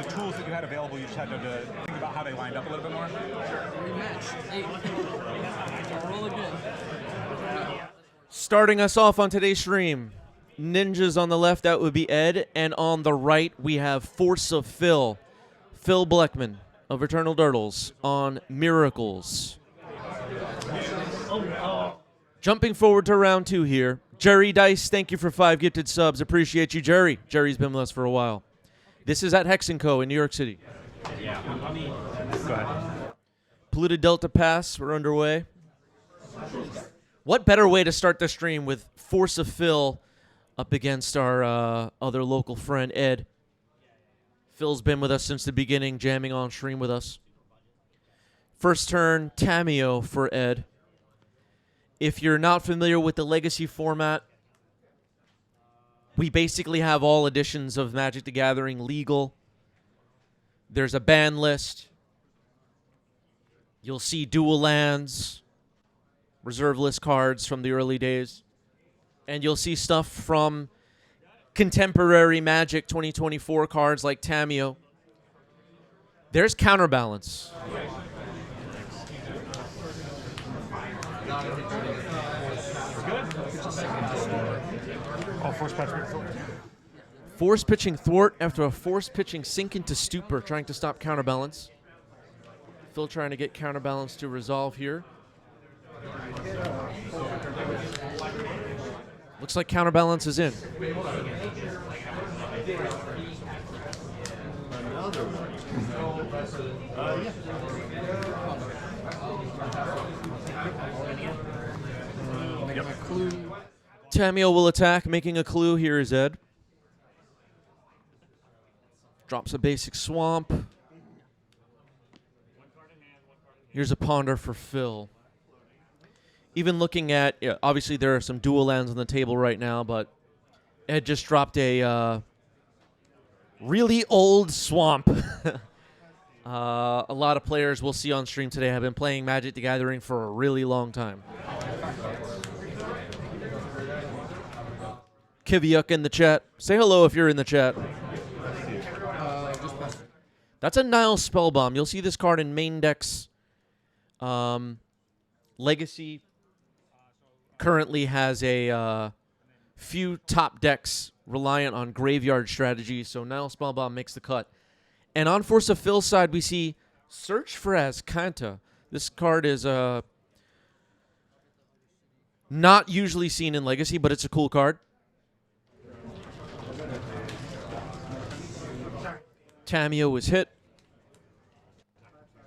the tools that you had available, you just had to think about how they lined up a little bit more? Rematch. Roll again. Starting us off on today's stream, Ninjas on the left, that would be Ed, and on the right we have Force of Phil Bleckman of Eternal Dirtles on Miracles. Jumping forward to round 2 here, Jerry Dice, thank you for 5 gifted subs. Appreciate you, Jerry. Jerry's been with us for a while. This is at Hex & Co. in New York City. Yeah. Go ahead. Polluted Delta Pass, we're underway. What better way to start the stream with Force of Phil up against our other local friend, Ed. Phil's been with us since the beginning, jamming on stream with us. First turn, Tamiyo for Ed. If you're not familiar with the Legacy format, we basically have all editions of Magic the Gathering legal. There's a ban list. You'll see dual lands, reserve list cards from the early days. And you'll see stuff from contemporary Magic 2024 cards like Tamiyo. There's Counterbalance. Oh, Force pitching Thwart after a force pitching Sink into Stupor, trying to stop Counterbalance. Phil trying to get Counterbalance to resolve here. Looks like Counterbalance is in. Tamiyo will attack, making a clue. Here is Ed. Drops a basic Swamp. Here's a Ponder for Phil. Even looking at, obviously there are some dual lands on the table right now, but Ed just dropped a really old Swamp. A lot of players we'll see on stream today have been playing Magic the Gathering for a really long time. Kivyuk in the chat. Say hello if you're in the chat. That's a Nile Spellbomb. You'll see this card in main decks. Legacy currently has a few top decks reliant on graveyard strategy, so Nile Spellbomb makes the cut. And on Force of Phil's side, we see Search for Azcanta. This card is not usually seen in Legacy, but it's a cool card. Tamiyo is hit.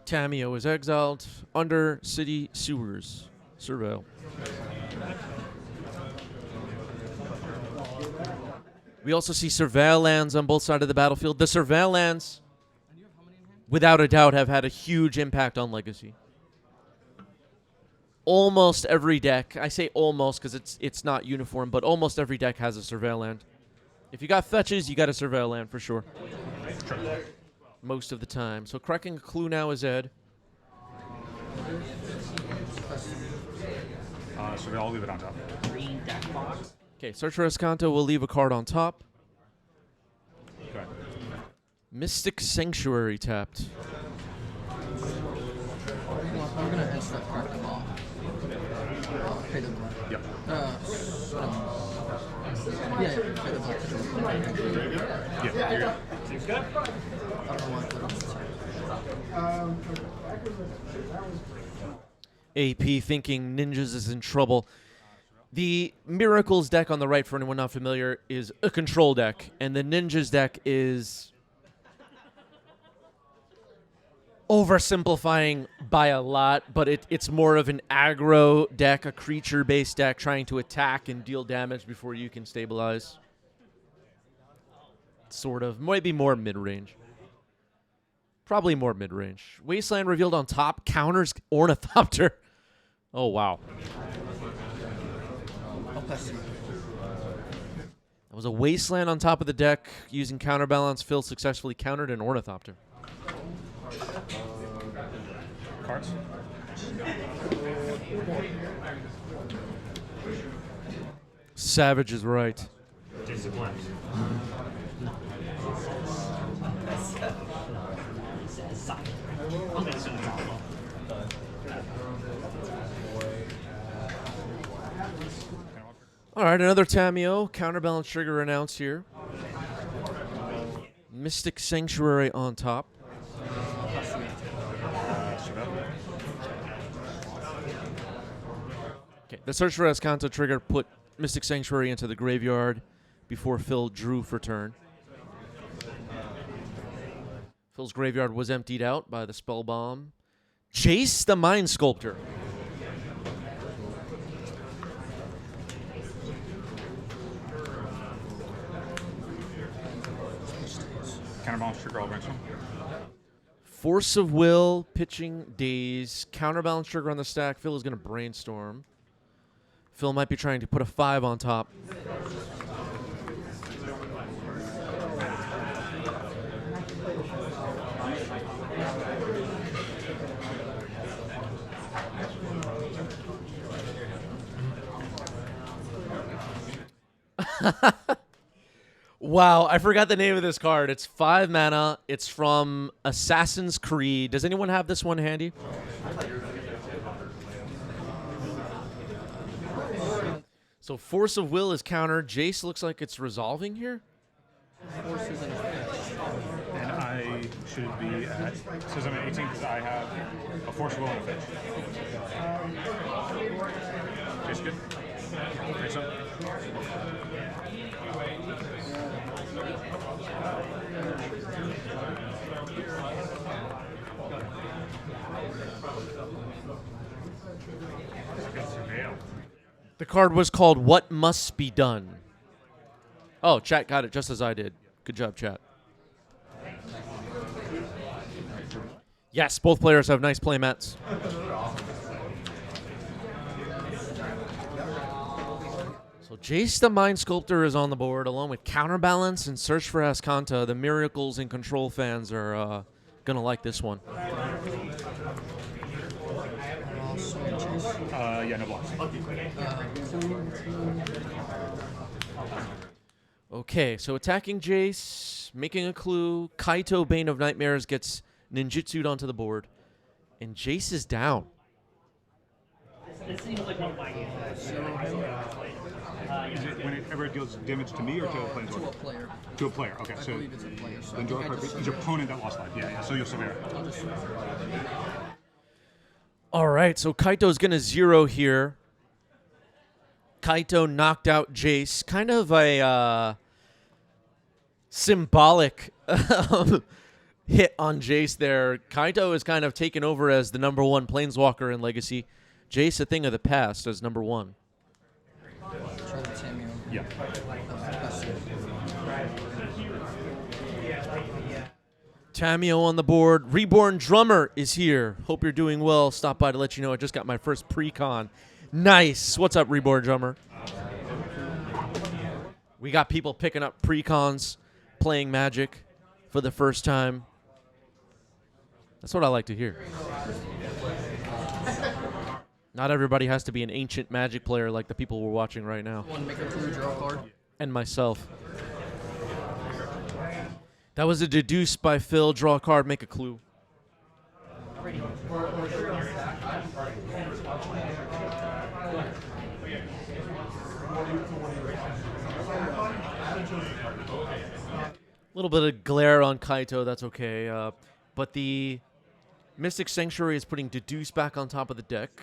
Tamiyo is exiled. Under City Sewers. Surveil. We also see Surveil lands on both sides of the battlefield. The Surveil lands, without a doubt, have had a huge impact on Legacy. Almost every deck, I say almost because it's not uniform, but almost every deck has a Surveil land. If you got fetches, you got a Surveil land for sure. Most of the time. So cracking a clue now is Ed. So I'll leave it on top. Okay, Search for Azcanta will leave a card on top. Okay. Mystic Sanctuary tapped. I'm gonna instant crack them off. Pay them. Yep. Yeah, pay them. Yeah. Seems good. I don't know AP thinking Ninjas is in trouble. The Miracles deck on the right, for anyone not familiar, is a control deck, and the Ninjas deck is oversimplifying by a lot, but it's more of an aggro deck, a creature-based deck trying to attack and deal damage before you can stabilize. Sort of. Might be more mid-range. Probably more mid-range. Wasteland revealed on top. Counters Ornithopter. Oh, wow. That was a Wasteland on top of the deck. Using Counterbalance, Phil successfully countered an Ornithopter. Cards? Savage is right. Discipline. All right, another Tameo. Counterbalance trigger announced here. Mystic Sanctuary on top. Okay, the Search for Escanto trigger put Mystic Sanctuary into the graveyard before Phil drew for turn. Phil's graveyard was emptied out by the Spell Bomb. Jace the Mind Sculptor. Counterbalance trigger all brainstorm. Force of Will, pitching Daze, counterbalance trigger on the stack. Phil is going to brainstorm. Phil might be trying to put a 5 on top. Wow, I forgot the name of this card. It's 5 mana. It's from Assassin's Creed. Does anyone have this one handy? So Force of Will is countered. Jace looks like it's resolving here. And I should be at, says I'm at 18 because I have a Force of Will and a Fetch. Tastes good. Think so? The card was called What Must Be Done. Oh, chat got it just as I did. Good job, chat. Yes, both players have nice play mats. So Jace the Mind Sculptor is on the board, along with Counterbalance and Search for Ascanta. The Miracles and Control fans are going to like this one. Yeah, no blocks. Okay, so attacking Jace, making a clue. Kaito, Bane of Nightmares, gets ninjutsu'd onto the board. And Jace is down. This seems like one of my games. Is it whenever it deals damage to me or to a planeswalker? To a player. To a player, okay. I So believe it's a player. So then draw a card. It's your opponent that lost life. Yeah. So you'll severe. All right, so Kaito's going to 0 here. Kaito knocked out Jace. Kind of a symbolic hit on Jace there. Kaito is kind of taken over as the #1 planeswalker in Legacy. Jace, a thing of the past, as #1. Try the Tameo. Yeah. Tameo on the board. Reborn Drummer is here. Hope you're doing well. Stop by to let you know I just got my first pre-con. Nice. What's up, Reborn Drummer? We got people picking up pre-cons, playing Magic for the first time. That's what I like to hear. Not everybody has to be an ancient Magic player like the people we're watching right now. One make a clue, draw a card. And myself. That was a deduce by Phil. Draw a card, make a clue. A little bit of glare on Kaito, that's okay. But the Mystic Sanctuary is putting deduce back on top of the deck.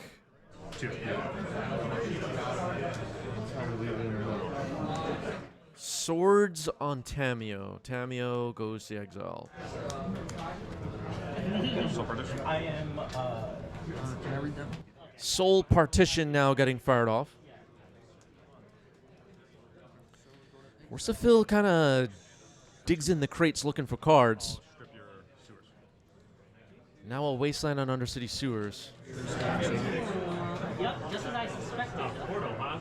Swords on Tameo. Tameo goes to exile. Soul Partition. I am. Can I read that? Soul Partition now getting fired off. Phil kind of digs in the crates looking for cards. Now a Wasteland on Undercity Sewers. Yep, just as I suspected. Portal, huh?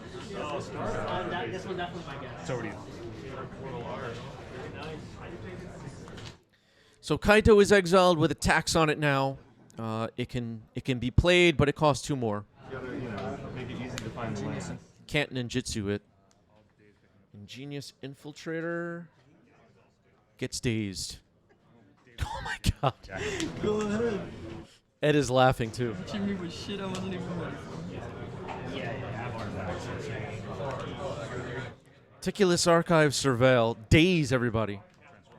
This was definitely my guess. So what do you? So Kaito is exiled with a tax on it now. It can be played, but it costs 2 more. Make it easy to find the land. Can't ninjutsu it. Ingenious Infiltrator gets dazed. Oh my god. Go ahead. Ed is laughing too. Teaching me with shit I wasn't even ready for. Yeah, have artifacts. Meticulous Archive Surveil. Daze everybody.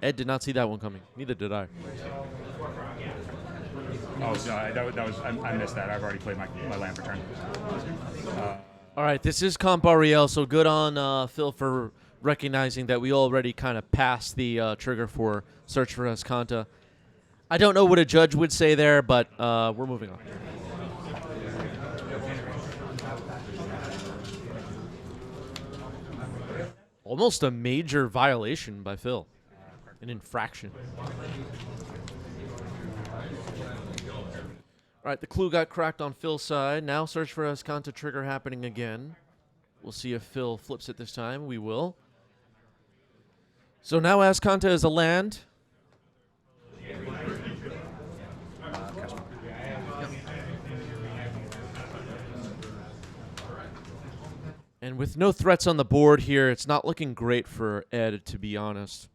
Ed did not see that one coming. Neither did I. Oh, no, that was I missed that. I've already played my land for turn. All right, this is Comp Ariel, so good on Phil for recognizing that we already kind of passed the trigger for Search for Escanta. I don't know what a judge would say there, but we're moving on. Almost a major violation by Phil. An infraction. All right, the clue got cracked on Phil's side. Now Search for Escanta trigger happening again. We'll see if Phil flips it this time. We will. So now Escanta is a land. And with no threats on the board here, it's not looking great for Ed, to be honest.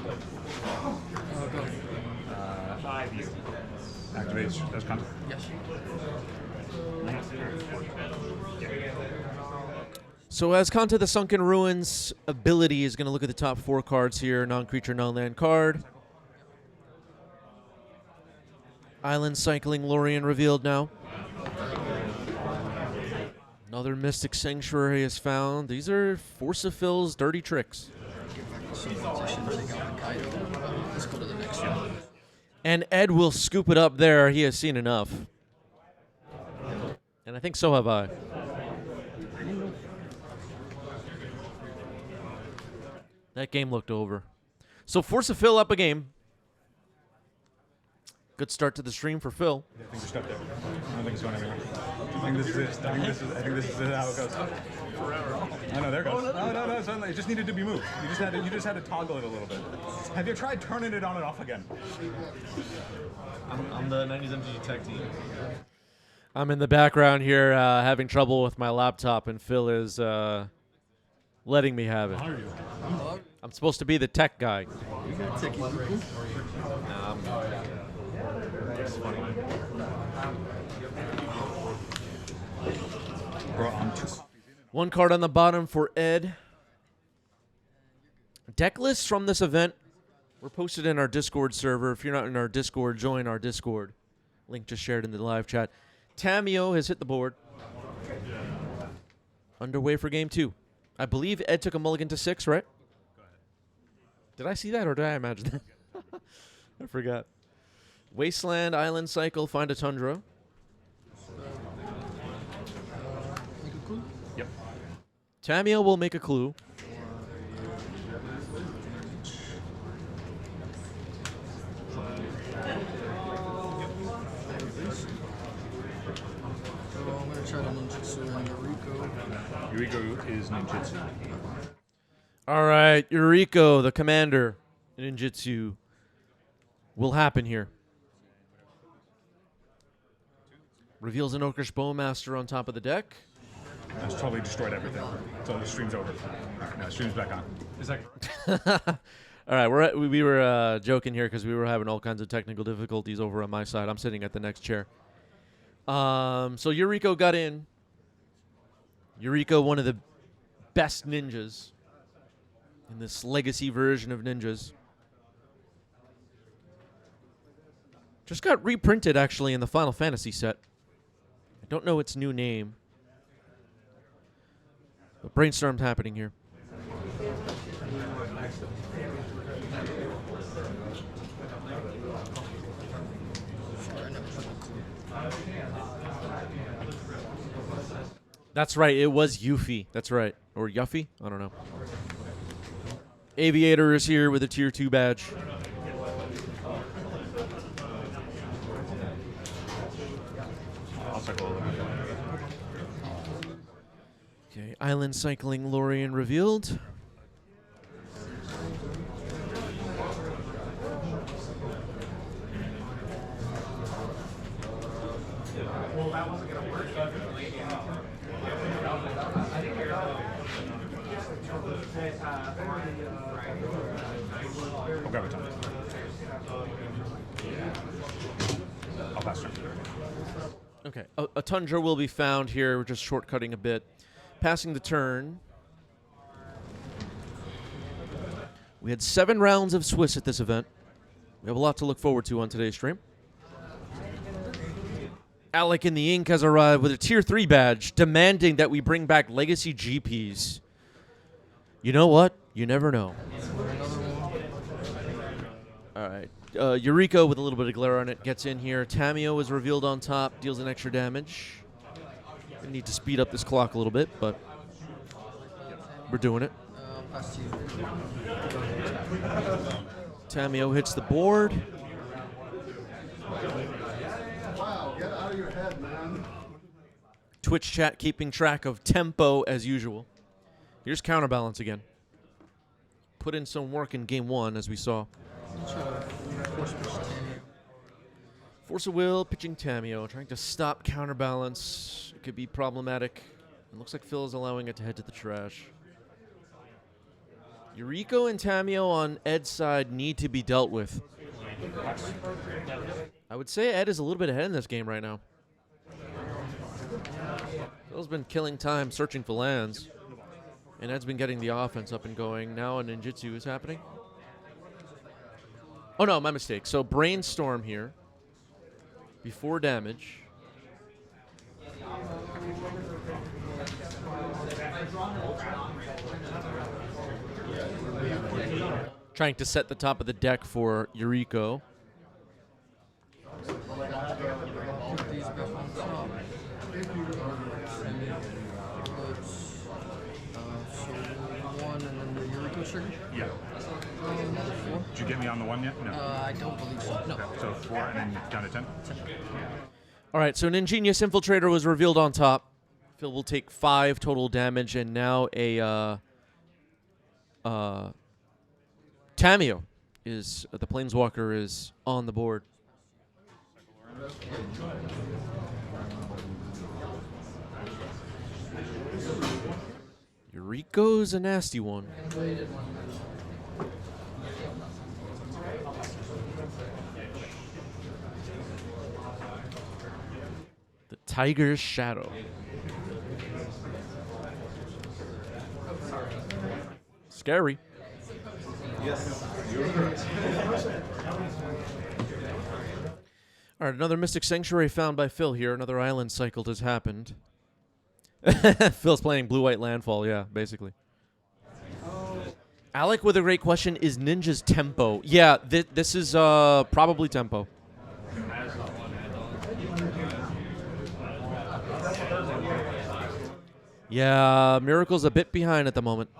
Go. 5 you. Activates those content. Yes. So Escanta the Sunken Ruins ability is going to look at the top 4 cards here. Non-creature, non-land card. Island Cycling Lorien revealed now. Another Mystic Sanctuary is found. These are Force of Phil's dirty tricks. Let's go to the next one. And Ed will scoop it up there. He has seen enough. And I think so have I. That game looked over. So Force of Phil up a game. Good start to the stream for Phil. I think you're stuck there. I don't think it's going anywhere. I think this is it. I think this is how it goes. Oh no, there it goes. No. Suddenly, it just needed to be moved. You just had to toggle it a little bit. Have you tried turning it on and off again? I'm the 90s MTG tech team. I'm in the background here having trouble with my laptop, and Phil is letting me have it. I'm supposed to be the tech guy. Bro, I'm too. One card on the bottom for Ed. Deck lists from this event were posted in our Discord server. If you're not in our Discord, join our Discord. Link just shared in the live chat. Tamio has hit the board. Underway for game 2. I believe Ed took a mulligan to 6, right? Did I see that or did I imagine that? I forgot. Wasteland, Island Cycle, find a Tundra. Make a clue? Yep. Tamio will make a clue. So I'm gonna try to ninjutsu and Eureka. Eureka is ninjutsu. All right, Yuriko, the commander in ninjutsu, will happen here. Reveals an Oakish Bowmaster on top of the deck. That's totally destroyed everything. So the stream's over. No, the stream's back on. Is that All right, we were joking here because we were having all kinds of technical difficulties over on my side. I'm sitting at the next chair. So Yuriko got in. Yuriko, one of the best ninjas in this legacy version of ninjas. Just got reprinted, actually, in the Final Fantasy set. I don't know its new name. But brainstorm's happening here. That's right, it was Yuffie. That's right. Or Yuffie? I don't know. Aviator is here with a Tier 2 badge. I'll cycle over. Okay, Island Cycling Lorien revealed. I'll grab a ton. I'll pass turn. Okay, a Tundra will be found here. We're just shortcutting a bit. Passing the turn. We had 7 rounds of Swiss at this event. We have a lot to look forward to on today's stream. Alec in the ink has arrived with a Tier 3 badge, demanding that we bring back Legacy GPs. You know what? You never know. All right. Eureka with a little bit of glare on it gets in here. Tamio is revealed on top, deals an extra damage. We need to speed up this clock a little bit, but we're doing it. Pass to you. Tamio hits the board. Wow, get out of your head, man. Twitch chat keeping track of tempo as usual. Here's Counterbalance again. Put in some work in game 1, as we saw. Force of Will, pitching Tamio, trying to stop Counterbalance. It could be problematic. It looks like Phil is allowing it to head to the trash. Eureka and Tamio on Ed's side need to be dealt with. I would say Ed is a little bit ahead in this game right now. Phil's been killing time searching for lands. And Ed's been getting the offense up and going. Now a ninjutsu is happening. Oh no, my mistake. So Brainstorm here. Before damage. Trying to set the top of the deck for Eureka. Put these back on top. So 1 and then the Eureka trigger. Yeah. Another 4. Did you get me on the 1 yet? No. I don't believe so. No. Okay, so 4 and then down to 10? All right, so an Ingenious Infiltrator was revealed on top. Phil will take 5 total damage, and now a Tamio is the Planeswalker is on the board. Eureka's a nasty one. The Tiger's Shadow. Scary. Yes. All right, another Mystic Sanctuary found by Phil here. Another island cycle has happened. Phil's playing blue-white landfall, yeah, basically. Alec with a great question, is Ninja's tempo? Yeah, this is probably tempo. Yeah, Miracle's a bit behind at the moment.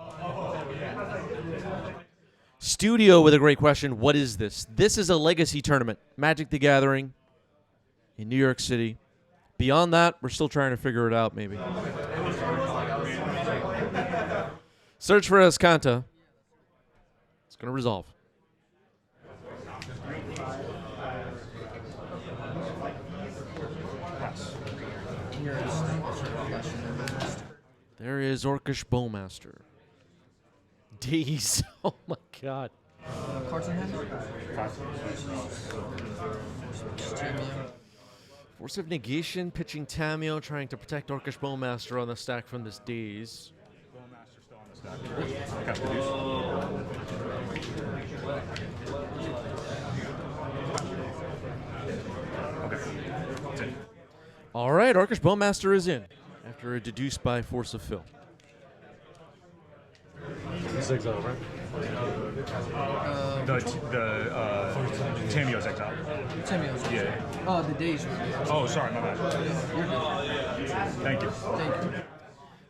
Studio with a great question, what is this? This is a legacy tournament, Magic the Gathering in New York City. Beyond that, we're still trying to figure it out, maybe. Search for Escanta. It's going to resolve. There is Orcish Bowmaster. Days. Oh my god. Cards in hand? Force of Negation, pitching Tamio, trying to protect Orcish Bowmaster on the stack from this Daze. Bowmaster still on the stack. Cast the deuce. Okay. That's it. All right, Orcish Bowmaster is in after a deduce by Force of Fill. This exile, right? Tamio's exile. Tamio's. Yeah. Oh, the days. Oh, sorry, my bad. You're good. Thank you. Thank you.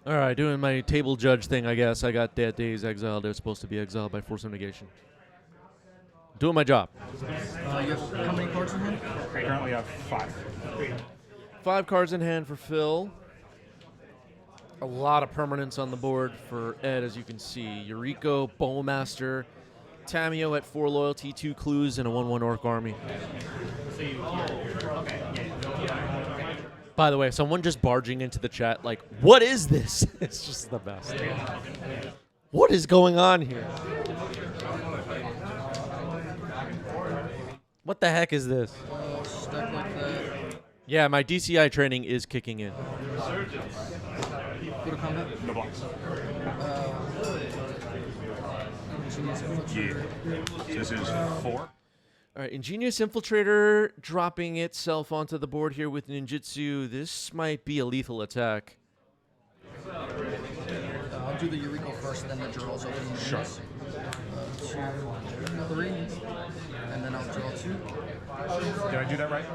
All right, doing my table judge thing, I guess. I got that Daze exiled. They're supposed to be exiled by Force of Negation. Doing my job. You have how many cards in hand? I currently have 5. 5 cards in hand for Phil. A lot of permanents on the board for Ed, as you can see. Eureka, Bowmaster, Tamio at 4 loyalty, 2 clues, and a 1/1 Orc army. By the way, someone just barging into the chat like, what is this? It's just the best. What is going on here? What the heck is this? Stuck like that. Yeah, my DCI training is kicking in. Go to combat. No blocks. Genius Infiltrator. This is 4. All right, Ingenious Infiltrator dropping itself onto the board here with Ninjutsu. This might be a lethal attack. I'll do the Eureka first, then the draws over the Sure. 2, 3, and then I'll draw 2. Did I do that right?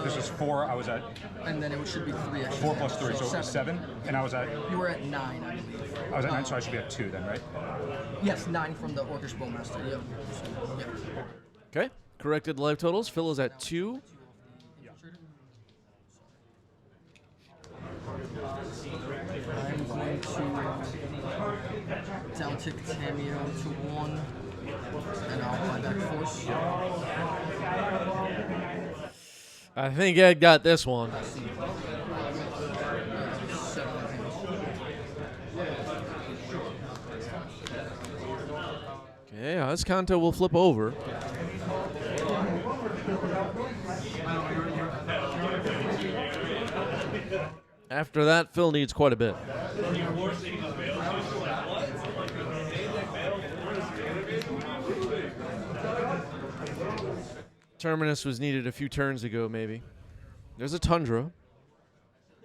This was 4. I was at And then it should be 3 extra. 4 plus 3, so it was 7. And I was at You were at 9, I believe. 9, so I should be at 2 then, right? Yes, 9 from the Orcish Bowmaster. Yep. So, yep. Okay, corrected life totals. Phil is at 2. I'm going to downtick Tamio to 1, and I'll buy back Force. I think Ed got this one. 7. Okay, Azkanto will flip over. After that, Phil needs quite a bit. Terminus was needed a few turns ago, maybe. There's a Tundra.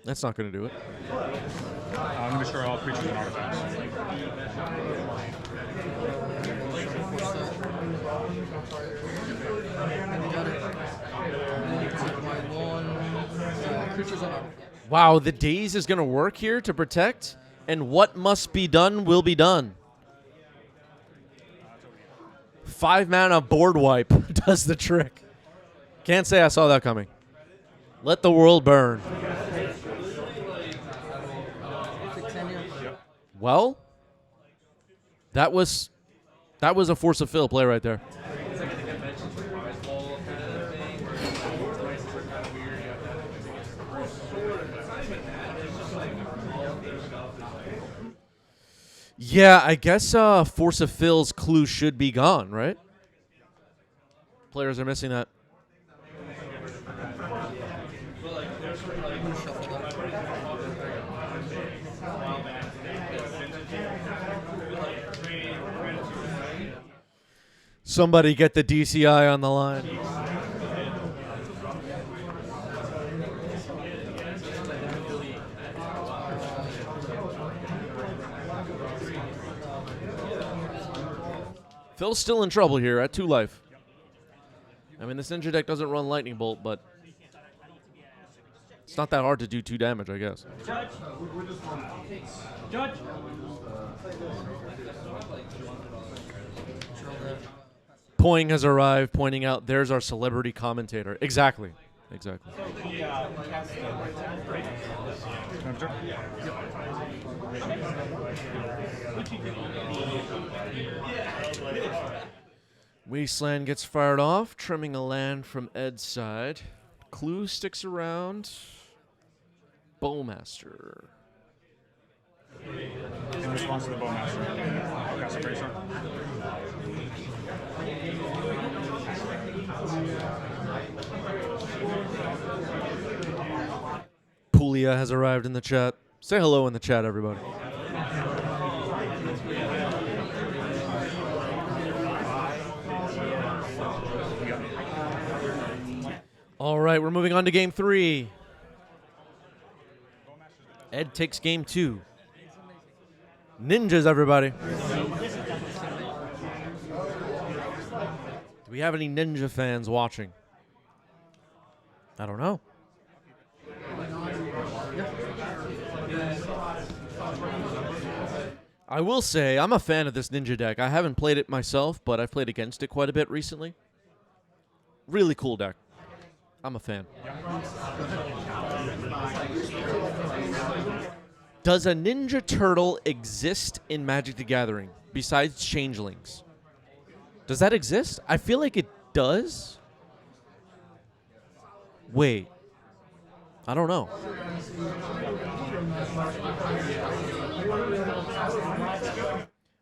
That's not going to do it. I'm going to destroy all creatures and artifacts. Wow, the Daze is going to work here to protect, and what must be done will be done. 5 mana board wipe does the trick. Can't say I saw that coming. Let the world burn. Well, that was a Force of Fill play right there. Yeah, I guess Force of Fill's clue should be gone, right? Players are missing that. Somebody get the DCI on the line. Phil's still in trouble here at 2 life. I mean, this Ninja deck doesn't run Lightning Bolt, but it's not that hard to do 2 damage, I guess. Judge. Judge. Poing has arrived, pointing out there's our celebrity commentator. Exactly. Exactly. Wasteland gets fired off, trimming a land from Ed's side. Clue sticks around. Bowmaster. In response to the Bowmaster. I'll cast a Bracer. Puglia has arrived in the chat. Say hello in the chat, everybody. All right, we're moving on to game 3. Ed takes game 2. Ninjas, everybody. Do we have any ninja fans watching? I don't know. I will say, I'm a fan of this ninja deck. I haven't played it myself, but I've played against it quite a bit recently. Really cool deck. I'm a fan. Does a Ninja Turtle exist in Magic the Gathering besides Changelings? Does that exist? I feel like it does. Wait. I don't know.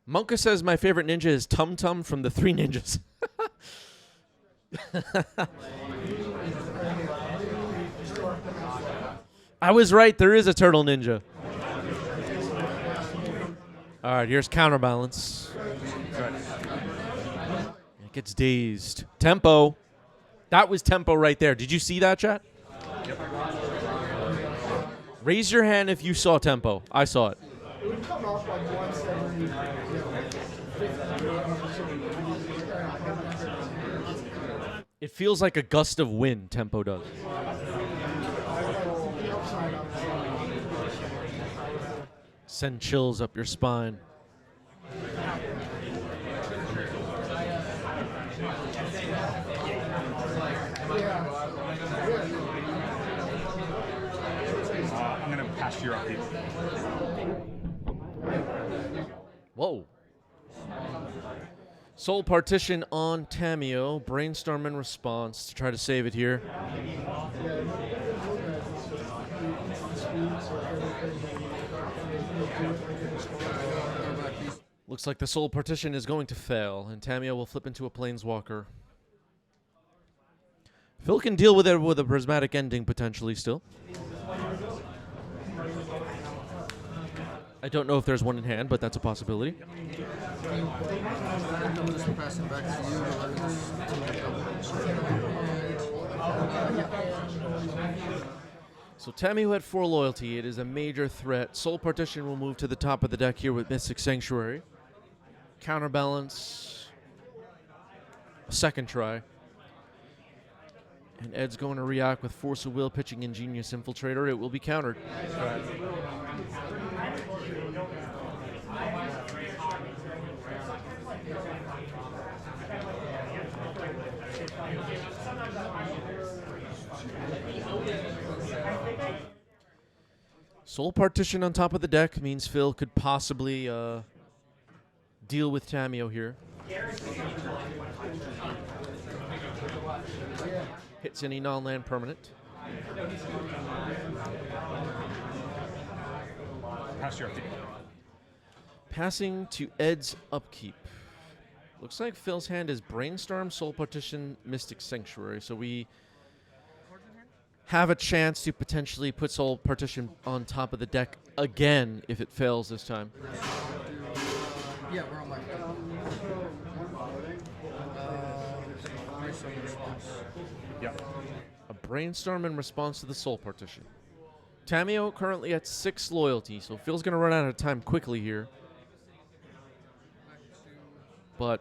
Monka says my favorite ninja is Tum Tum from the Three Ninjas. I was right. There is a turtle ninja. All right, here's counterbalance. It gets dazed. Tempo. That was tempo right there. Did you see that, chat? Yep. Raise your hand if you saw tempo. I saw it. It would come up like once every 50. It feels like a gust of wind, tempo does. Send chills up your spine. I'm going to pass your upkeep. Whoa. Soul Partition on Tamio. Brainstorm in response to try to save it here. Looks like the Soul Partition is going to fail, and Tamio will flip into a Planeswalker. Phil can deal with it with a prismatic ending potentially still. I don't know if there's one in hand, but that's a possibility. I'm just passing back to you. Let me just So Tamio had 4 loyalty. It is a major threat. Soul Partition will move to the top of the deck here with Mystic Sanctuary. Counterbalance. A second try. And Ed's going to react with Force of Will, pitching Ingenious Infiltrator. It will be countered. Soul Partition on top of the deck means Phil could possibly deal with Tamio here. Hits any non-land permanent. Pass your upkeep. Passing to Ed's upkeep. Looks like Phil's hand is Brainstorm, Soul Partition, Mystic Sanctuary. So we have a chance to potentially put Soul Partition on top of the deck again if it fails this time. Yeah, we're on my response. Yep. A Brainstorm in response to the Soul Partition. Tamio currently at 6 loyalty, so Phil's going to run out of time quickly here. But,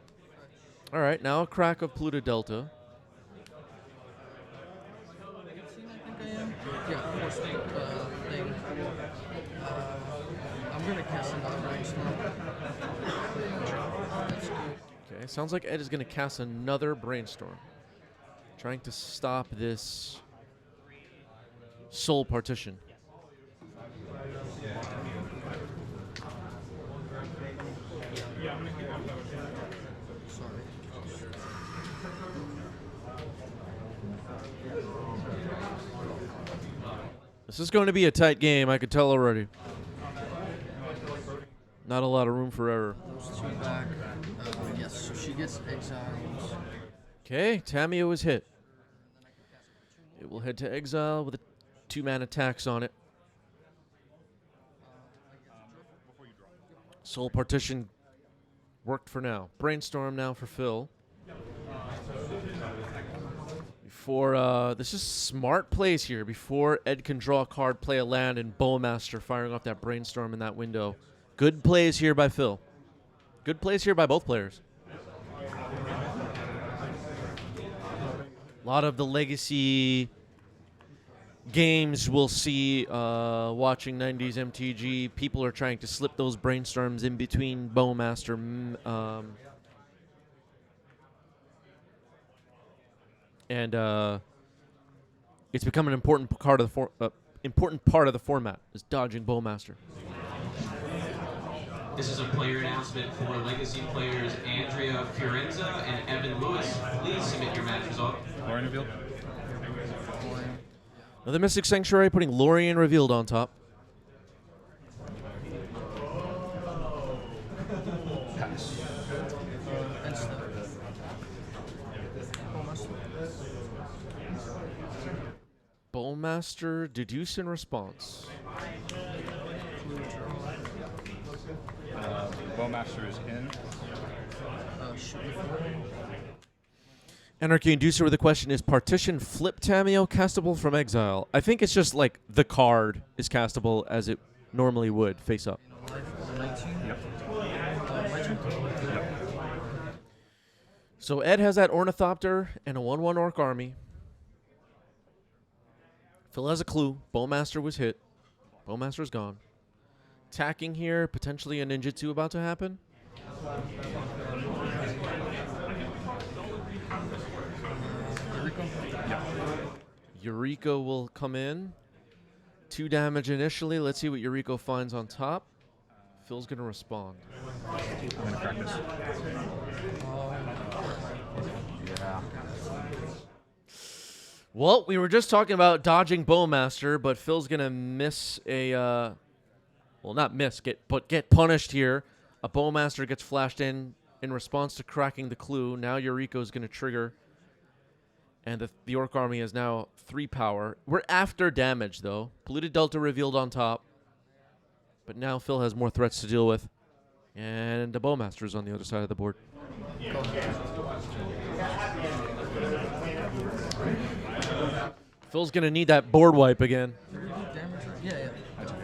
all right, now a crack of Pluto Delta. Yeah, force thing. I'm going to cast another Brainstorm. That's good. Okay, sounds like Ed is going to cast another Brainstorm. Trying to stop this Soul Partition. This is going to be a tight game, I could tell already. Not a lot of room for error. Those 2 back. Yes, so she gets exiled. Okay, Tamio is hit. It will head to exile with a 2-mana tax on it. Soul Partition worked for now. Brainstorm now for Phil. Before, this is smart plays here. Before Ed can draw a card, play a land, and Bowmaster firing off that Brainstorm in that window. Good plays here by Phil. Good plays here by both players. A lot of the legacy games we'll see watching 90s MTG. People are trying to slip those Brainstorms in between Bowmaster. And it's become an important part of the format is dodging Bowmaster. This is a player announcement for legacy players Andrea Fiorenza and Evan Lewis. Please submit your match result. Lorien revealed. Another Mystic Sanctuary, putting Lorien revealed on top. Bowmaster, deduce in response. Bowmaster is in. Shoot before. Anarchy Inducer with the question, is Partition Flip Tameo castable from exile? I think it's just like the card is castable as it normally would, face up. Life 19. Yep. My turn. So Ed has that Ornithopter and a 1/1 Orc army. Phil has a clue. Bowmaster was hit. Bowmaster's gone. Attacking here, potentially a ninjutsu about to happen. Eureka will come in. 2 damage initially. Let's see what Eureka finds on top. Phil's going to respond. I'm going to crack this. Yeah. Well, we were just talking about dodging Bowmaster, but Phil's going to miss a... well, not miss, but get punished here. A Bowmaster gets flashed in response to cracking the clue. Now Eureka is going to trigger. And the Orc army is now 3 power. We're after damage, though. Polluted Delta revealed on top. But now Phil has more threats to deal with. And the Bowmaster is on the other side of the board. Phil's going to need that board wipe again. Damage? Yeah. That's okay.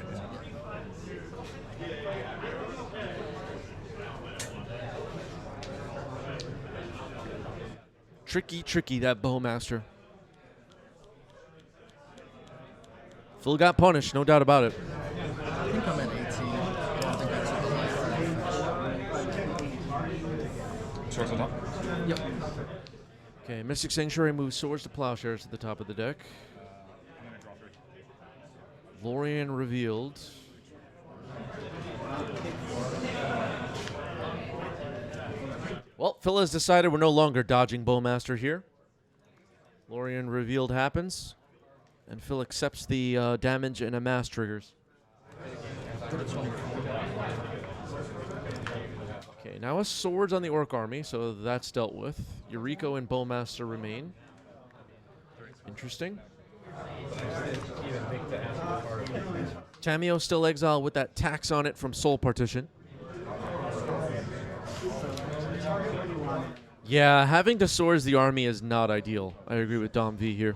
Tricky, that Bowmaster. Phil got punished, no doubt about it. I think I'm at 18. I don't think I took the life. Swords on top. Yep. Okay, Mystic Sanctuary moves Swords to Plowshares to the top of the deck. I'm going to draw 3. Lorien revealed. Well, Phil has decided we're no longer dodging Bowmaster here. Lorien revealed happens, and Phil accepts the damage and amass triggers. Okay, now a Swords on the Orc army, so that's dealt with. Eureka and Bowmaster remain. Interesting. Tameo still exiled with that tax on it from Soul Partition. Yeah, having to Swords the army is not ideal. I agree with Dom V here.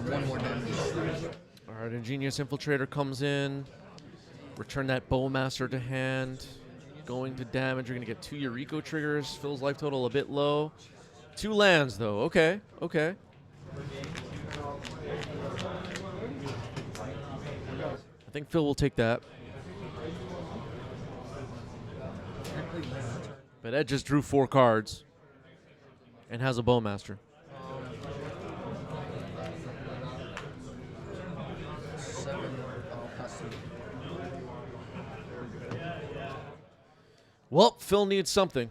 One more damage. All right, Ingenious Infiltrator comes in. Return that Bowmaster to hand. Going to damage. You're going to get 2 Eureka triggers. Phil's life total a bit low. 2 lands, though. Okay. I think Phil will take that. But Ed just drew 4 cards and has a Bowmaster. Well, Phil needs something.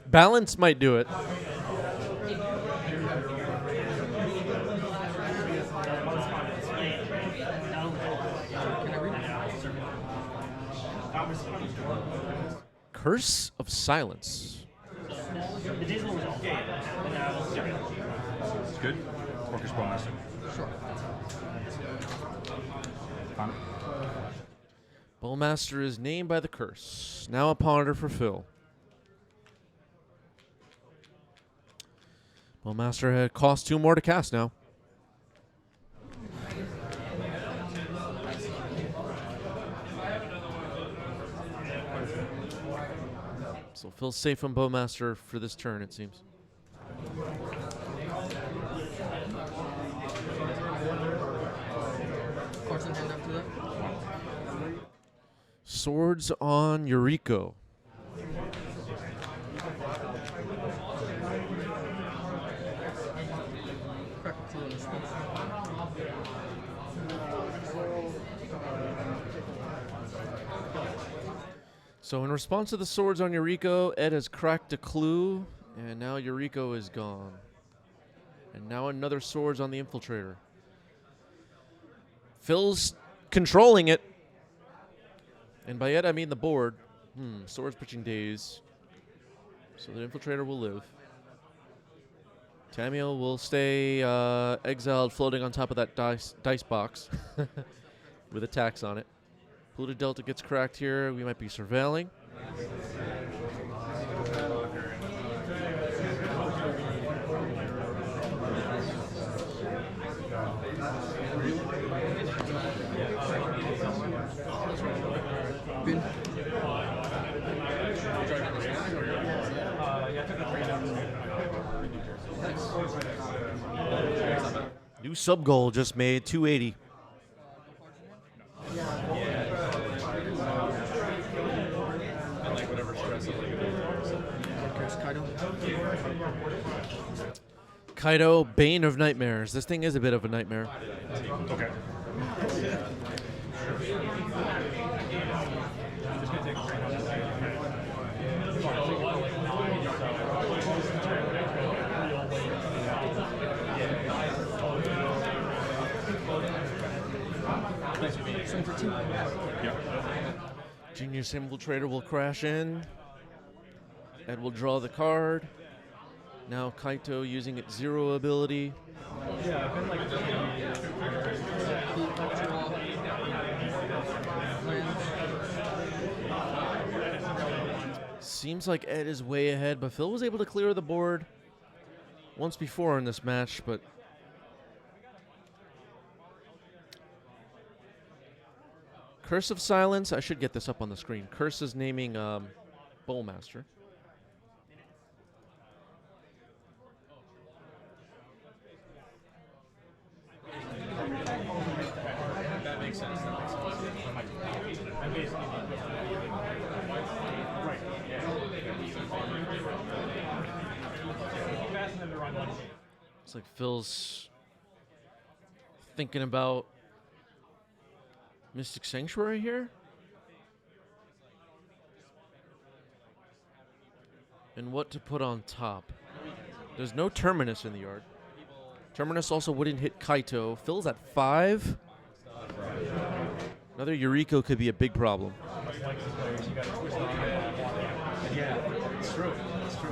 Balance might do it. Curse of Silence. It's good. Orcish Bowmaster. Sure. Fine. Bowmaster is named by the curse. Now a ponder for Phil. Bowmaster had cost 2 more to cast now. So Phil's safe from Bowmaster for this turn, it seems. Cards in hand after that. Swords on Eureka. Crack a clue in response. So in response to the swords on Yuriko, Ed has cracked a clue, and now Yuriko is gone. And now another swords on the Infiltrator. Phil's controlling it. And by Ed, I mean the board. Swords pitching days. So the Infiltrator will live. Tamiel will stay exiled, floating on top of that dice box with attacks on it. Polluted Delta gets cracked here. We might be surveilling. New sub goal just made 280. Kaido, Bane of Nightmares. This thing is a bit of a nightmare. Okay. Yeah. Genius Infiltrator will crash in. Ed will draw the card. Now Kaito using its 0 ability. Yeah, I've been like Seems like Ed is way ahead, but Phil was able to clear the board once before in this match, but Curse of Silence, I should get this up on the screen. Curse is naming Bowmaster. That makes sense. It's like Phil's thinking about Mystic Sanctuary here. And what to put on top. There's no Terminus in the yard. Terminus also wouldn't hit Kaito. Phil's at 5. Another Yuriko could be a big problem. yeah, it's true. It's true.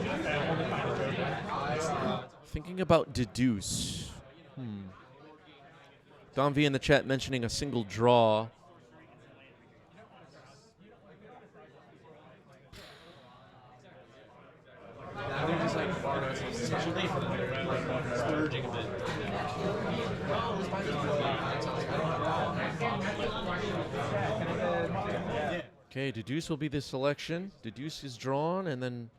Thinking about Deduce. Don V in the chat mentioning a single draw. They're just like, it's a special day for them. They're like splurging a bit. Okay, Deduce will be the selection. Deduce is drawn, and then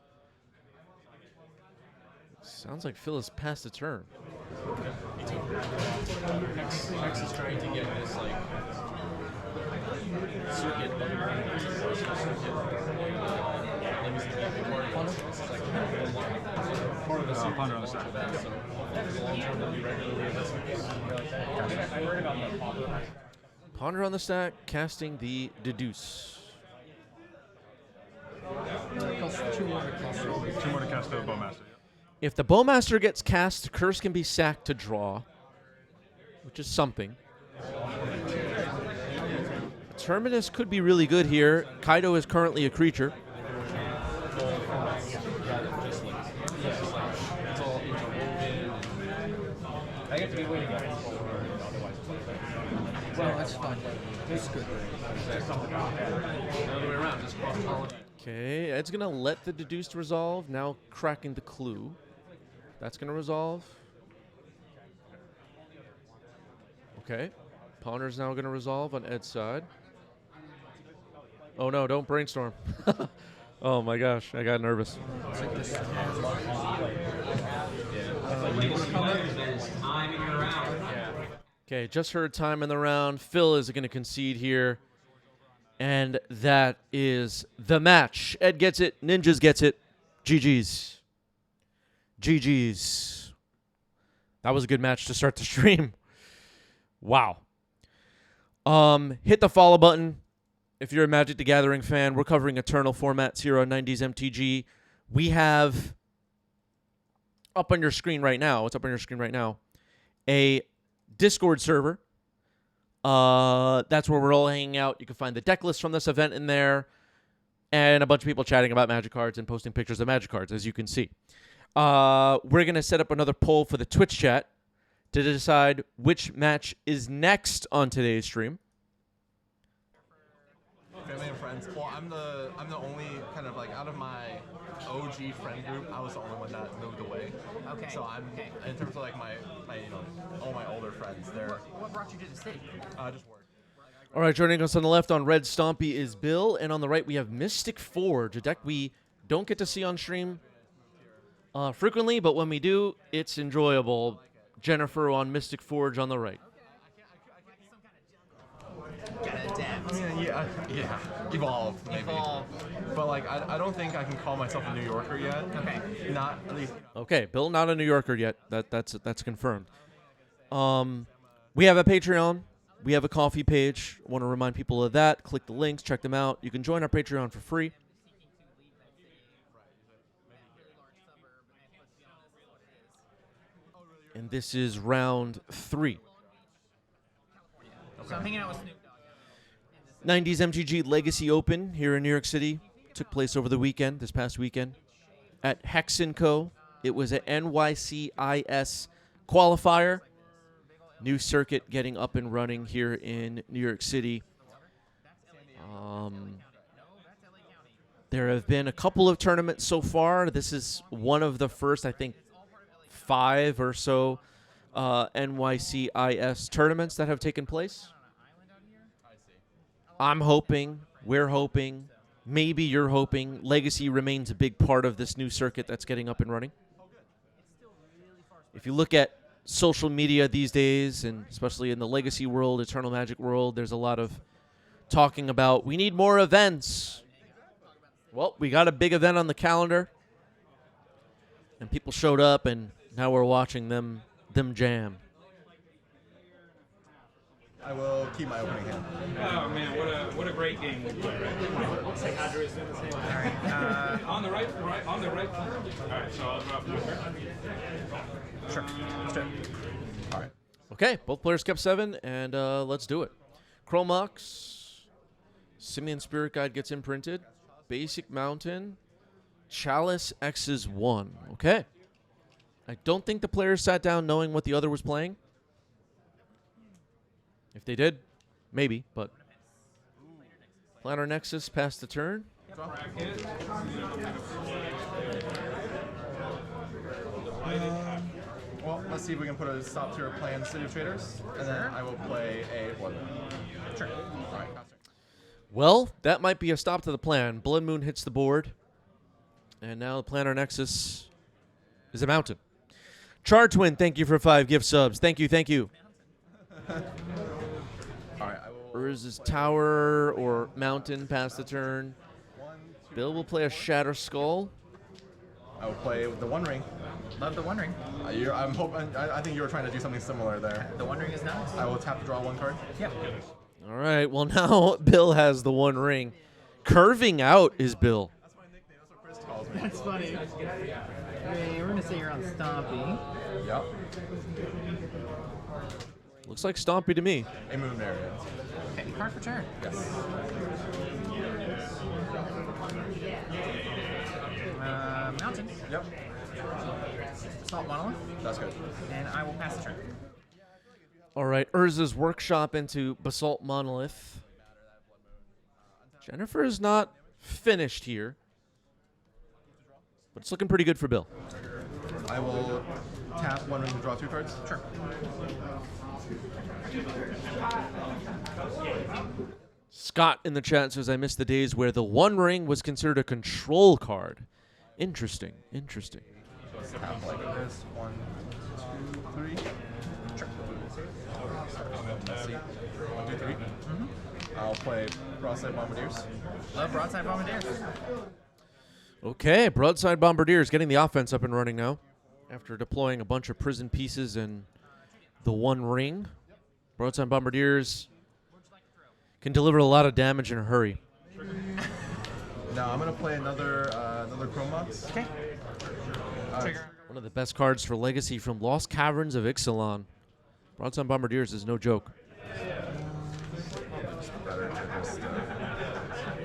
sounds like Phil has passed a turn. Hex is trying to get this like circuit. Part of the circuit. Ponder on the side. Ponder on the stack, casting the Deduce. 2 more to cast. 2 more to cast the Bowmaster. If the Bowmaster gets cast, Curse can be sacked to draw, which is something. Terminus could be really good here. Kaido is currently a creature. I get to be waiting otherwise. Well, that's fine. That's good. Other way around, just cross all. Okay, Ed's going to let the Deduced resolve, now cracking the clue. That's going to resolve. Okay, Ponder's now going to resolve on Ed's side. Oh no, don't brainstorm. Oh my gosh, I got nervous. Okay, just heard time in the round. Phil is going to concede here. And that is the match. Ed gets it. Ninjas gets it. GG's. GG's. That was a good match to start the stream. Wow. Hit the follow button. if you're a Magic the Gathering fan, we're covering Eternal formats here on 90s MTG. We have up on your screen right now, it's up on your screen right now, a Discord server. That's where we're all hanging out. You can find the deck list from this event in there, and a bunch of people chatting about Magic cards and posting pictures of Magic cards, as you can see. We're going to set up another poll for the Twitch chat to decide which match is next on today's stream. Family and friends. Well, I'm the only kind of like out of my OG friend group, I was the only one that moved away. Okay. So I'm in terms of like my all my older friends. They're What brought you to the city? just work. All right, joining us on the left on Red Stompy is Bill, and on the right we have Mystic Forge, a deck we don't get to see on stream frequently, but when we do, it's enjoyable. Jennifer on Mystic Forge on the right. I mean, yeah, evolve maybe. But like, I don't think I can call myself a New Yorker yet. Okay. Not at least. Okay, Bill, not a New Yorker yet. That's confirmed. We have a Patreon. We have a coffee page. I want to remind people of that. Click the links, check them out. You can join our Patreon for free. And this is round 3. So I'm hanging out with Snoop Dogg. 90s MTG Legacy Open here in New York City. Took place over the weekend, this past weekend, at Hex & Co. It was an NYCIS qualifier. New circuit getting up and running here in New York City. There have been a couple of tournaments so far. This is one of the first, I think, 5 or so NYCIS tournaments that have taken place. I'm hoping, we're hoping, maybe you're hoping, Legacy remains a big part of this new circuit that's getting up and running. If you look at social media these days, and especially in the Legacy world, Eternal Magic world, there's a lot of talking about, we need more events. Well, we got a big event on the calendar, and people showed up, and now we're watching them jam. I will keep my opening hand. Oh man, what a great game we played. Say Andrea's doing the same. All right. On the right, on the right. All right, so I'll drop you here. Sure. Let's do it. All right. Okay, both players kept 7, and let's do it. Chromox, Simian Spirit Guide gets imprinted. Basic Mountain, Chalice X's 1. Okay. I don't think the players sat down knowing what the other was playing. If they did, maybe, but Planar Nexus passed the turn. Well, let's see if we can put a stop to our plan, City of Traders, and then I will play a Blood Moon. Sure. All right. Well, that might be a stop to the plan. Blood Moon hits the board, and now the Planar Nexus is a mountain. Char Twin, thank you for 5 gift subs. Thank you, thank you. All right, I will. Urz's Tower or Mountain past the turn. Bill will play a Shatter Skull. I will play with the One Ring. Love the One Ring. I'm hoping. I think you were trying to do something similar there. The One Ring is nice. I will tap to draw 1 card. Yep. All right, well now Bill has the One Ring. Curving out is Bill. That's my nickname. That's what Chris calls me. That's funny. Okay, we're gonna say you're on Stompy. Yep. Looks like Stompy to me. A moon area. Okay, card for turn. Yes. Mountain. Yep. Salt Monolith. That's good. And I will pass the turn. All right, Urza's Workshop into Basalt Monolith. Jennifer is not finished here, but it's looking pretty good for Bill. I will tap 1 ring to draw 2 cards. Sure. Scott in the chat says, I miss the days where the One Ring was considered a control card. Interesting, interesting. Tap like this. 1, 2, 3. Sure. Let's see. 1, 2, 3. I'll play Broadside Bombardiers. Love Broadside Bombardiers. Okay, Broadside Bombardiers getting the offense up and running now after deploying a bunch of prison pieces and the One Ring. Broadside Bombardiers Can deliver a lot of damage in a hurry. Now I'm gonna play another Chromox. Okay. Trigger. One of the best cards for Legacy from Lost Caverns of Ixalan. Broadside Bombardiers is no joke. Better to just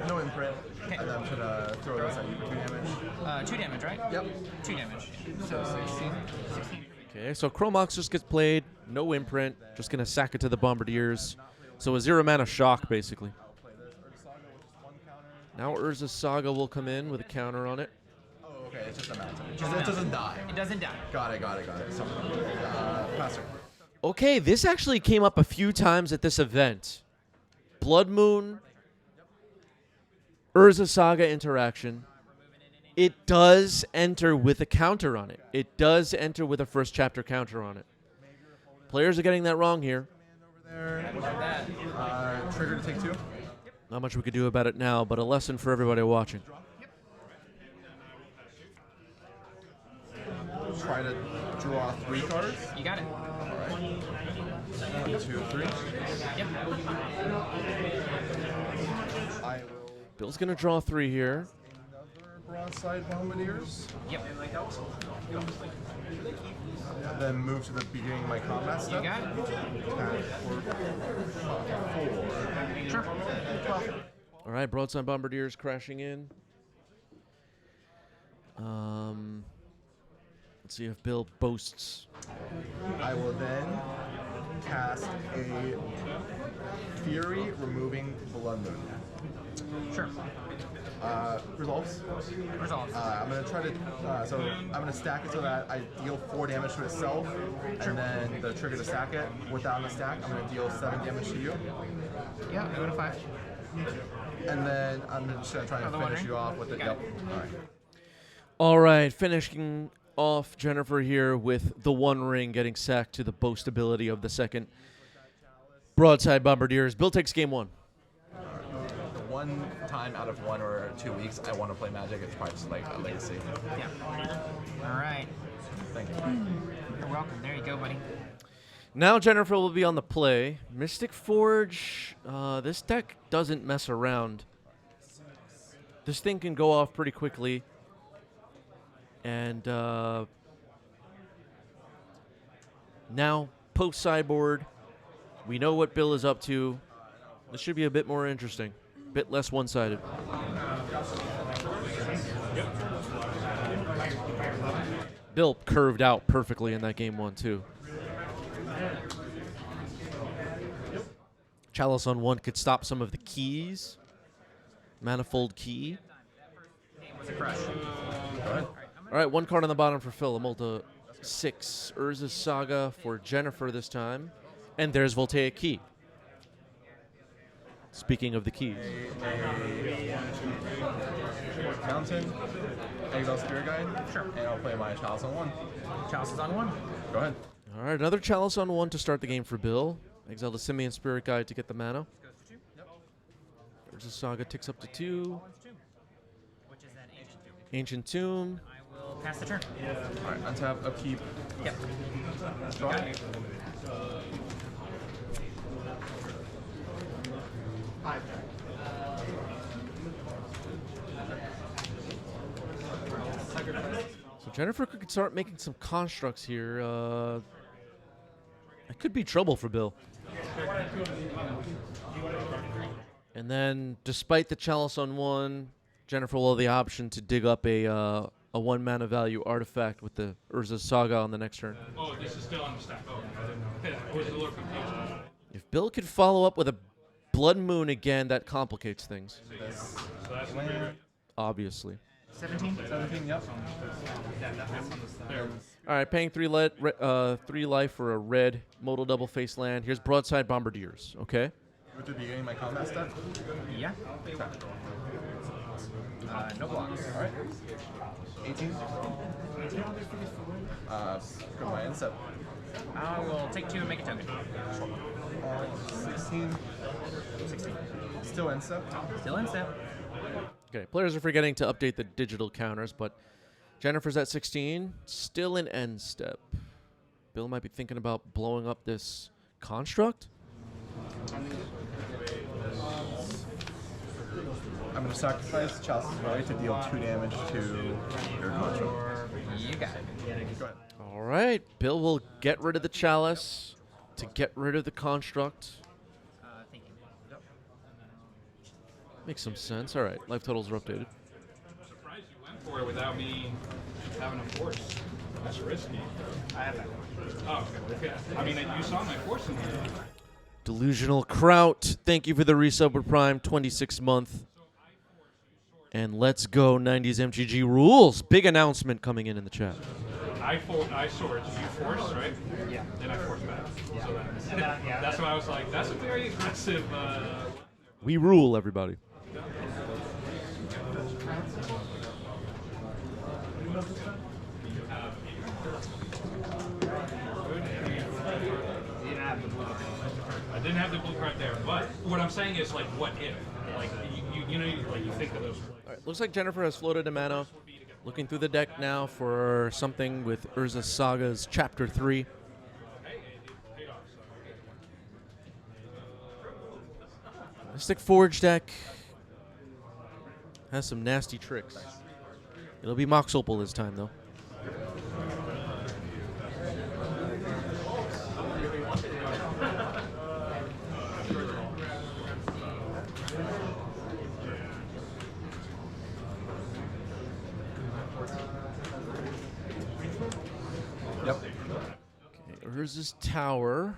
no imprint, and then put throw those at you for 2 damage. 2 damage, right? Yep. 2 damage. So 16. Okay, so Chromox just gets played, no imprint, just gonna sack it to the Bombardiers. So a 0 mana shock, basically. Now Urza's Saga will come in with a counter on it. Oh, okay, it's just a mountain. It doesn't die. It doesn't die. Got it. So, passer. Okay, this actually came up a few times at this event. Blood Moon, Urza Saga interaction. It does enter with a counter on it. It does enter with a first chapter counter on it. Players are getting that wrong here. Trigger to take 2. Not much we could do about it now, but a lesson for everybody watching. Try to draw 3 cards. You got it. All right. 1, 2, 3. Yep. I will Bill's going to draw 3 here. another Broadside Bombardiers. Yep. Then move to the beginning of my combat step. You got it. Add 4. Sure. All right, Broadside Bombardiers crashing in. Let's see if Bill boasts. I will then cast a Fury, removing Blood Moon. Sure. Resolves. Resolves. I'm gonna try to. So I'm gonna stack it so that I deal 4 damage to itself, and then the trigger to stack it. Without the stack, I'm gonna deal 7 damage to you, Yeah, I go to 5. and then I'm just gonna try and Another finish one, you off with it. Got Yep. All right. All right, finishing off Jennifer here with the 1 ring, getting sacked to the boast ability of the second. Broadside Bombardiers. Bill takes game 1. The one time out of 1 or 2 weeks I want to play Magic, it's probably just like a Legacy. Yeah. All right. Thank you. You're welcome. There you go, buddy. Now Jennifer will be on the play. Mystic Forge. This deck doesn't mess around. This thing can go off pretty quickly. And now, post-sideboard, we know what Bill is up to. This should be a bit more interesting. A bit less one-sided. Bill curved out perfectly in that game 1, too. Chalice on 1 could stop some of the keys. Manifold key. All right, 1 card on the bottom for Phil. A Multa 6. Urza's Saga for Jennifer this time. And there's Voltaic Key. Speaking of the keys. Mountain, Exile Spirit Guide. Sure. And I'll play my Chalice on 1. Chalice is on 1. Go ahead. All right, another Chalice on 1 to start the game for Bill. Exile the Simian Spirit Guide to get the mana. Urza's Saga ticks up to 2. Which is that Ancient Tomb. I will pass the turn. All right, untap, upkeep. Yep. Draw. So Jennifer could start making some constructs here. It could be trouble for Bill. And then, despite the Chalice on 1, Jennifer will have the option to dig up a 1 mana value artifact with the Urza's Saga on the next turn. Oh, this is still on the stack. Oh, I didn't know. I was a little confused. If Bill could follow up with a Blood Moon again, that complicates things. So that's weird. Obviously. 17. 17, yep. All right, paying 3 life for a red modal double face land. Here's Broadside Bombardiers, okay? With the beginning of my combat step. Yeah. No blocks. All right. 18. Go to my end step. I will take 2 and make a token. 16. 16. Still end step. Still in step. Okay, players are forgetting to update the digital counters, but Jennifer's at 16, still in end step. Bill might be thinking about blowing up this construct. I'm going to sacrifice Chalice's Void to deal 2 damage to your construct. You got it. Go ahead. All right, Bill will get rid of the chalice to get rid of the construct. Thank you. Yep. Makes some sense. All right, life totals are updated. I'm surprised you went for it without me having a force. That's risky. I have that. Oh, okay. I mean, you saw my force in there. Delusional Kraut, thank you for the resub with Prime, 26th month. And let's go 90s MTG rules. Big announcement coming in the chat. I swords, you force, right? Yeah. Then I force back. Yeah. So that's why I was like, that's a very aggressive. We rule, everybody. I didn't have the blue card there, but what I'm saying is, like, what if? Like, you think of those. All right, looks like Jennifer has floated a mana. Looking through the deck now for something with Urza Saga's Chapter 3. Mystic Forge deck has some nasty tricks. It'll be Mox Opal this time, though. Yep. Okay, Urza's Tower.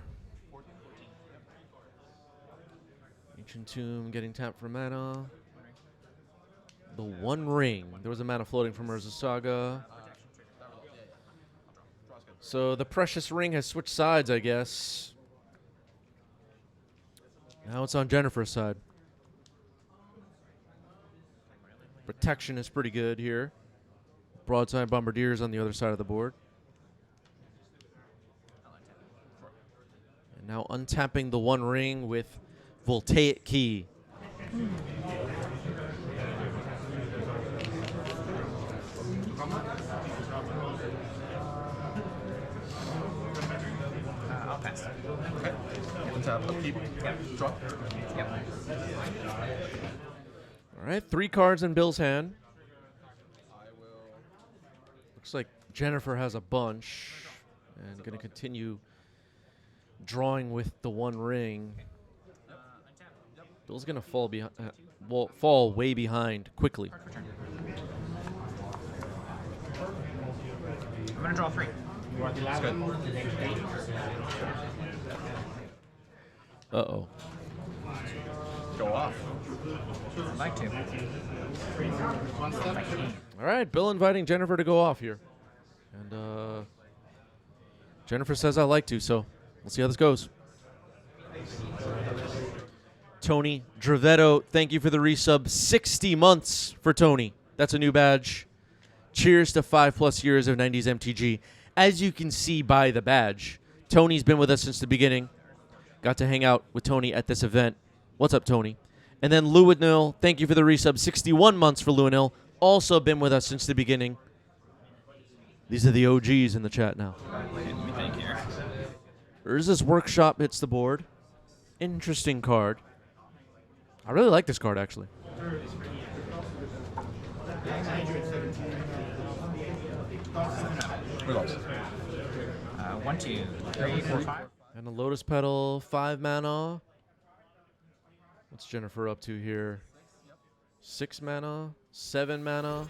Ancient Tomb getting tapped for mana. The One Ring. There was a mana floating from Urza Saga. So the Precious Ring has switched sides, I guess. Now it's on Jennifer's side. Protection is pretty good here. Broadside Bombardiers on the other side of the board. And now untapping the One Ring with Voltaic Key. I'll pass. Okay. Untap, upkeep. Yep. Draw. Yep. All right, 3 cards in Bill's hand. Looks like Jennifer has a bunch and going to continue drawing with the One Ring. Bill's going to fall behind, fall way behind quickly. I'm going to draw 3. That's good. Uh-oh. Go off. I'd like to. One step. I can't. All right, Bill inviting Jennifer to go off here. And Jennifer says I like to, so we'll see how this goes. Tony Dravetto, thank you for the resub. 60 months for Tony. That's a new badge. Cheers to 5+ years of 90s MTG. As you can see by the badge, Tony's been with us since the beginning. Got to hang out with Tony at this event. What's up, Tony? And then Lewinil, thank you for the resub. 61 months for Lewinil. Also been with us since the beginning. These are the OGs in the chat now. Thank you. Urza's Workshop hits the board. Interesting card. I really like this card, actually. Reloads. 1, 2, 3, 4, 5. And a Lotus Petal, 5 mana. What's Jennifer up to here? 6 mana, 7 mana.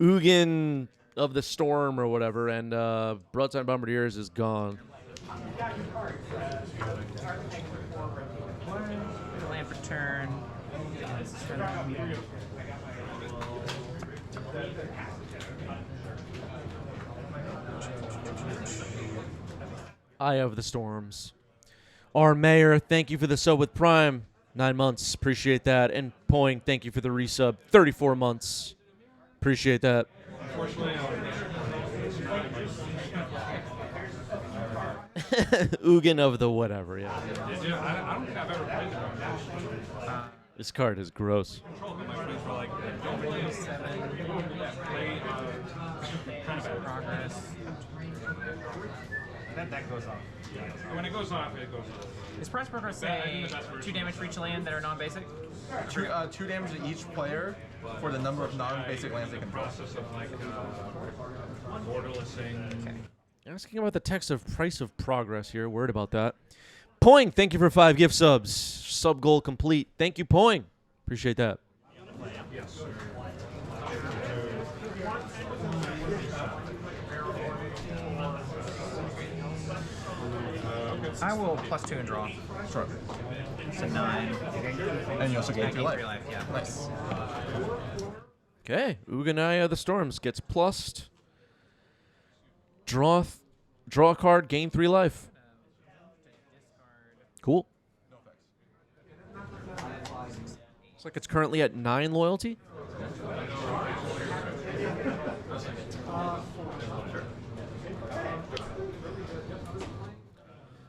Ugin of the Storm or whatever, and Broadside Bombardiers is gone. Land for turn. Eye of the Storms. Our mayor, thank you for the sub with Prime. 9 months, appreciate that. And Poing, thank you for the resub. 34 months, appreciate that. Ugin of the whatever, yeah. I don't think I've ever played the card. This card is gross. My friends were like, don't play 7. Play Progress. That goes off. When it goes off, it goes off. Is Price Progress I think say the best version 2 damage for each land that are non-basic? 2 damage to each player for the number of non-basic lands they control. Process of like borderlessing. Okay. Asking about the text of Price of Progress here. Worried about that. Poing, thank you for 5 gift subs. Sub goal complete. Thank you, Poing. Appreciate that. Yes. I will +2 and draw. Sure. So 9. And you also gain 3 life. Yeah. Nice. Okay, Uganaya the Storms gets plussed. Draw a card, gain 3 life. Cool. Looks like it's currently at 9 loyalty.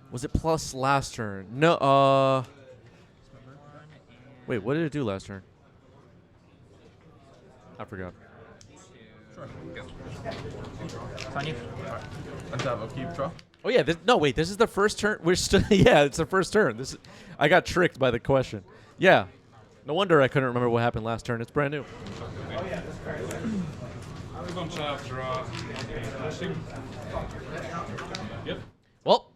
Was it plus last turn? No, wait, what did it do last turn? I forgot. Sure. Go. It's on you. Untap, upkeep, draw. Oh yeah, no wait, this is the first turn. We're still yeah, it's the first turn. I got tricked by the question. Yeah, no wonder I couldn't remember what happened last turn. It's brand new. Untap, draw. Yep. Well,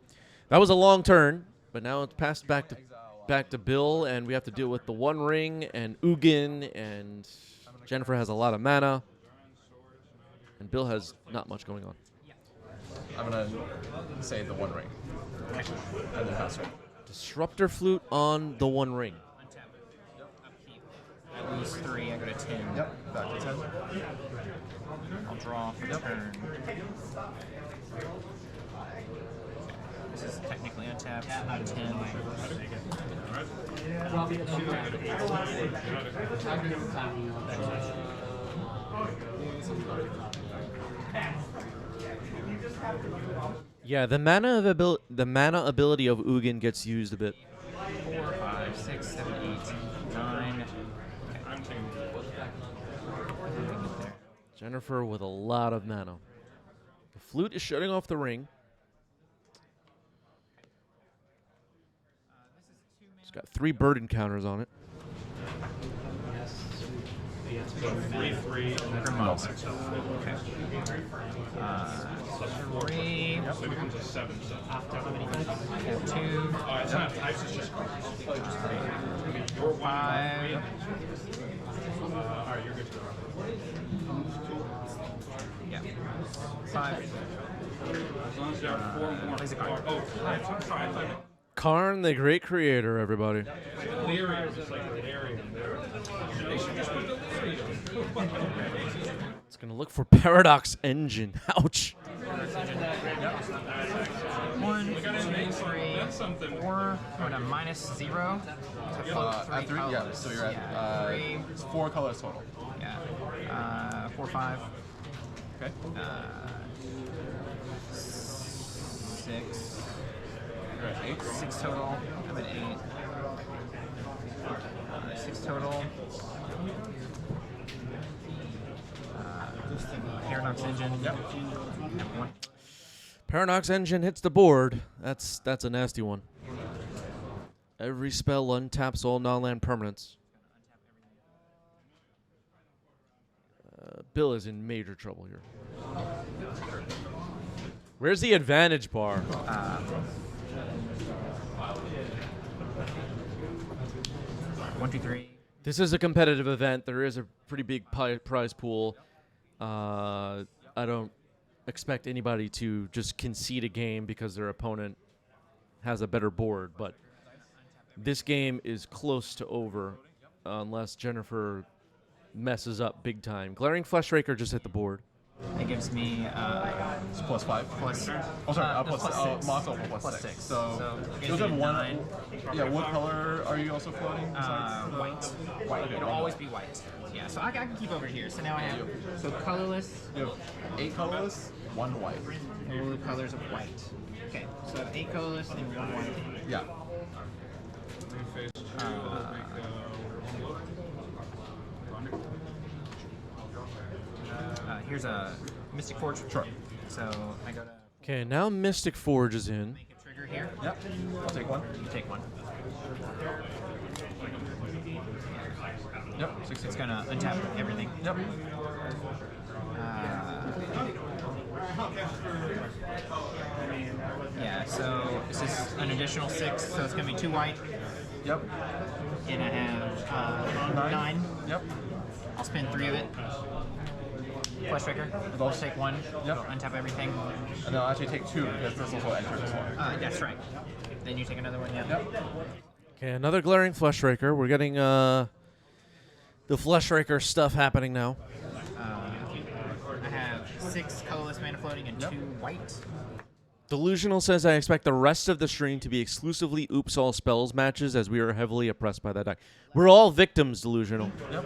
that was a long turn, but now it's passed back to Bill, and we have to deal with the One Ring and Ugin, and Jennifer has a lot of mana, and Bill has not much going on. I'm gonna say the One Ring. And then pass turn. Disruptor Flute on the One Ring. I lose 3, I go to 10. Yep, back to 10. I'll draw for turn. This is technically untapped. 10. Yeah, the mana ability of Ugin gets used a bit. 4, 5, 6, 7, 8, 9. Jennifer with a lot of mana. The flute is shutting off the ring. It's got 3 bird encounters on it. 3/3. Okay. 3. So it becomes a 7. So. 2. It's not types, it's just cards. You're 5. Alright, you're good to go. Yeah. 5. As long as you have 4 more. Plays a card. Oh, I'm sorry. I thought Karn, the great creator, everybody. delirium is like delirium. They should just put delirium. It's going to look for Paradox Engine. Ouch. 1, 2, 3, 4. Going to -0. To float 3 At 3, colors. yeah, so you're at 3. it's 4 colors total. Yeah. 4, 5. Okay. 6. You're at 8. 6 total. I'm at 8. 6 total. Paradox Engine. Yep. 1. Paradox Engine hits the board. That's a nasty one. Every spell untaps all non-land permanents. Bill is in major trouble here. Where's the advantage bar? 1, 2, 3. This is a competitive event. There is a pretty big prize pool. I don't expect anybody to just concede a game because their opponent has a better board, but this game is close to over unless Jennifer messes up big time. Glaring Fleshraker just hit the board. It gives me It's +5. plus. Oh, sorry, plus plus 6. Also plus Plus 6. 6. So it those gives have me 1. 9. Yeah, what color are you also floating? besides the- White. White. Okay, It'll one always white. be white. Yeah, so I can keep over here. So now I have colorless, You have 8 colorless, 1 white. blue colors of white. Okay, so I have 8 colorless and 1 white. Yeah. Phase 2, Here's a Mystic Forge. Sure. So I go to Okay, now Mystic Forge is in. Make a trigger here. Yep. I'll take one. You take one. Yep. 16. It's gonna untap everything. Yep. Yeah, so this is an additional 6, so it's gonna be 2 white, Yep. and I have 9. Yep. I'll spin 3 of it. Flesh Trigger. I'll take 1. Yep. Untap everything. And I'll actually take 2 because this also enters this one. That's right. Then you take another one. Yeah. Yep. Okay, another glaring Flesh Raker. We're getting the Flesh Raker stuff happening now. I have 6 colorless mana floating and 2 white. Delusional says, I expect the rest of the stream to be exclusively Oops All Spells matches as we are heavily oppressed by that deck. We're all victims, Delusional. Yep.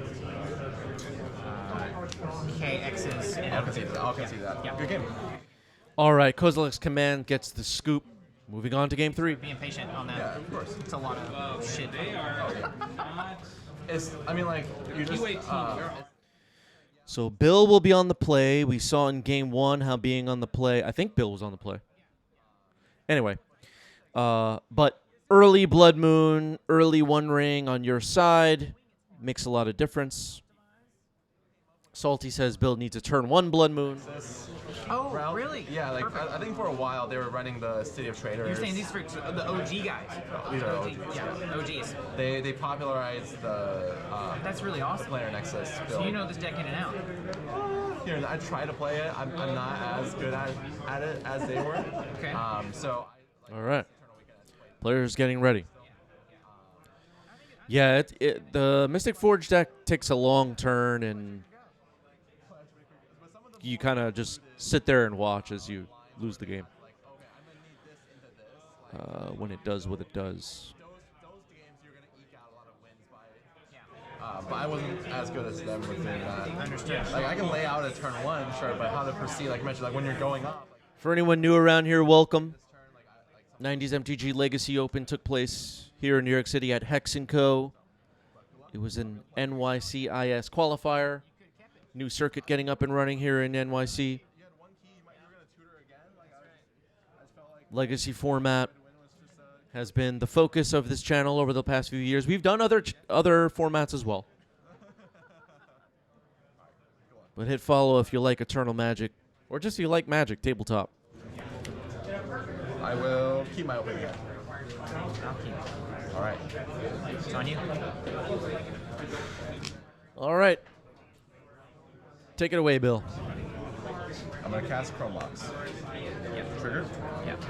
KX's. I'll concede that. I'll concede that. Yeah. Good game. All right, Kozilek's Command gets the scoop. Moving on to game 3. Being patient on that. Yeah, of course. It's a lot of shit. They are not. It's. I mean, like you just. So Bill will be on the play. We saw in game 1 how being on the play. I think Bill was on the play. Anyway, but early Blood Moon, early One Ring on your side makes a lot of difference. Salty says Bill needs to turn 1 Blood Moon. Oh, Round? really? Yeah, like Perfect. I think for a while they were running the City of Traders. You're saying these for the OG guys? These are OG, yeah, OGs. They popularized the That's really awesome. player Nexus So build. you know this deck in and out. Here, I try to play it. I'm not as good at it as they were. Okay. So. All right. Players getting ready. Yeah, the Mystic Forge deck takes a long turn, and you kind of just sit there and watch as you lose the game. When it does what it does. But I wasn't as good as them with doing that. Understood. Like I can lay out a turn 1, sure, but how to proceed, like I mentioned, like when you're going up. For anyone new around here, welcome. 90s MTG Legacy Open took place here in New York City at Hex & Co. It was an NYCIS qualifier. New circuit getting up and running here in NYC. Legacy format has been the focus of this channel over the past few years. We've done other formats as well. But hit follow if you like Eternal Magic, or just if you like Magic tabletop. I will keep my opening hand. All right. It's on you. All right. Take it away, Bill. I'm gonna cast Chrome Locks. Yep. Trigger. Yep.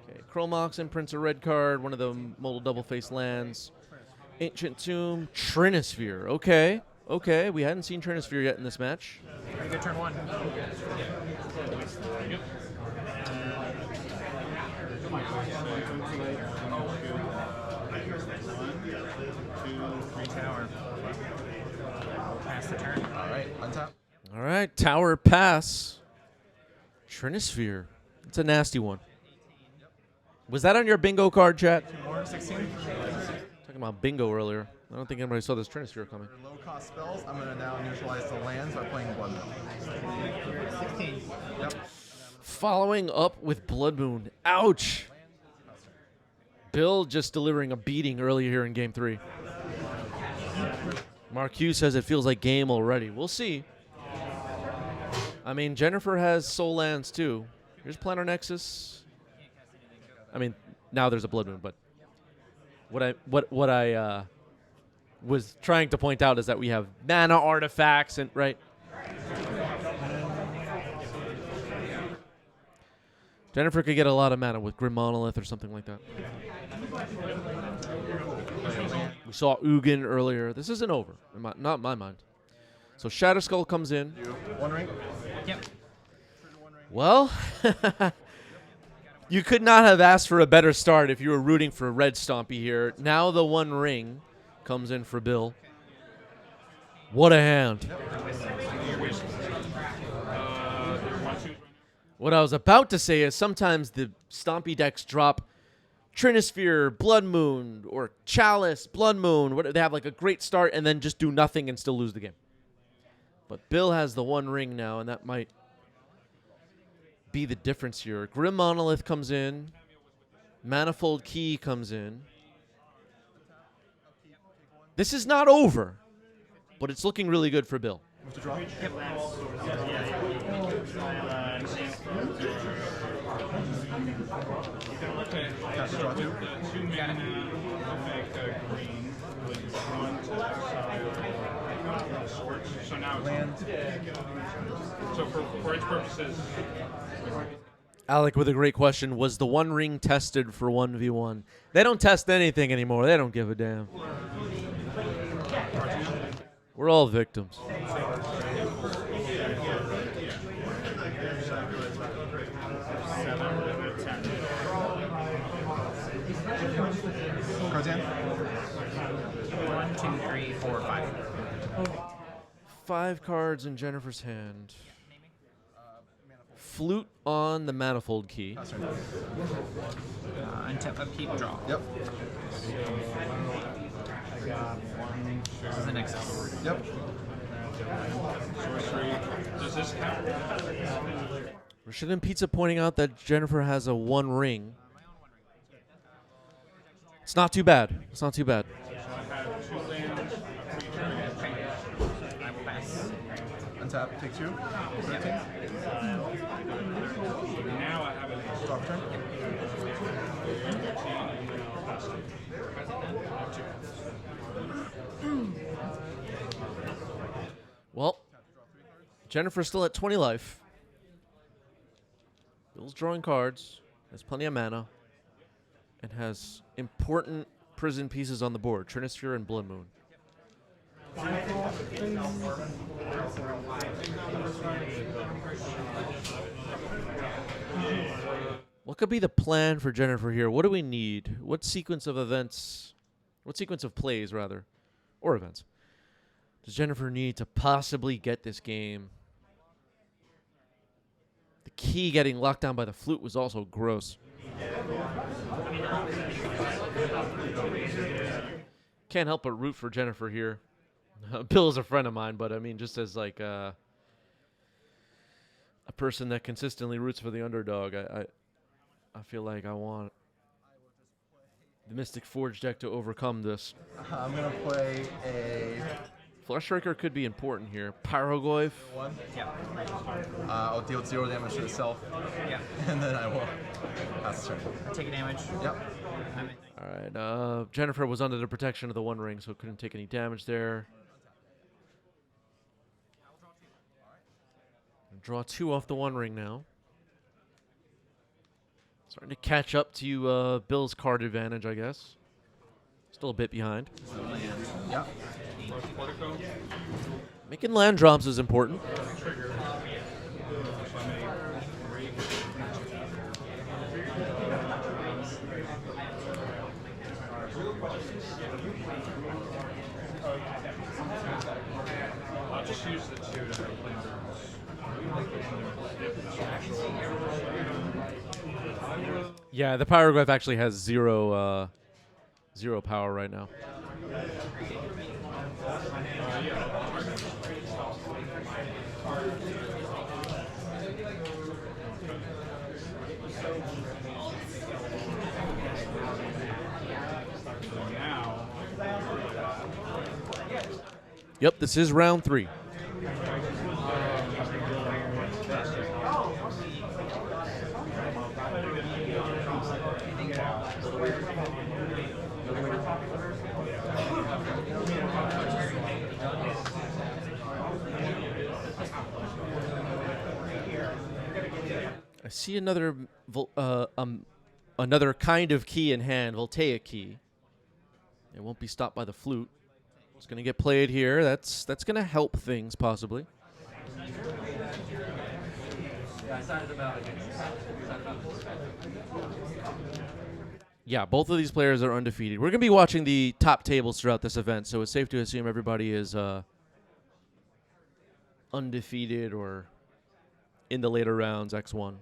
Okay, Chromox imprints a red card, one of the modal double-face lands. Ancient Tomb, Trinisphere. Okay, okay. We hadn't seen Trinisphere yet in this match. Very good turn 1. Tower. Pass the turn. All right. Untap. All right, Tower Pass. Trinisphere. It's a nasty one. Was that on your bingo card, chat? 2 more. 16. Talking about bingo earlier. I don't think anybody saw this Trinisphere coming. Low cost spells. I'm gonna now neutralize the lands by playing Blood Moon. 16. Yep. Following up with Blood Moon. Ouch. Bill just delivering a beating earlier here in Game 3. Mark Hughes says it feels like game already. We'll see. I mean, Jennifer has Soul Lands too. Here's Planar Nexus. I mean, now there's a Blood Moon, but what I was trying to point out is that we have mana artifacts and right. Jennifer could get a lot of mana with Grim Monolith or something like that. We saw Ugin earlier. This isn't over, not in my mind. So Shadow Skull comes in. 1 ring. Yep. Well, you could not have asked for a better start if you were rooting for Red Stompy here. Now the 1 ring comes in for Bill. What a hand. What I was about to say is sometimes the Stompy decks drop Trinisphere, Blood Moon, or Chalice, Blood Moon. They have like a great start and then just do nothing and still lose the game. But Bill has the 1 ring now, and that might be the difference here. Grim Monolith comes in. Manifold Key comes in. This is not over, but it's looking really good for Bill. Move to draw. Yep. Cast draw 2. 2 mana, effect green, with 1 to exile swords. So now it's Land. So for its purposes, Alec with a great question. Was the One Ring tested for 1v1? They don't test anything anymore. They don't give a damn. We're all victims. Cards in. 1, 2, 3, 4, 5. 5 cards in Jennifer's hand. Flute on the Manifold Key. Untap, upkeep, draw. Yep. This is the next one. Yep. sorcery. Does this count? Rashid and Pizza pointing out that Jennifer has a 1 ring. It's not too bad. It's not too bad. So I have 2 lands, 3 turns. I will pass. Untap. Take 2. 13. Now I have a Stop turn. Well, Jennifer's still at 20 life. Bill's drawing cards, has plenty of mana, and has important prison pieces on the board, Trinisphere and Blood Moon. What could be the plan for Jennifer here? What do we need? What sequence of events, what sequence of plays, rather, or events, does Jennifer need to possibly get this game? The key getting locked down by the flute was also gross. Can't help but root for Jennifer here. Bill is a friend of mine, but I mean, just as like a person that consistently roots for the underdog, I feel like I want the Mystic Forge deck to overcome this. I'm gonna play a Flush Striker could be important here. Pyrogoyf. 1. Yeah. I'll deal 0 damage to itself, Yeah. and then I will pass the turn. I take a damage. Yep. I'm in. All right. Jennifer was under the protection of the 1 ring, so couldn't take any damage there. Draw 2 off the 1 ring now. Starting to catch up to Bill's card advantage, I guess. Still a bit behind. Yep. Making land drops is important. I'll just use the 2 to play Yeah, the Pyroglyph actually has zero power right now. Yep, this is round 3. I see another another kind of key in hand, Voltaic key. It won't be stopped by the flute. It's going to get played here. That's going to help things possibly. Yeah, both of these players are undefeated. We're going to be watching the top tables throughout this event, so it's safe to assume everybody is undefeated or in the later rounds, X1.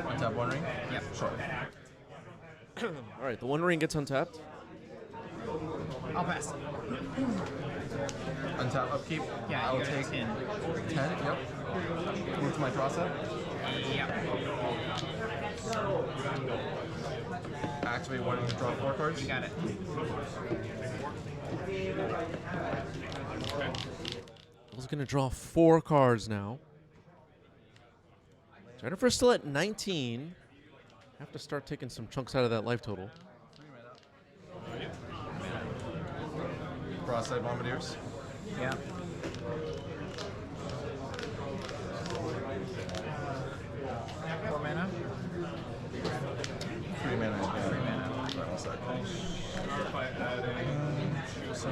Untap 1 ring? Yep. Sure. All right, the 1 ring gets untapped. I'll pass. Untap, upkeep. Yeah, I'll you go to take 10. 10, yep. Move to my draw set. Yep. Activate one and draw 4 cards. You got it. Bill's going to draw 4 cards now. Jennifer's still at 19. Have to start taking some chunks out of that life total. Cross-side Bombardiers. Yeah. 4 mana. 3 mana. 3 mana. Right, 1 sec. So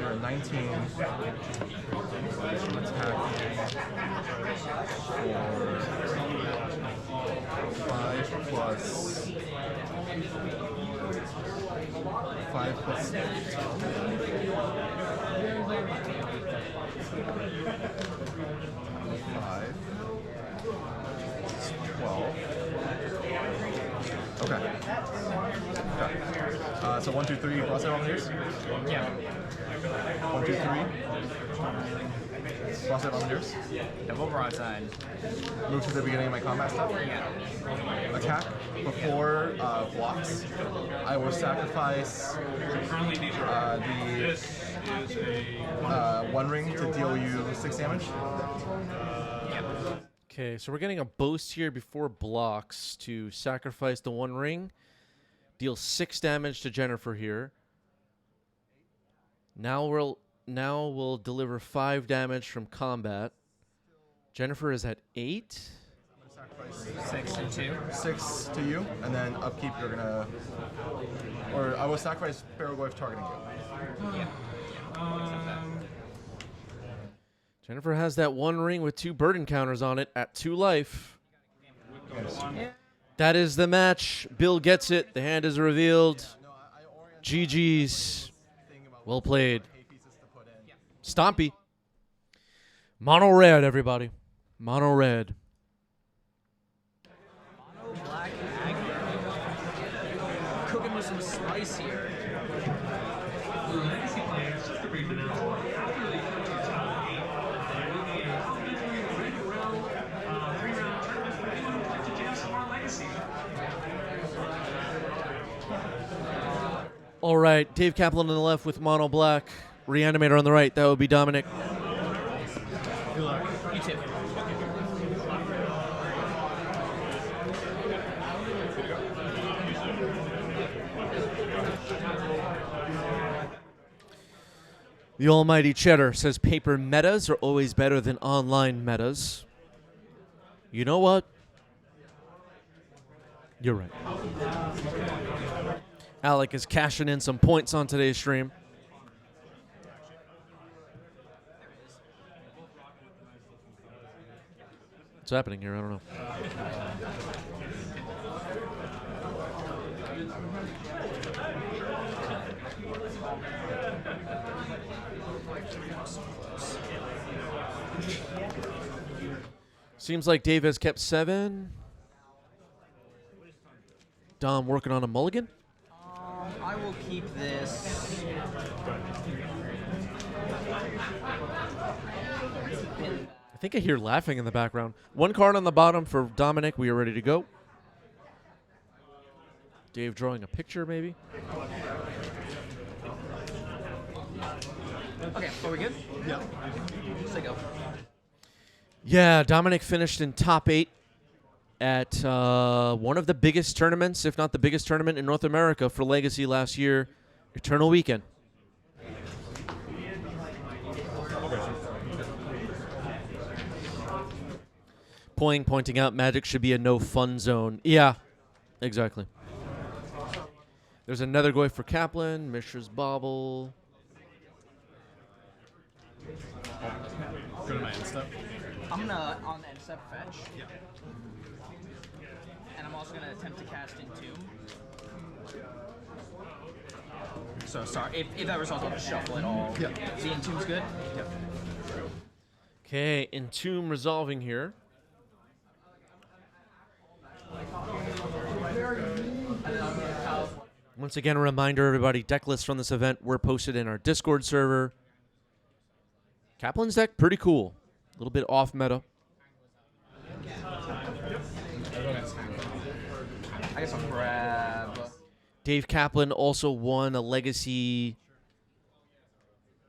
you're at 19. Attack for 5 plus 5 plus 5. 12. Okay. So 1, 2, 3. Cross-side Bombardiers. Yeah. 1, 2, 3. Cross-side Bombardiers. Double broadside. Move to the beginning of my combat step. Yeah. Attack before blocks. I will sacrifice Currently, these are. This is a 1 ring to deal you 6 damage. Okay, so we're getting a boast here before blocks to sacrifice the 1 ring. Deal 6 damage to Jennifer here. Now we'll deliver 5 damage from combat. Jennifer is at 8. 6 and 2. 6 to you, and then upkeep you're gonna, or I will sacrifice Barrowgoyf targeting you. Yeah. Jennifer has that 1 ring with 2 burden counters on it at 2 life. That is the match. Bill gets it. The hand is revealed. GG's. Well played. Stompy. Mono red, everybody. Mono red. Black aggro. Cooking with some spice here. Legacy players, just a brief announcement. After the 2008, there will be a complimentary three-round tournament for anyone who would like to jam some more Legacy. All right, Dave Kaplan on the left with Mono Black. Reanimator on the right. That would be Dominic. Good luck. You too. The almighty Cheddar says paper metas are always better than online metas. You know what? You're right. Alec is cashing in some points on today's stream. What's happening here? I don't know. Seems like Dave has kept 7. Dom working on a mulligan. I will keep this. I think I hear laughing in the background. 1 card on the bottom for Dominic. We are ready to go. Dave drawing a picture, maybe. Okay, are we good? Yeah. Let's go. Yeah, Dominic finished in top 8 at one of the biggest tournaments, if not the biggest tournament in North America for Legacy last year, Eternal Weekend. Pointing out Magic should be a no fun zone. Yeah, exactly. There's another Goy for Kaplan, Mishra's Bauble. Go to my end step. I'm gonna on end step fetch. Yeah. And I'm also gonna attempt to cast Entomb. So sorry, if that results, I'll just shuffle it all. Yeah. The Entomb's good? Yep. Okay, Entomb resolving here. Once again, a reminder, everybody, deck lists from this event were posted in our Discord server. Kaplan's deck, pretty cool. A little bit off meta. I guess I'll grab. Dave Kaplan also won a Legacy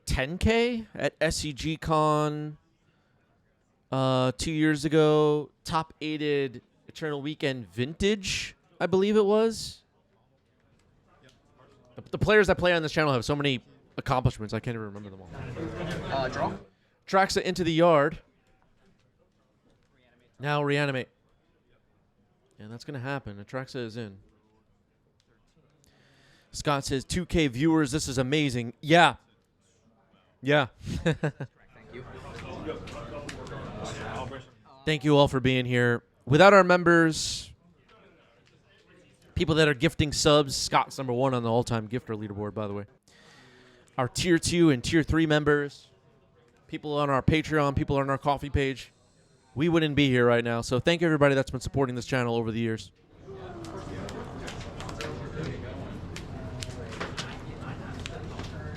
10K at SCG Con 2 years ago. Top 8'd Eternal Weekend Vintage, I believe it was. The players that play on this channel have so many accomplishments, I can't even remember them all. Draw. Traxa into the yard. Now reanimate. And that's going to happen. Atraxa is in. Scott says, 2K viewers, this is amazing. Yeah. Yeah. Thank you. Thank you all for being here. Without our members, people that are gifting subs, Scott's number 1 on the all-time gifter leaderboard, by the way. Our Tier 2 and Tier 3 members, people on our Patreon, people on our coffee page, we wouldn't be here right now. So thank you, everybody that's been supporting this channel over the years.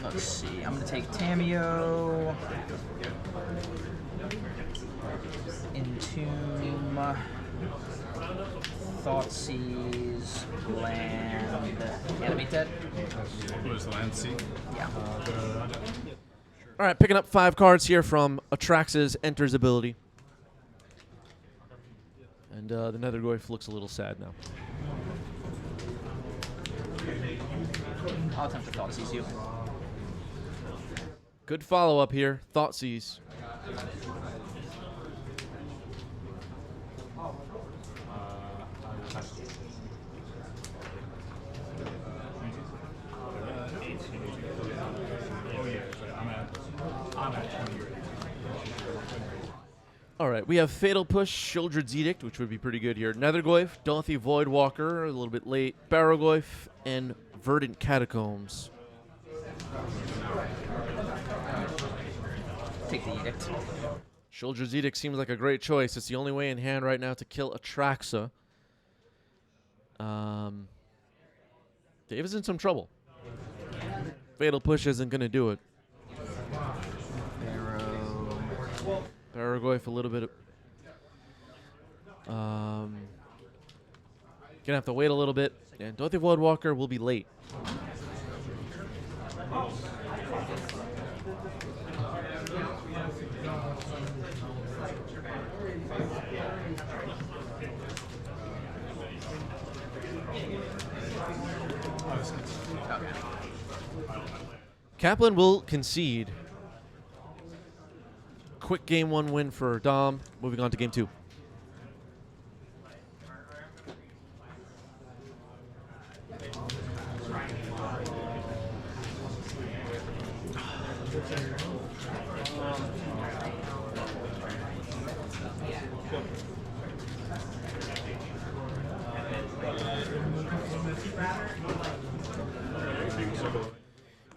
Let's see. I'm going to take Tameo. Entomb. Thoughtseize. Land. Animate Dead. Where's the land sea? Yeah. All right, picking up 5 cards here from Atraxa's Enters ability. And the Nethergoyf looks a little sad now. I'll attempt to Thoughtseize you. Good follow-up here. Thoughtseize. All right, we have Fatal Push, Shieldred's Edict, which would be pretty good here. Nethergoyf, Dauthi Voidwalker, a little bit late. Barrogoyf, and Verdant Catacombs. Take the Edict. Shieldred's Edict seems like a great choice. It's the only way in hand right now to kill Atraxa. Dave is in some trouble. Fatal Push isn't going to do it. Barrogoyf a little bit. Gonna have to wait a little bit, and Dauthi Voidwalker will be late. Kaplan will concede. Quick game 1 win for Dom. Moving on to game 2.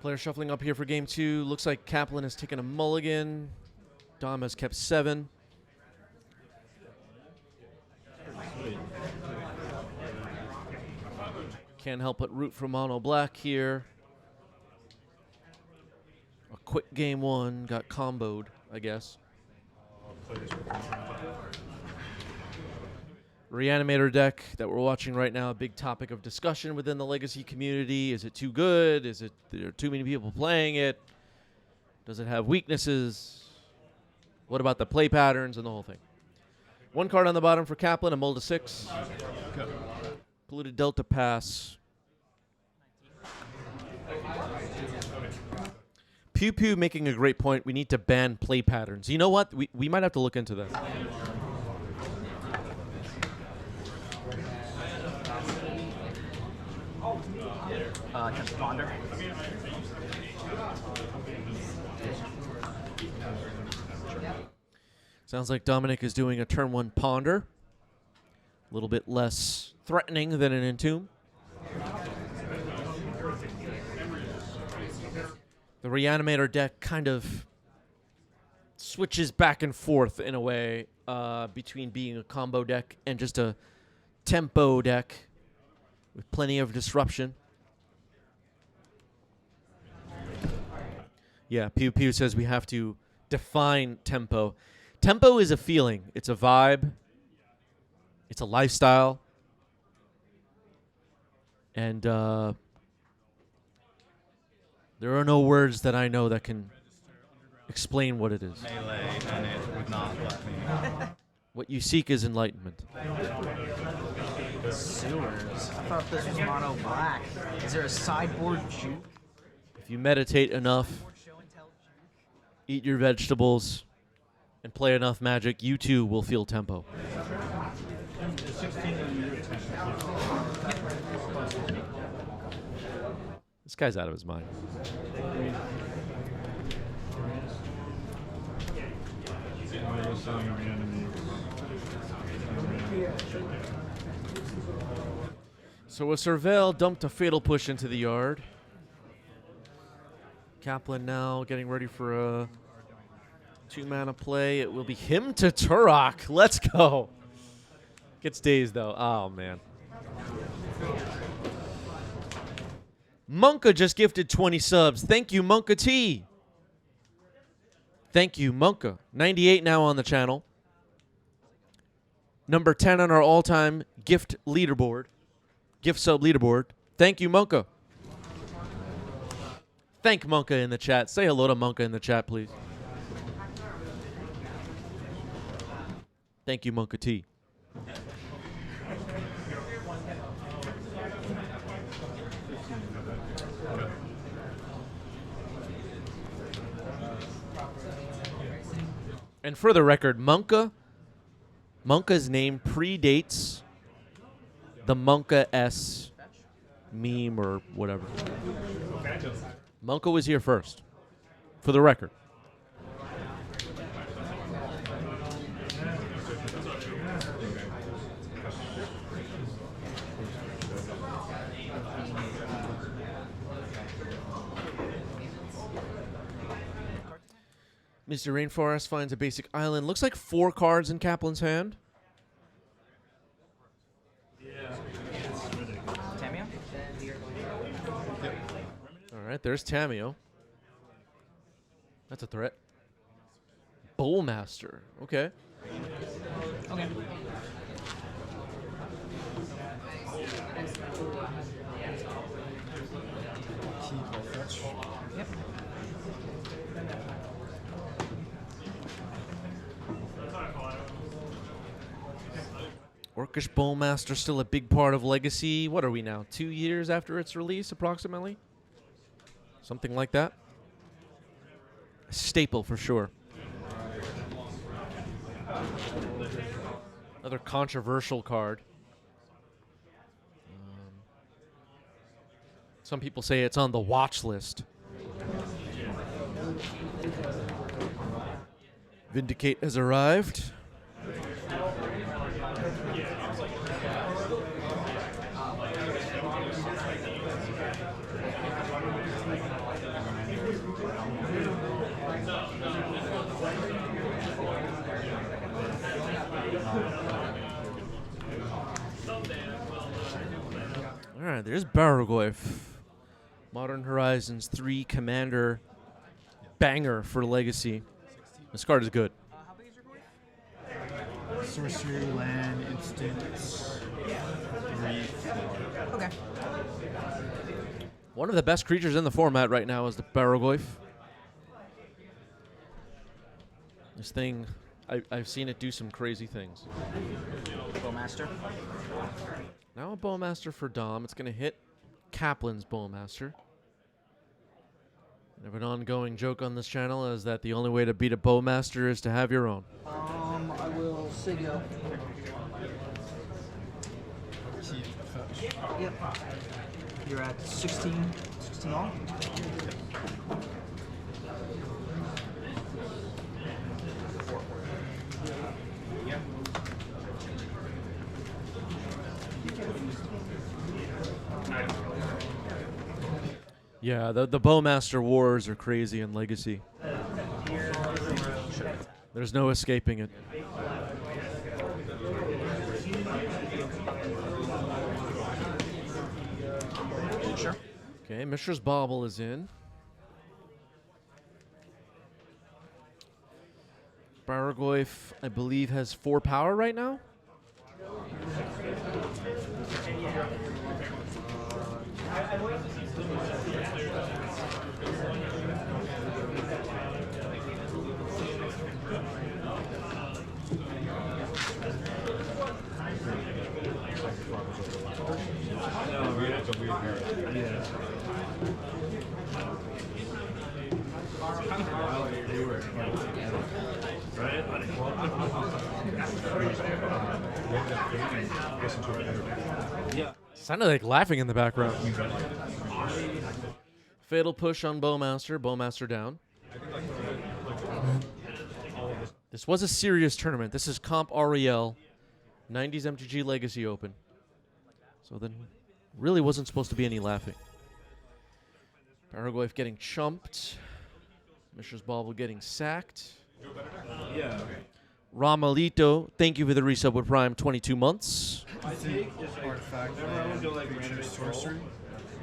Player shuffling up here for game 2. Looks like Kaplan has taken a mulligan. Dom has kept 7. Can't help but root for mono black here. A quick game 1 got comboed, I guess. Reanimator deck that we're watching right now, a big topic of discussion within the Legacy community. Is it too good? Is it there are too many people playing it? Does it have weaknesses? What about the play patterns and the whole thing? 1 card on the bottom for Kaplan, a mull to 6. Polluted Delta Pass. Pew Pew making a great point. We need to ban play patterns. You know what? We might have to look into that. Just Ponder. Sounds like Dominic is doing a turn 1 Ponder. A little bit less threatening than an Entomb. The Reanimator deck kind of switches back and forth in a way between being a combo deck and just a tempo deck with plenty of disruption. Yeah, Pew Pew says we have to define tempo. Tempo is a feeling. It's a vibe. It's a lifestyle. And there are no words that I know that can explain what it is. Melee, and it would not let me. What you seek is enlightenment. Sewers. I thought this was mono black. Is there a sideboard juke? If you meditate enough, eat your vegetables, and play enough Magic, you too will feel tempo. This guy's out of his mind. So a Surveil dumped a Fatal Push into the yard. Kaplan now getting ready for a 2-mana play. It will be him to Turok. Let's go. Gets dazed, though. Oh, man. Monka just gifted 20 subs. Thank you, Monka T. Thank you, Monka. 98 now on the channel. Number 10 on our all-time gift leaderboard. Gift sub leaderboard. Thank you, Monka. Thank Monka in the chat. Say hello to Monka in the chat, please. Thank you, Monka T. And for the record, Monka's name predates the Monka S meme or whatever. Monka was here first, for the record. Mr. Rainforest finds a basic island. Looks like 4 cards in Kaplan's hand. Tamio? All right, there's Tamio. That's a threat. Bowlmaster. Okay. Okay. Yep. Orcish Bowlmaster still a big part of Legacy. What are we now? 2 years after its release, approximately? Something like that. A staple for sure. Another controversial card. Some people say it's on the watch list. Vindicate has arrived. All right, there's Baragoyf. Modern Horizons 3 Commander banger for Legacy. This card is good. How big is your boy? Sorcery, land, instants, 3/4. Okay. One of the best creatures in the format right now is the Baragoyf. This thing, I've seen it do some crazy things. Bowmaster. Now a Bowmaster for Dom. It's going to hit Kaplan's Bowmaster. I have an ongoing joke on this channel is that the only way to beat a Bowmaster is to have your own. I will Sigil. Yep. You're at 16 all? Yeah, the Bowmaster wars are crazy in Legacy. There's no escaping it. Sure. Okay, Mishra's Bauble is in. Bargoyf, I believe, has 4 power right now. Sounded like laughing in the background. Fatal push on Bowmaster. Bowmaster down. This was a serious tournament. This is Comp REL, 90s MTG Legacy Open. So then really wasn't supposed to be any laughing. Bargoyf getting chumped. Mishra's Bauble getting sacked. Yeah. Ramalito, thank you for the resub with Prime 22 months. I think artifact creature sorcery.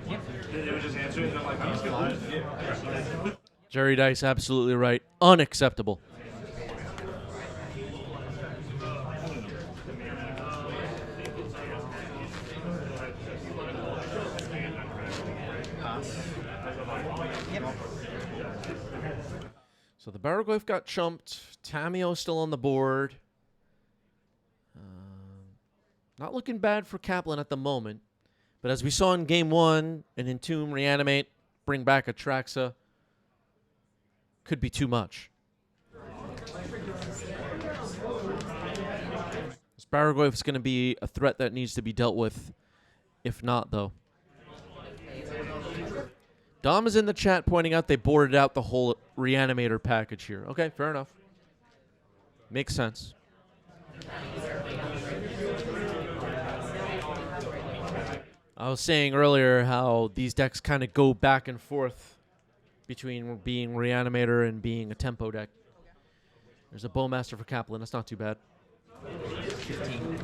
It was just answering. I'm like, he's good. Jerry Dice, absolutely right. Unacceptable. So the Bargoyf got chumped. Tamio still on the board. Not looking bad for Kaplan at the moment. But as we saw in Game 1, an Entomb, Reanimate, bring back Atraxa, could be too much. Bargoyf is going to be a threat that needs to be dealt with. If not, though. Dom is in the chat pointing out they boarded out the whole Reanimator package here. Okay, fair enough. Makes sense. I was saying earlier how these decks kind of go back and forth between being Reanimator and being a tempo deck. There's a Bowmaster for Kaplan. That's not too bad. 15.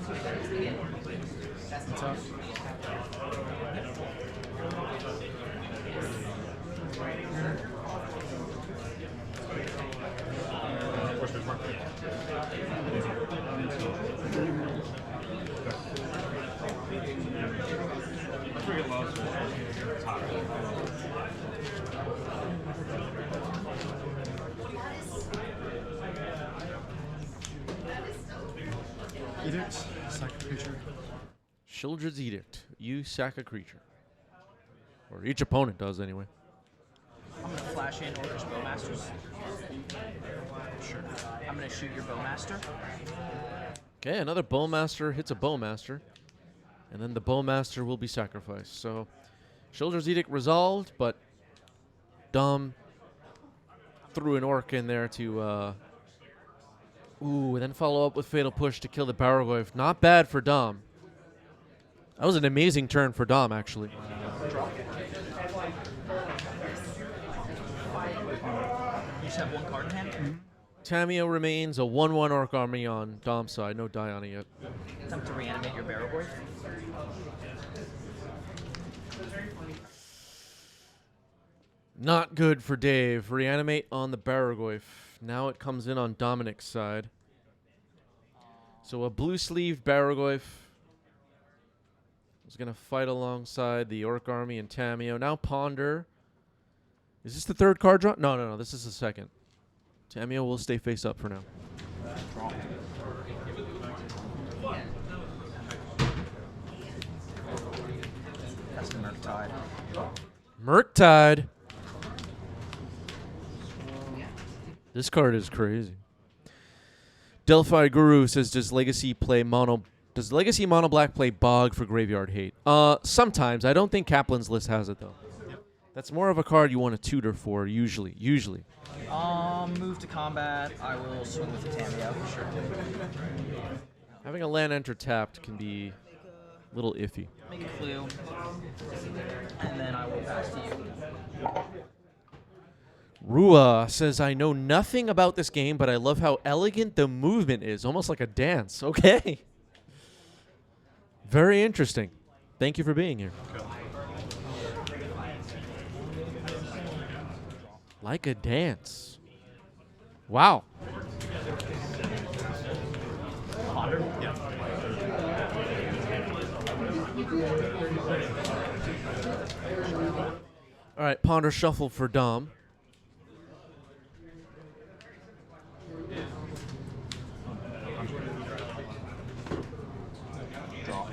That's tough. Edict, sack a creature. Shieldred's Edict. You sack a creature. Or each opponent does, anyway. I'm going to flash in Orcish Bowmasters. Sure. I'm going to shoot your Bowmaster. Okay, another Bowmaster hits a Bowmaster. And then the Bowmaster will be sacrificed. So, Shieldred's Edict resolved, but Dom threw an Orc in there to... and then follow up with Fatal Push to kill the Bargoyf. Not bad for Dom. That was an amazing turn for Dom, actually. You just have one card in hand? Mm-hmm. Tamio remains a 1/1 Orc army on Dom's side. No die on it yet. Attempt to reanimate your Bargoyf. Not good for Dave. Reanimate on the Bargoyf. Now it comes in on Dominic's side. So a blue-sleeved Bargoyf is going to fight alongside the Orc army and Tamio. Now Ponder. Is this the third card draw? No. This is the second. Tamio will stay face up for now. That's the Murktide. Murktide. This card is crazy. Delphi Guru says, Does Legacy Mono Black play Bog for Graveyard Hate? Sometimes. I don't think Kaplan's list has it, though. That's more of a card you want to tutor for, usually. Move to combat. I will swing with the Tamio for sure. Having a land enter tapped can be a little iffy. Make a clue. And then I will pass to you. Rua says, I know nothing about this game, but I love how elegant the movement is. Almost like a dance. Okay. Very interesting. Thank you for being here. Like a dance. Wow. Ponder? Yeah. All right, Ponder shuffle for Dom. Draw.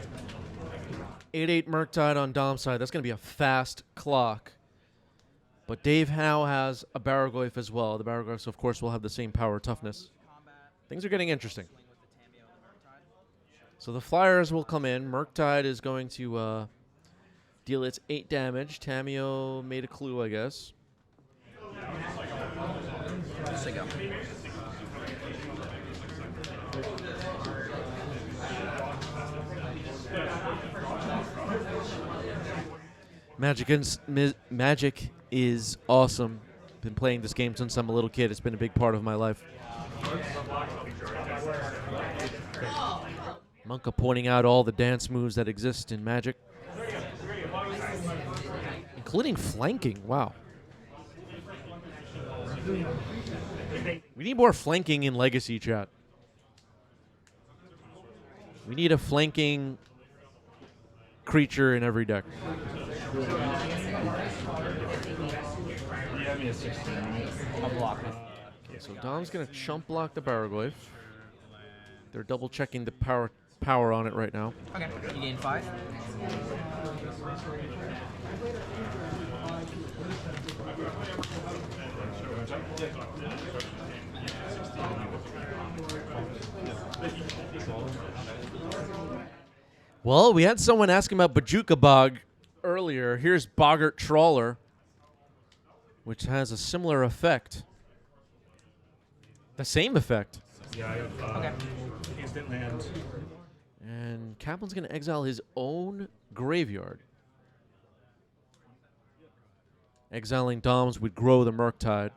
8/8 Murktide on Dom's side. That's going to be a fast clock. But Dave Howe has a Baraglyph as well. The Baraglyphs, of course, will have the same power toughness. Things are getting interesting. So the Flyers will come in. Murktide is going to deal its 8 damage. Tameo made a clue, I guess. Just go. Magic is awesome. Been playing this game since I'm a little kid. It's been a big part of my life. Monka pointing out all the dance moves that exist in Magic, including flanking. Wow. We need more flanking in Legacy, chat. We need a flanking creature in every deck. I'll block it. Okay, so Dom's going to chump block the Baraglyph. They're double checking the power on it right now. Okay, you gain 5. Well, we had someone asking about Bajuka Bog earlier. Here's Boggart Trawler, which has a similar effect. The same effect. Yeah, I have Okay. instant land. And Kaplan's going to exile his own graveyard. Exiling Dom's would grow the Murktide.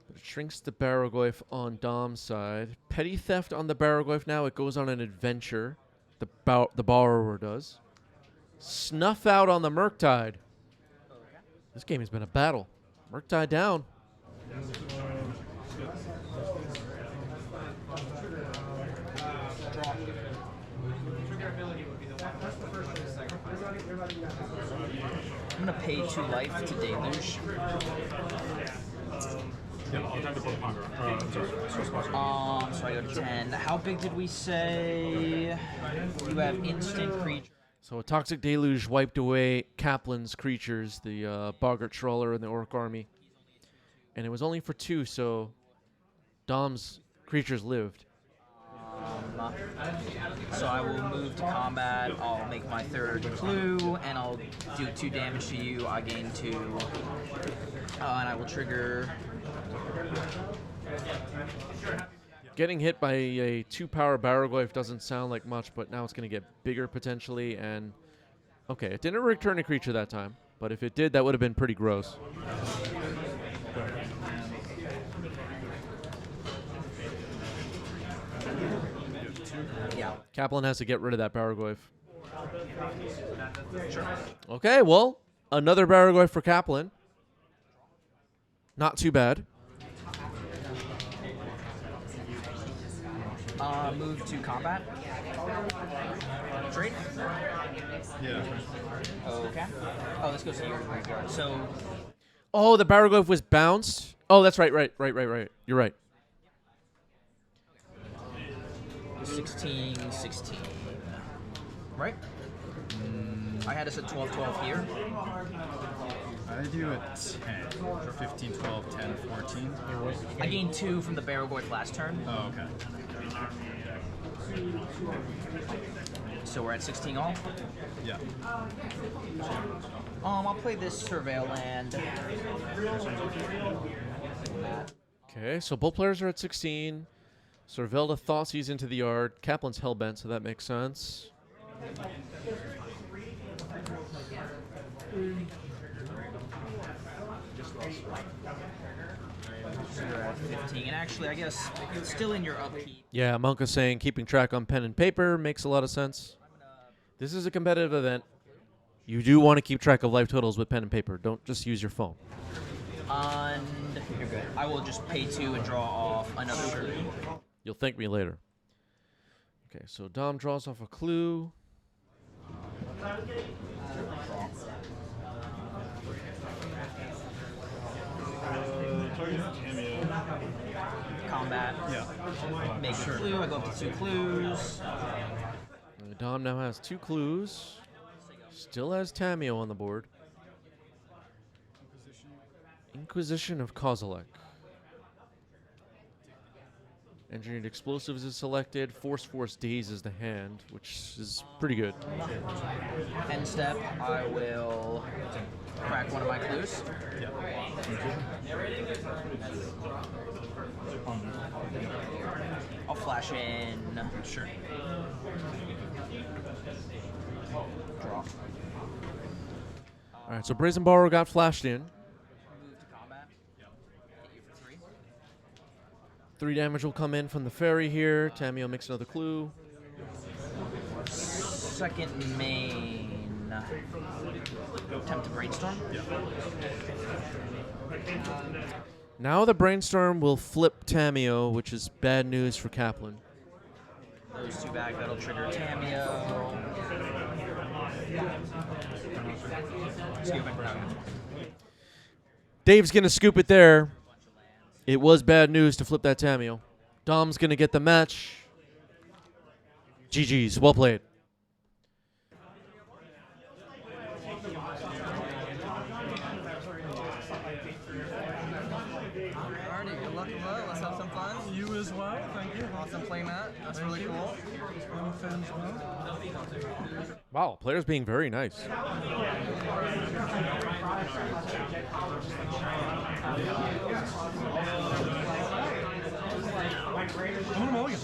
But it shrinks the Baraglyph on Dom's side. Petty Theft on the Baraglyph now. It goes on an adventure. The borrower does. Snuff out on the Murktide. This game has been a battle. Murktide down. I'm gonna pay 2 life to Deluge. Yeah, I'll time to pull the Ponder. So I go to 10. How big did we say you have instant creature? So a Toxic Deluge wiped away Kaplan's creatures, the Boggart Trawler and the Orc Army. And it was only for 2, so Dom's creatures lived. So I will move to combat. I'll make my 3rd clue, and I'll do 2 damage to you. I gain 2, and I will trigger. Getting hit by a 2-power Baraglyph doesn't sound like much, but now it's going to get bigger potentially. And okay, it didn't return a creature that time, but if it did, that would have been pretty gross. Yeah. Kaplan has to get rid of that Baraglyph. Okay, well, another Baraglyph for Kaplan. Not too bad. Move to combat. Trade. Yeah. Okay. Oh, this goes to your graveyard. So. Oh, the Baraglyph was bounced. Oh, that's right. You're right. 16. Right? I had us at 12 here. I do a 10. 15, 12, 10, 14. I gained 2 from the Baraglyph last turn. Oh, okay. So we're at 16 all? Yeah. I'll play this Surveil land. Okay, so both players are at 16. Cervelda Thoughtseize into the yard. Kaplan's Hellbent, so that makes sense. So you're at 15. And actually, I guess it's still in your upkeep. Yeah, Monka's saying keeping track on pen and paper makes a lot of sense. This is a competitive event. You do want to keep track of life totals with pen and paper. Don't just use your phone. And you're good. I will just pay 2 and draw off another tree. You'll thank me later. Okay, so Dom draws off a clue. Combat. Yeah. Make a clue. I go up to 2 clues. Dom now has 2 clues. Still has Tamio on the board. Inquisition of Kozilek. Engineered Explosives is selected. Force Daze is the hand, which is pretty good. End step, I will crack one of my clues. I'll flash in. Sure. Draw. All right, so Brazen Borrower got flashed in. Move to combat. Hit you for 3. 3 damage will come in from the fairy here. Tamio makes another clue. Second main. Attempt to brainstorm. Now the Brainstorm will flip Tamio, which is bad news for Kaplan. Those 2 back, that'll trigger Tamio. Dave's going to scoop it there. It was bad news to flip that Tamio. Dom's going to get the match. GG's. Well played. Alrighty, good luck, bud. Let's have some fun. You as well. Thank you. Awesome playing that. That's really cool. Wow, players being very nice. I'm gonna mulligan.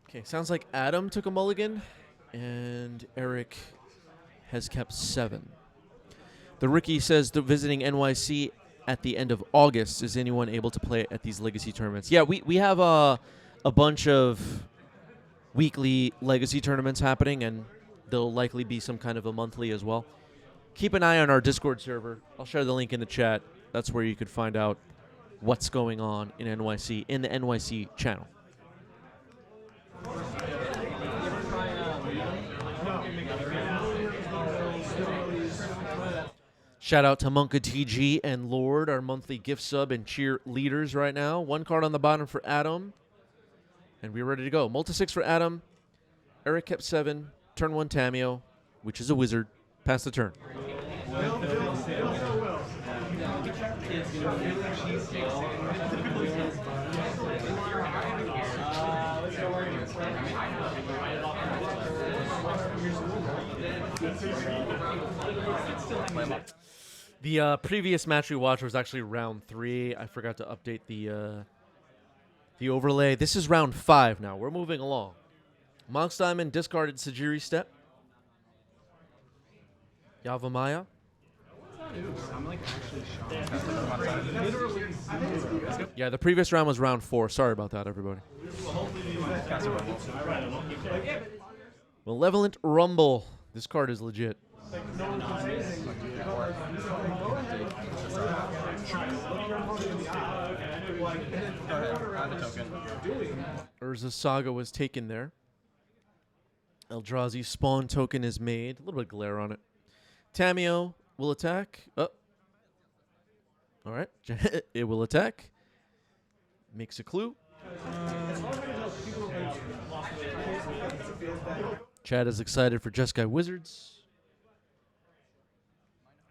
Okay, sounds like Adam took a mulligan, and Eric has kept 7. The Ricky says they're visiting NYC at the end of August. Is anyone able to play at these Legacy tournaments? Yeah, we have a bunch of weekly Legacy tournaments happening, and there'll likely be some kind of a monthly as well. Keep an eye on our Discord server. I'll share the link in the chat. That's where you could find out what's going on in NYC, in the NYC channel. Shout out to Monka TG and Lord, our monthly gift sub and cheer leaders right now. 1 card on the bottom for Adam. And we're ready to go. Multi-6 for Adam. Eric kept 7. Turn 1 Tamio, which is a wizard. Pass the turn. The previous match we watched was actually round 3. I forgot to update the overlay. This is round 5 now. We're moving along. Monk's Diamond discarded Sajiri Step. Yavamaya. Yeah, the previous round was round 4. Sorry about that, everybody. Malevolent Rumble. This card is legit. Urza Saga was taken there. Eldrazi Spawn token is made. A little bit of glare on it. Tamio will attack. Oh. All right. It will attack. Makes a clue. Chad is excited for Jeskai Wizards.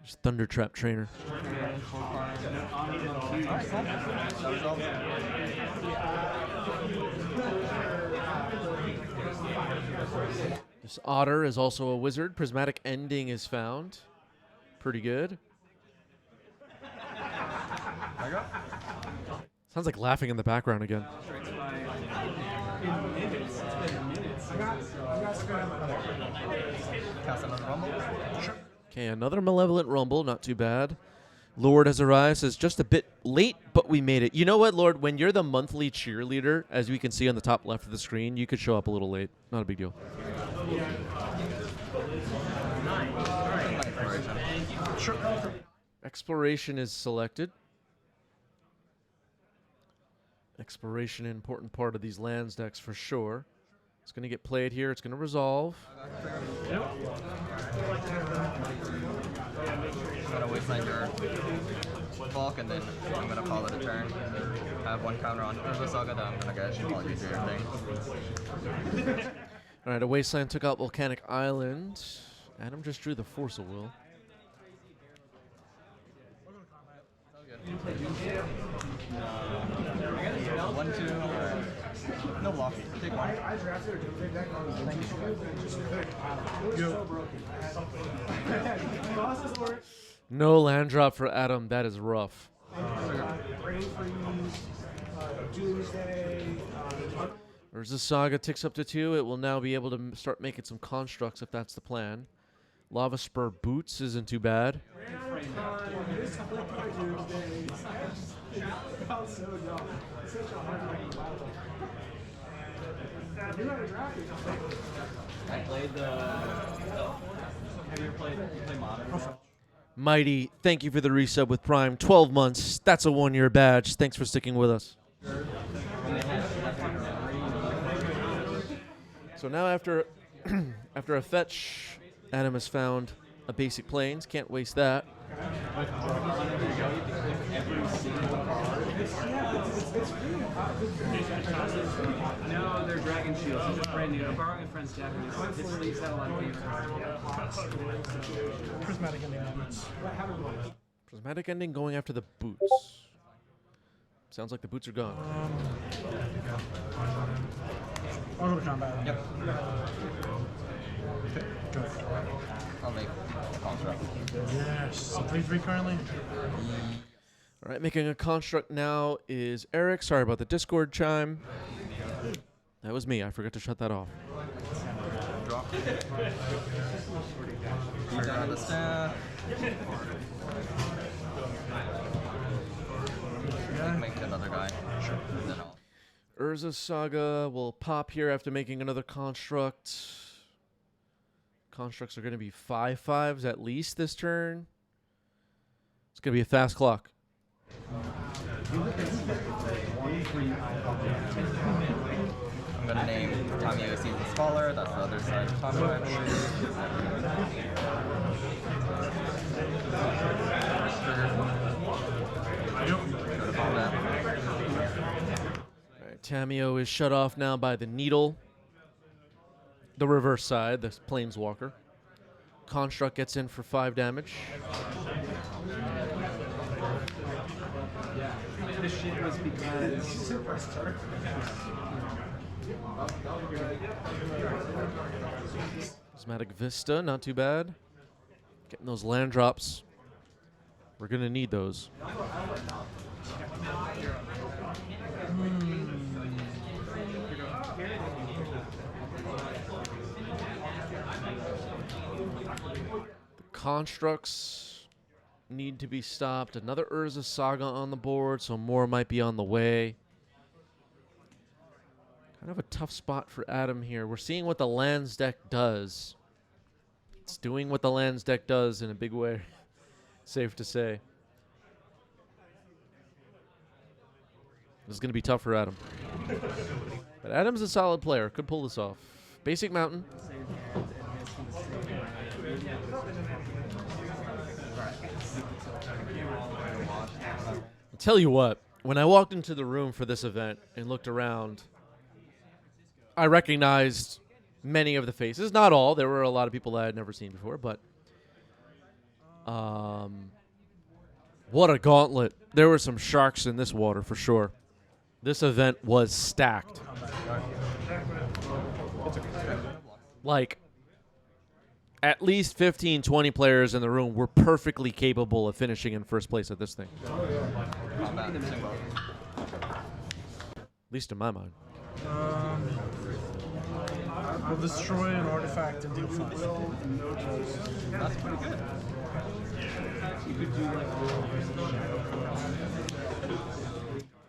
There's Thunder Trap Trainer. This Otter is also a wizard. Prismatic Ending is found. Pretty good. Sounds like laughing in the background again. Okay, another Malevolent Rumble. Not too bad. Lord has arrived. Says just a bit late, but we made it. You know what, Lord? When you're the monthly cheerleader, as we can see on the top left of the screen, you could show up a little late. Not a big deal. Exploration is selected. Exploration, an important part of these lands decks for sure. It's going to get played here. It's going to resolve. I'm gonna wasteland your bulk, and then I'm gonna call it a turn. I have one counter on Urza Saga that I'm gonna get while you do your thing. All right, a wasteland took out Volcanic Island. Adam just drew the Force of Will. One, two. No block. Take one. No land drop for Adam. That is rough. Urza Saga ticks up to 2. It will now be able to start making some constructs if that's the plan. Lava Spur Boots isn't too bad. I played the. Have you ever played Modern? Mighty, thank you for the resub with Prime. 12 months. That's a 1-year badge. Thanks for sticking with us. So now after after a fetch, Adam has found a basic plains. Can't waste that. No, they're Dragon Shields. They're just brand new. I'm borrowing a friend's Japanese. His sleeves had a lot of games. Prismatic ending boots. Prismatic ending going after the boots. Sounds like the boots are gone. I'll go to combat. Yep. Okay, go. I'll make a construct. Yes. So 3/3 currently. All right, making a construct now is Eric. Sorry about the Discord chime. That was me. I forgot to shut that off. Drop. Turn on the staff. Make another guy. Sure. Then I'll. Urza Saga will pop here after making another construct. Constructs are going to be 5/5s at least this turn. It's going to be a fast clock. I'm gonna name Tamio Season Scholar. That's the other side of Tamio, I believe. Go to combat. All right, Tamio is shut off now by the Needle. The reverse side, the Planeswalker. Construct gets in for 5 damage. This shit was because Prismatic Vista, not too bad. Getting those land drops. We're going to need those. The constructs need to be stopped. Another Urza Saga on the board, so more might be on the way. Kind of a tough spot for Adam here. We're seeing what the lands deck does. It's doing what the lands deck does in a big way. Safe to say. This is going to be tough for Adam. But Adam's a solid player. Could pull this off. Basic Mountain. I'll tell you what, when I walked into the room for this event and looked around, I recognized many of the faces. Not all. There were a lot of people that I had never seen before, but what a gauntlet. There were some sharks in this water for sure. This event was stacked. Like, at least 15, 20 players in the room were perfectly capable of finishing in first place at this thing. At least in my mind. We'll destroy an artifact and deal 5. That's pretty good.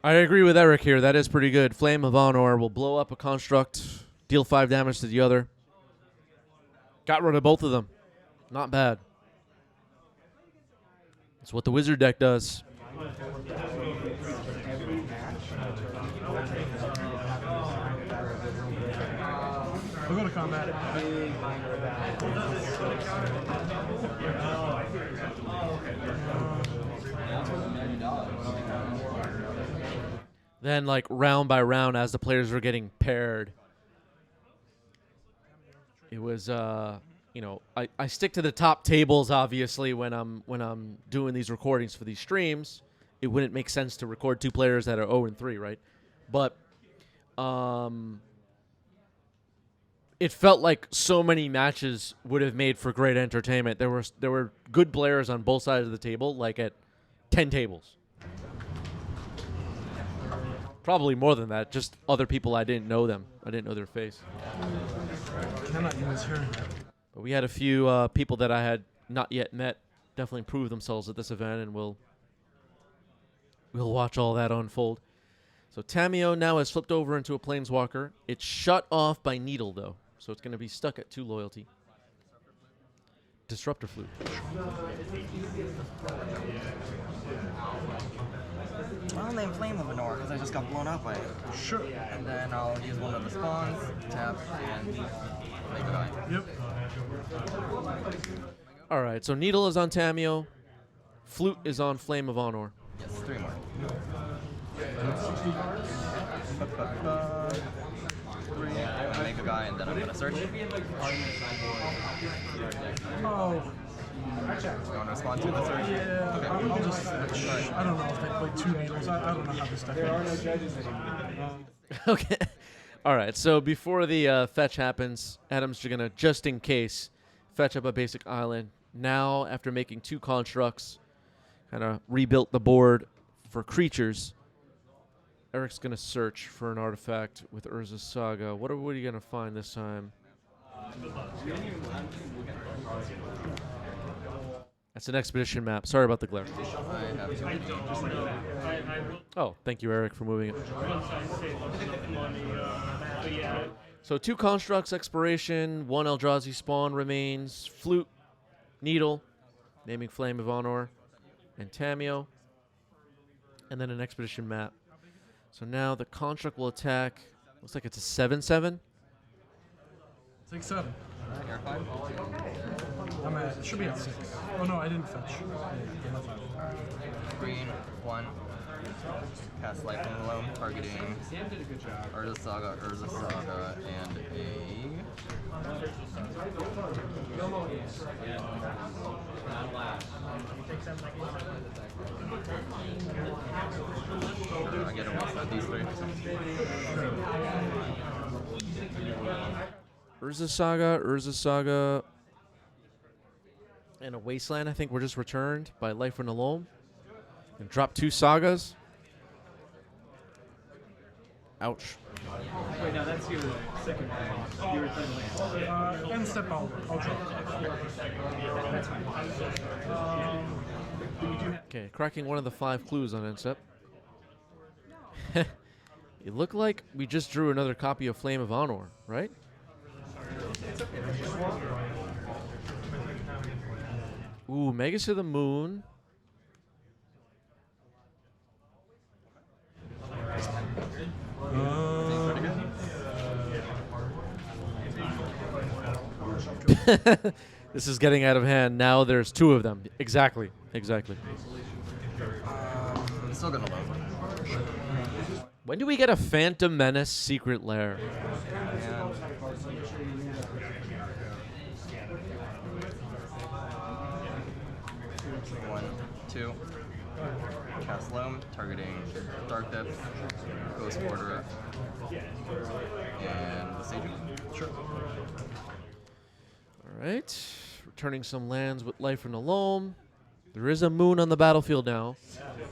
I agree with Eric here. That is pretty good. Flame of Honor will blow up a construct, deal 5 damage to the other. Got rid of both of them. Not bad. That's what the wizard deck does. We'll go to combat. Then, like, round by round, as the players were getting paired, it was, you know, I stick to the top tables, obviously, when I'm doing these recordings for these streams. It wouldn't make sense to record two players that are 0-3, right? But it felt like so many matches would have made for great entertainment. There were good players on both sides of the table, like at 10 tables. Probably more than that. Just other people I didn't know them. I didn't know their face. Cannot use her. But we had a few people that I had not yet met definitely prove themselves at this event, and we'll watch all that unfold. So Tamio now has flipped over into a Planeswalker. It's shut off by Needle, though, so it's going to be stuck at 2 loyalty. Disruptor Flute. I'll name Flame of Anor because I just got blown up by it. Sure. And then I'll use one of the spawns, tap, and make a guy. Yep. All right, so Needle is on Tamio. Flute is on Flame of Honor. Yes, 3 more. 3. I'm gonna make a guy and then I'm gonna search. Oh. You want to respond to the search? Yeah, Okay. I'll just switch. Right. I don't know if they play 2 needles. I don't know how this deck works. Okay. All right, so before the fetch happens, Adam's going to, just in case, fetch up a basic island. Now, after making 2 constructs, kind of rebuilt the board for creatures, Eric's going to search for an artifact with Urza's Saga. What are you going to find this time? That's an expedition map. Sorry about the glare. Oh, thank you, Eric, for moving it. So 2 constructs, exploration, 1 Eldrazi spawn remains, Flute, Needle, naming Flame of Honor, and Tamio, and then an expedition map. So now the construct will attack. Looks like it's a 7/7. Take 7. I'm at, it should be at 6. Oh no, I didn't fetch. Yeah, I'm at 5. Green, 1. Cast Life from Alone, targeting Urza's Saga, and I get a waste of these 3. Urza's Saga, and a Wasteland, I think, were just returned by Life from Alone. And drop 2 Sagas. Ouch. Wait, no, that's your second one. You return land. End step I'll draw. That's fine. Okay, cracking one of the 5 clues on end step. It looked like we just drew another copy of Flame of Honor, right? Ooh, Megas to the Moon. This is getting out of hand. Now there's 2 of them. Exactly. I'm still gonna love it. When do we get a Phantom Menace Secret Lair? One, 2. Cast Loam, targeting Dark Depth, Ghost Border, and the Sage. Sure. All right. Returning some lands with Life from the Loam. There is a moon on the battlefield now.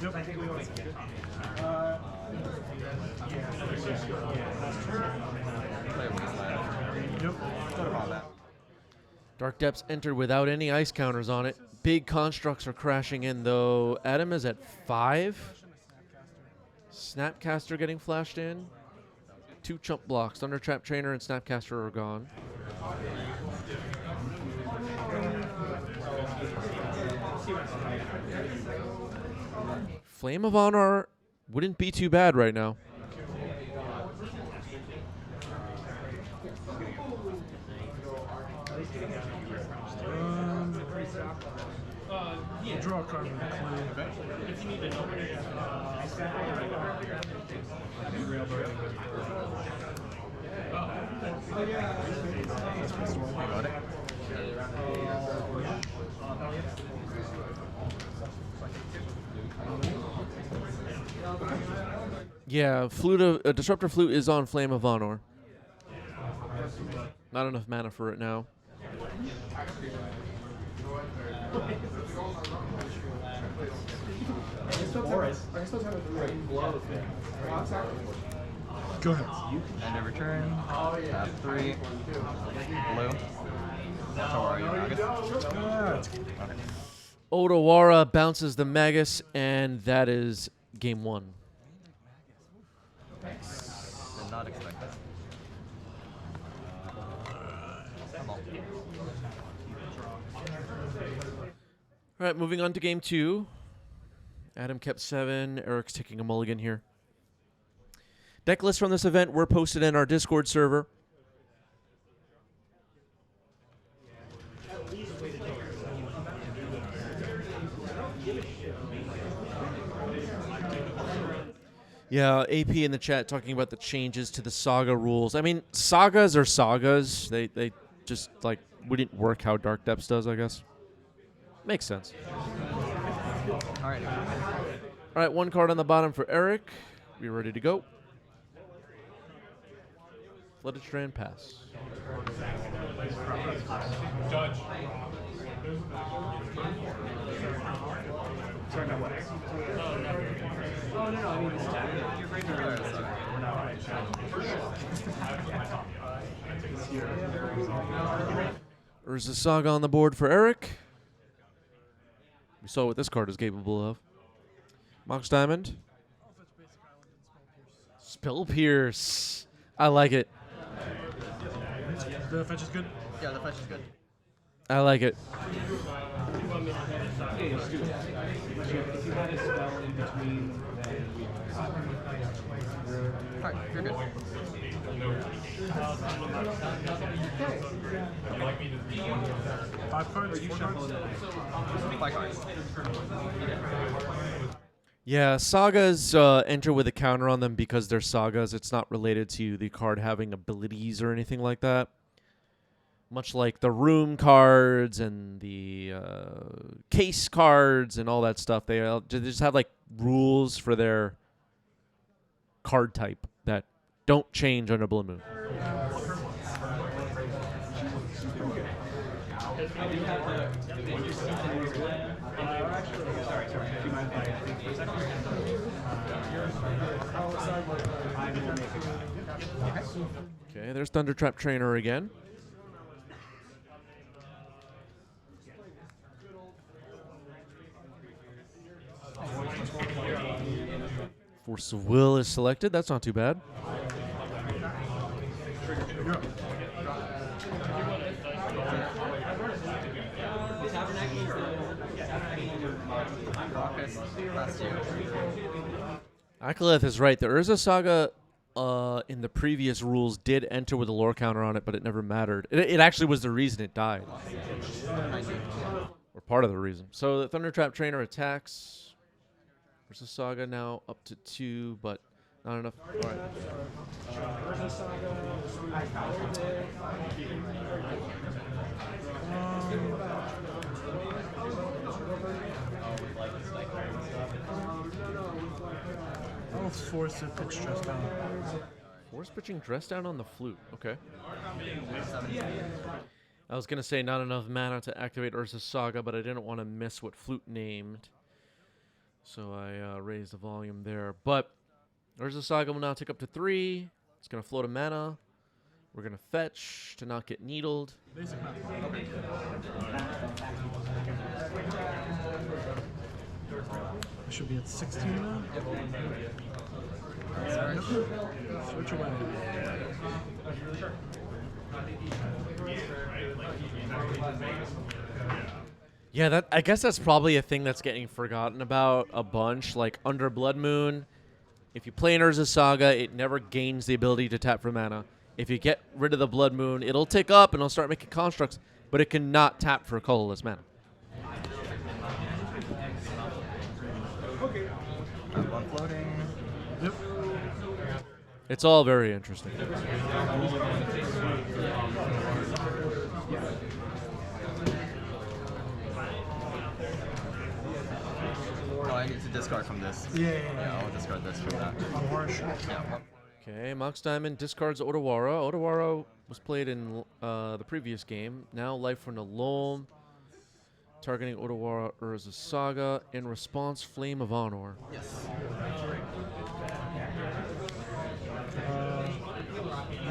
Yep. Play a Wasteland. Yep. Go to combat. Dark Depths entered without any ice counters on it. Big constructs are crashing in, though. Adam is at 5. Snapcaster getting flashed in. 2 chump blocks. Thundertrap Trainer and Snapcaster are gone. Flame of Honor wouldn't be too bad right now. Draw a card with a clue. If you need to know where you're Got it. Yeah, flute. Disruptor flute is on Flame of Honor. Not enough mana for it now. Go ahead. End of return. Tap 3. Blue. How are you, Magus? Okay. Odawara bounces the Magus, and that is game 1. Did not expect that. Come on. All right, moving on to game 2. Adam kept 7. Eric's taking a mulligan here. Deck lists from this event were posted in our Discord server. Yeah, AP in the chat talking about the changes to the Saga rules. I mean, sagas are sagas. They just, like, wouldn't work how Dark Depths does, I guess. Makes sense. All right. All right, 1 card on the bottom for Eric. We ready to go? Flooded Strand pass. Judge. Sorry, no, what? Oh, no, I mean, this attack. You're right there. Urza Saga on the board for Eric. We saw what this card is capable of. Mox Diamond. Spell Pierce. I like it. The fetch is good? Yeah, the fetch is good. I like it. Yeah, just do that. If you had a spell in between, then we Alright, you're good. Five cards? 4 cards? 5 cards. Yeah, sagas enter with a counter on them because they're sagas. It's not related to the card having abilities or anything like that. Much like the room cards and the case cards and all that stuff. They just have like rules for their card type that don't change under Blood Moon. Okay, there's Thundertrap Trainer again. Force of Will is selected. That's not too bad. Akalith is right. The Urza Saga in the previous rules did enter with a lore counter on it, but it never mattered. It actually was the reason it died. Or part of the reason. So the Thundertrap Trainer attacks. Urza Saga now up to 2, but not enough. All right. I'll force it, pitch stress down. Force pitching dress down on the flute. Okay. I was going to say not enough mana to activate Urza Saga, but I didn't want to miss what flute named. So I raised the volume there. But Urza Saga will now take up to 3. It's going to float a mana. We're going to fetch to not get needled. Basic math. I should be at 16 now? Yep. Switch away. Yeah, I guess that's probably a thing that's getting forgotten about a bunch. Like, under Blood Moon, if you play an Urza Saga, it never gains the ability to tap for mana. If you get rid of the Blood Moon, it'll tick up and it'll start making constructs, but it cannot tap for colorless mana. It's all very interesting. Oh, I need to discard from this. Yeah, I'll discard this from that. Yeah. Okay, Mox Diamond discards Otawara. Otawara was played in the previous game. Now Life from the Loam. Targeting Otawara Urza Saga. In response, Flame of Honor. Yes.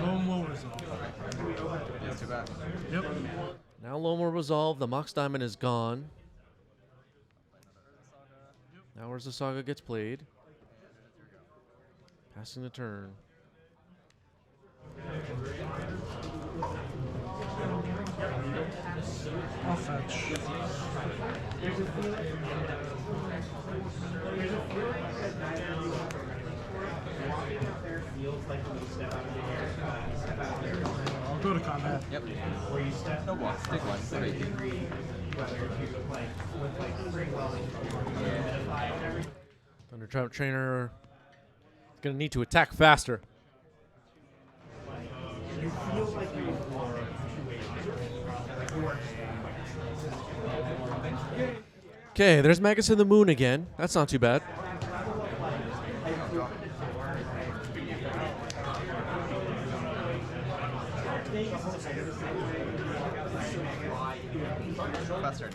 Loam will resolve. Yes, too bad. Yep. Now Loam will resolve. The Mox Diamond is gone. Now Urza Saga gets played. Passing the turn. I'll fetch. I'll go to combat. Yep. No blocks. Take one. Great. Thundertrap Trainer is going to need to attack faster. Okay, there's Magus in the Moon again. That's not too bad. Faster.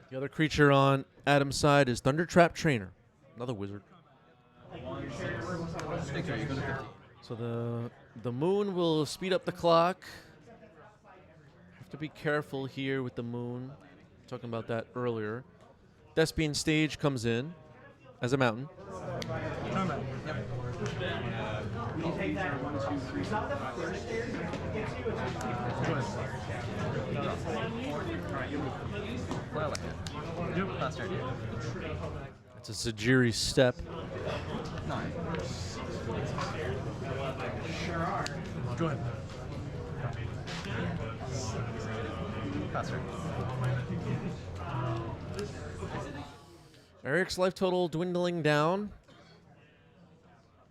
The other creature on Adam's side is Thundertrap Trainer, another wizard. So the moon will speed up the clock. Have to be careful here with the moon. Talking about that earlier. Thespian Stage comes in as a mountain. Combat. Well, yep. Faster. It's a Sajiri step. Nice. Go ahead. Faster. Eric's life total dwindling down.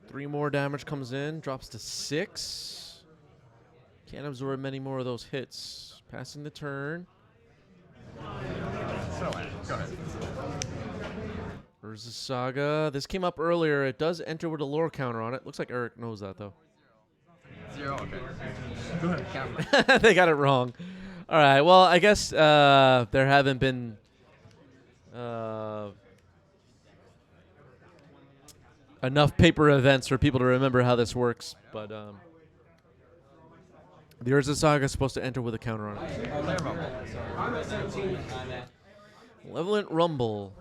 3 more damage comes in, drops to 6. Can't absorb many more of those hits. Passing the turn. So, go ahead. Urza Saga. This came up earlier. It does enter with a lore counter on it. Looks like Eric knows that, though. 0, okay. Go ahead. They got it wrong. All right, well, I guess there haven't been enough paper events for people to remember how this works, but the Urza Saga is supposed to enter with a counter on it. Malevolent Rumble.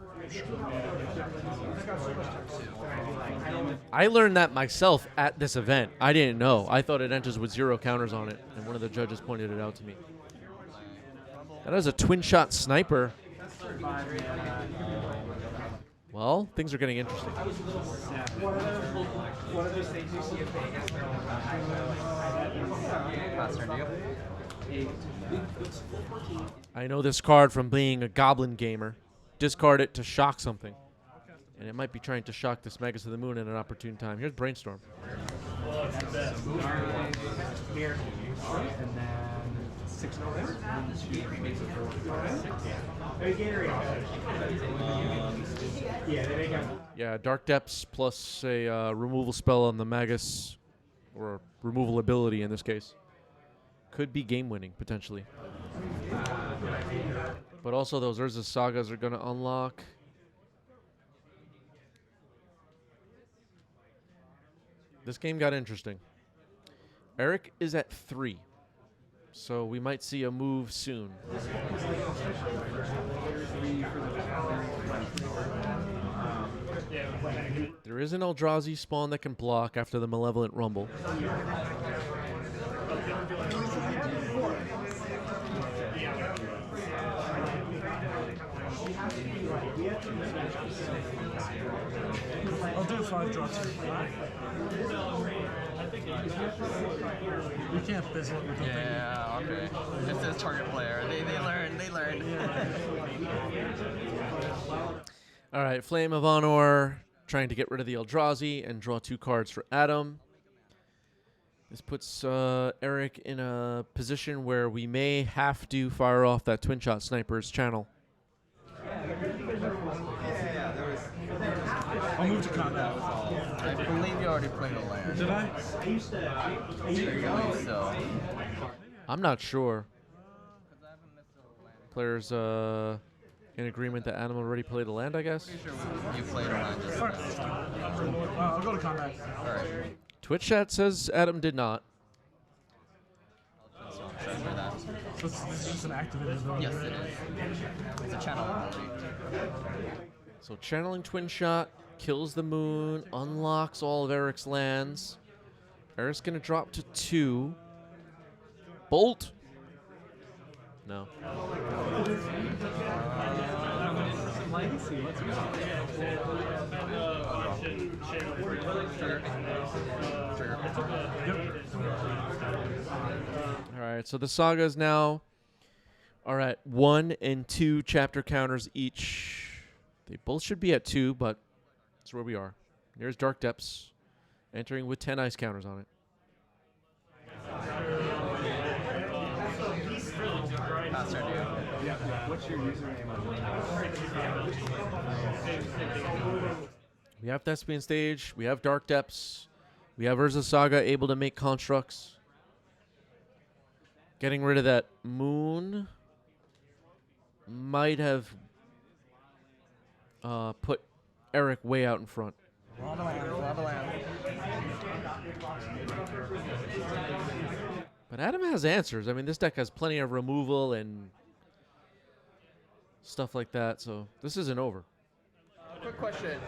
I learned that myself at this event. I didn't know. I thought it enters with 0 counters on it, and one of the judges pointed it out to me. That is a twin-shot sniper. Well, things are getting interesting. I know this card from being a Goblin gamer. Discard it to shock something. And it might be trying to shock this Magus of the Moon at an opportune time. Here's Brainstorm. And then 6 noise. 1, 2, 3, 4, 5. Yeah, Dark Depths plus a removal spell on the Magus, or removal ability in this case. Could be game-winning, potentially. But also those Urza Sagas are going to unlock. This game got interesting. Eric is at 3. So we might see a move soon. There is an Eldrazi spawn that can block after the Malevolent Rumble. I'll do 5 drops. You can't fizzle it with the Yeah, okay. It's his target player. They learn. All right, Flame of Honor trying to get rid of the Eldrazi and draw 2 cards for Adam. This puts Eric in a position where we may have to fire off that Twin Shot Sniper's channel. I'll move to combat. I believe you already played a land. Did I? So. I'm not sure. Players in agreement that Adam already played a land, I guess? You played a land just now. I'll go to combat. Alright. Twitch chat says Adam did not. So this is just an activated ability. Yes, it is. It's a channel ability. So channeling Twin Shot kills the moon, unlocks all of Eric's lands. Eric's gonna drop to 2. Bolt. No. Legacy, let's go. All right, so the sagas now are at 1 and 2 chapter counters each. They both should be at 2, but that's where we are. Here's Dark Depths, entering with 10 ice counters on it. What's your username on We have Thespian Stage, we have Dark Depths, we have Urza Saga able to make constructs. Getting rid of that moon might have put Eric way out in front. But Adam has answers. I mean, this deck has plenty of removal and stuff like that, so this isn't over. Quick question.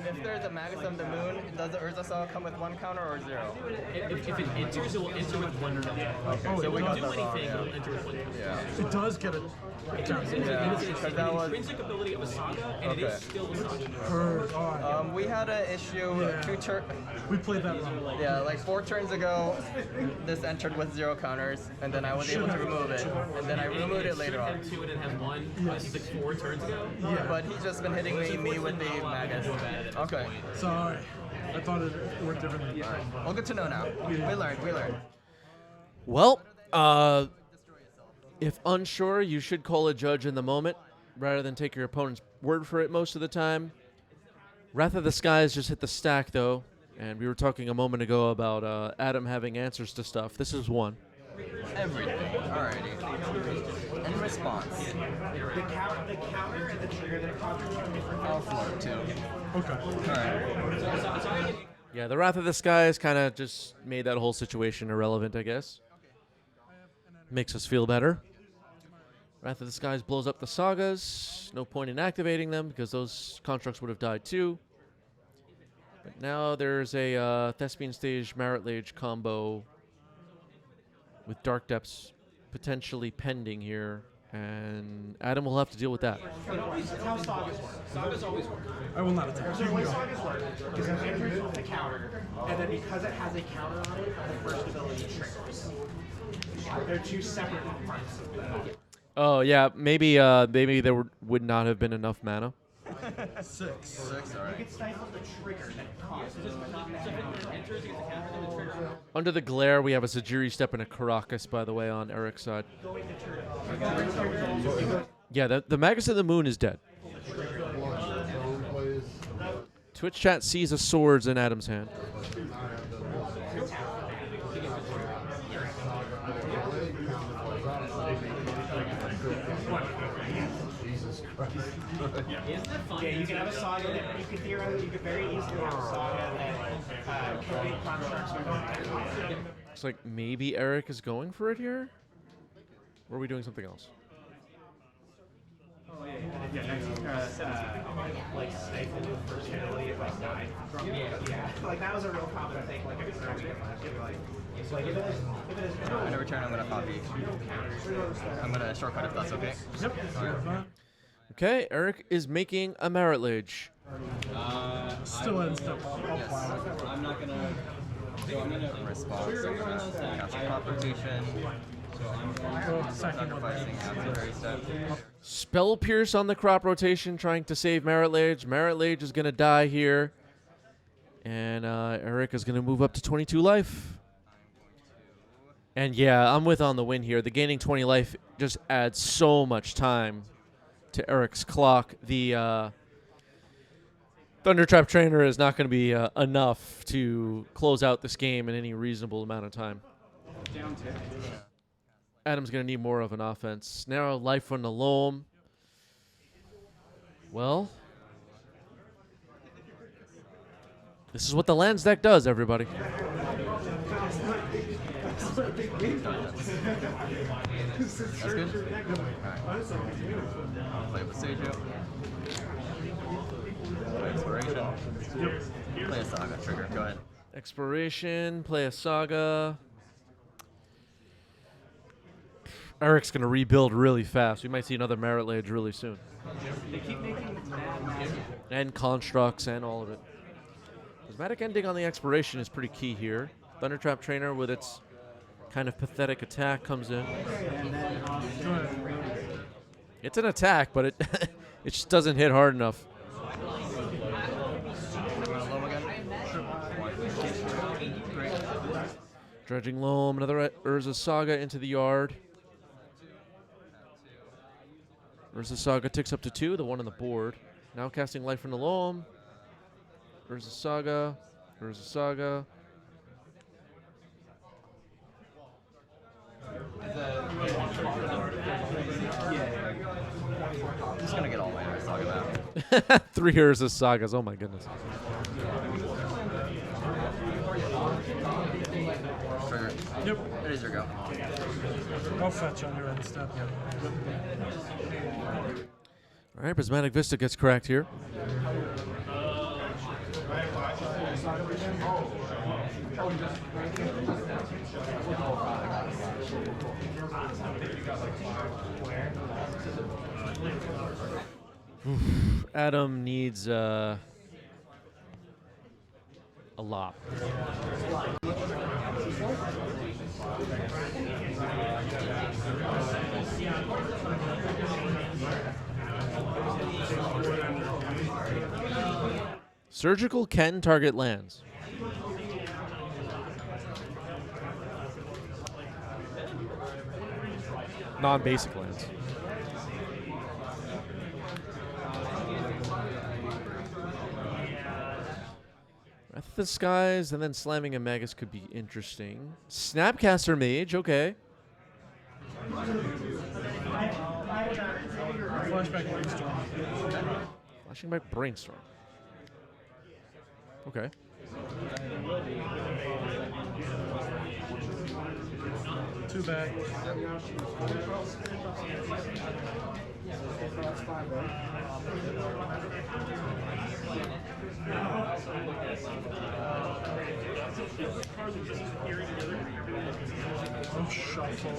If there's a Magus of the Moon, does the Urza Saga come with 1 counter or 0? If it enters, it will enter with 1 counter. Okay, so we do got that anything, wrong, it'll enter with 1 counter. Yeah. It does get a counter. Yeah, It's because that was... intrinsic ability of a saga, and it is still a saga. We had an issue 2 turns. We played that wrong. Yeah, like 4 turns ago, this entered with 0 counters, and then I was able to remove it, and then I removed it later on. It should have 2 and it has 1, Yes. 4 turns ago. Yeah, but he's just been hitting me with the Magus. Okay. Sorry. I thought it worked differently. Well, good to know now. We learned. Well, if unsure, you should call a judge in the moment rather than take your opponent's word for it most of the time. Wrath of the Skies just hit the stack, though, and we were talking a moment ago about Adam having answers to stuff. This is one. Everything. Alrighty. In response. The counter and the trigger that I'll float too. Okay. Alright. Yeah, the Wrath of the Skies kind of just made that whole situation irrelevant, I guess. Makes us feel better. Wrath of the Skies blows up the sagas. No point in activating them because those constructs would have died too. But now there's a Thespian Stage Marit Lage combo with Dark Depths potentially pending here, and Adam will have to deal with that. That's how sagas work. Sagas always work. I will not attack. The way sagas work is it enters with a counter, and then because it has a counter on it, the first ability triggers. They're 2 separate parts. Oh yeah, maybe there would not have been enough mana. 6. You can stifle the trigger that causes Under the glare, we have a Sajiri Step and a Caracas, by the way, on Eric's side. Yeah, the Magus of the Moon is dead. Twitch chat sees a swords in Adam's hand. Yeah, you can have a saga that you could very easily have a saga that create constructs with Looks like maybe Eric is going for it here? Or are we doing something else? like stifle the first ability if I died from yeah. Like that was a real common thing. Like if it's like if it is I'm gonna return. I'm gonna copy. I'm gonna shortcut if that's okay. Yep. Okay, Eric is making a Marit Lage. Still in step up. I'm not gonna. So I'm gonna respond. So I'm gonna cast a propagation. Sacrificing after step. Spell Pierce on the crop rotation, trying to save Merit Lage. Merit Lage is going to die here. And Eric is going to move up to 22 life. And yeah, I'm with on the win here. The gaining 20 life just adds so much time to Eric's clock. The Thunder Trap Trainer is not going to be enough to close out this game in any reasonable amount of time. Adam's going to need more of an offense. Narrow life from the loam. Well, this is what the lands deck does, everybody. That's good. Alright. Play with Seiju. Play Exploration. Play a Saga. Trigger. Go ahead. Exploration, play a Saga. Eric's going to rebuild really fast. We might see another Merit Lage really soon. They keep making mad. And constructs and all of it. Prismatic Ending on the Exploration is pretty key here. Thunder Trap Trainer with its kind of pathetic attack comes in. It's an attack, but it it just doesn't hit hard enough. Dredging Loam, another Urza Saga into the yard. Urza Saga ticks up to 2, the one on the board. Now casting Life from the Loam. Urza Saga, Urza Saga. I'm just gonna get all my Urza Saga back. 3 Urza Sagas, oh my goodness. Trigger. Yep. It is your go. I'll fetch on your end step. All right, Prismatic Vista gets cracked here. Adam needs a lot. Surgical can target lands. Non-basic lands. Wrath of the Skies and then slamming a Magus could be interesting. Snapcaster Mage, okay. Flashback Brainstorm. Flashing back Brainstorm. Okay. Too bad. Oh, shuffle.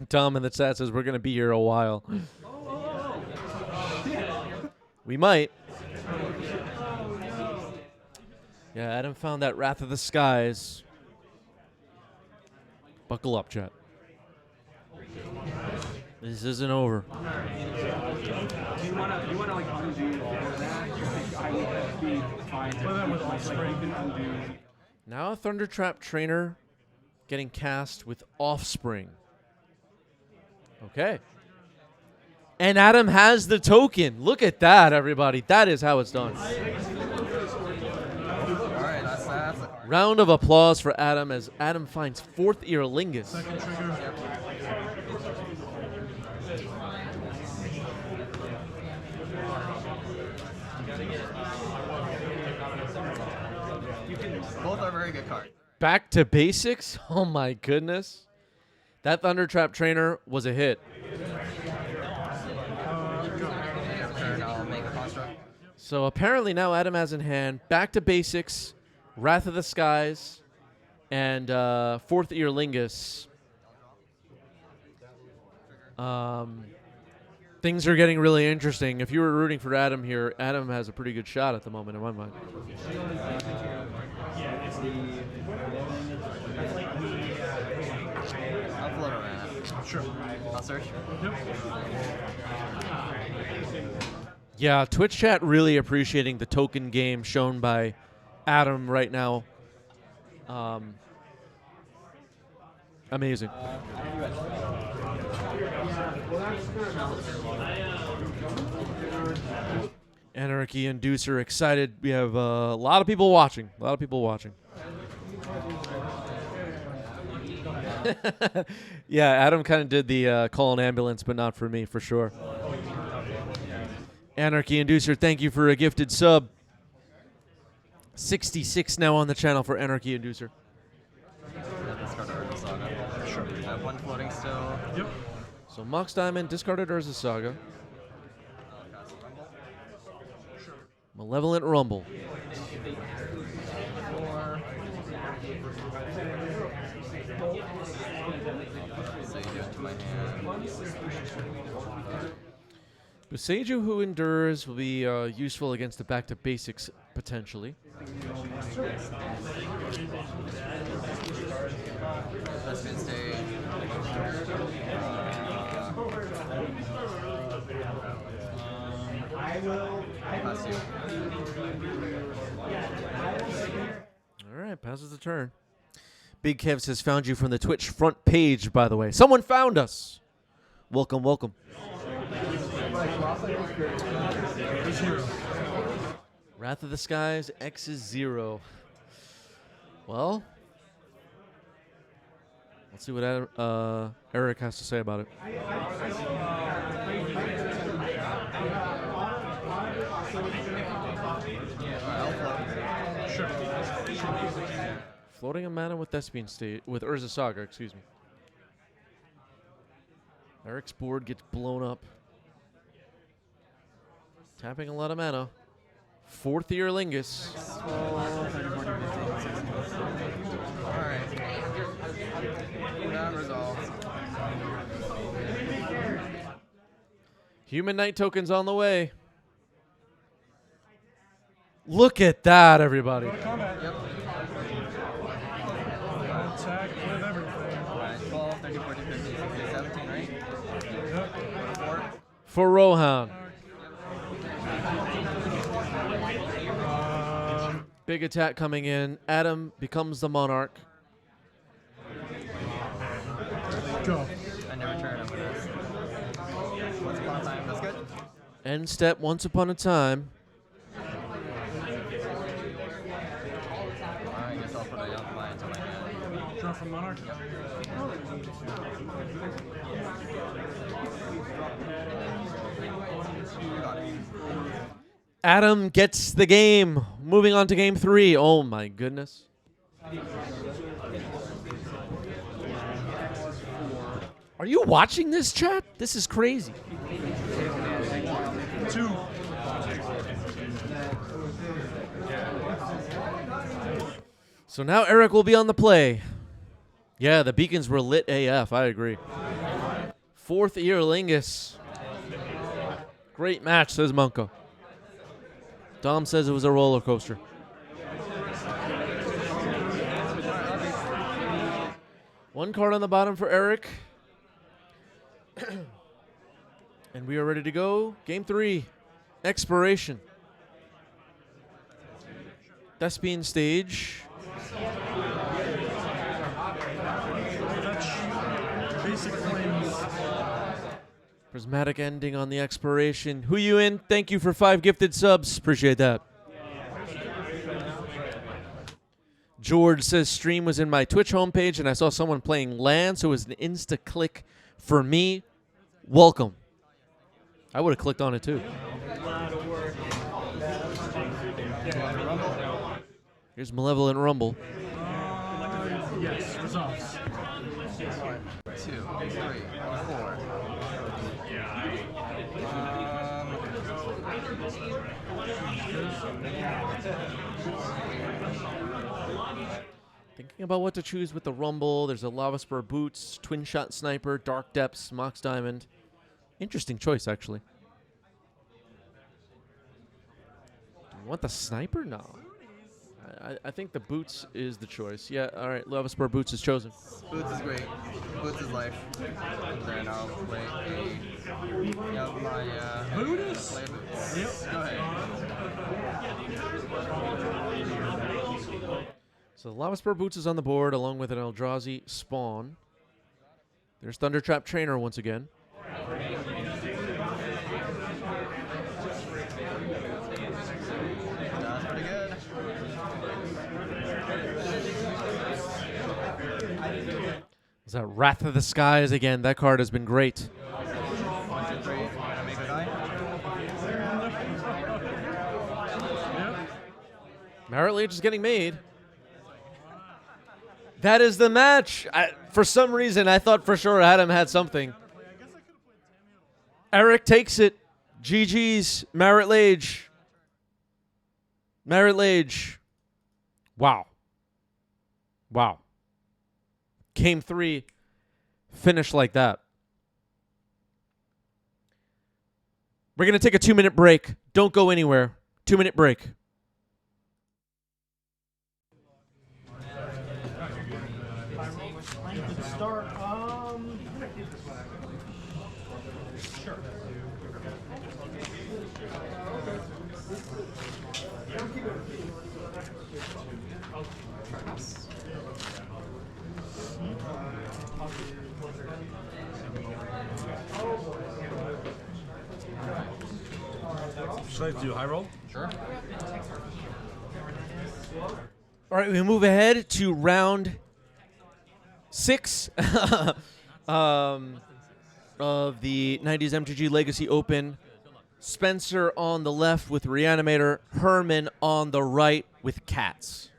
Tom in the chat says we're going to be here a while. We might. Yeah, Adam found that Wrath of the Skies. Buckle up, chat. This isn't over. Do you want to like undo that? You think I would be fine to Well, that was like Offspring. you can undo. Now a Thunder Trap Trainer getting cast with Offspring. Okay. And Adam has the token. Look at that, everybody. That is how it's done. Alright, that's a card. Round of applause for Adam as Adam finds 4th Ear Lingus. Second trigger. Both are very good cards. Back to basics? Oh my goodness. That Thunder Trap Trainer was a hit. Turn, I'll make a construct. So apparently now Adam has in hand Back to Basics, Wrath of the Skies, and 4th Ear Lingus. Things are getting really interesting. If you were rooting for Adam here, Adam has a pretty good shot at the moment in my mind. I'll float around. Sure. I'll search. Yep. Yeah, Twitch chat really appreciating the token game shown by Adam right now. Amazing. Anarchy Inducer excited. We have a lot of people watching. A lot of people watching. Yeah, Adam kind of did the call an ambulance, but not for me, for sure. Anarchy Inducer, thank you for a gifted sub. 66 now on the channel for Anarchy Inducer. Sure. I have one floating still. Yep. So Mox Diamond discarded Urza Saga. Malevolent Rumble. Boseiju Who Endures will be useful against the Back to Basics, potentially. That's good stage. All right, passes the turn. Big Kev says, found you from the Twitch front page, by the way. Someone found us. Welcome, welcome. Wrath of the Skies, X is 0. Well, let's see what Eric has to say about it. Sure. Floating a mana with Thespian State, with Urza Saga, excuse me. Eric's board gets blown up. Tapping a lot of mana. Fourth Year Lingus. Alright. Not resolved. Human Knight tokens on the way. Look at that, everybody. Yep. Attack with everything. Alright, 12, 13, 14, 15, 16, 17, right? Yep. 4. For Rohan. Big attack coming in. Adam becomes the Monarch. Go. I never turn him with this. Once upon a time, that's good. End step, Once Upon a Time. I guess I'll put a young line into my hand. Draw from Monarch. Adam gets the game. Moving on to game 3. Oh my goodness. Are you watching this, chat? This is crazy. 2. So now Eric will be on the play. Yeah, the beacons were lit AF. I agree. Fourth Year Lingus. Great match, says Monko. Dom says it was a roller coaster. One card on the bottom for Eric. And we are ready to go. Game 3. Expiration. Thespian Stage. Basic flames. Prismatic ending on the expiration. Who you in? Thank you for 5 gifted subs. Appreciate that. George says stream was in my Twitch homepage and I saw someone playing LAN, so it was an insta-click for me. Welcome. I would have clicked on it too. Here's Malevolent Rumble. Yes, resolves. 1, 2, 3, 4. Thinking about what to choose with the Rumble. There's a Lava Spur Boots, Twin Shot Sniper, Dark Depths, Mox Diamond. Interesting choice, actually. Do you want the Sniper? No. I think the boots is the choice. Yeah, all right. Lava Spur Boots is chosen. Boots is great. Boots is life. And then I'll play my Boots? play boots. Yep. Go ahead. So Lava Spur Boots is on the board along with an Eldrazi Spawn. There's Thundertrap Trainer once again. That's pretty good. Is that Wrath of the Skies again? That card has been great. 1, 2, 3. Gonna make a die. Merit Lage is getting made. That is the match. For some reason, I thought for sure Adam had something. Eric takes it. GG's. Merit Lage. Merit Lage. Wow. Wow. Game 3. Finished like that. We're going to take a 2-minute break. Don't go anywhere. 2-minute break. Start. Sure. Should I do high roll? Sure. All right, we move ahead to round 6 of the 90s MTG Legacy Open. Spencer on the left with Reanimator, Herman on the right with Cats.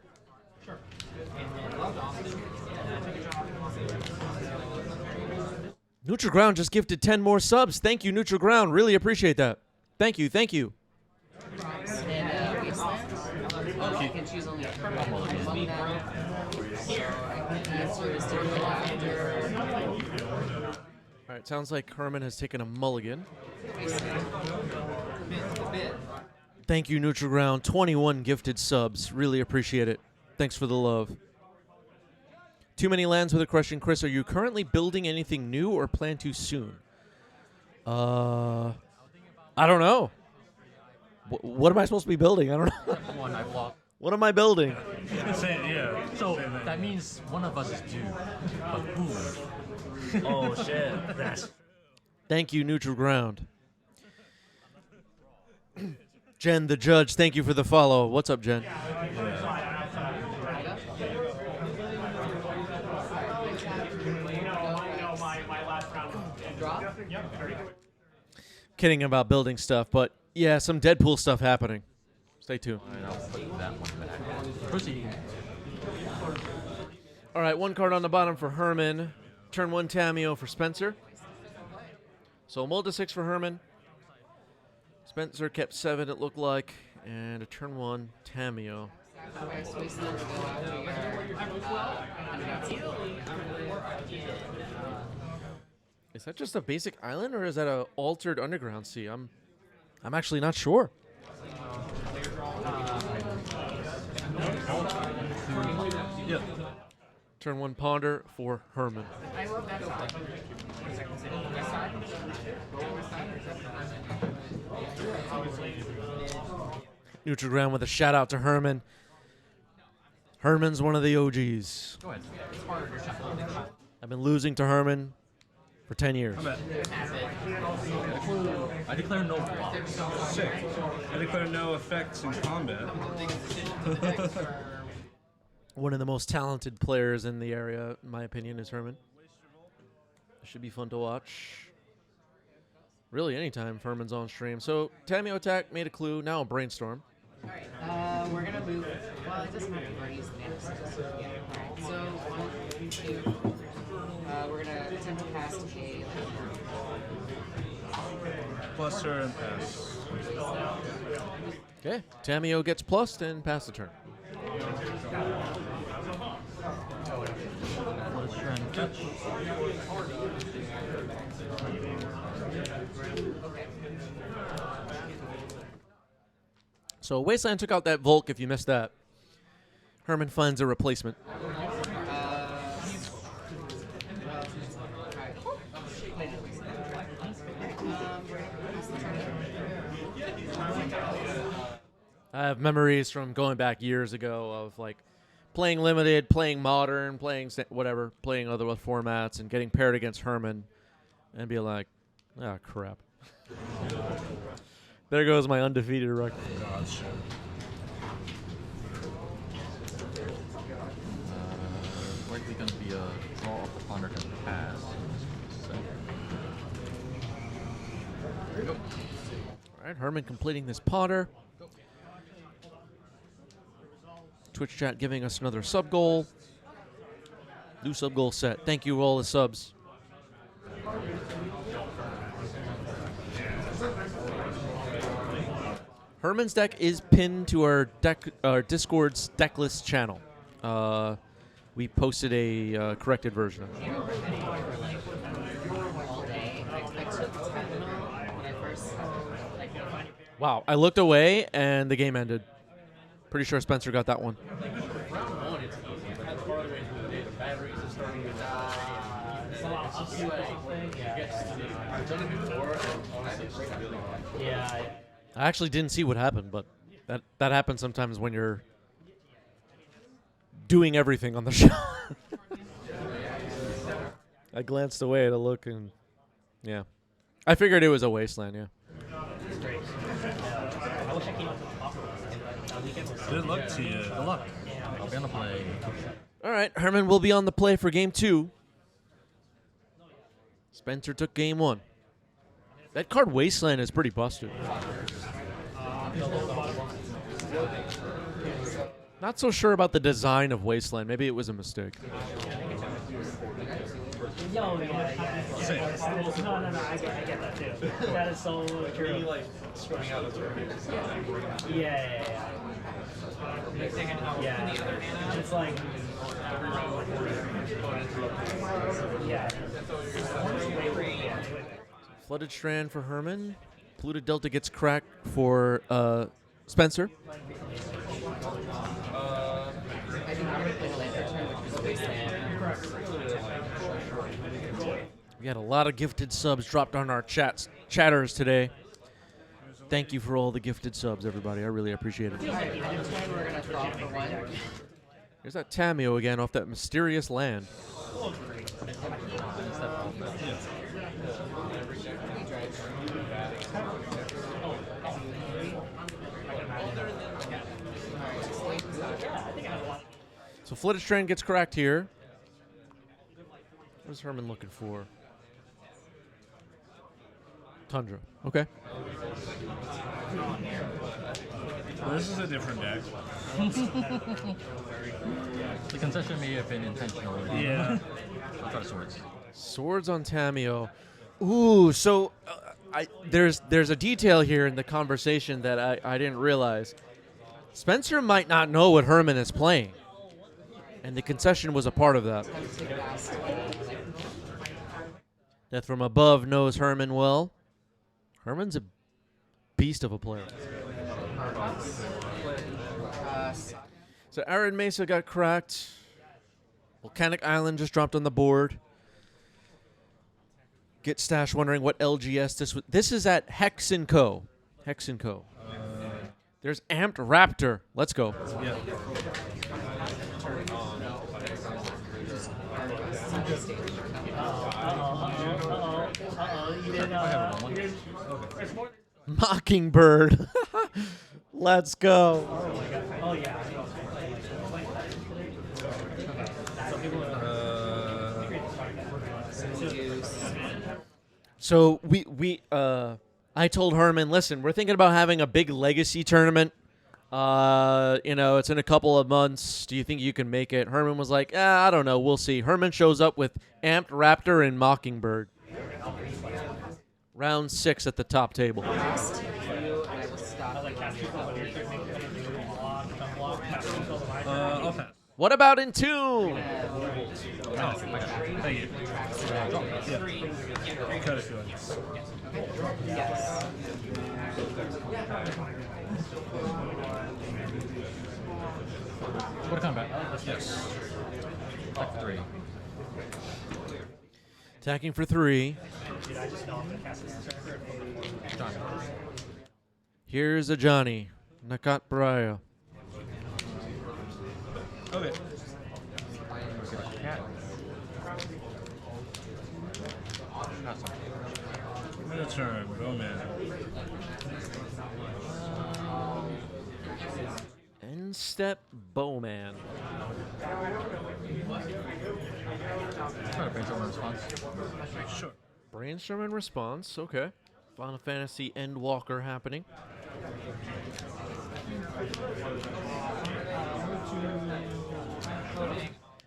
Neutral Ground just gifted 10 more subs. Thank you, Neutral Ground. Really appreciate that. Thank you, thank you. And you can choose only a purple one among them. So I think the answer is to go after. All right, sounds like Herman has taken a mulligan. Thank you, Neutral Ground. 21 gifted subs. Really appreciate it. Thanks for the love. Too many lands with a question. Chris, are you currently building anything new or plan to soon? I don't know. What am I supposed to be building? I don't know. Come on, I block. What am I building? Yeah. So that means one of us is due. But boom. Oh shit. That's Thank you, Neutral Ground. Jen the Judge, thank you for the follow. What's up, Jen? Kidding about building stuff, but yeah, some Deadpool stuff happening. Stay tuned. I'll put that one back. Proceed. All right, one card on the bottom for Herman. Turn 1 Tameo for Spencer. So a mull to 6 for Herman. Spencer kept 7, it looked like. And a turn 1 Tameo. Is that just a basic island, or is that a altered underground sea? I'm actually not sure. yeah. Turn 1 Ponder for Herman. Neutral Ground with a shout out to Herman. Herman's one of the OGs. Go ahead. I've been losing to Herman for 10 years. I declare no block. Sick. I declare no effects in combat. One of the most talented players in the area, in my opinion, is Herman. It should be fun to watch. Really, anytime Herman's on stream. So, Tameo attack, made a clue, now a brainstorm. Alright, we're gonna move. Well, it doesn't have to already use the mana, so just Alright, so 1, 2. We're gonna attempt to cast a. Cluster and pass. Okay, Tameo gets plussed and pass the turn. So Wasteland took out that Volk if you missed that. Herman finds a replacement. I have memories from going back years ago of like playing limited, playing modern, playing whatever, playing other formats, and getting paired against Herman, and be like, "Ah, crap." There goes my undefeated record. Likely going to be a draw off the ponder and pass. So. All right, Herman completing this Potter. Twitch chat giving us another sub goal. New sub goal set. Thank you all the subs. Herman's deck is pinned to our Discord's deck list channel. We posted a corrected version of it. Wow, I looked away and the game ended. Pretty sure Spencer got that one. I actually didn't see what happened, but that happens sometimes when you're doing everything on the show. I glanced away to look and yeah. I figured it was a wasteland, yeah. Good luck to you. Good luck. I'll be on the play. All right, Herman will be on the play for game 2. Spencer took game 1. That card Wasteland is pretty busted. Not so sure about the design of Wasteland. Maybe it was a mistake. No, I get that too. That is so true. Like scrolling out of yeah. It's like Flooded Strand for Herman. Polluted Delta gets cracked for Spencer. We had a lot of gifted subs dropped on our chatters today. Thank you for all the gifted subs, everybody. I really appreciate it. There's that Tamio again off that mysterious land. So Flooded Strand gets cracked here. What is Herman looking for? Tundra. Okay. Well, this is a different deck. The concession may have been intentional. Yeah. I'll try swords. Swords on Tamio. Ooh, so there's a detail here in the conversation that I didn't realize. Spencer might not know what Herman is playing, and the concession was a part of that. Death from Above knows Herman well. Herman's a beast of a player. So Arid Mesa got cracked. Volcanic Island just dropped on the board. Get Stash wondering what LGS this was. This is at Hex & Co. Hex & Co. There's Amped Raptor. Let's go. Yeah. Mockingbird. Let's go. Oh yeah. So I told Herman, listen, we're thinking about having a big legacy tournament. It's in a couple of months. Do you think you can make it? Herman was like, I don't know. We'll see. Herman shows up with Amped Raptor and Mockingbird. Round 6 at the top table. Okay. What about in 2? Oh, thank you. Cut it good. Go to combat. Yes. Attack 3. Attacking for 3. Dude, I just fell off the cast master. Johnny. Here's a Johnny. Nakat Baraya. Okay. Cat. Miniature, Bowman. End step Bowman. Try to brainstorm a response. Sure. Brainstorm and response. Okay. Final Fantasy Endwalker happening.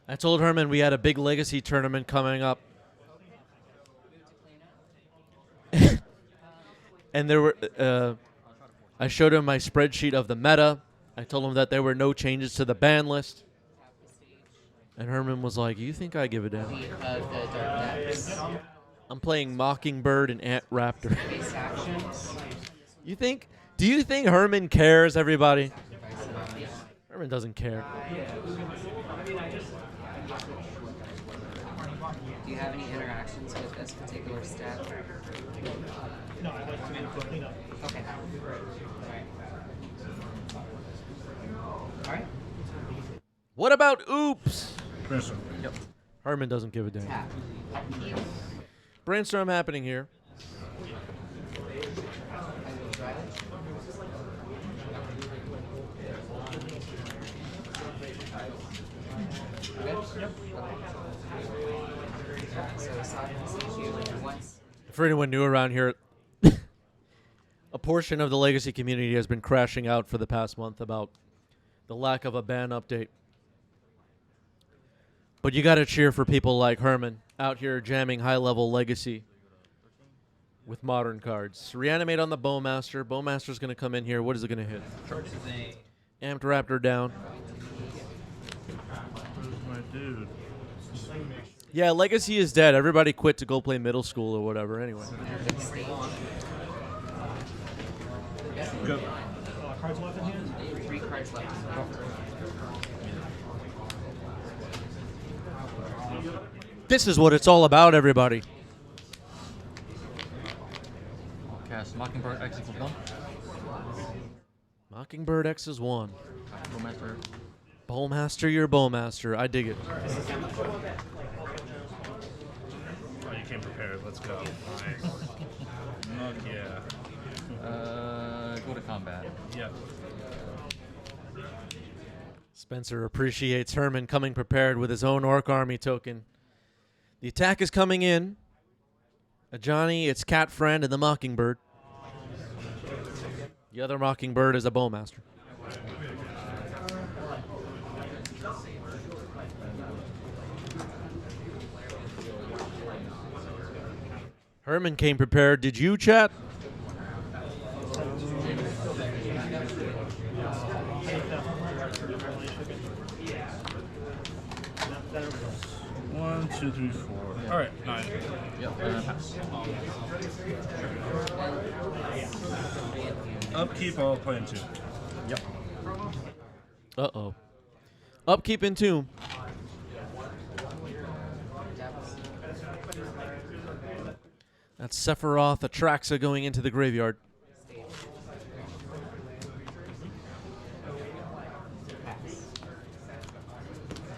I told Herman we had a big legacy tournament coming up. And there were, I showed him my spreadsheet of the meta. I told him that there were no changes to the ban list. And Herman was like, you think I give a damn? The dark decks. I'm playing Mockingbird and Ant Raptor. Base actions. Do you think Herman cares, everybody? Herman doesn't care. Do you have any interactions with this particular stat? No, I like to make it clean up. Okay. Alright. What about Oops? Brainstorm. Yep. Herman doesn't give a damn. Tap. Brainstorm happening here. For anyone new around here, a portion of the Legacy community has been crashing out for the past month about the lack of a ban update. But you gotta cheer for people like Herman out here jamming high-level Legacy with modern cards. Reanimate on the Bowmaster. Bowmaster's gonna come in here. What is it gonna hit? Amped Raptor down. My dude. Yeah, Legacy is dead. Everybody quit to go play middle school or whatever anyway. Go. Cards left in hand? 3 cards left. This is what it's all about, everybody. I'll cast Mockingbird X equals 1. Mockingbird X is 1. Bowmaster. Bowmaster, your Bowmaster. I dig it. Oh, you came prepared. Let's go. Nice. Oh, yeah. Go to combat. Yeah. Spencer appreciates Herman coming prepared with his own Orc Army token. The attack is coming in. A Johnny, it's Cat Friend, and the Mockingbird. The other Mockingbird is a Bowmaster. Herman came prepared. Did you, chat? One, two, three, four. All right, 9. Yep, pass. Upkeep, I'll play in 2. Yep. Uh-oh. Upkeep in Tomb. That's Sephiroth Atraxa going into the graveyard.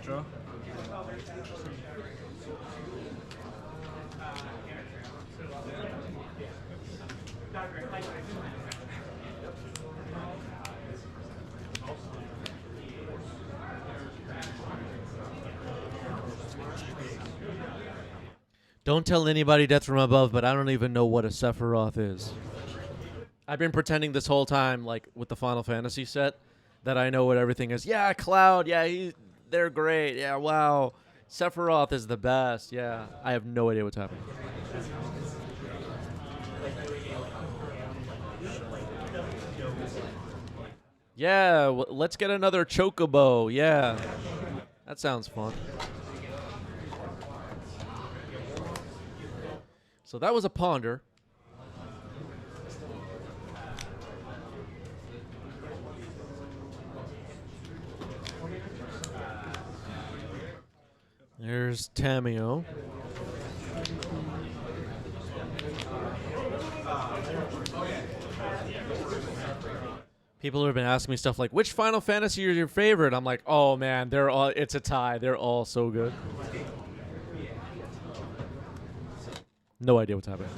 Draw. Don't tell anybody Death from Above, but I don't even know what a Sephiroth is. I've been pretending this whole time, like with the Final Fantasy set, that I know what everything is. Yeah, Cloud. Yeah, they're great. Yeah, wow. Sephiroth is the best. Yeah, I have no idea what's happening. Yeah, let's get another Chocobo. Yeah, that sounds fun. So that was a Ponder. There's Tamio. People have been asking me stuff like, which Final Fantasy is your favorite? I'm like, oh man, they're all, it's a tie. They're all so good. No idea what's happening.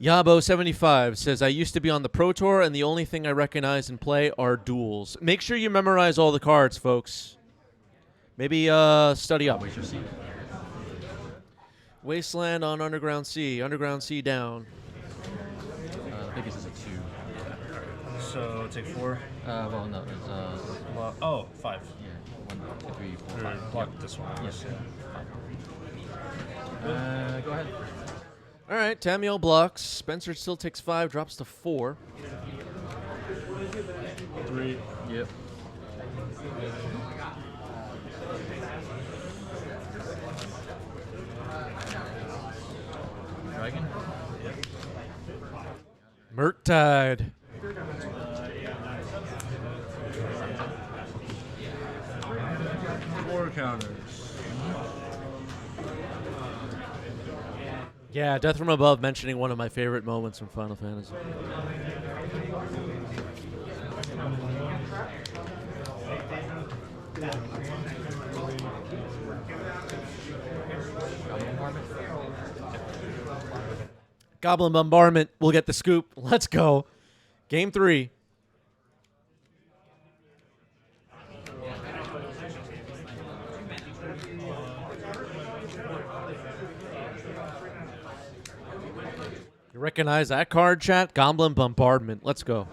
Yabo75 says, I used to be on the Pro Tour, and the only thing I recognize and play are duels. Make sure you memorize all the cards, folks. Maybe study up. Wasteland on Underground Sea. Underground Sea down. Biggest is a 2. So take 4. Well, no, it's oh, 5. Yeah, 1, 2, 3, 4, 5. Block this one. Yes. Go ahead. All right, Tamio blocks. Spencer still takes 5, drops to 4. 3. Yep. Dragon. Yep. Murktide. 4 counters. Yeah, Death from Above mentioning one of my favorite moments from Final Fantasy. Goblin Bombardment will get the scoop. Let's go. Game 3. You recognize that card, chat? Goblin Bombardment. Let's go.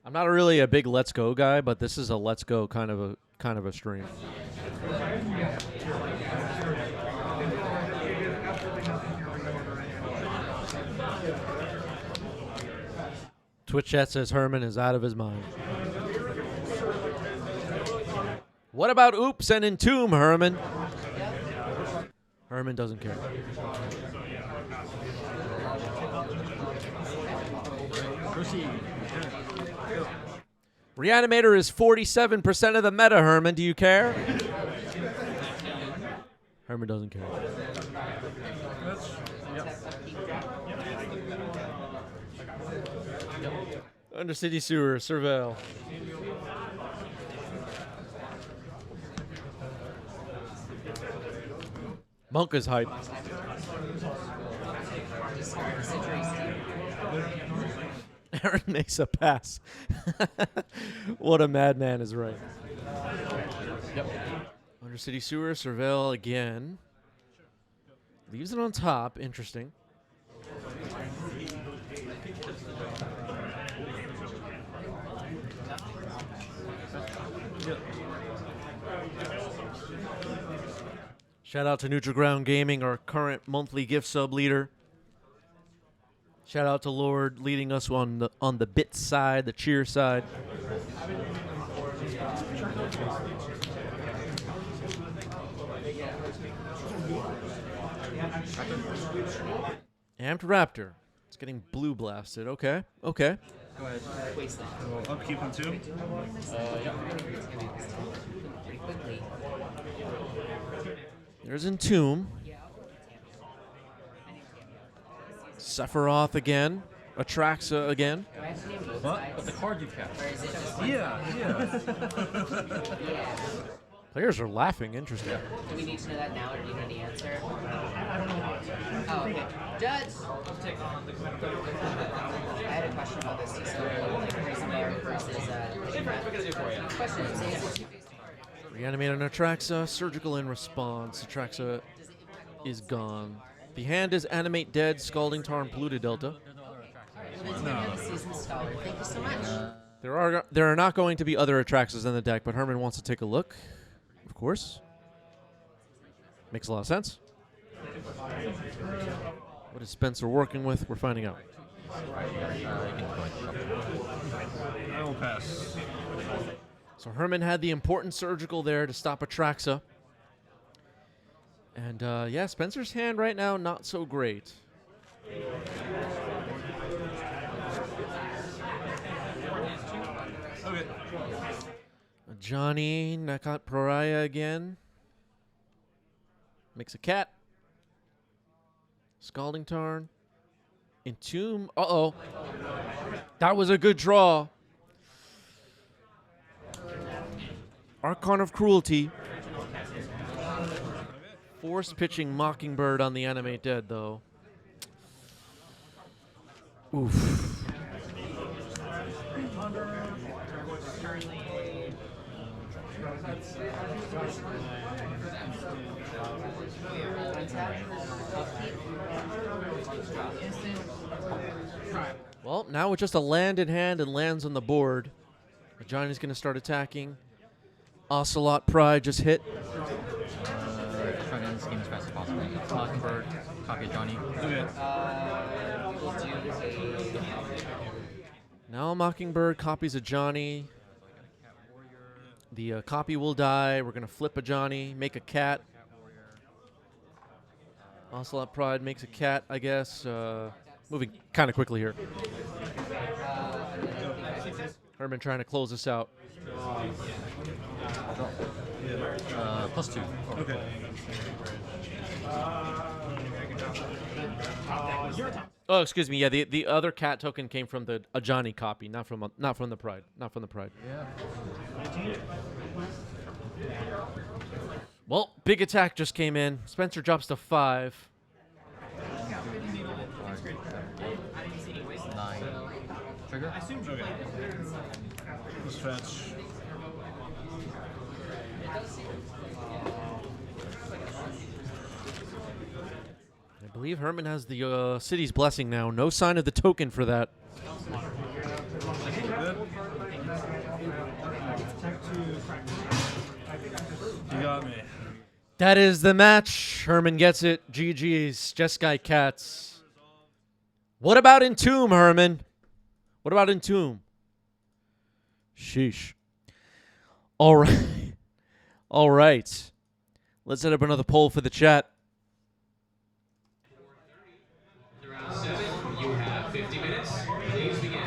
I'm not really a big Let's Go guy, but this is a Let's Go kind of a stream. Twitch chat says Herman is out of his mind. What about Oops and Entomb, Herman? Herman doesn't care. Proceed. Reanimator is 47% of the meta, Herman. Do you care? Herman doesn't care. Undercity Sewer, Surveil. Monk is hype. Aaron makes a pass. What a madman is right. Yep. Undercity Sewer, Surveil again. Leaves it on top. Interesting. Shout out to Neutral Ground Gaming, our current monthly gift sub leader. Shout out to Lord leading us on the bit side, the cheer side. Amped Raptor. It's getting blue blasted. Okay. Okay. Go ahead. So upkeep on 2. There's Entomb. Sephiroth again. Atraxa again. What? But the card you cast. Yeah. Players are laughing. Interesting. Do we need to know that now, or do you know the answer? Oh, okay. Judge! I had a question about this too. So, like, Razorback versus question is, Reanimate an Atraxa. Surgical in response. Atraxa is gone. The hand is Animate Dead, Scalding Tarn, Polluted Delta. Thank you so much. There are not going to be other Atraxas in the deck, but Herman wants to take a look. Of course. Makes a lot of sense. What is Spencer working with? We're finding out. I will pass. So Herman had the important surgical there to stop Atraxa. And yeah, Spencer's hand right now, not so great. Johnny Nakat Pariah again. Makes a cat. Scalding Tarn. Entomb. Uh-oh. That was a good draw. Archon of Cruelty. Force pitching Mockingbird on the Animate Dead, though. Oof. Well, now with just a land in hand and lands on the board, Johnny's going to start attacking. Ocelot Pride just hit. Try to end this game as fast as possible. Mockingbird, copy of Johnny. Now Mockingbird copies a Johnny. The copy will die. We're going to flip a Johnny, make a cat. Ocelot Pride makes a cat, I guess. Moving kind of quickly here. Herman trying to close this out. +2. Okay. Oh, excuse me. Yeah, the other cat token came from a Johnny copy, not from the Pride. Not from the Pride. Yeah. Well, big attack just came in. Spencer drops to 5. 9. Trigger. Okay. Let's fetch. I believe Herman has the city's blessing now. No sign of the token for that. You got me. That is the match. Herman gets it. GG's. Jeskai Cats. What about Entomb, Herman? What about Entomb? Sheesh. All right. All right. Let's set up another poll for the chat. You have 50 minutes. Please begin.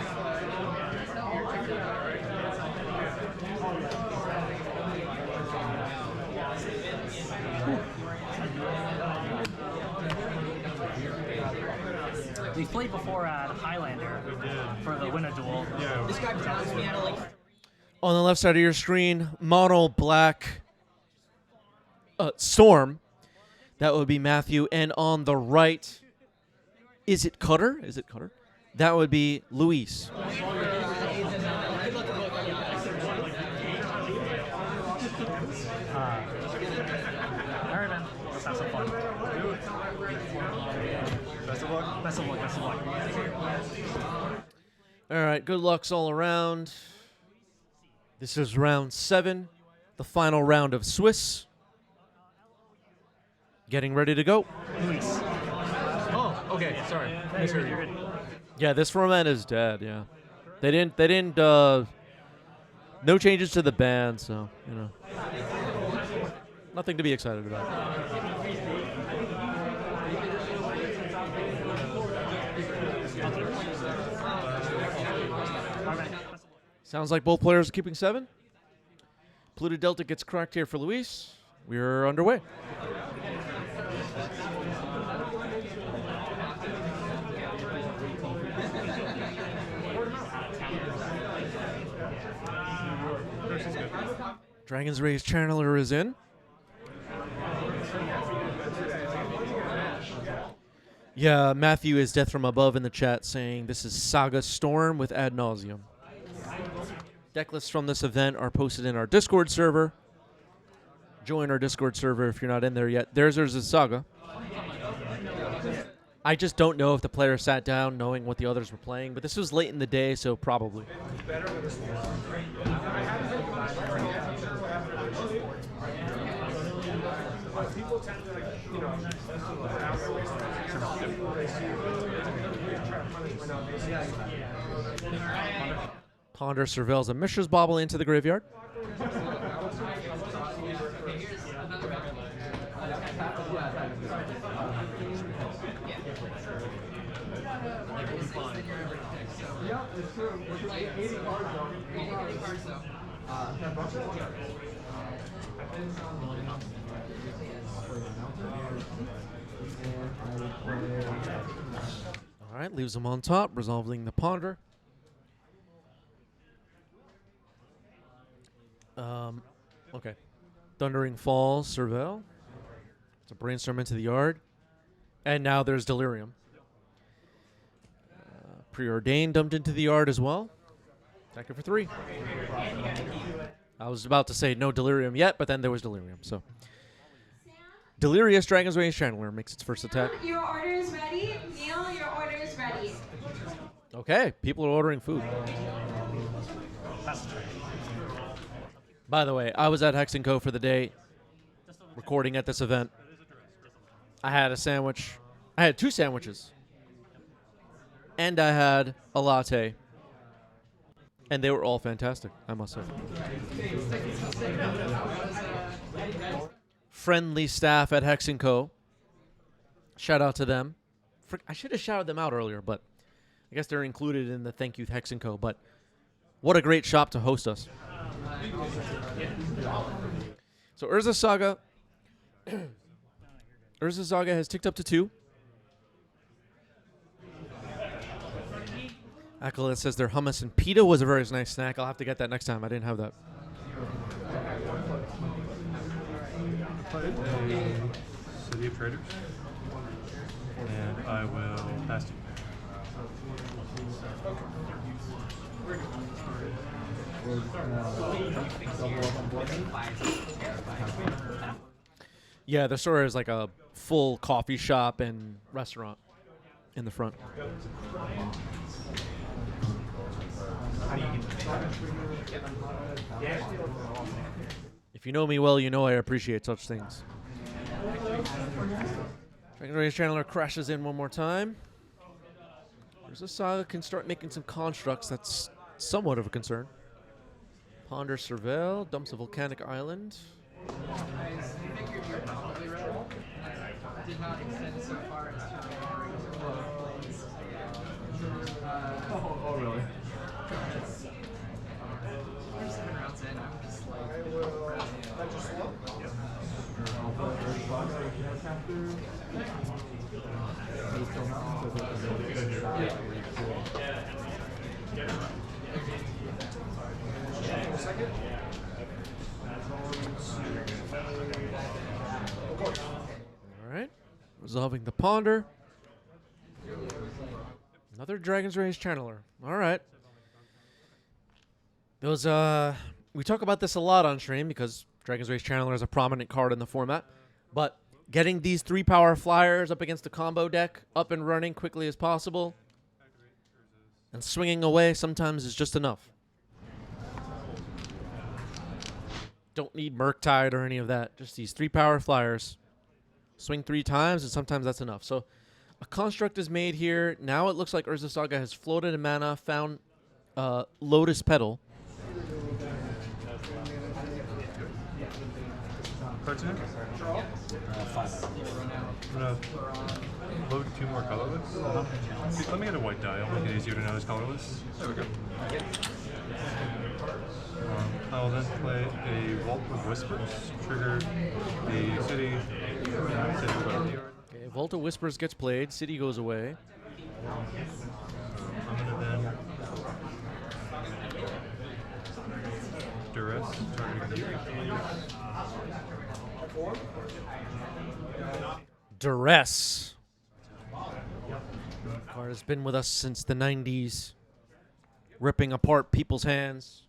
We played before at Highlander for the winner duel. Yeah. This guy promised me out of like. On the left side of your screen, mono black Storm. That would be Matthew. And on the right, is it Cutter? Is it Cutter? That would be Luis. All right, man. Let's have some fun. Best of luck. Best of luck. Best of luck. All right, good lucks all around. This is round 7, the final round of Swiss. Getting ready to go. Luis. Oh, okay. Sorry. You're good. Yeah, this format is dead. Yeah, they didn't. No changes to the band, so you know, nothing to be excited about. Sounds like both players are keeping 7. Pluto Delta gets cracked here for Luis. We're underway. Dragon's Rage Channeler is in. Yeah, Matthew is Death from Above in the chat saying this is Saga Storm with Ad Nauseum. Deck lists from this event are posted in our Discord server. Join our Discord server if you're not in there yet. There's a Saga. I just don't know if the player sat down knowing what the others were playing, but this was late in the day, so probably. Ponder surveils a Mishra's Bauble into the graveyard. All right, leaves him on top, resolving the ponder. Okay. Thundering Falls, Serval. It's a brainstorm into the yard. And now there's Delirium. Preordained dumped into the yard as well. Attacker for 3. I was about to say no Delirium yet, but then there was Delirium. So, Delirious Dragon's Rage Channeler makes its first attack. Your order is ready. Neil, your order is ready. Okay, people are ordering food. By the way, I was at Hex & Co. for the day, recording at this event. I had a sandwich. I had 2 sandwiches. And I had a latte. And they were all fantastic, I must say. Friendly staff at Hex & Co. Shout out to them. I should have shouted them out earlier, but I guess they're included in the thank you Hex & Co. But what a great shop to host us. So Urza Saga has ticked up to 2. Acolyte says their hummus and pita was a very nice snack. I'll have to get that next time. I didn't have that. City of Traders. And I will pass to you. Yeah, the store is like a full coffee shop and restaurant in the front. If you know me well, you know I appreciate such things. Dragon's Rage Channeler crashes in one more time. There's a Saga can start making some constructs. That's somewhat of a concern. Ponder Serval, dumps a volcanic island. Did not extend so far as Oh, really? We're 7 rounds in. I'm just like. All right, resolving the ponder. Another Dragon's Rage Channeler. All right. Those we talk about this a lot on stream because Dragon's Rage Channeler is a prominent card in the format. But getting these 3-power flyers up against the combo deck up and running quickly as possible and swinging away sometimes is just enough. Don't need Murktide or any of that. Just these 3-power flyers. Swing 3 times, and sometimes that's enough. So a construct is made here. Now it looks like Urza Saga has floated a mana, found Lotus Petal. Cartoon? 5. I'm going to load 2 more colorless. Let me get a white die. I'll make it easier to know it's colorless. There we go. I will then play a Vault of Whispers, trigger the city, Okay, Vault of Whispers gets played, city goes away. I'm going to then duress, Duress. Card has been with us since the 90s, ripping apart people's hands.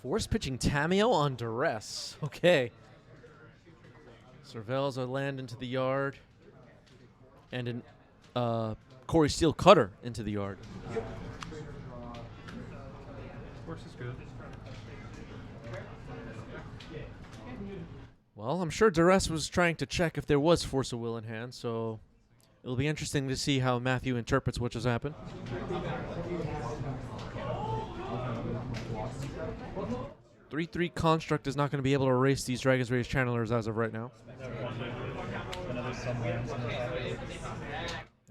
Force pitching Tameo on Duress. Okay. Serval's a land into the yard. And an Corey Steel Cutter into the yard. Force is good. Well, I'm sure Duress was trying to check if there was Force of Will in hand, so it'll be interesting to see how Matthew interprets what just happened. 3/3 Construct is not going to be able to erase these Dragon's Rage Channelers as of right now.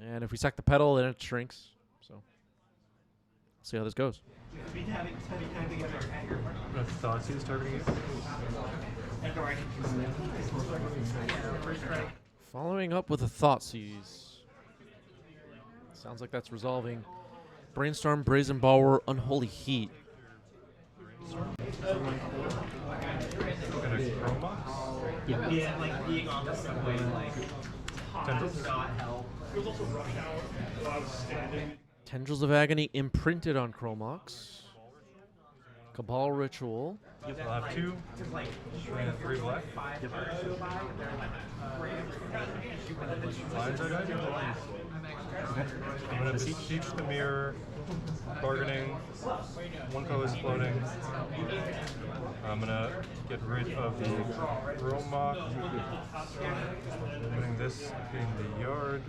And if we sack the pedal, then it shrinks. So, see how this goes. Thoughtseize targeting you. Following up with a Thoughtseize. Sounds like that's resolving. Brainstorm, Brazen Borrower, Unholy Heat. Yeah, like being on the subway, like does not help. Tendrils of Agony imprinted on Chromox. Cabal Ritual. I'll have 2 and 3 black. Lines are good. I'm going to beseech the mirror. Bargaining. 1 color is floating. I'm going to get rid of the Chromox. Putting this in the yard.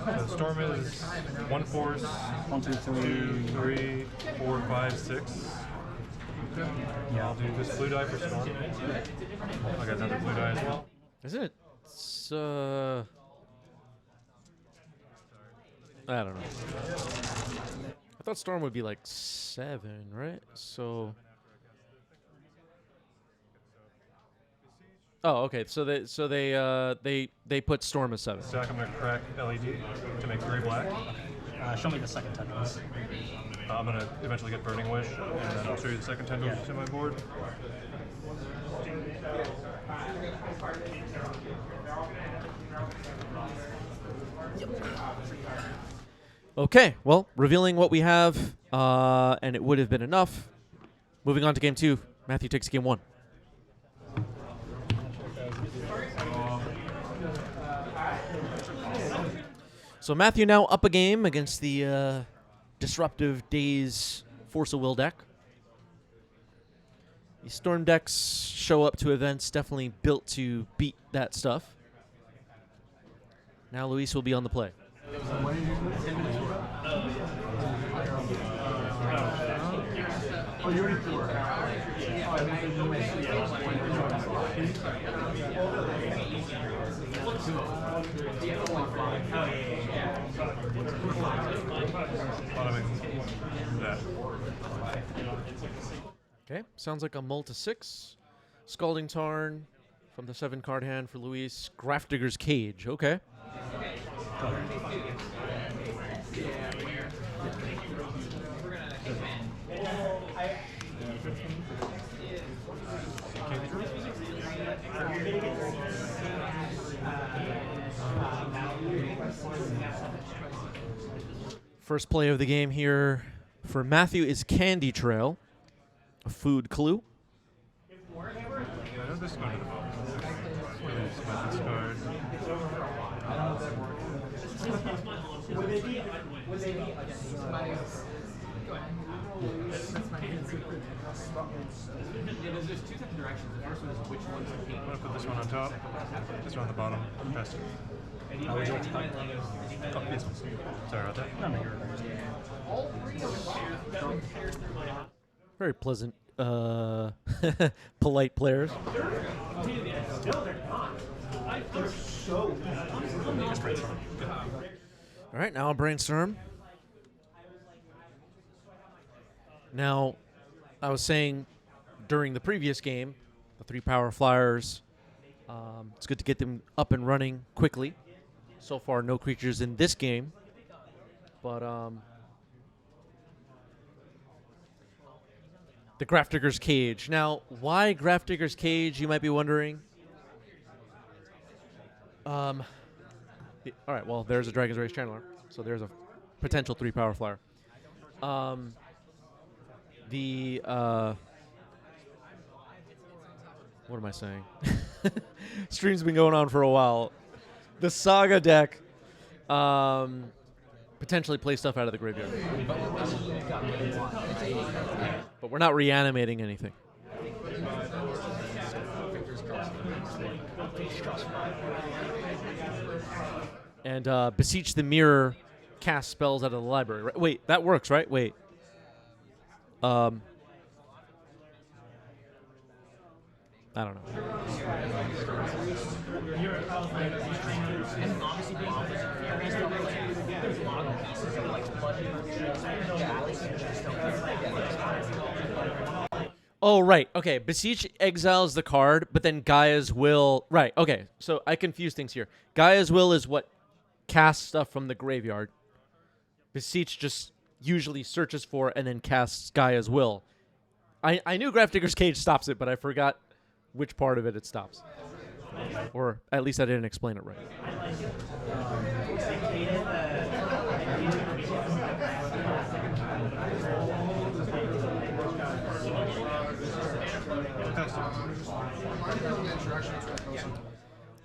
The storm is 1 force, 1, 2, 3, 4, 5, 6. Yeah, I'll do this blue die for storm. I got another blue die as well. Isn't it? It's, I don't know. I thought storm would be like 7, right? So. Oh, okay. So they put storm as 7. Stack. I'm gonna crack LED to make 3 black. Show me the second tendrils. I'm gonna eventually get Burning Wish, and then I'll show you the second tendrils to my board. Okay, well, revealing what we have, and it would have been enough. Moving on to game 2. Matthew takes game 1. So Matthew now up a game against the Disruptive Days Force of Will deck. The Storm decks show up to events definitely built to beat that stuff. Now Luis will be on the play. Okay, sounds like a Multi 6. Scalding Tarn from the 7 card hand for Luis. Grafdigger's Cage, okay. First play of the game here for Matthew is Candy Trail, a food clue. I know this is going to the box. This card. There's 2 different directions. The first one is which one's the king. I'm going to put this one on top, this one on the bottom, past it. Oh, this one. Sorry about that. Very pleasant, polite players. All right, now a brainstorm. Now, I was saying during the previous game, the 3 power flyers, it's good to get them up and running quickly. So far, no creatures in this game, but the Grafdigger's Cage. Now, why Grafdigger's Cage, you might be wondering? All right, well, there's a Dragon's Race Channeler, so there's a potential 3 power flyer. What am I saying? Stream's been going on for a while. The Saga deck potentially play stuff out of the graveyard. But we're not reanimating anything. And Beseech the Mirror cast spells out of the library. Right? Wait, that works, right? Wait. I don't know. Oh, right. Okay. Beseech exiles the card, but then Gaia's Will. Right. Okay. So I confuse things here. Gaia's Will is what casts stuff from the graveyard. Beseech just usually searches for and then casts Gaia's Will. I knew Grafdigger's Cage stops it, but I forgot which part of it stops. Or at least I didn't explain it right.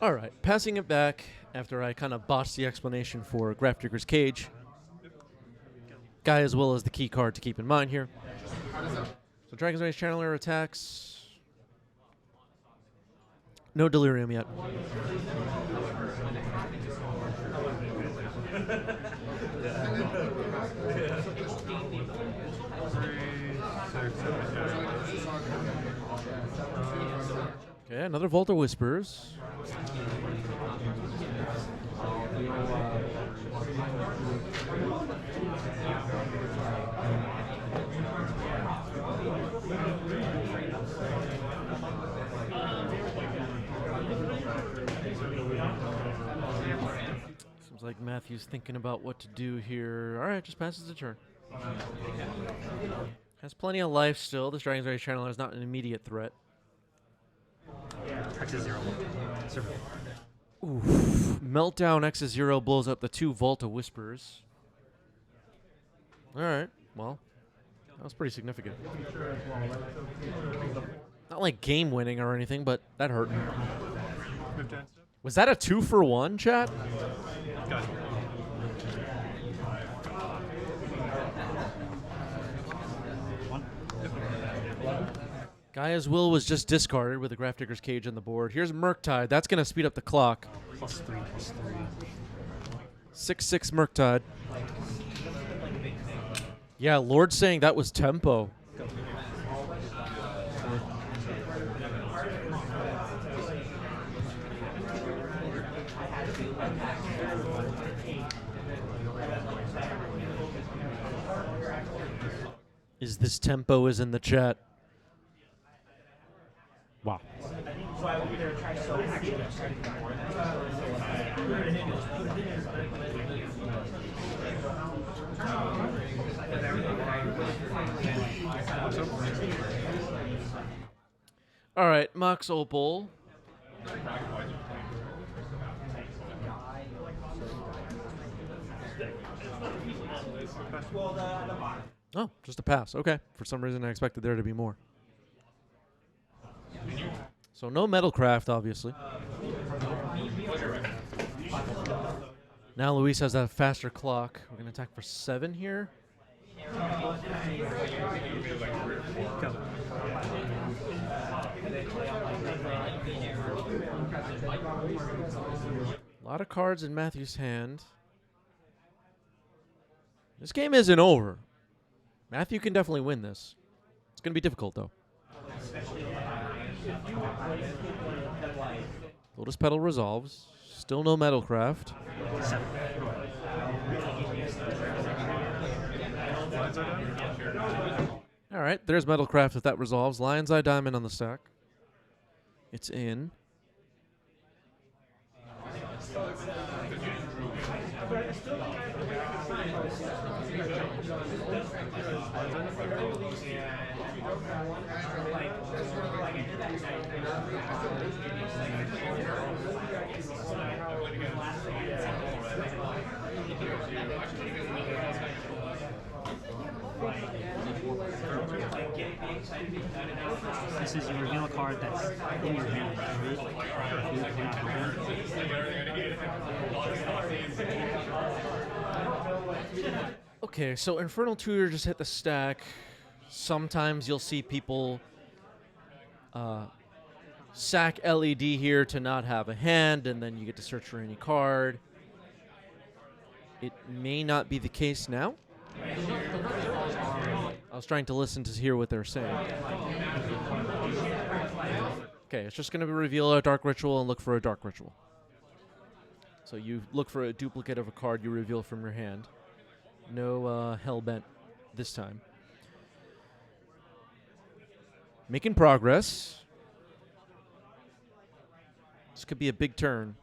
All right, passing it back after I kind of botched the explanation for Grafdigger's Cage. Guy as well as the key card to keep in mind here. So Dragon's Rage Channeler attacks. No Delirium yet. Okay, another Volta Whispers. Seems like Matthew's thinking about what to do here. All right, just passes the turn. Has plenty of life still. This Dragon's Rage Channeler is not an immediate threat. X0. Oof. Meltdown X0 blows up the 2 Volta Whispers. All right, well, that was pretty significant. Not like game winning or anything, but that hurt. Was that a 2-for-1, chat? Gaia's Will was just discarded with the Grafdigger's Cage on the board. Here's Murktide. That's going to speed up the clock. +3/+3. 6/6 Murktide. Yeah, Lord's saying that was tempo. Is this tempo is in the chat? Wow. All right, Mox Opal. Oh, just a pass. Okay. For some reason, I expected there to be more. So no Metalcraft, obviously. Now Luis has a faster clock. We're going to attack for 7 here. A lot of cards in Matthew's hand. This game isn't over. Matthew can definitely win this. It's going to be difficult, though. Lotus Petal resolves. Still no Metalcraft. All right, there's Metalcraft if that resolves. Lion's Eye Diamond on the stack. It's in. This is you reveal a card that's in your hand. Okay, so Infernal Tutor just hit the stack. Sometimes you'll see people sack LED here to not have a hand, and then you get to search for any card. It may not be the case now. I was trying to listen to hear what they're saying. Okay, it's just going to reveal a Dark Ritual and look for a Dark Ritual. So you look for a duplicate of a card you reveal from your hand. No Hellbent this time. Making progress. This could be a big turn.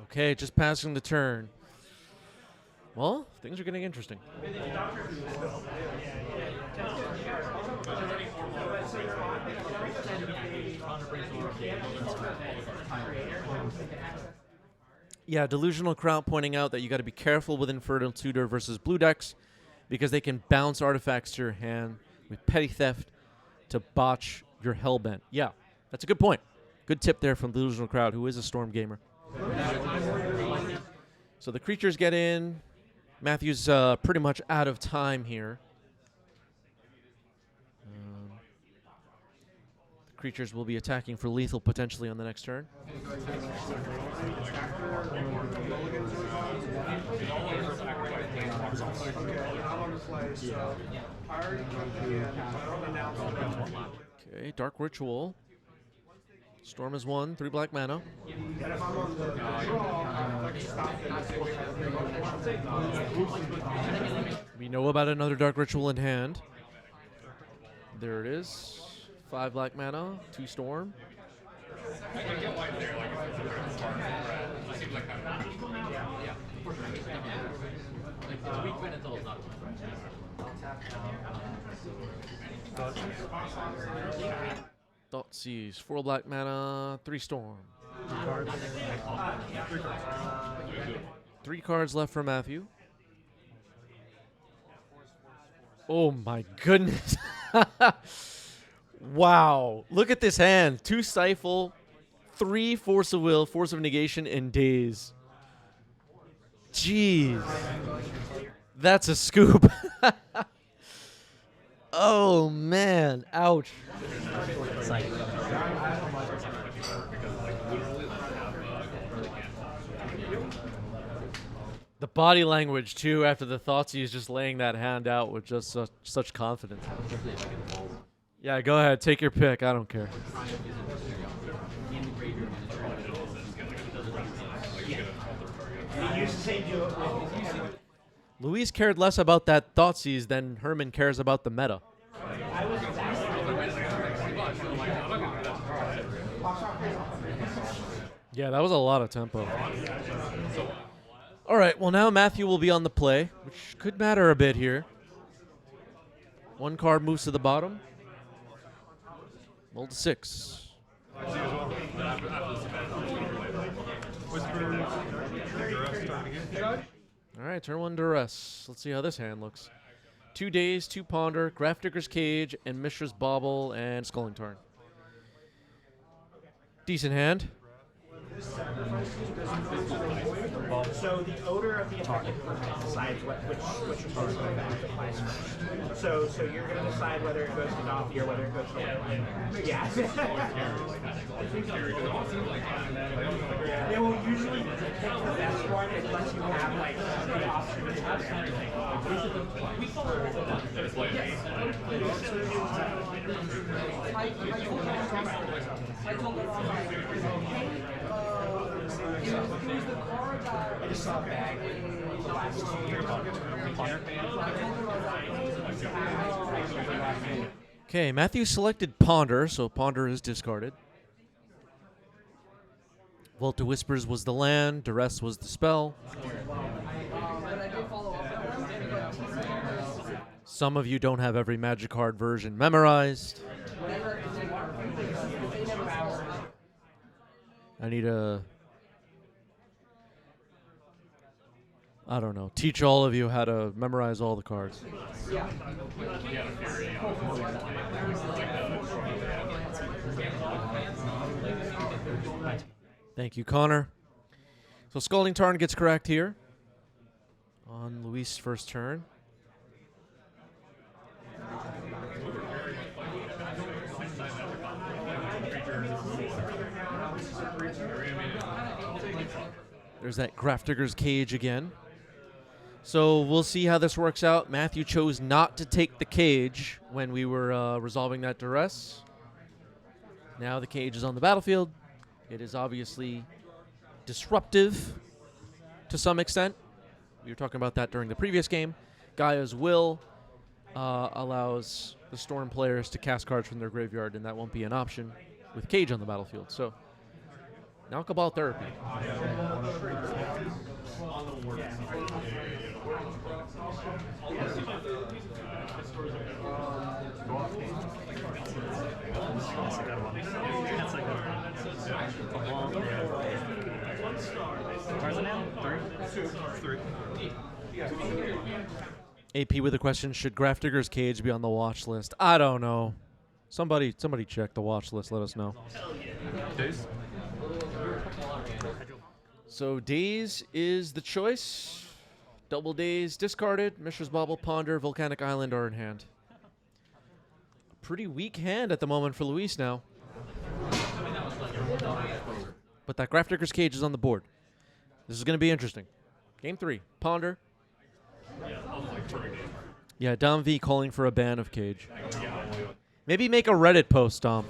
Okay, just passing the turn. Well, things are getting interesting. Yeah, Delusional Crown pointing out that you got to be careful with Infernal Tutor versus blue decks because they can bounce artifacts to your hand with Petty Theft to botch your Hellbent. Yeah, that's a good point. Good tip there from Delusional Crowd, who is a Storm gamer. So the creatures get in. Matthew's pretty much out of time here. The creatures will be attacking for lethal potentially on the next turn. Okay, Dark Ritual. Storm is 1, 3 black mana. We know about another Dark Ritual in hand. There it is. 5 black mana, 2 storm. Thoughtseize, 4 black mana, 3 storm. 3 cards left for Matthew. Oh my goodness. Wow. Look at this hand. 2 Stifle, 3 Force of Will, Force of Negation, and Daze. Jeez. That's a scoop. Oh, man. Ouch. The body language, too, after the Thoughtseize, just laying that hand out with just such confidence. Yeah, go ahead. Take your pick. I don't care. Luis cared less about that Thoughtseize than Herman cares about the meta. Yeah, that was a lot of tempo. All right, well, now Matthew will be on the play, which could matter a bit here. 1 card moves to the bottom. Roll to 6. All right, turn 1 Duress. Let's see how this hand looks. 2 Days, 2 Ponder, Grafdigger's Cage, and Mishra's Bauble, and Sculling Tarn. Decent hand. So the odor of the affected permanent decides which card going back to place first. So you're going to decide whether it goes to Doffy or whether it goes to Wayland. Yeah. They will usually pick the best one unless you have like the option to have I just saw a bag the last 2 years. Okay, Matthew selected Ponder, so Ponder is discarded. Vault to Whispers was the land, Duress was the spell. Some of you don't have every Magic card version memorized. I need to, I don't know, teach all of you how to memorize all the cards. Thank you, Connor. So Scalding Tarn gets correct here on Luis' first turn. There's that Grafdigger's Cage again. So we'll see how this works out. Matthew chose not to take the cage when we were resolving that duress. Now the cage is on the battlefield. It is obviously disruptive to some extent. We were talking about that during the previous game. Gaia's Will allows the Storm players to cast cards from their graveyard, and that won't be an option with Cage on the battlefield. So, now Cabal Therapy. AP with a question: should Grafdigger's Cage be on the watch list? I don't know. Somebody check the watch list. Let us know. Days? So Daze is the choice. Double Daze discarded. Mishra's Bauble, Ponder, Volcanic Island are in hand. A pretty weak hand at the moment for Luis now. But that Grafdigger's Cage is on the board. This is going to be interesting. Game 3. Ponder. Yeah, Dom V calling for a ban of Cage. Maybe make a Reddit post, Dom.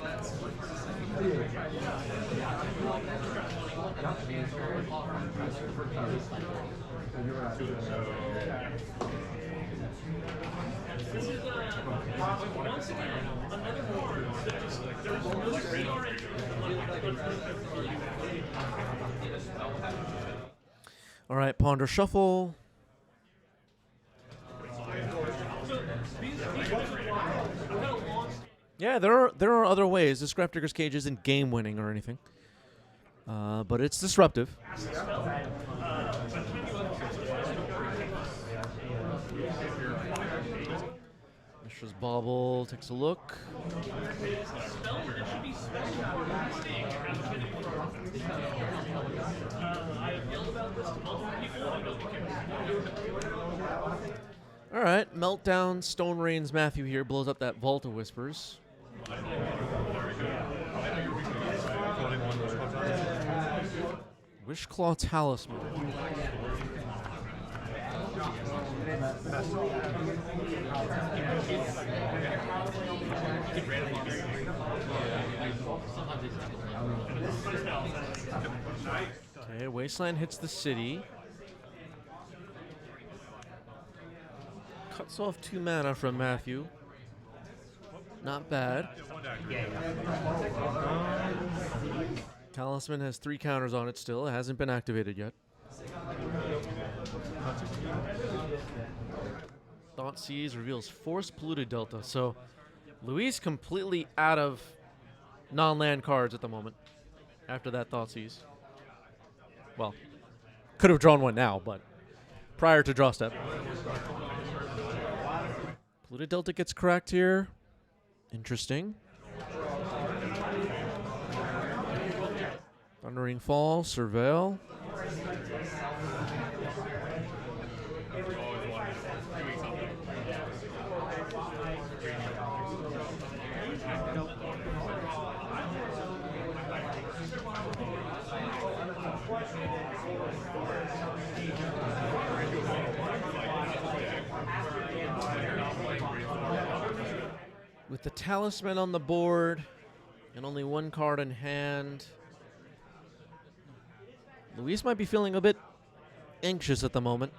All right, Ponder shuffle. Yeah, there are other ways. This Grafdigger's Cage isn't game winning or anything, but it's disruptive. Mishra's Bauble takes a look. All right, Meltdown, Stone Rains Matthew here blows up that Vault of Whispers. Wishclaw Talisman. Okay, Wasteland hits the city. Cuts off 2 mana from Matthew. Not bad. Talisman has 3 counters on it still. It hasn't been activated yet. Thoughtseize reveals Force Polluted Delta. So Luis completely out of non-land cards at the moment after that Thoughtseize. Well, could have drawn one now, but prior to draw step. Polluted Delta gets cracked here. Interesting. Thundering Fall, Surveil. With the Talisman on the board and only 1 card in hand, Luis might be feeling a bit anxious at the moment.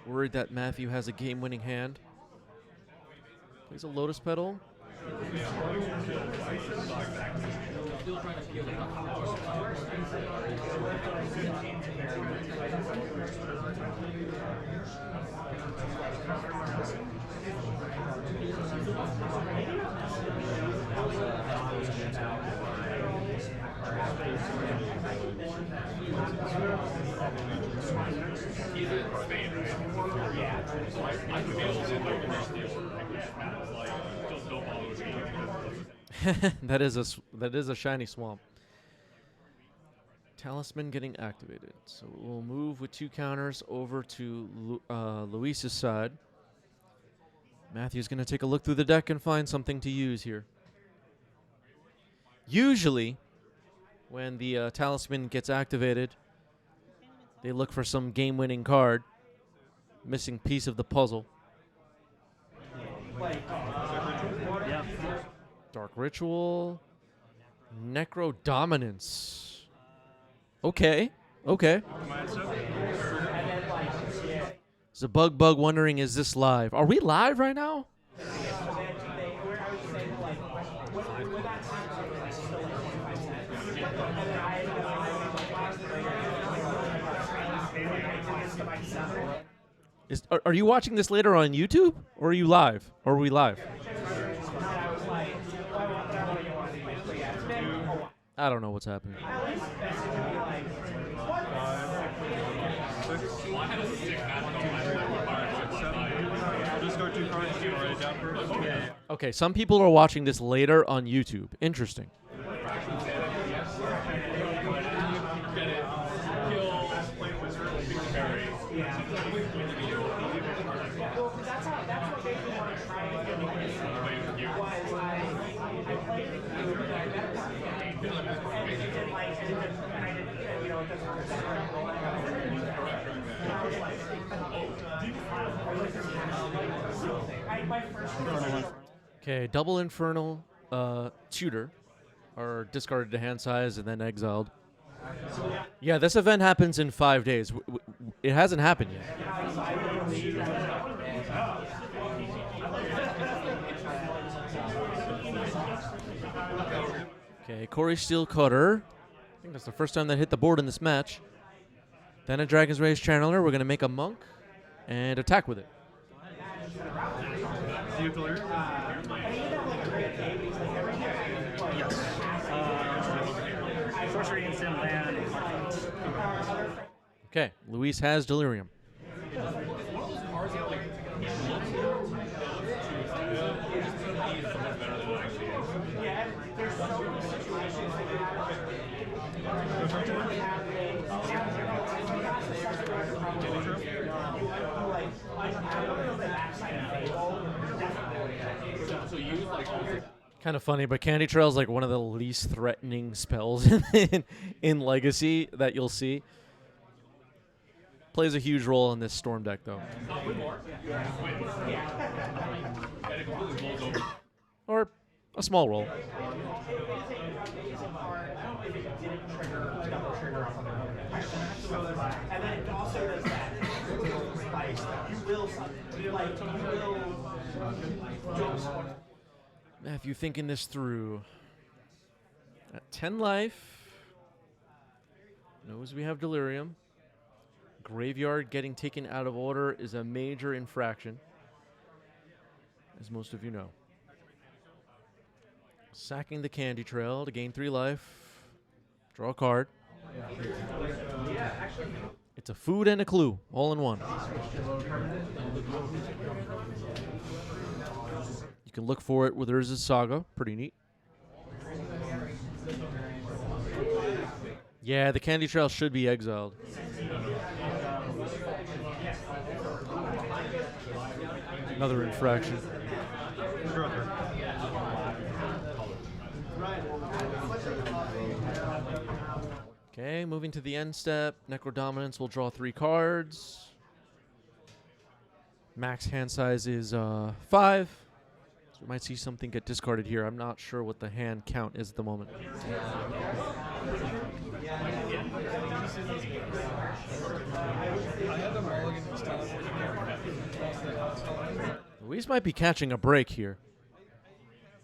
Worried that Matthew has a game-winning hand. Plays a Lotus Petal. That is a shiny swamp. Talisman getting activated. So we'll move with 2 counters over to Luis's side. Matthew's going to take a look through the deck and find something to use here. Usually, when the Talisman gets activated, they look for some game-winning card. missing piece of the puzzle. Yeah. Dark Ritual. Necro Dominance. Okay. Okay. Bug wondering, is this live? Are we live right now? Are you watching this later on YouTube? Or are you live? Or are we live? I don't know what's happening. Okay, some people are watching this later on YouTube. Interesting. Okay, double Infernal Tutor are discarded to hand size and then exiled. Yeah, this event happens in 5 days. It hasn't happened yet. Okay, Corey Steel Cutter. I think that's the first time that hit the board in this match. Then a Dragon's Rage Channeler. We're going to make a Monk and attack with it. Yes. Sorcery instant land. Okay, Luis has Delirium. Kind of funny, but Candy Trail is like one of the least threatening spells in Legacy that you'll see. Plays a huge role in this Storm deck, though. Or a small role. And then it also does that. Matthew thinking this through. At 10 life. Knows we have Delirium. Graveyard getting taken out of order is a major infraction, as most of you know. Sacking the Candy Trail to gain 3 life. Draw a card. It's a food and a clue, all in one. You can look for it with Urza's Saga. Pretty neat. Yeah, the Candy Trail should be exiled. Another infraction. Okay, moving to the end step. Necrodominance will draw 3 cards. Max hand size is 5. So we might see something get discarded here. I'm not sure what the hand count is at the moment. Luis might be catching a break here.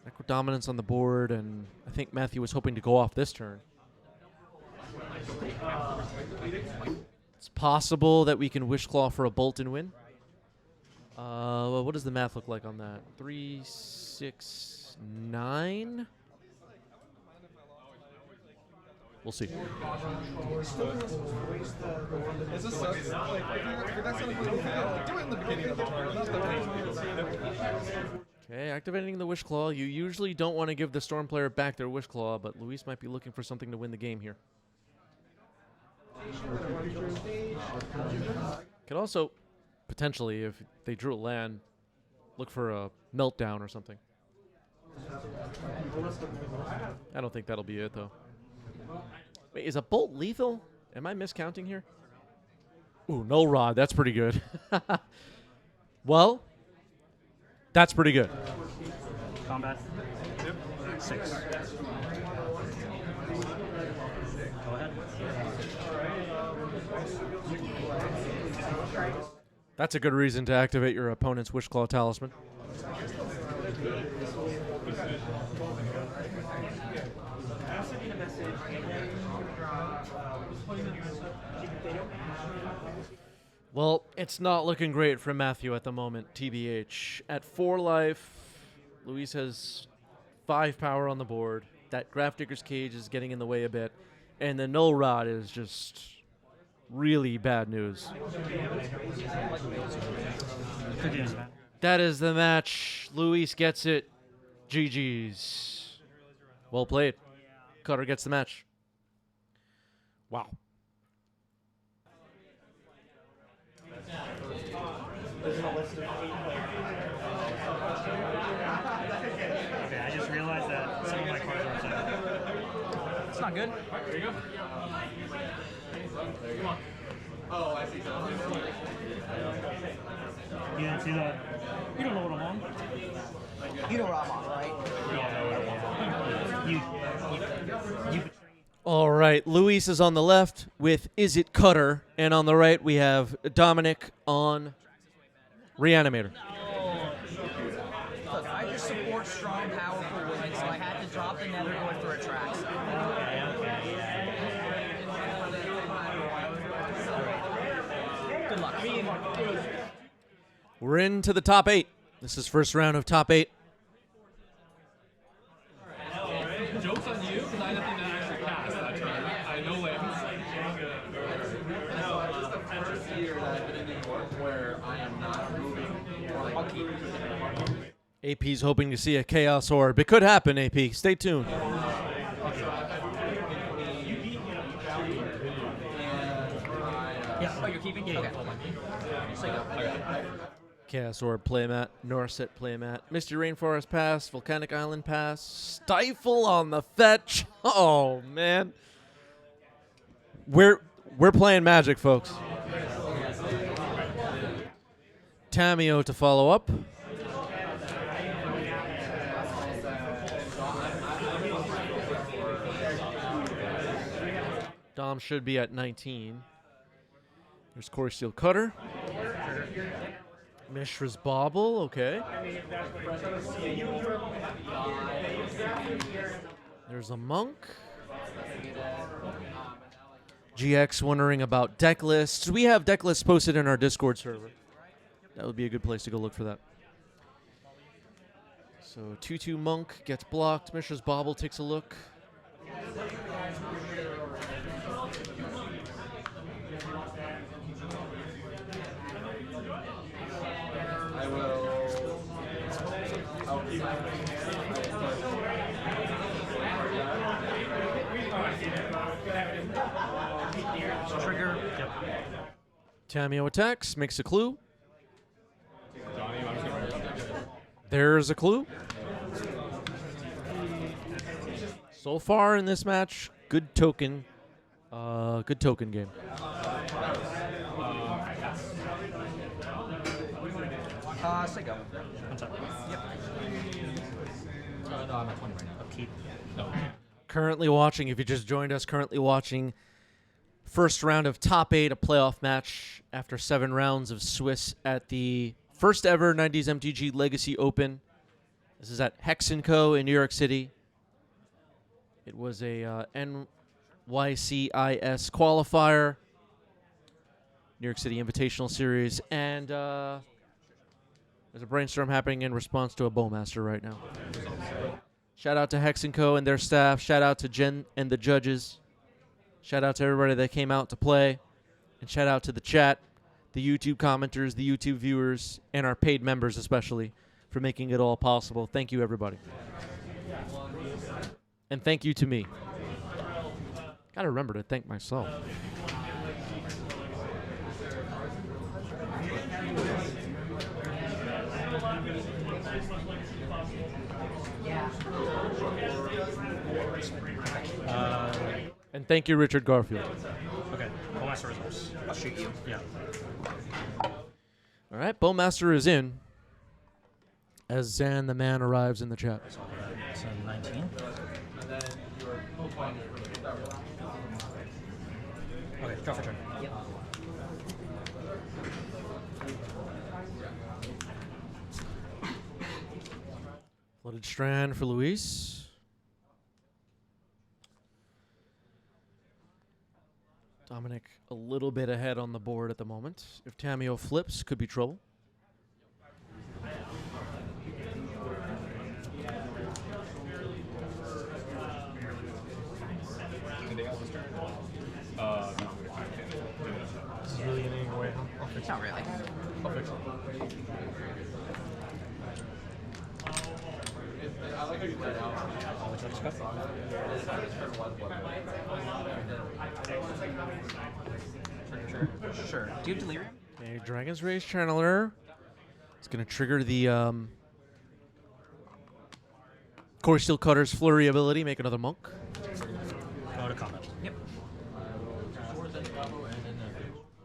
Necrodominance on the board, and I think Matthew was hoping to go off this turn. It's possible that we can Wishclaw for a bolt and win. Well, what does the math look like on that? 3, 6, 9? We'll see. Okay, activating the Wishclaw. You usually don't want to give the Storm player back their Wishclaw, but Luis might be looking for something to win the game here. Could also, potentially, if they drew a land, look for a Meltdown or something. I don't think that'll be it, though. Wait, is a Bolt lethal? Am I miscounting here? Ooh, no rod. That's pretty good. Well, that's pretty good. Combat. Yep. 6. Go ahead. That's a good reason to activate your opponent's Wishclaw Talisman. Well, it's not looking great for Matthew at the moment, TBH. At 4 life, Luis has 5 power on the board. That Grafdigger's Cage is getting in the way a bit. And the Null Rod is just really bad news. That is the match. Luis gets it. GG's. Well played. Cutter gets the match. Wow. Okay, I just realized that some of my cards are upside down. It's not good. There you go. Come on. Oh, I see. You didn't see that? You don't know what I'm on. You know what I'm on, right? You All right, Luis is on the left with Is It Cutter, and on the right we have Dominic on Reanimator. Look, I just support strong, powerful women, so I had to drop the nether going for Attrax. Good luck. We're into the top 8. This is first round of top 8. Joke's on you, because I didn't think that actually passed that turn. I know lands. No, it's just the first year that I've been in New York where I am not moving. I'll keep AP's hoping to see a Chaos Orb. It could happen, AP. Stay tuned. Yeah, oh, you're keeping? Yeah. Okay, hold on. So go. Chaos Orb playmat, Norset playmat, Misty Rainforest pass, Volcanic Island pass, Stifle on the fetch. Oh man, we're playing Magic, folks. Tameo to follow up. Dom should be at 19. There's Core Steel Cutter. Mishra's Bauble, okay. There's a Monk. GX wondering about deck lists. We have deck lists posted in our Discord server. That would be a good place to go look for that. So 2/2 Monk gets blocked. Mishra's Bauble takes a look. I will. Trigger. Yep. Tameo attacks, makes a clue. There's a clue. So far in this match, good token. Good token game. Say go. One second. Yep. No, I'm at 20 right now. Upkeep. No. Currently watching, if you just joined us, currently watching first round of top 8, a playoff match after 7 rounds of Swiss at the first ever 90s MTG Legacy Open. This is at Hex & Co. in New York City. It was a NYCIS qualifier, New York City Invitational Series, and there's a brainstorm happening in response to a Bowmaster right now. Shout out to Hex & Co. and their staff. Shout out to Jen and the judges. Shout out to everybody that came out to play. And shout out to the chat, the YouTube commenters, the YouTube viewers, and our paid members especially for making it all possible. Thank you, everybody. And thank you to me. Gotta remember to thank myself. And thank you, Richard Garfield. Okay. Hold Bowmaster reserves. I'll shoot you. Yeah. All right, Bowmaster is in. As Zan the man arrives in the chat. So 19. Okay, draw for turn. Yep. Flooded Strand for Luis. Dominic a little bit ahead on the board at the moment. If Tamio flips, could be trouble. Anything else this turn? This is really getting away. Not really. I'll fix it. I like how you let out. Sure. Do you have delirium? Okay, Dragon's Rage Channeler. It's going to trigger the Core Steel Cutter's Flurry ability, make another monk. Go to combat. Yep.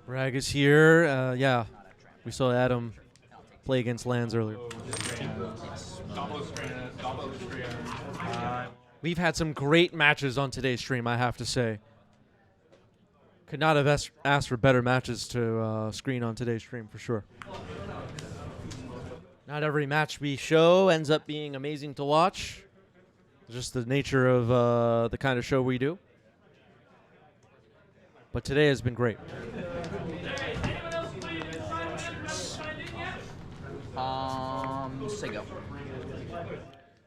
Rag is here. Yeah, we saw Adam play against lands earlier. We've had some great matches on today's stream, I have to say. Could not have asked for better matches to screen on today's stream, for sure. Not every match we show ends up being amazing to watch. Just the nature of the kind of show we do. But today has been great. Say go.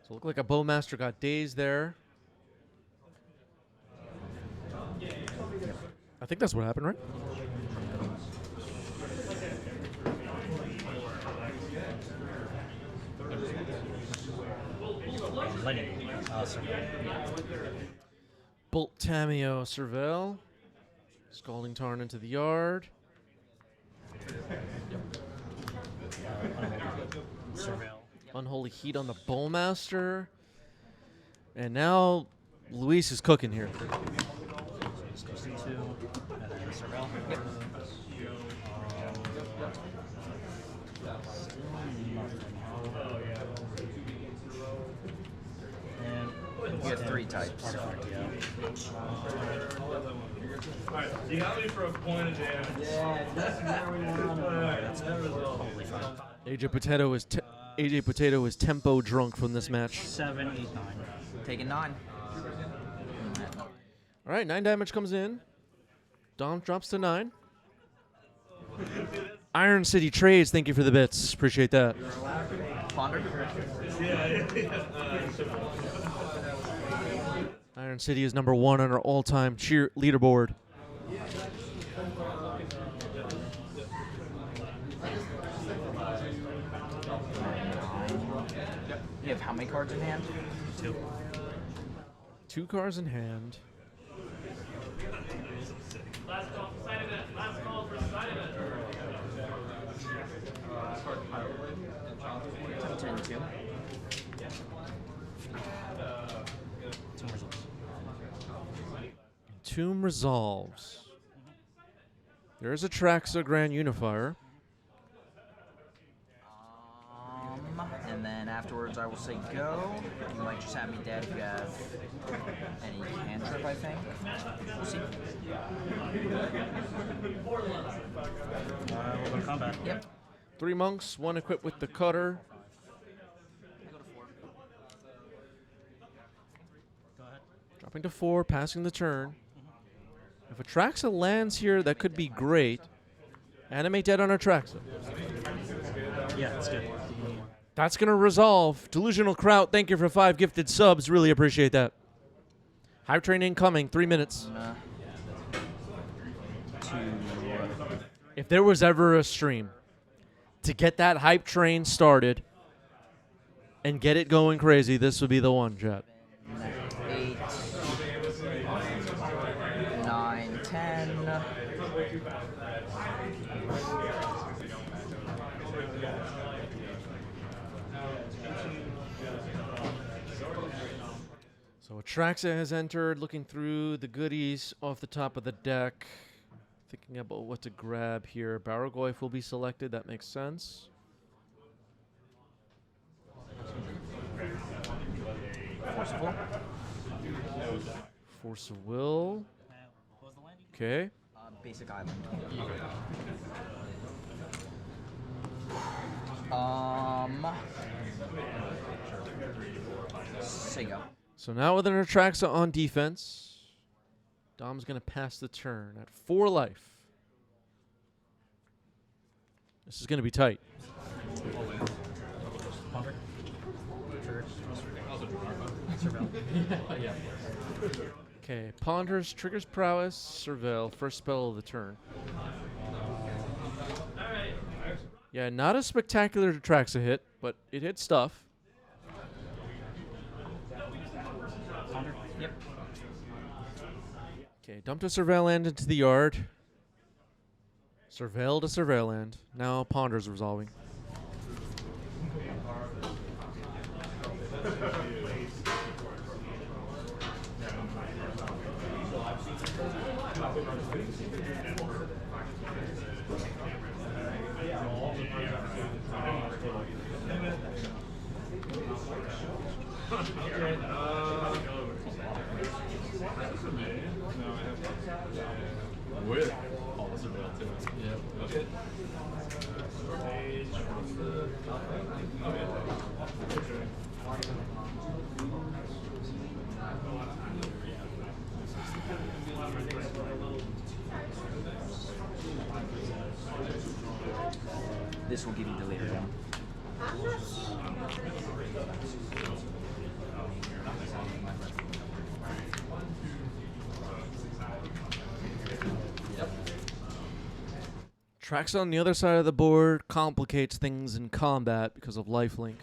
So it looked like a Bowmaster got dazed there. I think that's what happened, right? Lightning. Bolt Tamio Cervelle. Scalding Tarn into the yard. Unholy Heat on the Bowmaster. And now Luis is cooking here. This goes to 2. And then Cervelle. Yep. And you have 3 types. Alright, you got me for a point of damage. Yeah, that's where we want to AJ Potato is tempo drunk from this match. 7, 8, 9. Taking 9. All right, 9 damage comes in. Dom drops to 9. Iron City Trades, thank you for the bits. Appreciate that. Ponder. Iron City is number 1 on our all-time cheer leaderboard. You have how many cards in hand? 2. 2 cards in hand. Last call for side event. Last call for side event. 10, 2. 2 resolves. There is a Traxa Grand Unifier. And then afterwards I will say go. You might just have me dead if you have any cantrip, I think. We'll see. We'll go to combat. Yep. 3 monks, 1 equipped with the cutter. Go ahead. Dropping to 4, passing the turn. If Atraxa lands here, that could be great. Animate dead on Atraxa. Yeah, that's good. That's going to resolve. Delusional Kraut, thank you for 5 gifted subs. Really appreciate that. Hype train incoming, 3 minutes. If there was ever a stream to get that hype train started and get it going crazy, this would be the one, chat. 8, 9, 10. So Atraxa has entered, looking through the goodies off the top of the deck. Thinking about what to grab here. Barragoyf will be selected. That makes sense. Force of will. Force of will. Okay. Basic island. Sega. So now with an Atraxa on defense, Dom's going to pass the turn at 4 life. This is going to be tight. Okay, ponders, triggers prowess, surveil, first spell of the turn. Yeah, not a spectacular Atraxa hit, but it hit stuff. Yep. Okay, dumped a surveil land into the yard. Surveil to surveil land. Now ponders resolving. With all the surveil too. Yeah. Okay. This will give you the later one. Tracks on the other side of the board complicates things in combat because of lifelink.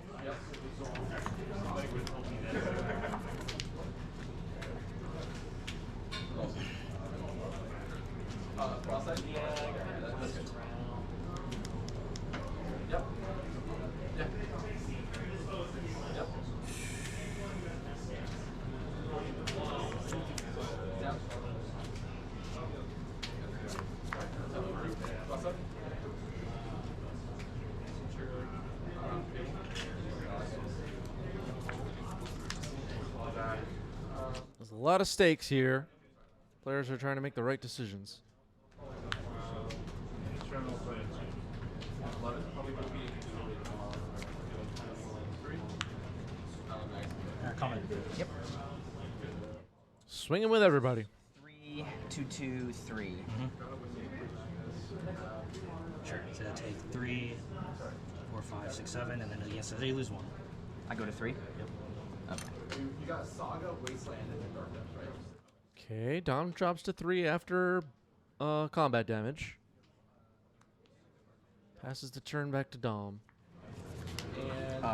There's a lot of stakes here. Players are trying to make the right decisions. Comment. Yep. Swinging with everybody. 3, 2, 2, 3. Sure. So take 3, 4, 5, 6, 7, and then yes, they lose 1. I go to 3? Yep. Okay. You got Saga, Wasteland, and then Dark Depths, right? Okay, Dom drops to 3 after combat damage. Passes the turn back to Dom.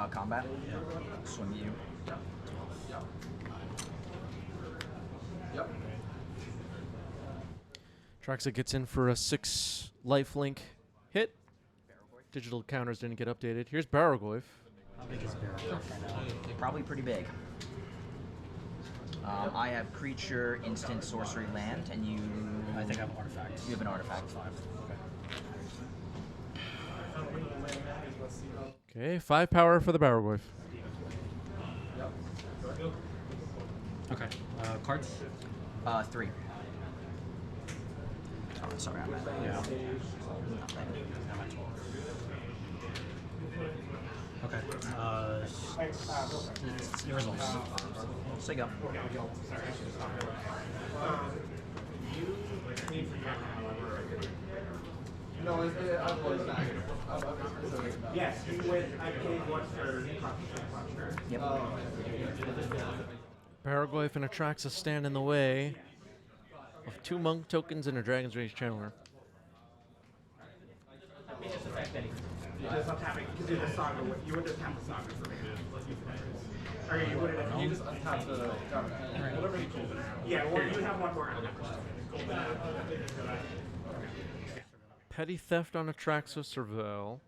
Combat? Yeah. Swing at you. Yep. Traxa gets in for a 6 lifelink hit. Digital counters didn't get updated. Here's Barragoyf. How big is Barragoyf right now? Probably pretty big. I have creature, instant, sorcery, land, and you... I think I have an artifact. You have an artifact. 5. Okay, 5 power for the Barragoyf. Okay. Cards? 3. Oh, sorry, I'm at Yeah. I'm at 12. Okay. It's your results. So you go. No, I was not. Yes, you win. I paid once for Yep. Barragoyf and Atraxa stand in the way of 2 monk tokens and a Dragon's Rage Channeler. Because I'm tapping, because you're the saga, you would just tap the saga for me. Or you would have. You just untap the whatever you choose. Yeah, well, you have one more. Petty theft on Atraxa Surveil.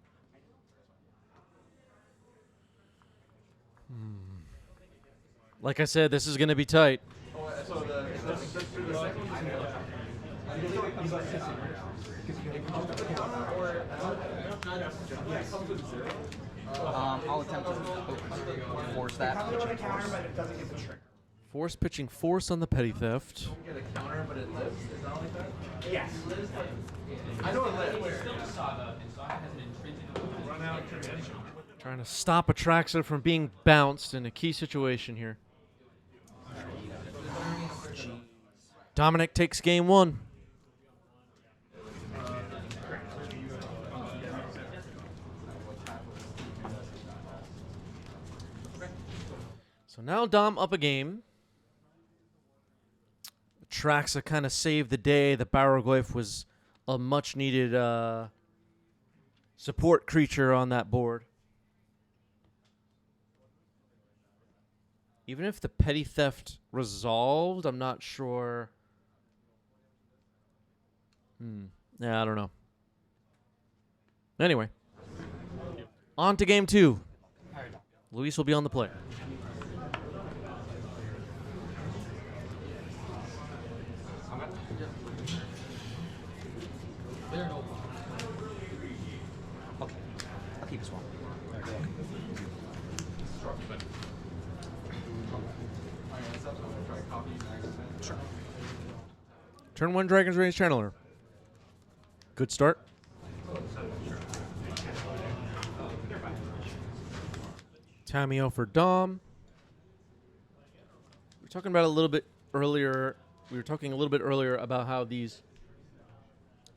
Like I said, this is going to be tight. So the second I'll attempt to force that. Force pitching force on the petty theft. Yes. Trying to stop Atraxa from being bounced in a key situation here. Dominic takes game 1. So now Dom up a game. Atraxa kind of saved the day. The Barrowglyph was a much-needed support creature on that board. Even if the petty theft resolved, I'm not sure. Yeah, I don't know. Anyway. On to game 2. Luis will be on the play. Okay. I'll keep this one. Sure. Turn 1 Dragon's Rage Channeler. Good start. Tamio for Dom. We were talking about a little bit earlier. We were talking a little bit earlier about how these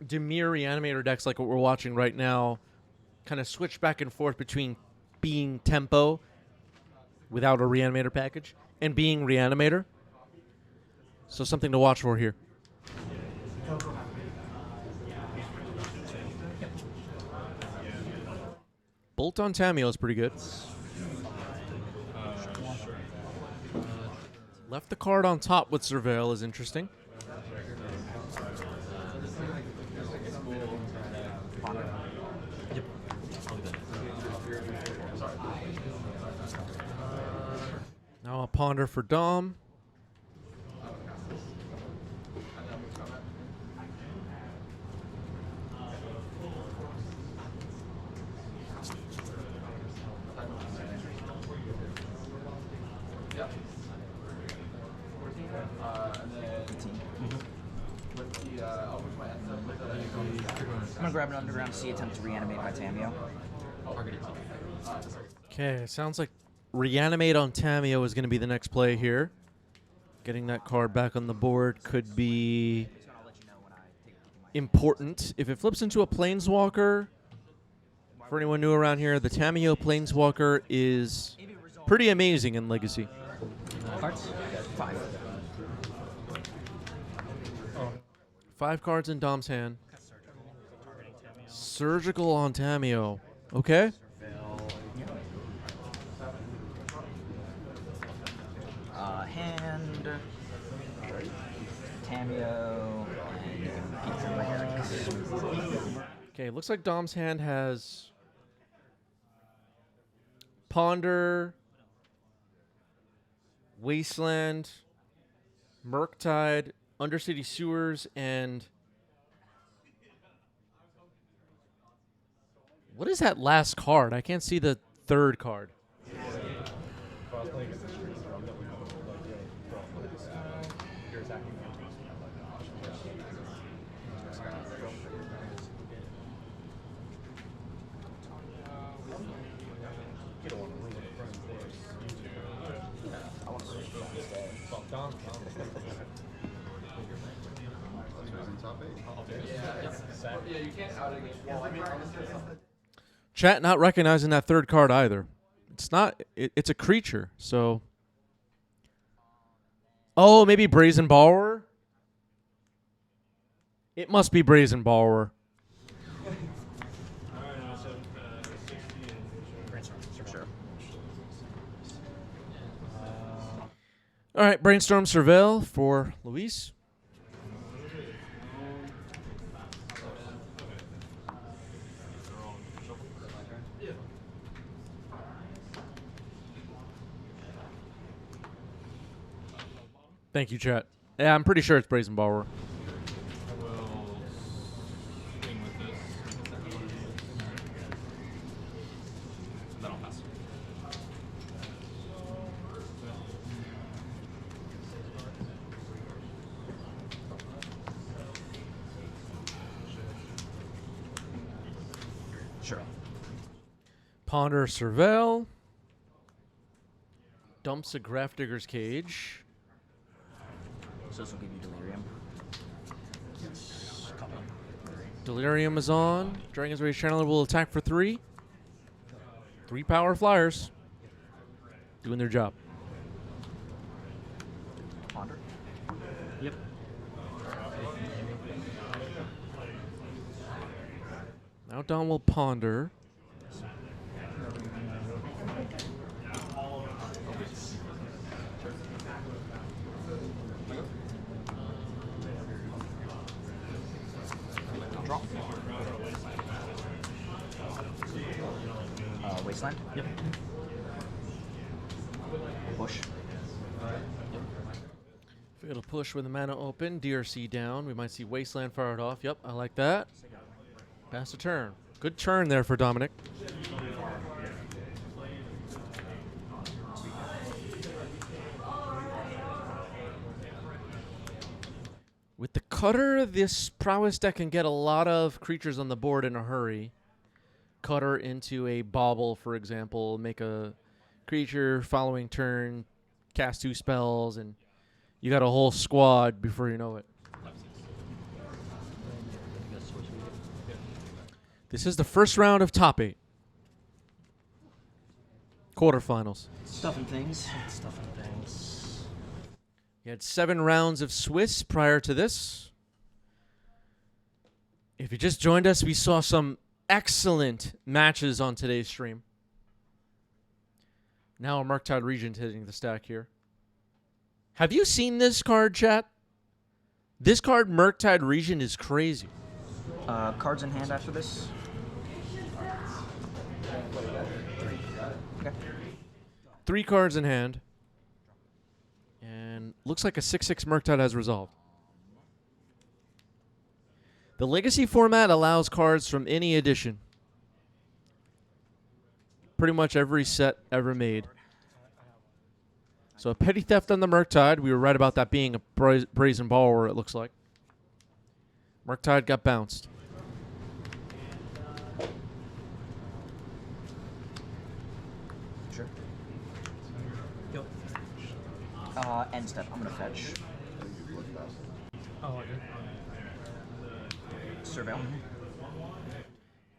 Dimir Reanimator decks, like what we're watching right now, kind of switch back and forth between being tempo without a Reanimator package and being Reanimator. So something to watch for here. Bolt on Tamio is pretty good. Left the card on top with Surveil is interesting. Now a Ponder for Dom. I'm gonna grab an underground sea, attempt to reanimate my Tamio. Okay, it sounds like Reanimate on Tamio is going to be the next play here. Getting that card back on the board could be important. If it flips into a Planeswalker, for anyone new around here, the Tamio Planeswalker is pretty amazing in Legacy. Cards? 5. 5 cards in Dom's hand. Surgical on Tamio. Okay. Hand. Tamio. And you can repeat some mechanics. Okay, looks like Dom's hand has Ponder, Wasteland, Murktide, Undercity Sewers, and what is that last card? I can't see the third card. Chat not recognizing that third card either. It's not. It's a creature. So. Oh, maybe Brazen Borrower. It must be Brazen Borrower. All right, Brainstorm Surveil for Luis. Thank you, chat. Yeah, I'm pretty sure it's Brazen Borrower. Sure. Ponder Surveil. Dumps a Grafdigger's Cage. So this will give you Delirium. Yes. Copy. Delirium is on. Dragon's Rage Channeler will attack for 3. 3 power flyers. Doing their job. Ponder. Yep. Now Don will ponder. Draw. Wasteland. Yep. Push. If it'll push with the mana open, DRC down. We might see Wasteland fired off. Yep, I like that. Pass the turn. Good turn there for Dominic. With the Cutter, this prowess deck can get a lot of creatures on the board in a hurry. Cutter into a Bauble, for example, make a creature following turn, cast 2 spells, and you got a whole squad before you know it. This is the first round of top 8. Quarterfinals. Stuffing things. Stuffing things. You had 7 rounds of Swiss prior to this. If you just joined us, we saw some excellent matches on today's stream. Now a Murktide Regent hitting the stack here. Have you seen this card, chat? This card, Murktide Regent, is crazy. Cards in hand after this. Okay. 3 cards in hand. And looks like a 6/6 Murktide has resolved. The Legacy format allows cards from any edition. Pretty much every set ever made. So a Petty Theft on the Murktide. We were right about that being a Brazen Borrower, it looks like. Murktide got bounced. Sure. Yep. End step. I'm gonna fetch. Oh, I did. Surveil.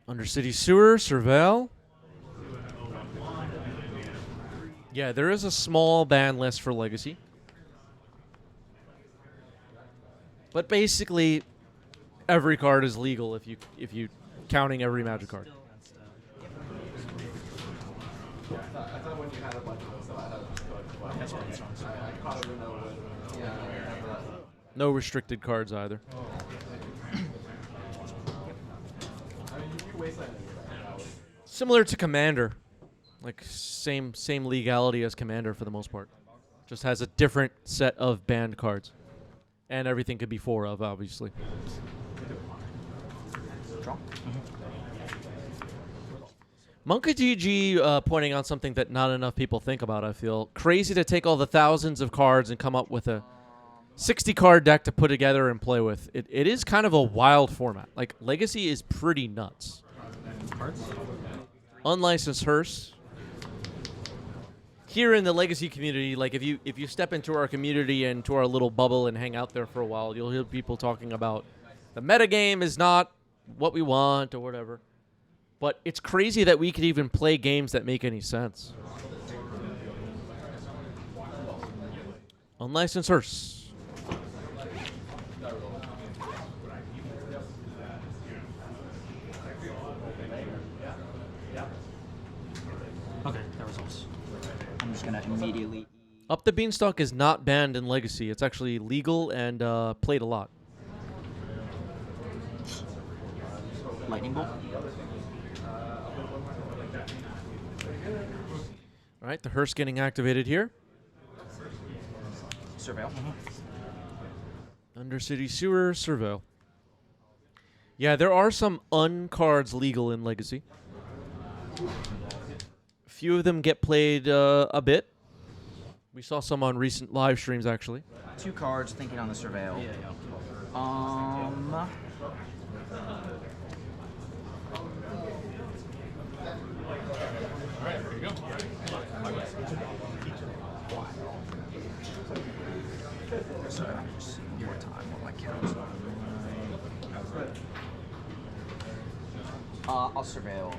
Undercity Sewer, Surveil. Yeah, there is a small ban list for Legacy. But basically, every card is legal if you counting every Magic card. I thought when you had a bunch of those, I had That's what it's on. I caught it in No restricted cards either. Similar to Commander. Like same legality as Commander for the most part. Just has a different set of banned cards. And everything could be 4 of, obviously. Draw. Monkey GG pointing out something that not enough people think about, I feel. Crazy to take all the thousands of cards and come up with a 60-card deck to put together and play with. It is kind of a wild format. Like, Legacy is pretty nuts. Cards? Unlicensed Hearse. Here in the Legacy community, like if you step into our community and to our little bubble and hang out there for a while, you'll hear people talking about the metagame is not what we want or whatever. But it's crazy that we could even play games that make any sense. Unlicensed Hearse. Okay, that resolves. I'm just gonna immediately. Up the Beanstalk is not banned in Legacy. It's actually legal and played a lot. Lightning Bolt. All right, the Hearse getting activated here. Surveil. Undercity Sewer, Surveil. Yeah, there are some uncards legal in Legacy. Few of them get played a bit. We saw some on recent live streams, actually. 2 cards, thinking on the Surveil. Alright, there you go. So just more time on my count. I'll surveil.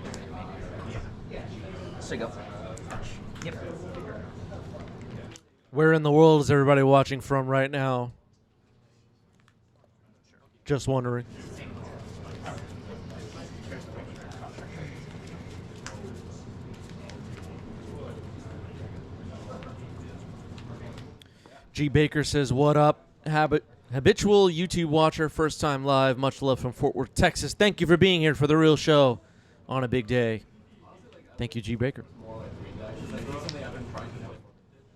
So go. Yep. Where in the world is everybody watching from right now? Just wondering. G. Baker says, what up? Habitual YouTube watcher, first time live. Much love from Fort Worth, Texas. Thank you for being here for the real show on a big day. Thank you, G. Baker.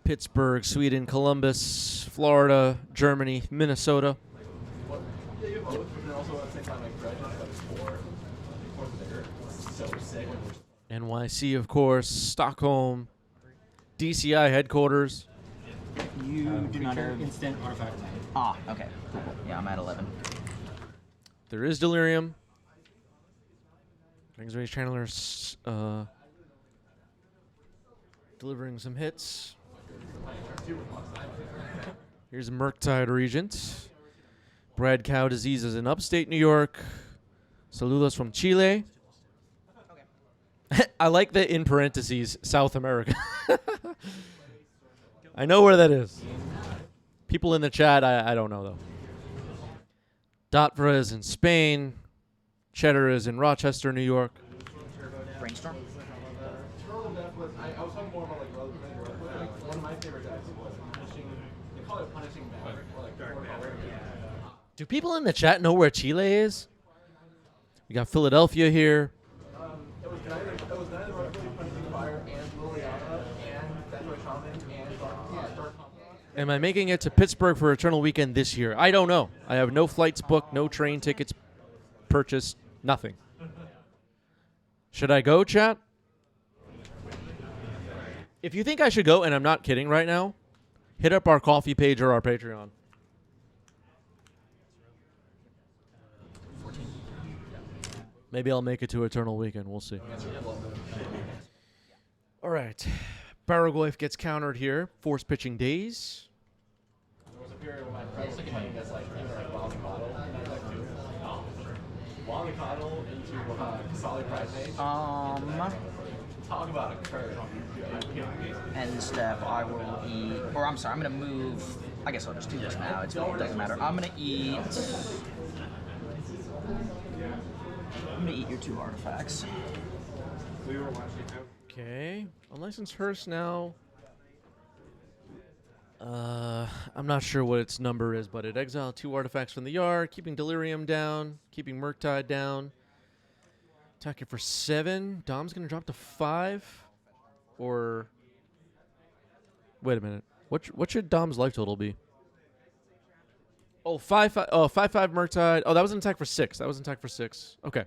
Pittsburgh, Sweden, Columbus, Florida, Germany, Minnesota. NYC, of course, Stockholm, DCI headquarters. You do not have instant artifact. Ah, okay. Cool. Yeah, I'm at 11. There is Delirium. Kingsway Chandler's delivering some hits. Here's Murktide Regent. Brad Cow Disease is in upstate New York. Saludos from Chile. I like the in parentheses South America. I know where that is. People in the chat, I don't know though. Dotvra is in Spain. Cheddar is in Rochester, New York. Brainstorm. I was talking more about like one of my favorite decks was punishing. They call it punishing man. Do people in the chat know where Chile is? We got Philadelphia here. It was neither punishing fire and Liliana and Deathray Shaman and Dark. Am I making it to Pittsburgh for Eternal Weekend this year? I don't know. I have no flights booked, no train tickets purchased, nothing. Should I go, chat? If you think I should go, and I'm not kidding right now, hit up our coffee page or our Patreon. Maybe I'll make it to Eternal Weekend. We'll see. All right. Baragloif gets countered here. Force pitching days. There was a period when my friends playing against like Wally Coddle in that deck too. Wally Coddle into Kasali Primate. Talk about a curve. End step, I will eat, or I'm sorry, I'm going to move, I guess I'll just do this now, it doesn't matter. I'm going to eat your 2 artifacts. Okay. Unlicensed Hearse now. I'm not sure what its number is, but it exiled 2 artifacts from the yard, keeping Delirium down, keeping Murktide down. Attacking for 7. Dom's going to drop to 5. Or... Wait a minute. What should Dom's life total be? Oh, 5-5. Oh, 5-5 Murktide. Oh, that was an attack for 6. That was an attack for 6. Okay.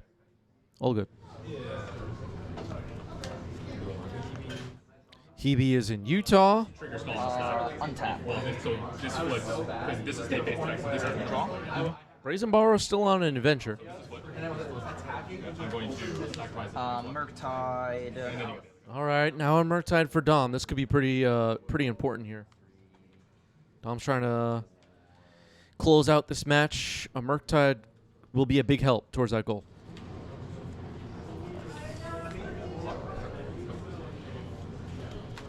All good. Hebe is in Utah. Untap. This is state based attack, so this is draw. Brazen Borrow is still on an adventure. I'm going to sacrifice Murktide. All right, now I'm Murktide for Dom. This could be pretty important here. Dom's trying to close out this match. A Murktide will be a big help towards that goal.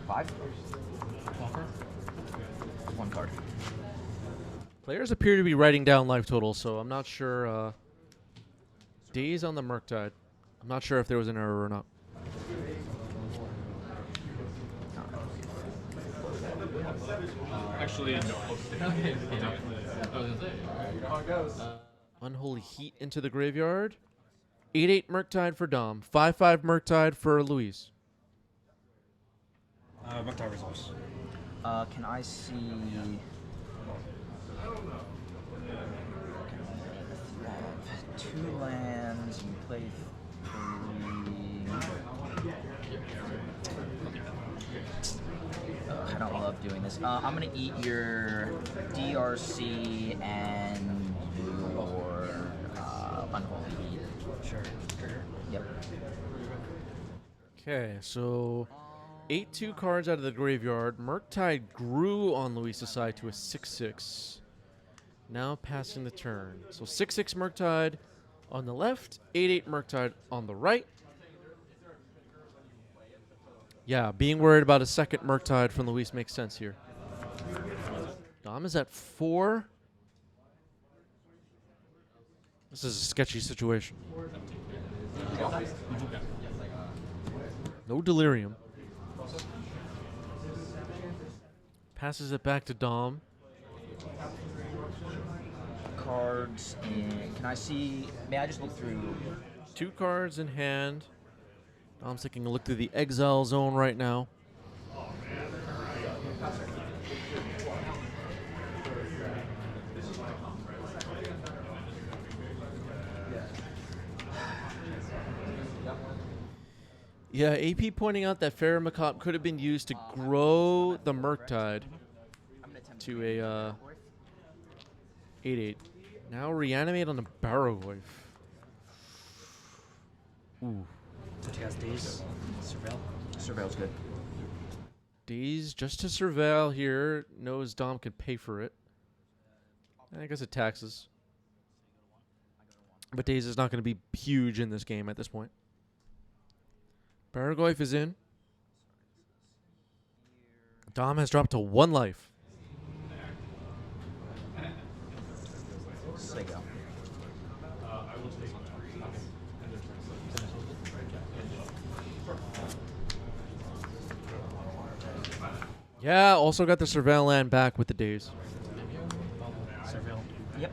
Five. 1 card. Players appear to be writing down life totals, so I'm not sure. Days on the Murktide. I'm not sure if there was an error or not. Actually, no. Unholy Heat into the graveyard. 8-8 Murktide for Dom. 5-5 Murktide for Luis. Murktide resolves. Can I see... You have 2 lands, you play 3... I don't love doing this. I'm gonna eat your DRC and your Unholy Heat. Sure. Yep. Okay, so 8-2 cards out of the graveyard. Murktide grew on Luis's side to a 6-6. Now passing the turn. So 6-6 Murktide on the left, 8-8 Murktide on the right. Yeah, being worried about a second Murktide from Luis makes sense here. Dom is at 4. This is a sketchy situation. No delirium. Passes it back to Dom. Cards in. Can I see? May I just look through? 2 cards in hand. Dom's taking a look through the exile zone right now. Yeah, AP pointing out that Pharaoh Macabre could have been used to grow the Murktide to a 8-8. Now reanimate on the Barrogoyf. Ooh. So he has Daze, Surveil. Surveil's good. Daze just to surveil here. Knows Dom could pay for it. I guess it taxes. But Daze is not going to be huge in this game at this point. Barrogoyf is in. Dom has dropped to 1 life. Sego. Yeah, also got the Surveil land back with the Daze. Surveil. Yep.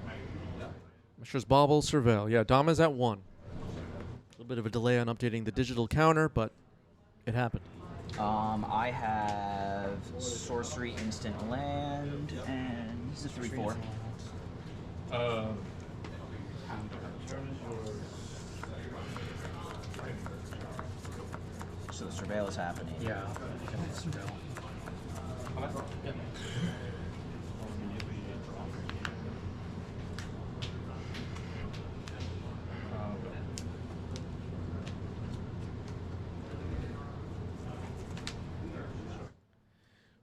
Mishra's Bauble, Surveil. Yeah, Dom is at 1. A little bit of a delay on updating the digital counter, but it happened. I have sorcery, instant land, and this is 3/4. So the surveil is happening. Yeah. Surveil. Yep.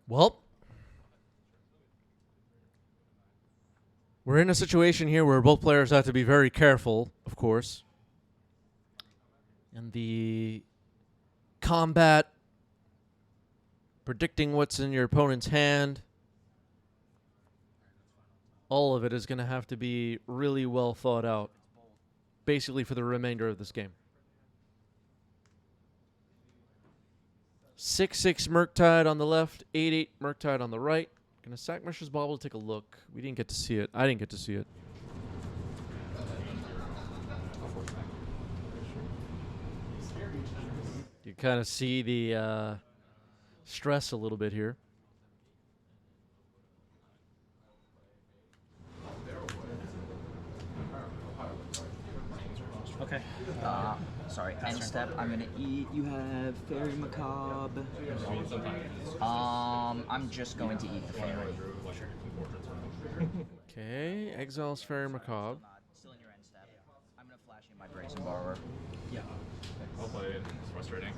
Well, we're in a situation here where both players have to be very careful, of course. And the combat, predicting what's in your opponent's hand, all of it is going to have to be really well thought out, basically for the remainder of this game. 6-6 Murktide on the left, 8-8 Murktide on the right. Gonna sack Mishra's Bauble to take a look. We didn't get to see it. I didn't get to see it. You kind of see the stress a little bit here. Okay. Sorry, end step. I'm gonna eat. You have Fairy Macabre. I'm just going to eat the fairy. Okay, exiles Fairy Macabre. Still in your end step. I'm gonna flash in my Brazen Borrower. Yeah. I'll play it. It's frustrating.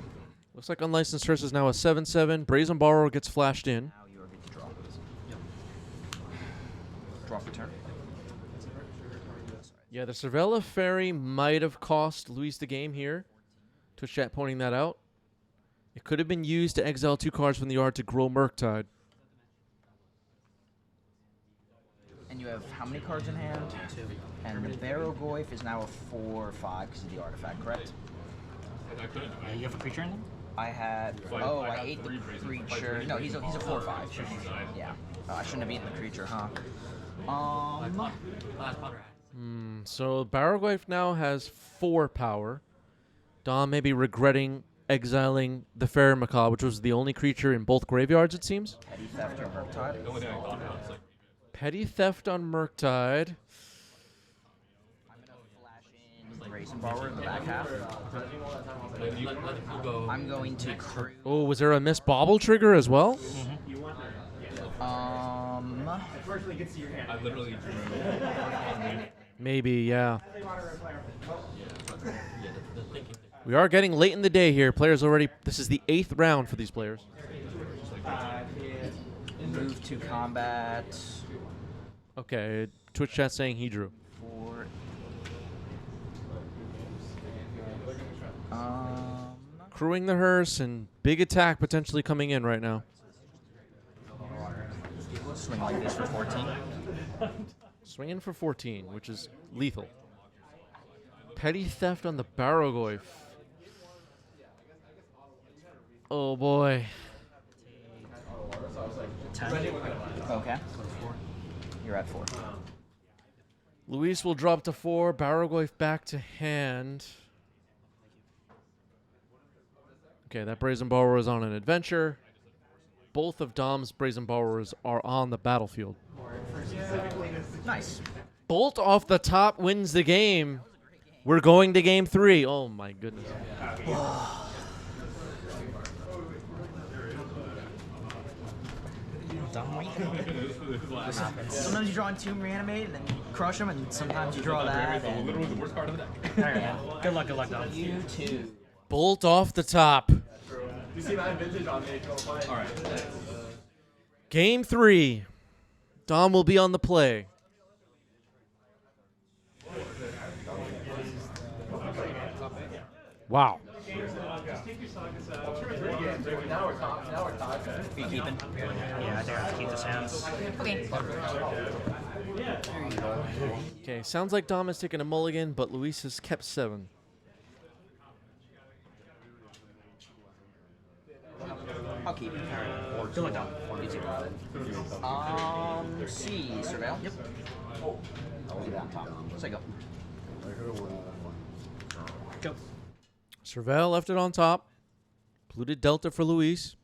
Looks like Unlicensed Curse is now a 7/7. Brazen Borrower gets flashed in. Now you are good to draw. Yep. Draw for turn. Yeah, the Cervella Fairy might have cost Luis the game here. Twitch chat pointing that out. It could have been used to exile 2 cards from the yard to grow Murktide. And you have how many cards in hand? 2. And the Barrogoyf is now a 4/5 because of the artifact, correct? You have a creature in them? I had. Oh, I ate the creature. No, he's a 4/5. Yeah. I shouldn't have eaten the creature, huh? So Barrogoyf now has 4 power. Dom may be regretting exiling the Fairy Macabre, which was the only creature in both graveyards, it seems. Petty Theft or Murktide? Petty Theft on Murktide. I'm going to flash in Brazen Borrower in the back half. I'm going to... Oh, was there a missed Bauble trigger as well? Unfortunately, gets to your hand. I literally Maybe, yeah. We are getting late in the day here. Players already. This is the 8th round for these players. Move to combat. Okay, Twitch chat saying he drew. 4. Crewing the hearse and big attack potentially coming in right now. Swing like this for 14. Swinging for 14, which is lethal. Petty theft on the Barrogoyf. Oh boy. 10. Okay. You're at 4. Luis will drop to 4. Barrogoyf back to hand. Okay, that Brazen Borrower is on an adventure. Both of Dom's Brazen Borrowers are on the battlefield. Nice. Bolt off the top wins the game. We're going to game 3. Oh my goodness. Sometimes you draw in Tomb Reanimate and then you crush them, and sometimes you draw that. Literally the worst part of the deck. There you go. Good luck, Dom. You too. Bolt off the top. You see my vintage on me? All right. Game 3. Dom will be on the play. Wow. Now we're talking. Are you keeping? Yeah, I think I have to keep this hands. Okay. Okay, sounds like Dom has taken a mulligan, but Luis has kept 7. I'll keep it. Good luck, Dom. You too. C, Surveil. Yep. I'll leave that on top. So go. Go. Surveil left it on top. Polluted Delta for Luis.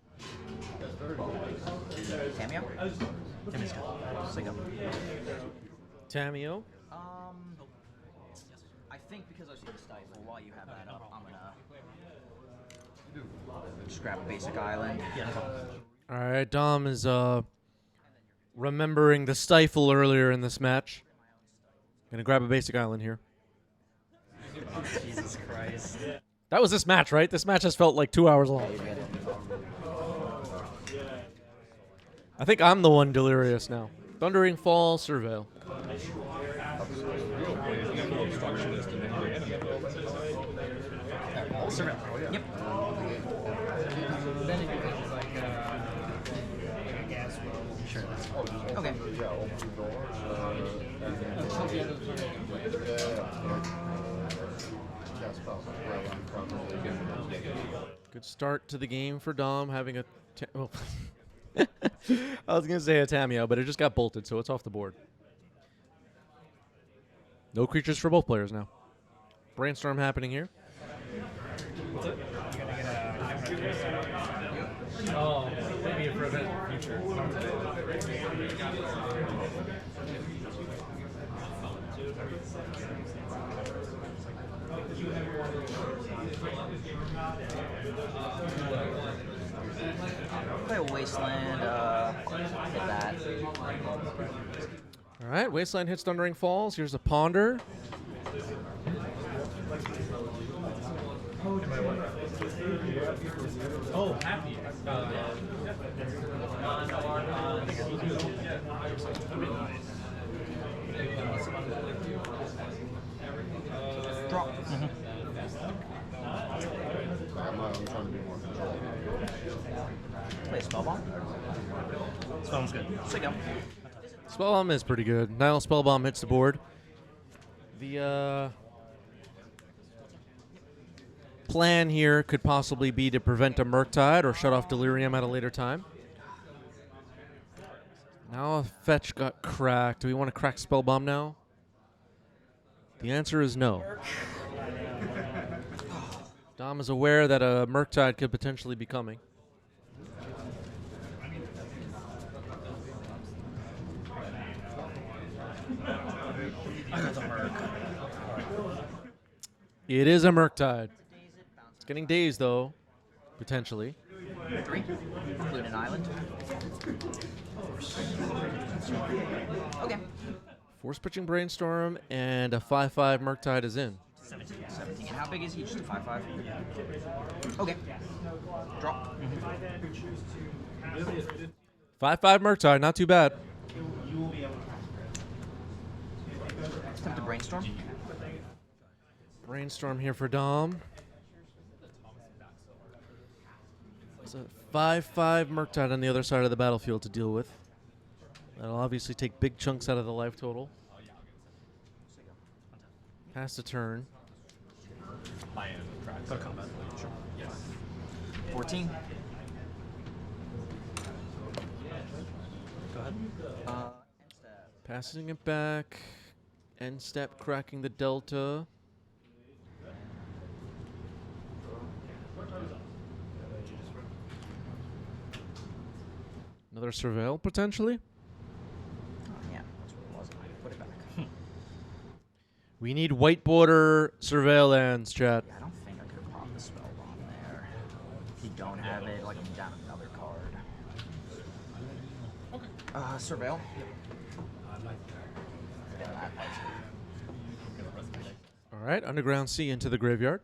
Cameo? So go. Tameo. I think because I've seen the stifle, while you have that up, I'm gonna just grab a basic island. Yeah. All right, Dom is remembering the stifle earlier in this match. Gonna grab a basic island here. Jesus Christ. That was this match, right? This match has felt like 2 hours long. I think I'm the one delirious now. Thundering Fall, Surveil. Surveil. Yep. Sure, that's fine. Okay. Good start to the game for Dom, having a... oh. I was going to say a Tameo, but it just got bolted, so it's off the board. No creatures for both players now. Brainstorm happening here. Oh, maybe for the future. Play a Wasteland, hit that. All right, Wasteland hits Thundering Falls. Here's a Ponder. Oh, happy. Drop. I'm trying to be more controlled. Play a Spellbomb. Spellbomb's good. So go. Spellbomb is pretty good. Nile Spellbomb hits the board. The plan here could possibly be to prevent a Murktide or shut off Delirium at a later time. Now a fetch got cracked. Do we want to crack Spellbomb now? The answer is no. Dom is aware that a Murktide could potentially be coming. I got the Merc. It is a Murktide. It's getting dazed, though, potentially. 3. Include an island. Okay. Force pitching Brainstorm and a 5/5 Murktide is in. 17. 17. And how big is he? Just a 5/5? Okay. Draw. 5/5 Murktide, not too bad. It's time to brainstorm. Brainstorm here for Dom. It's a 5/5 Murktide on the other side of the battlefield to deal with. That'll obviously take big chunks out of the life total. Pass the turn. Go to combat. Sure. Yes. 14. Go ahead. Passing it back. End step, cracking the delta. Another surveil, potentially? Oh, yeah, that's what it was. I put it back. We need white border surveil lands, chat. Yeah, I don't think I could have popped the spell bomb there. If you don't have it, like, I'm down another card. Surveil. All right, Underground Sea into the graveyard.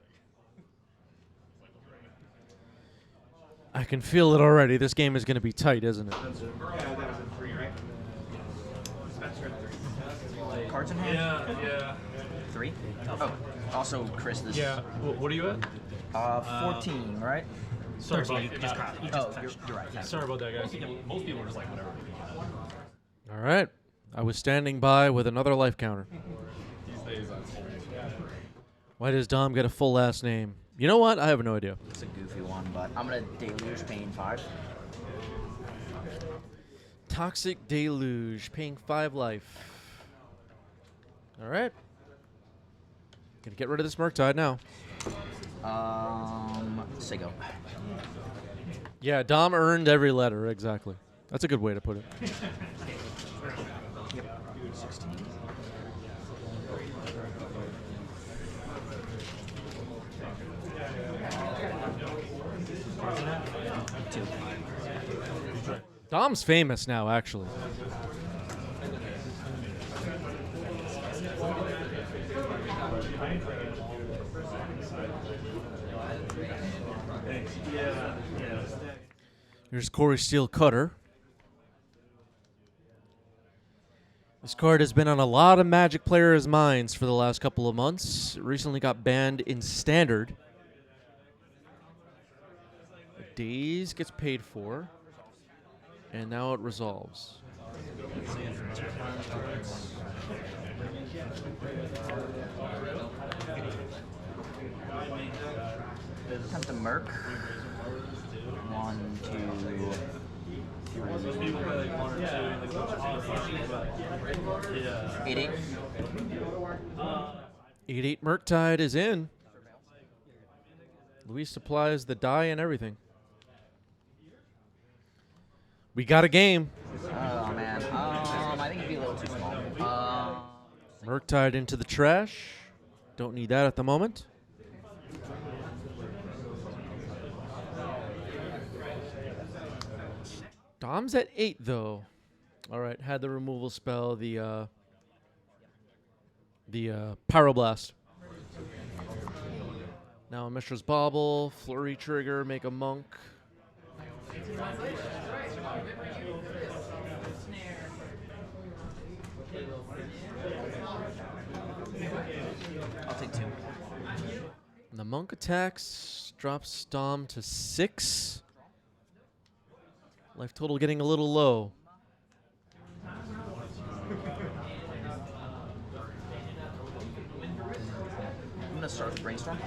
I can feel it already. This game is going to be tight, isn't it? Cards in hand? Yeah. 3? Oh, also, Chris, this Yeah. What are you at? 14, right? Sorry about You're right. Yeah. Sorry about that, guys. Most people are just like, whatever. All right. I was standing by with another life counter. These days, that's Why does Dom get a full last name? You know what? I have no idea. It's a goofy one, but I'm going to Deluge Pain 5. Toxic Deluge, paying 5 life. All right. Gonna get rid of this Murktide now. Sigo. Yeah, Dom earned every letter, exactly. That's a good way to put it. Yep. 16. Two. Dom's famous now, actually. Here's Corey Steel Cutter. This card has been on a lot of Magic players' minds for the last couple of months. It recently got banned in Standard. Daze gets paid for, and now it resolves. Time to Merc. 1, 2, 3. 8. 8/8 Murktide is in. Luis supplies the die and everything. We got a game. Oh, man. I think it'd be a little too small. Murktide into the trash. Don't need that at the moment. Dom's at 8, though. All right, had the removal spell, the Pyroblast. Now a Mishra's Bauble, Flurry Trigger, make a Monk. I'll take 2. The Monk attacks, drops Dom to 6. Life total getting a little low. I'm going to start with Brainstorm.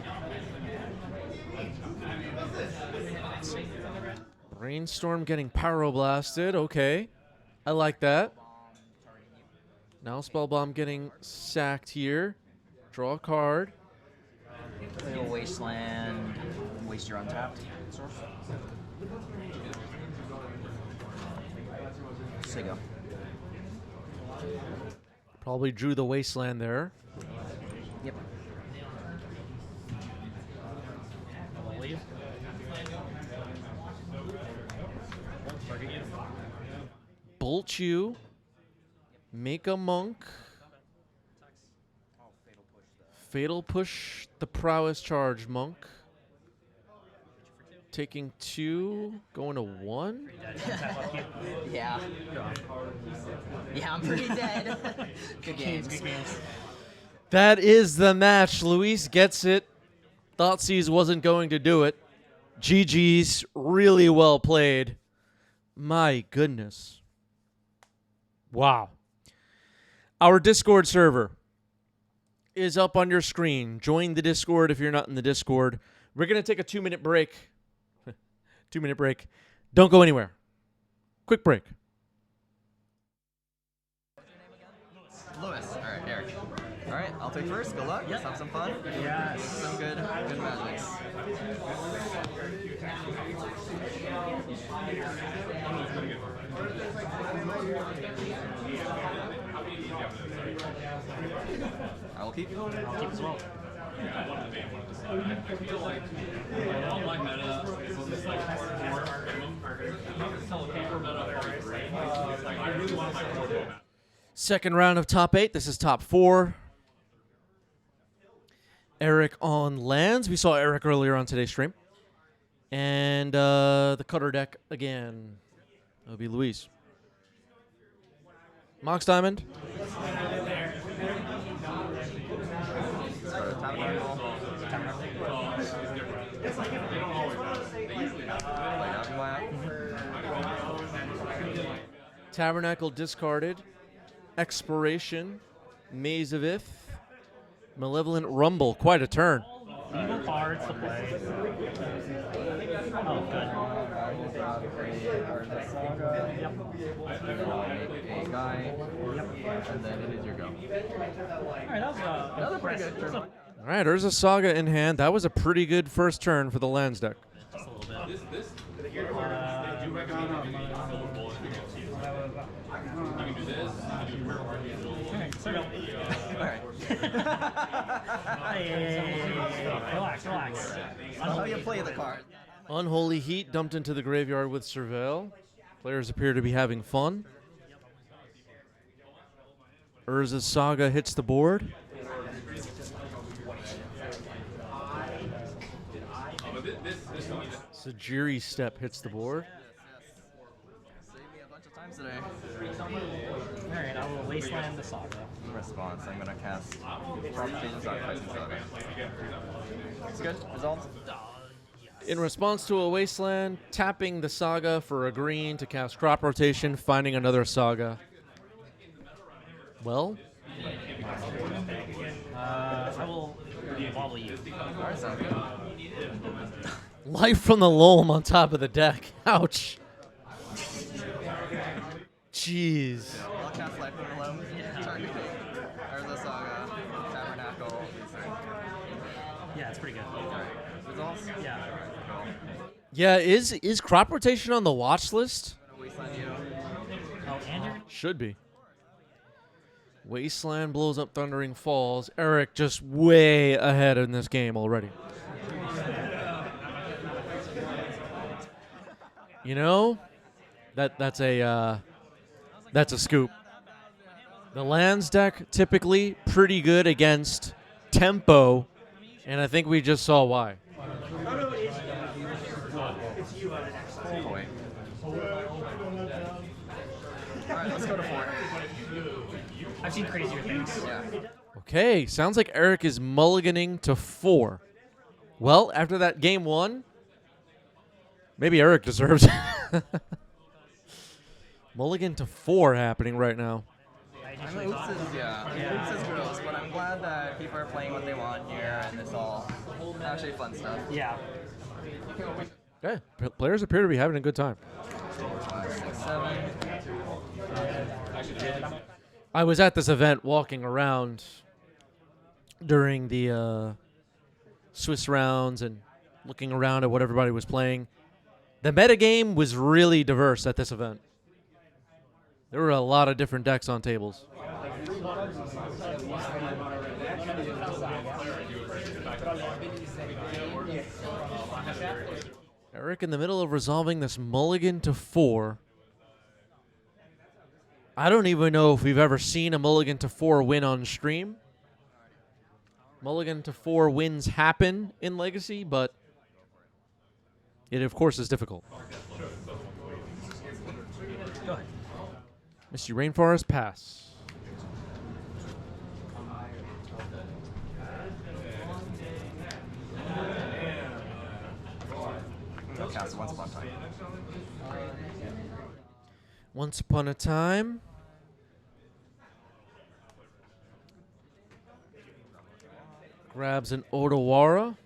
Brainstorm getting Pyroblasted. Okay. I like that. Now Spellbomb getting sacked here. Draw a card. Play a Wasteland. Waste your untapped source. Sigo. Probably drew the Wasteland there. Yep. Bolt you. Make a Monk. Fatal Push the Prowess Charge, Monk. Taking 2, going to 1. Yeah. Yeah, I'm pretty dead. Good games. Good games. That is the match. Luis gets it. Thoughtseize wasn't going to do it. GG's, really well played. My goodness. Wow. Our Discord server is up on your screen. Join the Discord if you're not in the Discord. We're going to take a 2-minute break. 2-minute break. Don't go anywhere. Quick break. Lewis. All right, Eric. All right, I'll take first. Good luck. Let's have some fun. Yes. Some good magics. I will keep. I'll keep as well. Second round of top 8. This is top 4. Eric on lands. We saw Eric earlier on today's stream. And the cutter deck again. That'll be Luis. Mox Diamond. Tabernacle discarded. Expiration. Maze of Ith. Malevolent Rumble. Quite a turn. Evil cards to play. Oh, good. A guy. And then it is your go. Alright, that was pretty good turn. All right, there's a Saga in hand. That was a pretty good first turn for the lands deck. Just a little bit. Relax. That's how you play the card. Unholy Heat dumped into the graveyard with Surveil. Players appear to be having fun. Urza's Saga hits the board. Sajiri's Step hits the board. Saved me a bunch of times today. Alright, I will Wasteland the Saga. In response, I'm gonna cast Propagations on Fighting Saga. It's good. Results? In response to a Wasteland, tapping the Saga for a green to cast Crop Rotation, finding another Saga. Well, I will wobble you. Alright, sounds good. Life from the Loam on top of the deck. Ouch. Jeez. I'll cast Life from the Loam. Targeting Urza Saga, Tabernacle, Yeah, it's pretty good. Alright. Results? Yeah. Yeah, is Crop Rotation on the watch list? Wasteland you. Oh, Andrew? Should be. Wasteland blows up Thundering Falls. Eric just way ahead in this game already. You know, that's a scoop. The lands deck typically pretty good against tempo, and I think we just saw why. Wait. Alright, let's go to 4. I've seen crazier things. Yeah. Okay, sounds like Eric is mulliganing to 4. Well, after that game 1, maybe Eric deserves it. Mulligan to 4 happening right now. I mean, Oops is gross, but I'm glad that people are playing what they want here, and it's all actually fun stuff. Yeah. Yeah, players appear to be having a good time. 5, 6, 7. I was at this event walking around during the Swiss rounds and looking around at what everybody was playing. The metagame was really diverse at this event. There were a lot of different decks on tables. Eric in the middle of resolving this mulligan to 4. I don't even know if we've ever seen a mulligan to 4 win on stream. Mulligan to 4 wins happen in Legacy, but it, of course, is difficult. Go ahead. Misty Rainforest, pass. No cast once upon a time. Once Upon a Time. Grabs an Odawara.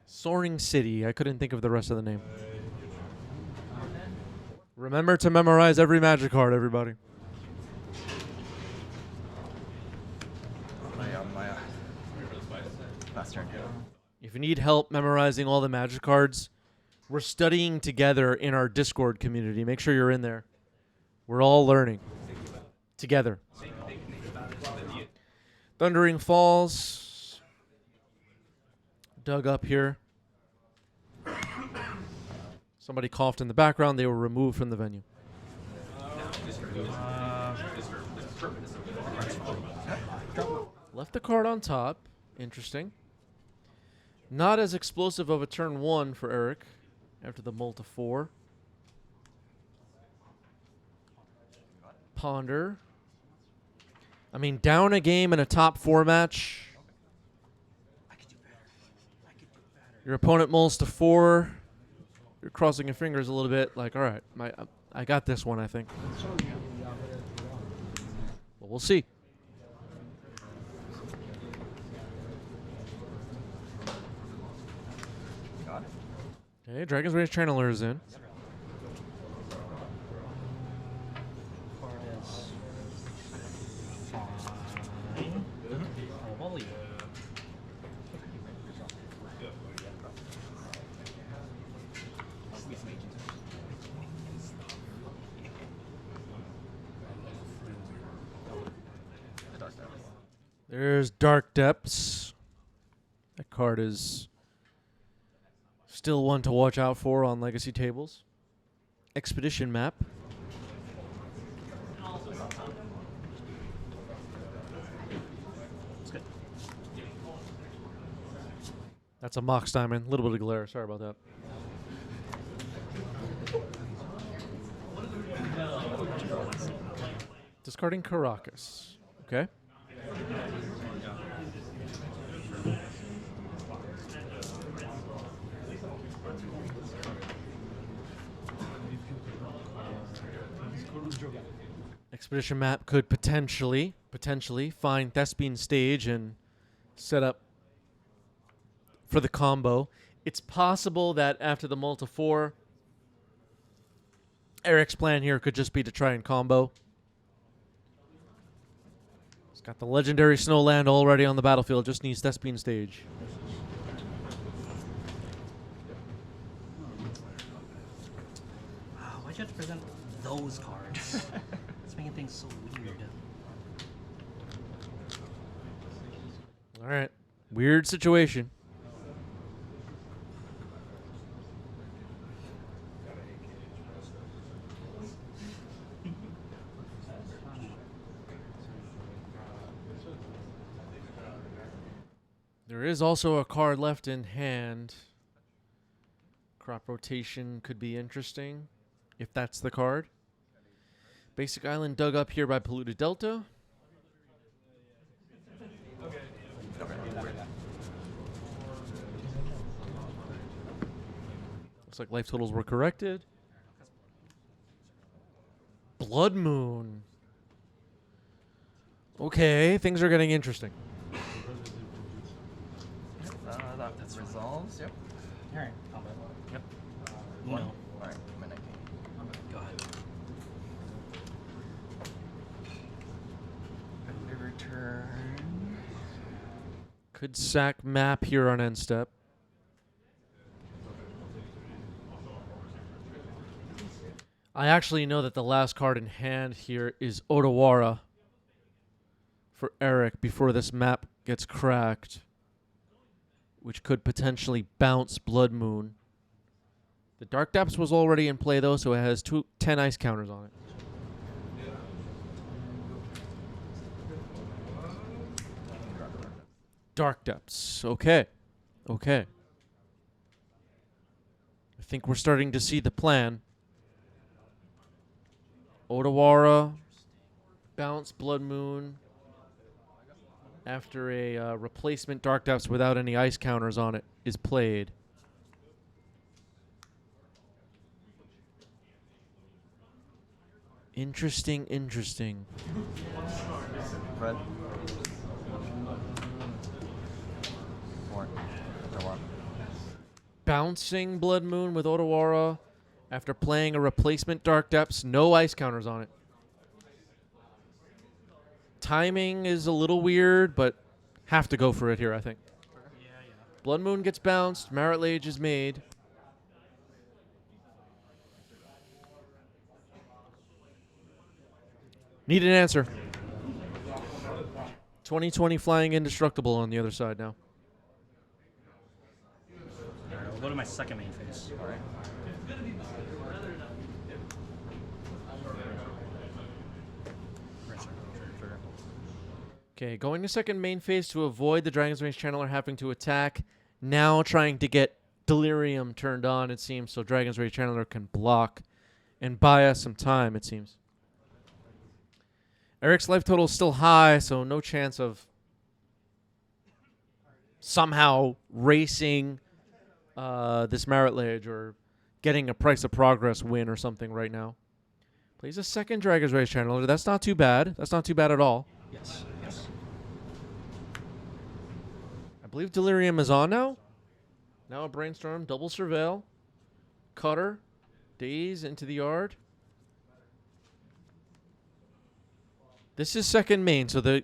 Soaring City. I couldn't think of the rest of the name. Remember to memorize every magic card, everybody. Last turn. If you need help memorizing all the magic cards, we're studying together in our Discord community. Make sure you're in there. We're all learning together. Thundering Falls. Dug up here. Somebody coughed in the background. They were removed from the venue. Left the card on top. Interesting. Not as explosive of a turn 1 for Eric after the mull to 4. Ponder. I mean, down a game in a top 4 match. Your opponent mulls to 4. You're crossing your fingers a little bit, like, all right, I got this one, I think. Well, we'll see. Okay, Dragon's Rage Channeler is in. There's Dark Depths. That card is still one to watch out for on Legacy tables. Expedition Map. That's a Mox Diamond. A little bit of glare. Sorry about that. Discarding Caracas. Okay. Expedition Map could potentially find Thespian Stage and set up for the combo. It's possible that after the multi 4, Eric's plan here could just be to try and combo. He's got the legendary Snowland already on the battlefield, just needs Thespian Stage. Wow, why'd you have to present those cards? It's making things so weird. All right. Weird situation. There is also a card left in hand. Crop Rotation could be interesting, if that's the card. Basic Island dug up here by Polluted Delta. Looks like life totals were corrected. Blood Moon. Okay, things are getting interesting. That resolves, yep. Alright, combo. Yep. No. Alright, minute. Go ahead. Return. Could sack map here on end step. I actually know that the last card in hand here is Odawara for Eric before this map gets cracked, which could potentially bounce Blood Moon. The Dark Depths was already in play, though, so it has 10 ice counters on it. Dark Depths. Okay. Okay. I think we're starting to see the plan. Otawara, bounce Blood Moon after a replacement Dark Depths without any ice counters on it is played. Interesting, interesting. Red. 4. Otawara. Bouncing Blood Moon with Otawara after playing a replacement Dark Depths, no ice counters on it. Timing is a little weird, but have to go for it here, I think. Blood Moon gets bounced, Marit Lage is made. Need an answer. 2020 Flying Indestructible on the other side now. Alright, we'll go to my second main phase. Alright. Okay, going to second main phase to avoid the Dragon's Rage Channeler having to attack. Now trying to get Delirium turned on, it seems, so Dragon's Rage Channeler can block and buy us some time, it seems. Eric's life total is still high, so no chance of somehow racing this Marit Lage or getting a Price of Progress win or something right now. Plays a second Dragon's Rage Channeler. That's not too bad. That's not too bad at all. Yes, yes. I believe Delirium is on now. Now a Brainstorm, double Surveil, Cutter, Daze into the yard. This is second main, so the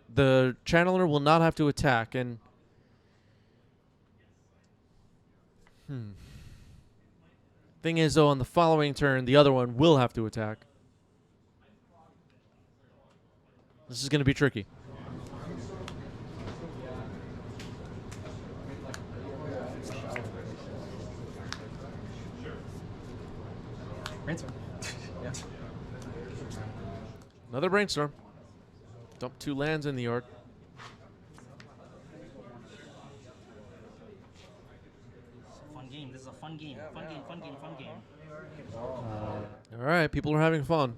Channeler will not have to attack. And thing is, though, on the following turn, the other one will have to attack. This is going to be tricky. Brainstorm. Yeah. Another Brainstorm. Dump 2 lands in the yard. Fun game. This is a fun game. Fun game, fun game, fun game. All right, people are having fun.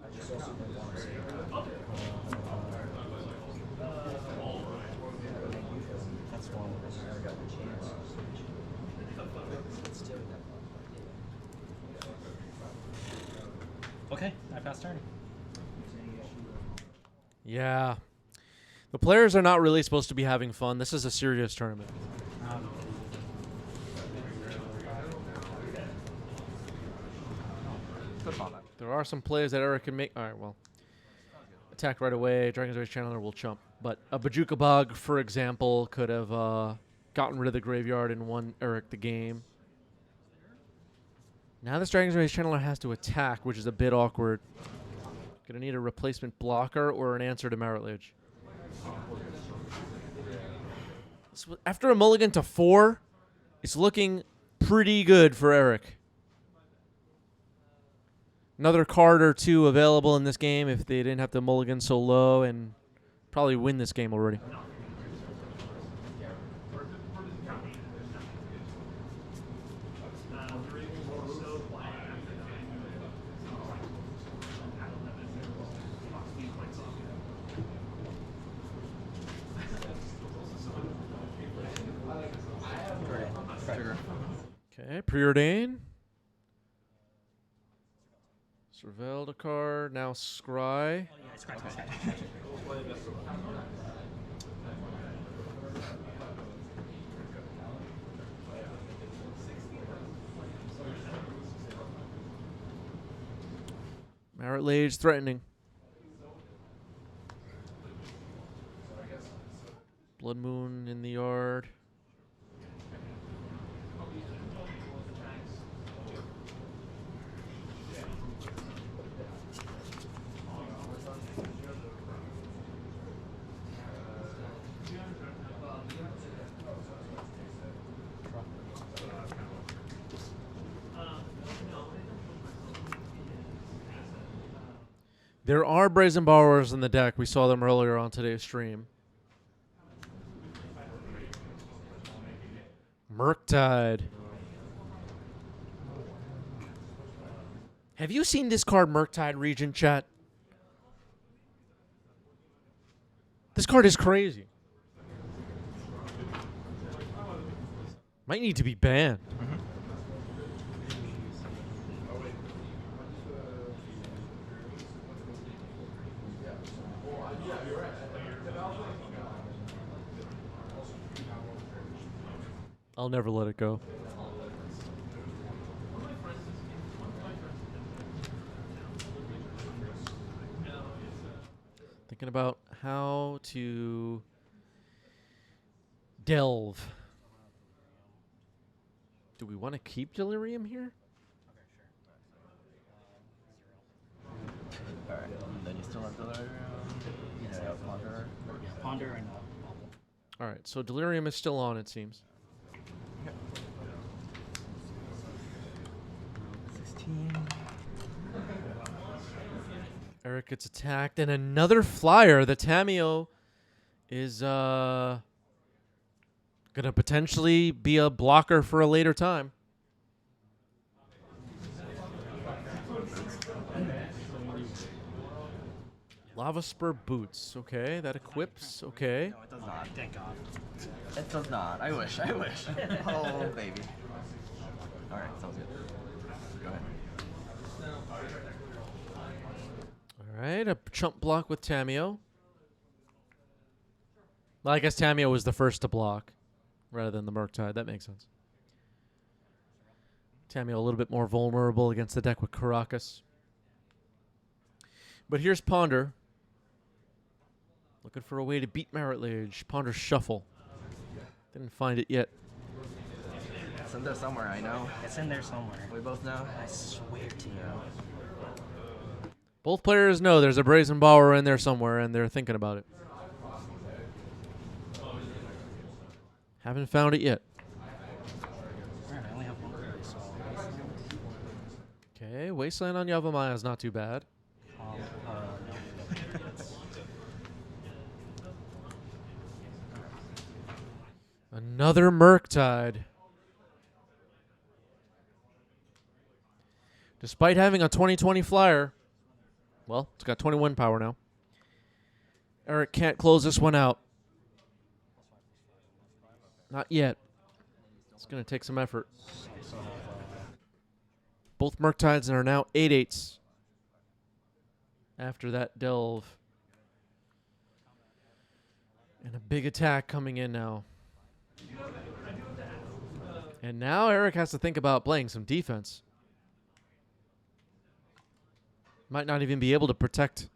That's one. Okay, I passed turn. Yeah. The players are not really supposed to be having fun. This is a serious tournament. There are some plays that Eric can make. All right, well. Attack right away. Dragon's Rage Channeler will chump. But a Bajuka Bug, for example, could have gotten rid of the graveyard and won Eric the game. Now this Dragon's Rage Channeler has to attack, which is a bit awkward. Gonna need a replacement blocker or an answer to Marit Lage. So after a mulligan to 4, it's looking pretty good for Eric. Another card or two available in this game if they didn't have to mulligan so low, and probably win this game already. Okay, Preordain. Surveil the card. Now Scry. Marit Lage threatening. Blood Moon in the yard. There are Brazen Borrowers in the deck. We saw them earlier on today's stream. Murktide. Have you seen this card, Murktide Regent, chat? This card is crazy. Might need to be banned. I'll never let it go. Thinking about how to delve. Do we want to keep Delirium here? Alright, then you still have Delirium. Yeah, Ponder. Ponder and All right, so Delirium is still on, it seems. 16. Eric gets attacked, and another flyer. The Tameo is gonna potentially be a blocker for a later time. Lava Spur Boots. Okay, that equips. Okay. No, it does not. Thank God. It does not. I wish. I wish. Oh, baby. Alright, sounds good. Go ahead. All right, a chump block with Tameo. Well, I guess Tameo was the first to block rather than the Murktide. That makes sense. Tameo a little bit more vulnerable against the deck with Caracas. But here's Ponder. Looking for a way to beat Merit Lage. Ponder Shuffle. Didn't find it yet. It's in there somewhere, I know. It's in there somewhere. We both know. I swear to you. Both players know there's a Brazen Bower in there somewhere, and they're thinking about it. Haven't found it yet. Man, I only have one really, so Okay, Wasteland on Yavimaya is not too bad. no. Another Murktide. Despite having a 2020 flyer, well, it's got 21 power now. Eric can't close this one out. Not yet. It's going to take some effort. Both Murktides are now 8/8s after that delve. And a big attack coming in now. And now Eric has to think about playing some defense. Might not even be able to protect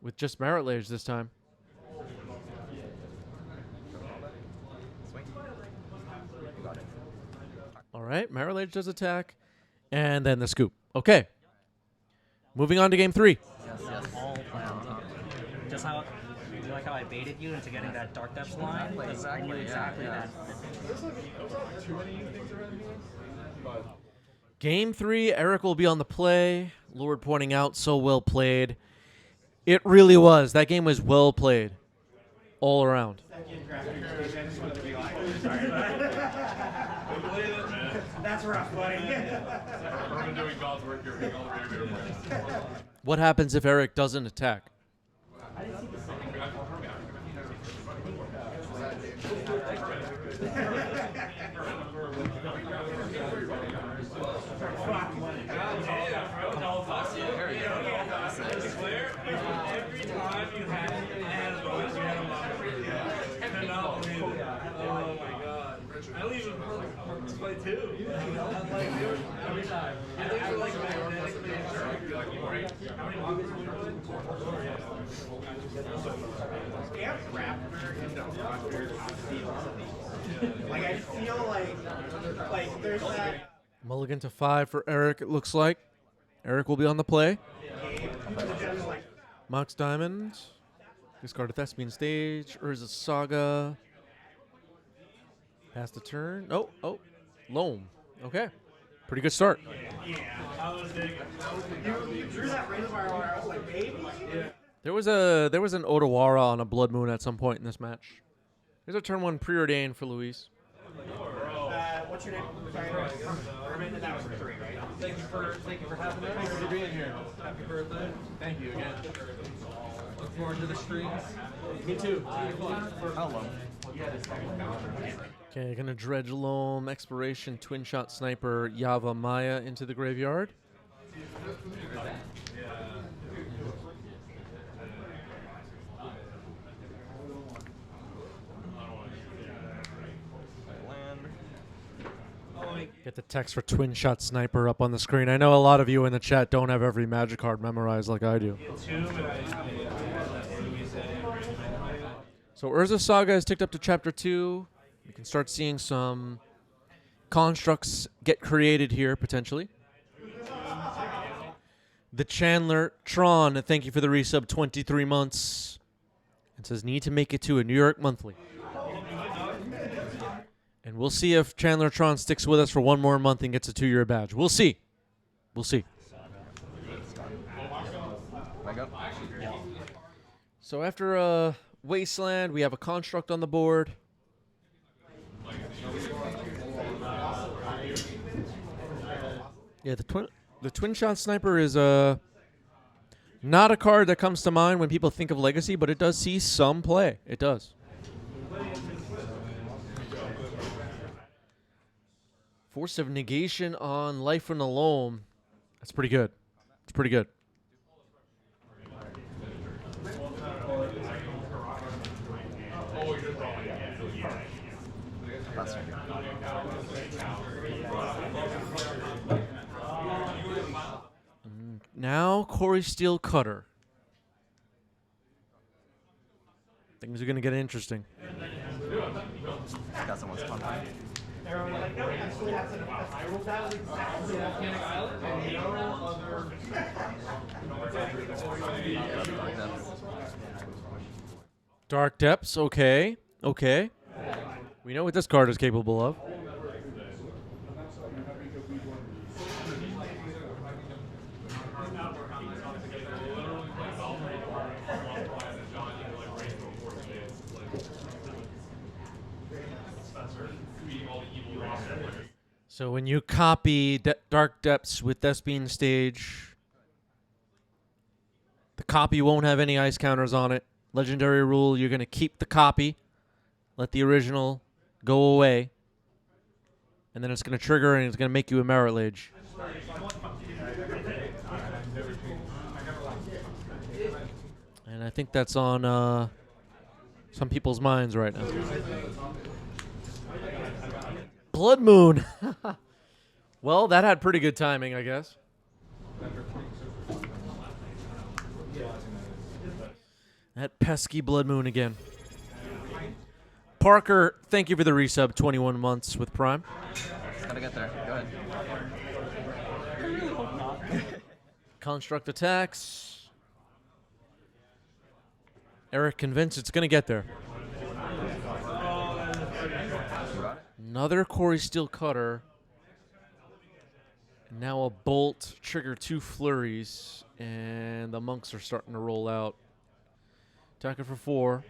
with just Merit Lage this time. All right, Merit Lage does attack. And then the scoop. Okay. Moving on to game 3. Yes, yes. All planned. Just how, you like how I baited you into getting that Dark Depths line? Exactly that. Game 3, Eric will be on the play. Lord pointing out, so well played. It really was. That game was well played. All around. That's rough, buddy. What happens if Eric doesn't attack? Like, I feel like there's that. Mulligan to 5 for Eric, it looks like. Eric will be on the play. Mox Diamond. Discard a Thespian Stage. Urza Saga. Pass the turn. Oh. Loam. Okay. Pretty good start. Yeah, I was digging. You drew that Razor Fire order. I was like, maybe. Yeah. There was an Odawara on a Blood Moon at some point in this match. There's a turn 1 preordained for Luis. What's your name? Sorry, Herman. That was 3, right? Thank you for having us. Thanks for being here. Happy birthday. Thank you again. Look forward to the streams. Me too. How long? Okay, gonna dredge loam, exploration, twin shot sniper, Yava Maya into the graveyard. Get the text for twin shot sniper up on the screen. I know a lot of you in the chat don't have every magic card memorized like I do. So Urza Saga is ticked up to chapter 2. You can start seeing some constructs get created here, potentially. The Chandler Tron, thank you for the resub, 23 months. It says, need to make it to a New York monthly. And we'll see if Chandler Tron sticks with us for one more month and gets a 2-year badge. We'll see. We'll see. So after Wasteland, we have a construct on the board. Yeah, the twin shot sniper is not a card that comes to mind when people think of Legacy, but it does see some play. It does. Force of negation on Life from the Loam. That's pretty good. It's pretty good. Now Corey Steel Cutter. Things are going to get interesting. Got someone's contact. Dark Depths, okay. Okay. We know what this card is capable of. So when you copy Dark Depths with Thespian Stage, the copy won't have any ice counters on it. Legendary rule, you're going to keep the copy, let the original go away, and then it's going to trigger and it's going to make you a Merit Lage. And I think that's on some people's minds right now. Blood Moon. Well, that had pretty good timing, I guess. That pesky Blood Moon again. Parker, thank you for the resub. 21 months with Prime. Gotta get there. Go ahead. Construct attacks. Eric convinced it's going to get there. Another Corey Steel Cutter. Now a bolt, trigger 2 flurries, and the monks are starting to roll out. Attacking for 4.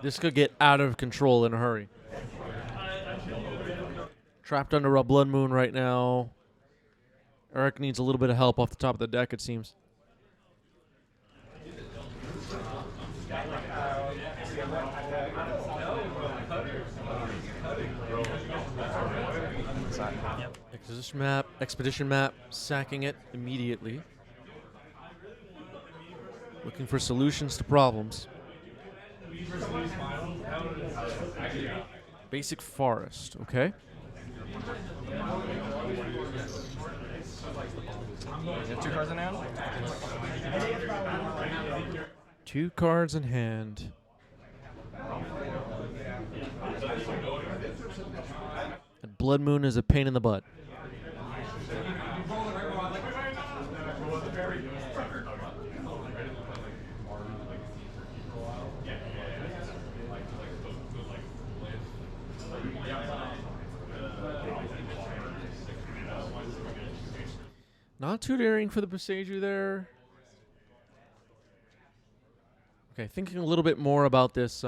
This could get out of control in a hurry. Trapped under a Blood Moon right now. Eric needs a little bit of help off the top of the deck, it seems. Expedition map, sacking it immediately. Looking for solutions to problems. Basic forest, okay. You have 2 cards in hand? 2 cards in hand. And Blood Moon is a pain in the butt. Not too daring for the Boseiju there. Okay, thinking a little bit more about this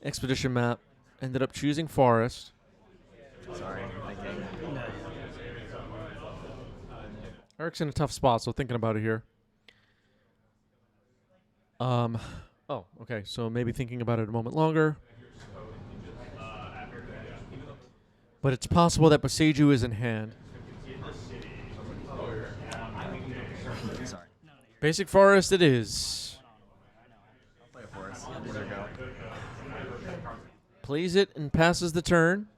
expedition map. Ended up choosing forest. Sorry, thinking. Eric's in a tough spot, so thinking about it here. Oh, okay, so maybe thinking about it a moment longer. But it's possible that Boseiju is in hand. Sorry. Basic forest it is. Play a forest. There we go. Plays it and passes the turn.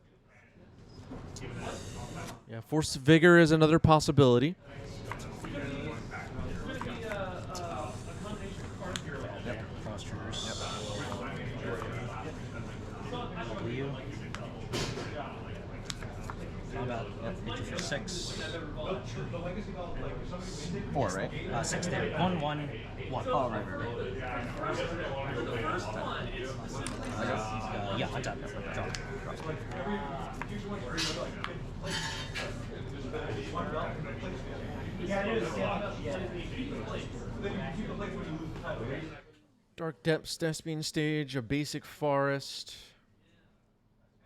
Yeah, Force of Vigor is another possibility. Yep, cross triggers. Blue. Combat. Hit you for 6. 4, right? 6 there. 1, 1, 1. Oh, right. Yeah, untap. Draw. Dark Depths, Thespian Stage, a basic forest.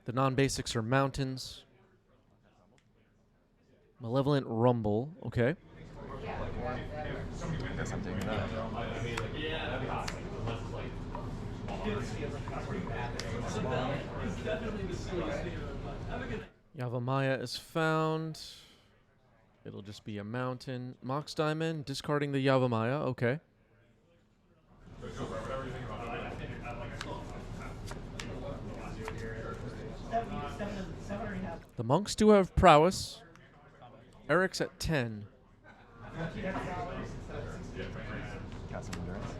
The non-basics are mountains. Malevolent Rumble, okay. Guess I'm taking that. Yavimaya is found. It'll just be a mountain. Mox Diamond, discarding the Yavimaya, okay. The monks do have prowess. Eric's at 10. Got some endurance.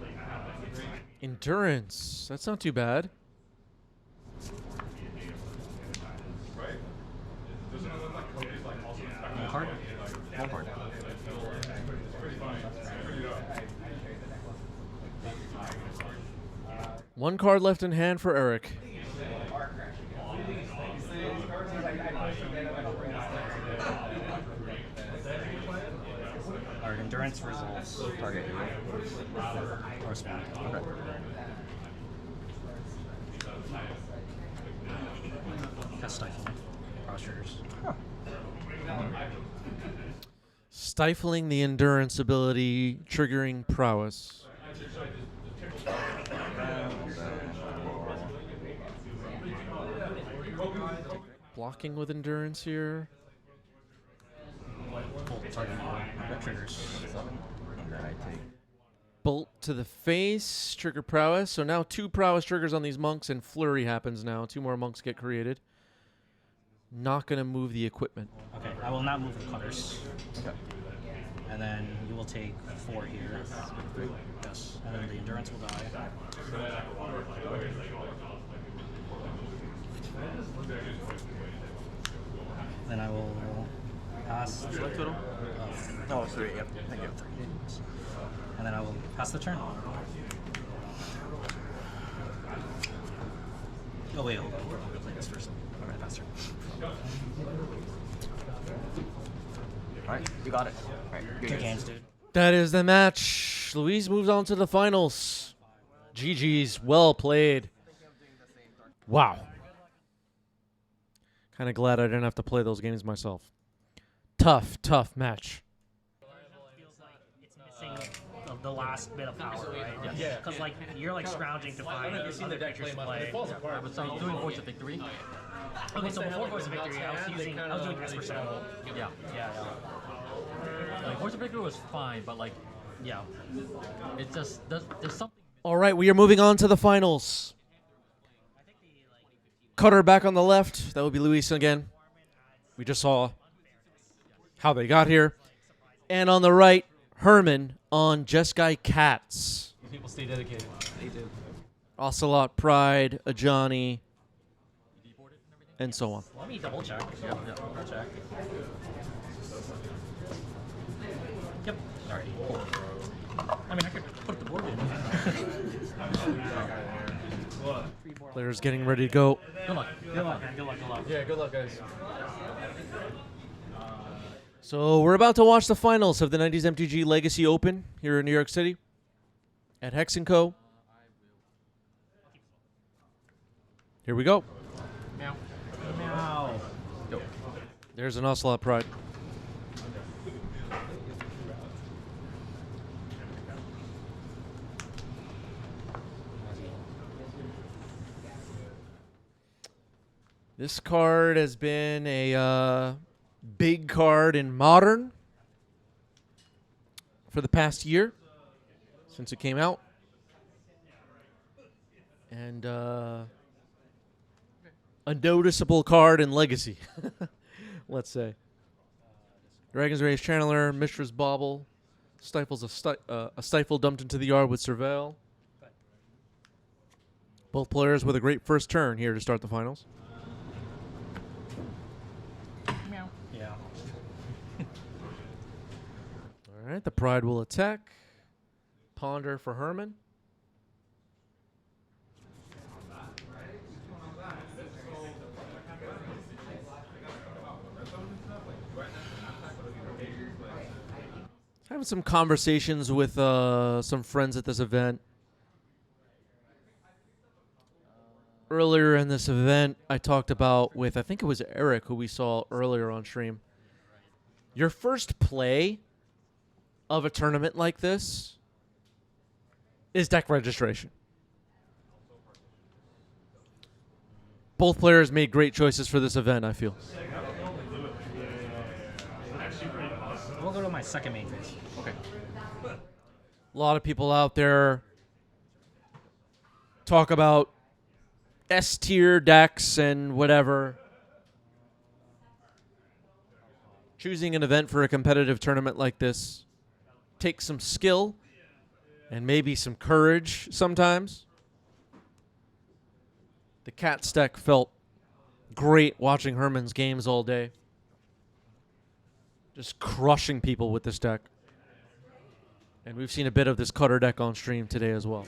Endurance. That's not too bad. Card? One card. One card left in hand for Eric. Alright, endurance resolves. Target hero. Or spell. Okay. That's stifling. Cross triggers. Stifling the endurance ability, triggering prowess. Blocking with endurance here. Triggers. And then I take. Bolt to the face, trigger prowess. So now 2 prowess triggers on these monks, and flurry happens now. 2 more monks get created. Not going to move the equipment. Okay, I will not move the cutters. Okay. And then you will take 4 here. Yes. And then the endurance will die. Then I will pass. Select total? Oh, 3, yep. Thank you. And then I will pass the turn. Oh, wait, hold on. I'm going to play this first. I'm going to pass turn. Alright, you got it. Alright, good 2 games, dude. That is the match. Louise moves on to the finals. GG's, well played. Wow. Kind of glad I didn't have to play those games myself. Tough, tough match. The last bit of power, right? Yeah. Because like you're like scrounging to find other creatures to play. So doing Voice of Victory. Okay, so before Voice of Victory, I was doing Esper Soul. Yeah. Like Voice of Victory was fine, but like, yeah, it just there's something. All right, we are moving on to the finals. Cutter back on the left. That would be Luis again. We just saw how they got here. And on the right, Herman on Jeskai Cats. People stay dedicated. They do. Ocelot Pride, Ajani, and so on. Let me double check. Yep, double check. Yep. Alright. Cool. I mean, I could put the board in. Players getting ready to go. Good luck. Good luck, man. Good luck. Good luck. Yeah, good luck, guys. So we're about to watch the finals of the 90s MTG Legacy Open here in New York City at Hex & Co. Here we go. Meow. Meow. There's an Ocelot Pride. This card has been a big card in Modern for the past year since it came out. And a noticeable card in Legacy, let's say. Dragon's Rage Channeler, Mishra's Bauble, stifles a stifle dumped into the yard with Surveil. Both players with a great first turn here to start the finals. Meow. Yeah. All right, the Pride will attack. Ponder for Herman. Having some conversations with some friends at this event. Earlier in this event, I talked about with, I think it was Eric, who we saw earlier on stream. Your first play of a tournament like this is deck registration. Both players made great choices for this event, I feel. We'll go to my second main phase. Okay. A lot of people out there talk about S-tier decks and whatever. Choosing an event for a competitive tournament like this takes some skill and maybe some courage sometimes. The Cats deck felt great watching Herman's games all day. Just crushing people with this deck. And we've seen a bit of this Cutter deck on stream today as well.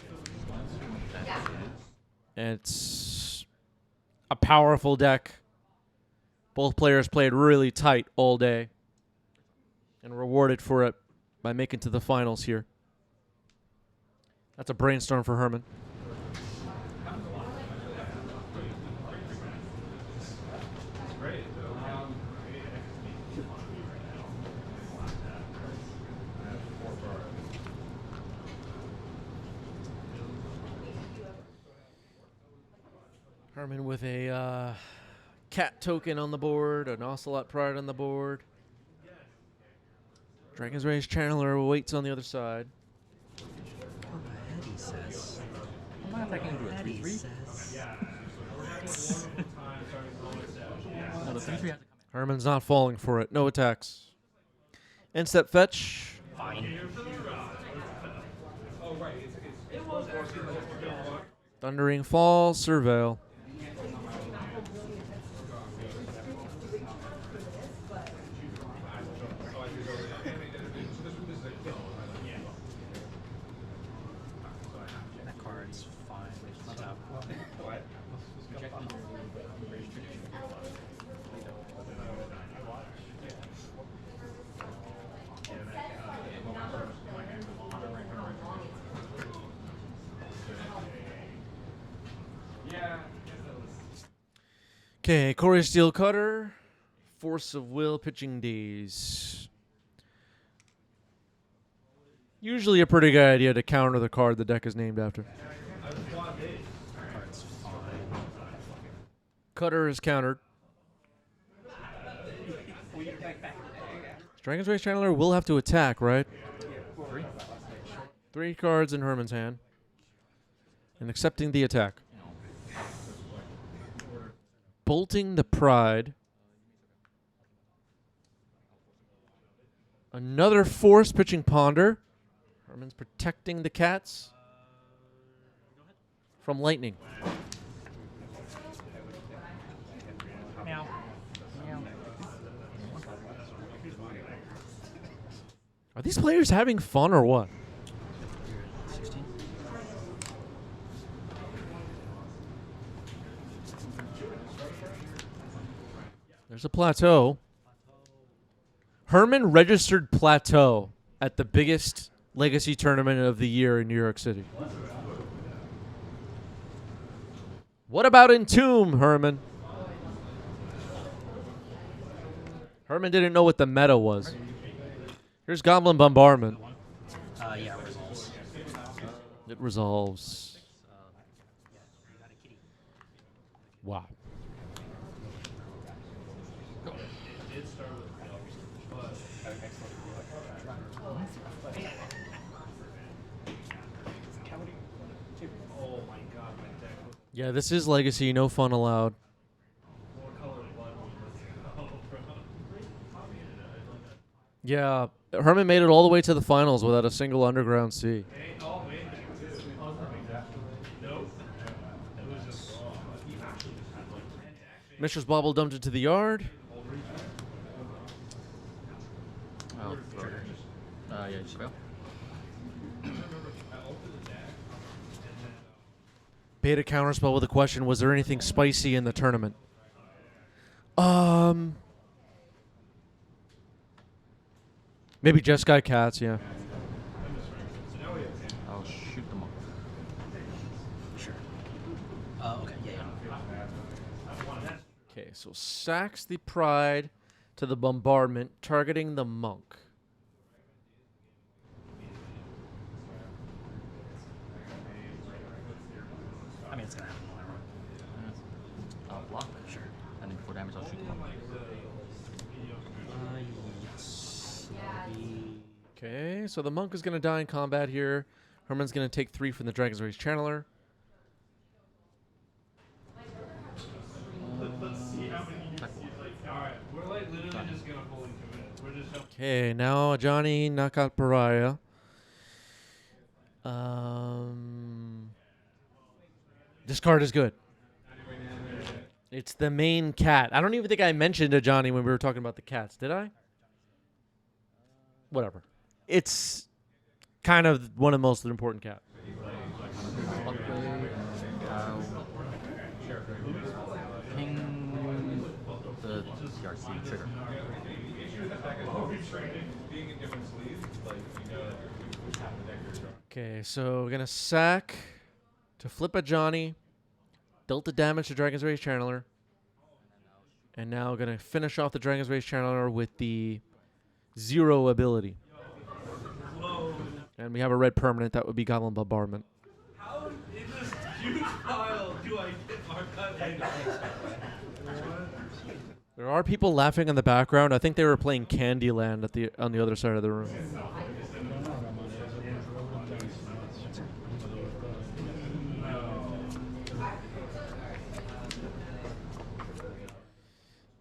And it's a powerful deck. Both players played really tight all day and rewarded for it by making to the finals here. That's a brainstorm for Herman. Herman with a cat token on the board, an Ocelot Pride on the board. Dragon's Rage Channeler waits on the other side. He says. I'm not attacking into a 3/3. No, the 3/3 has to come in. Herman's not falling for it. No attacks. End step fetch. Fine. Thundering Fall, Surveil. That card's fine. Let's out. Okay, Corey Steel Cutter, Force of Will, Pitching Days. Usually a pretty good idea to counter the card the deck is named after. Card's fine. Cutter is countered. Dragon's Rage Channeler will have to attack, right? 3 cards in Herman's hand. And accepting the attack. Bolting the Pride. Another Force pitching Ponder. Herman's protecting the Cats from lightning. Meow. Meow. Are these players having fun or what? 16. There's a plateau. Herman registered plateau at the biggest Legacy tournament of the year in New York City. What about Entomb, Herman? Herman didn't know what the meta was. Here's Goblin Bombardment. Yeah, it resolves. It resolves. Wow. Yeah, this is Legacy. No fun allowed. Yeah, Herman made it all the way to the finals without a single underground C. Mishra's Bobble dumped it to the yard. Oh, yeah, just go. Beta counterspell with a question: was there anything spicy in the tournament? Maybe just Guy Cats, yeah. I'll shoot them off. Sure. Okay, yeah. Okay, so sacks the Pride to the Bombardment, targeting the Monk. I mean, it's gonna happen whenever. I'll block. Sure. And then before damage, I'll shoot them off. Yes. Okay, so the Monk is going to die in combat here. Herman's going to take 3 from the Dragon's Rage Channeler. Okay, now Johnny knockout Pariah. This card is good. It's the main cat. I don't even think I mentioned to Johnny when we were talking about the cats, did I? Whatever. It's kind of one of the most important cats. Ping the CRC trigger. Okay, so we're going to sack to flip a Johnny, dealt the damage to Dragon's Rage Channeler, and now we're going to finish off the Dragon's Rage Channeler with the 0 ability. And we have a red permanent, that would be Goblin Bombardment. How in this huge pile do I get archive? There are people laughing in the background. I think they were playing Candyland on the other side of the room.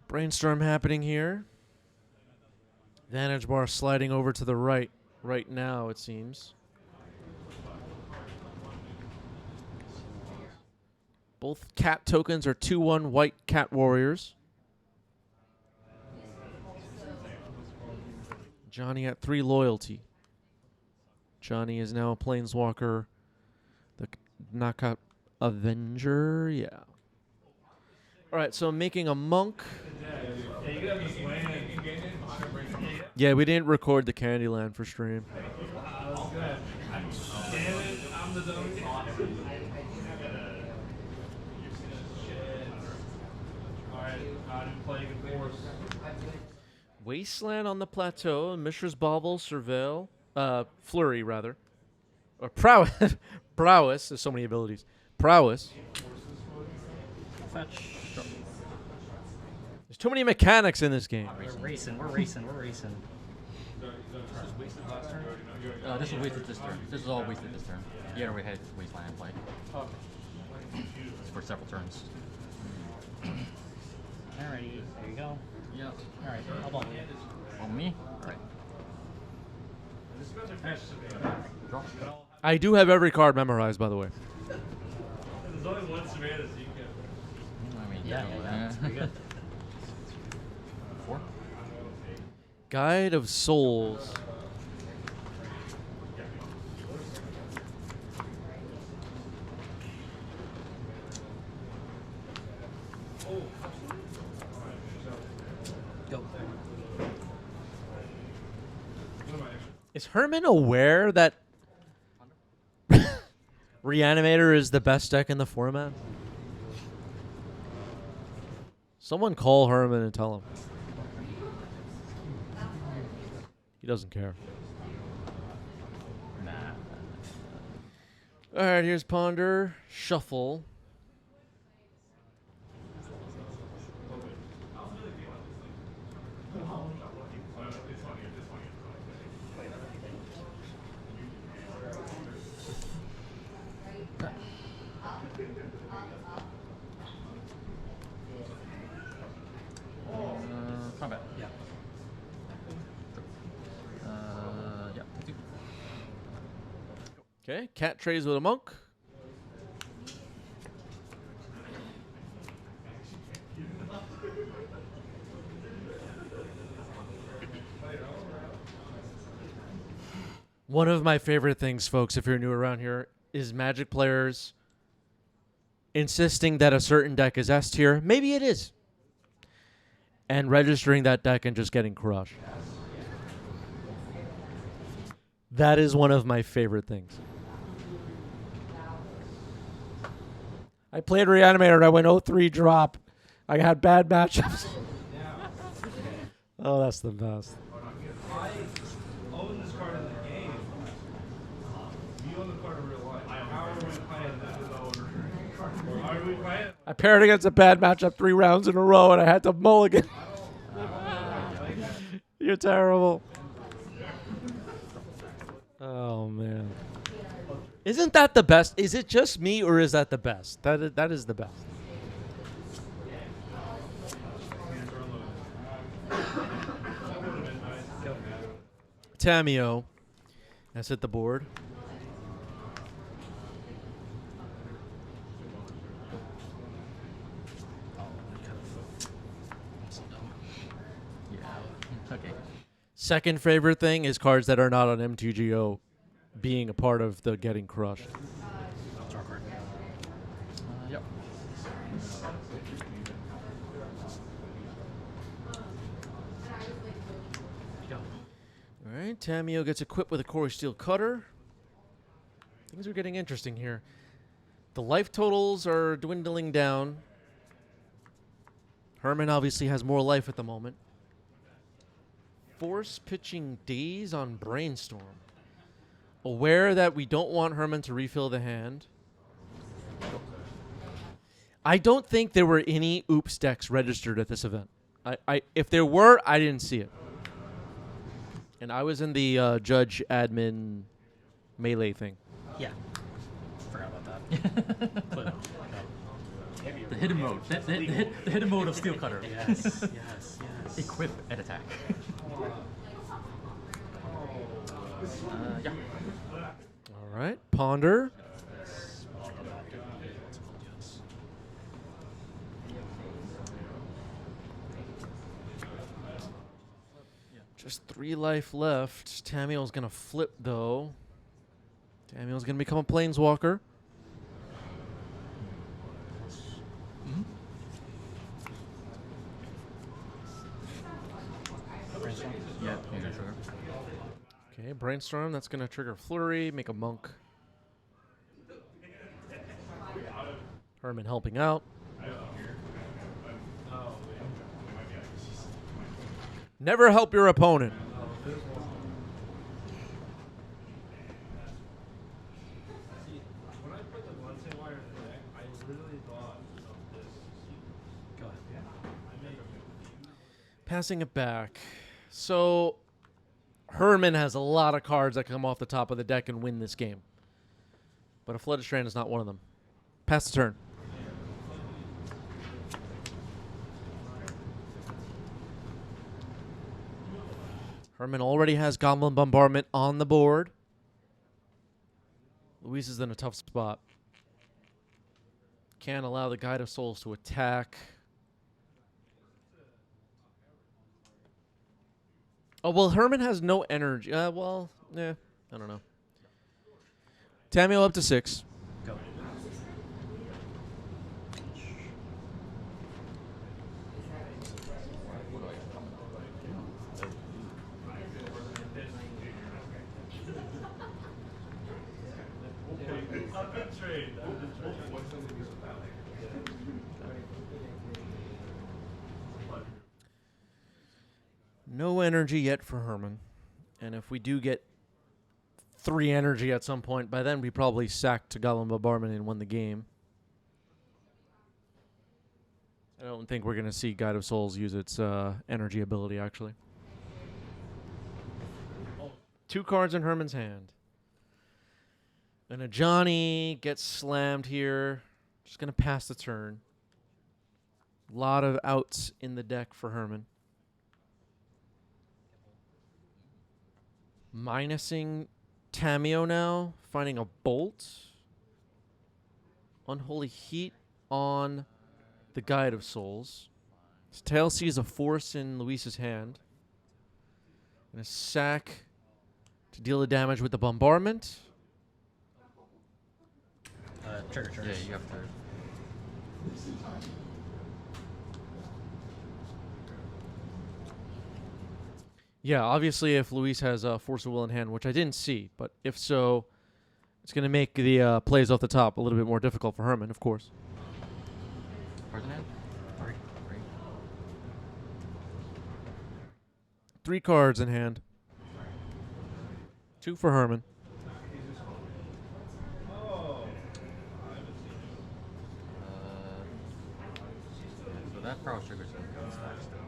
Brainstorm happening here. Vantage bar sliding over to the right now, it seems. Both cat tokens are 2/1 white cat warriors. Johnny at 3 loyalty. Johnny is now a planeswalker. The knockout Avenger, yeah. All right, so I'm making a monk. Yeah, we didn't record the Candyland for stream. Wasteland on the plateau, Mishra's Bauble, Surveil, Flurry rather. Or Prowess. Prowess, there's so many abilities. Prowess. Fetch. There's too many mechanics in this game. We're racing. This was wasted this turn. This is all wasted this turn. Yeah, we had Wasteland in play. It's for several turns. Alrighty, there you go. Yep. Alright, how about you? On me? Alright. Draw. I do have every card memorized, by the way. There's only one Savannah, so you can. I mean, Yeah, that's pretty good. 4? Guide of Souls. Go. Is Herman aware that Reanimator is the best deck in the format? Someone call Herman and tell him. He doesn't care. Nah. All right, here's Ponder. Shuffle. Combat. Yeah. Yeah. Okay, cat trades with a monk. One of my favorite things, folks, if you're new around here, is Magic players insisting that a certain deck is S tier. Maybe it is. And registering that deck and just getting crushed. That is one of my favorite things. I played Reanimator and I went 0-3 drop. I had bad matchups. Oh, that's the best. I own this card in the game. You own the card in real life. How are we playing this? How are we playing? I paired against a bad matchup 3 rounds in a row and I had to mulligan. You're terrible. Oh, man. Isn't that the best? Is it just me or is that the best? That is the best. Tamio has hit the board. Okay. Second favorite thing is cards that are not on MTGO being a part of the getting crushed. Yep. All right, Tamio gets equipped with a Corey Steel Cutter. Things are getting interesting here. The life totals are dwindling down. Herman obviously has more life at the moment. Force pitching Daze on Brainstorm. Aware that we don't want Herman to refill the hand. I don't think there were any Oops decks registered at this event. If there were, I didn't see it. And I was in the judge admin melee thing. Yeah. Forgot about that. But, the hidden mode. The hidden mode of Steel Cutter. Yes, yes, yes. Equip and attack. Yeah. All right, Ponder. Just 3 life left. Tamio's going to flip, though. Tamio's going to become a Planeswalker. Yeah, sure. Okay, Brainstorm. That's going to trigger Flurry, make a monk. Herman helping out. Never help your opponent. When I put the Bluntay Wire in the deck, I literally thought of this. Go ahead. I made Passing it back. So, Herman has a lot of cards that come off the top of the deck and win this game. But a Flooded Strand is not one of them. Pass the turn. Herman already has Goblin Bombardment on the board. Luis is in a tough spot. Can't allow the Guide of Souls to attack. Oh, well, Herman has no energy. I don't know. Tamio up to 6. Go. No energy yet for Herman. And if we do get 3 energy at some point, by then we probably sacked Goblin Bombardment and won the game. I don't think we're going to see Guide of Souls use its energy ability, actually. 2 cards in Herman's hand. And a Johnny gets slammed here. Just going to pass the turn. A lot of outs in the deck for Herman. Minusing Tameo now. Finding a Bolt. Unholy Heat on the Guide of Souls. His tail sees a force in Luis's hand. Gonna sack to deal the damage with the bombardment. Trigger. Yeah, you have to. Yeah, obviously if Luis has a Force of Will in hand, which I didn't see, but if so, it's going to make the plays off the top a little bit more difficult for Herman, of course. Cards in hand? 3 cards in hand. 2 for Herman. So that power trigger's going to go stack still.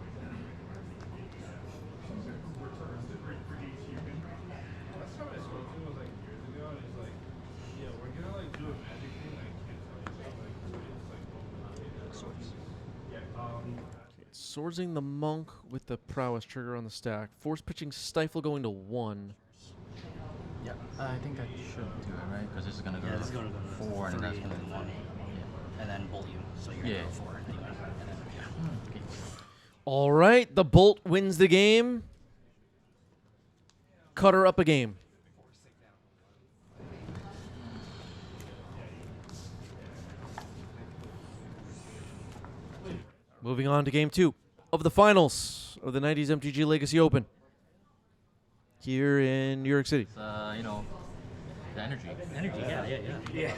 Swordsing the Monk with the Prowess trigger on the stack. Force pitching Stifle going to 1. Yeah, I think I should do it, right? Because this is going to go, this is gonna go 4 and that's going to 1. Yeah. And then bolt you. So you're going to go 4. And then, Okay. All right, the Bolt wins the game. Cutter up a game. Moving on to game 2 of the finals of the 90s MTG Legacy Open here in New York City. You know, the energy. Yeah.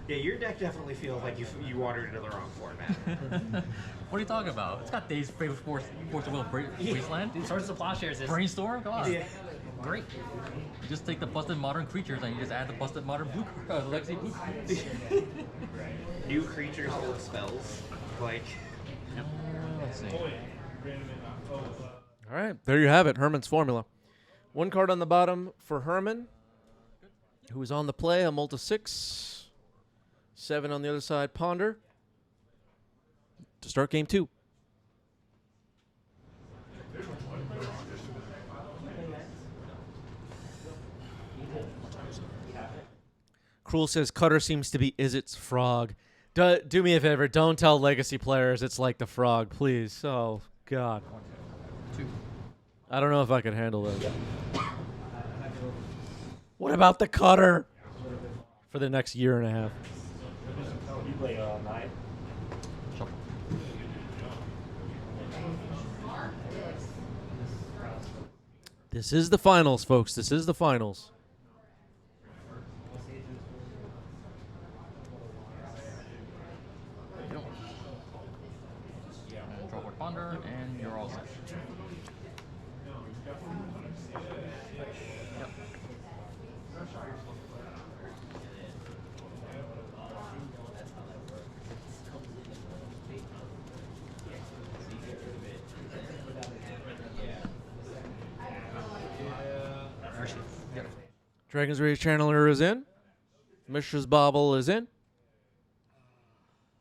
Yeah, your deck definitely feels like you wandered into the wrong format. What are you talking about? It's got Dave's favorite Force of Will Wasteland. Dude, Swords of Plowshares is Brainstorm? Come on. Yeah. Great. You just take the busted modern creatures and you just add the busted modern blue Legacy blue cards. New creatures, old spells. Like. Let's see. All right, there you have it, Herman's formula. 1 card on the bottom for Herman, who is on the play, a Multa 6. 7 on the other side, Ponder. To start game 2. Cruel says Cutter seems to be Izzet's frog. Do me a favor, don't tell Legacy players it's like the frog, please. Oh, God. 2. I don't know if I can handle that. What about the Cutter? For the next year and a half. You play all night. Shuffle. This is the finals, folks. This is the finals. And draw for Ponder, and you're all set. Yep. Dragon's Rage Channeler is in. Mishra's Bauble is in.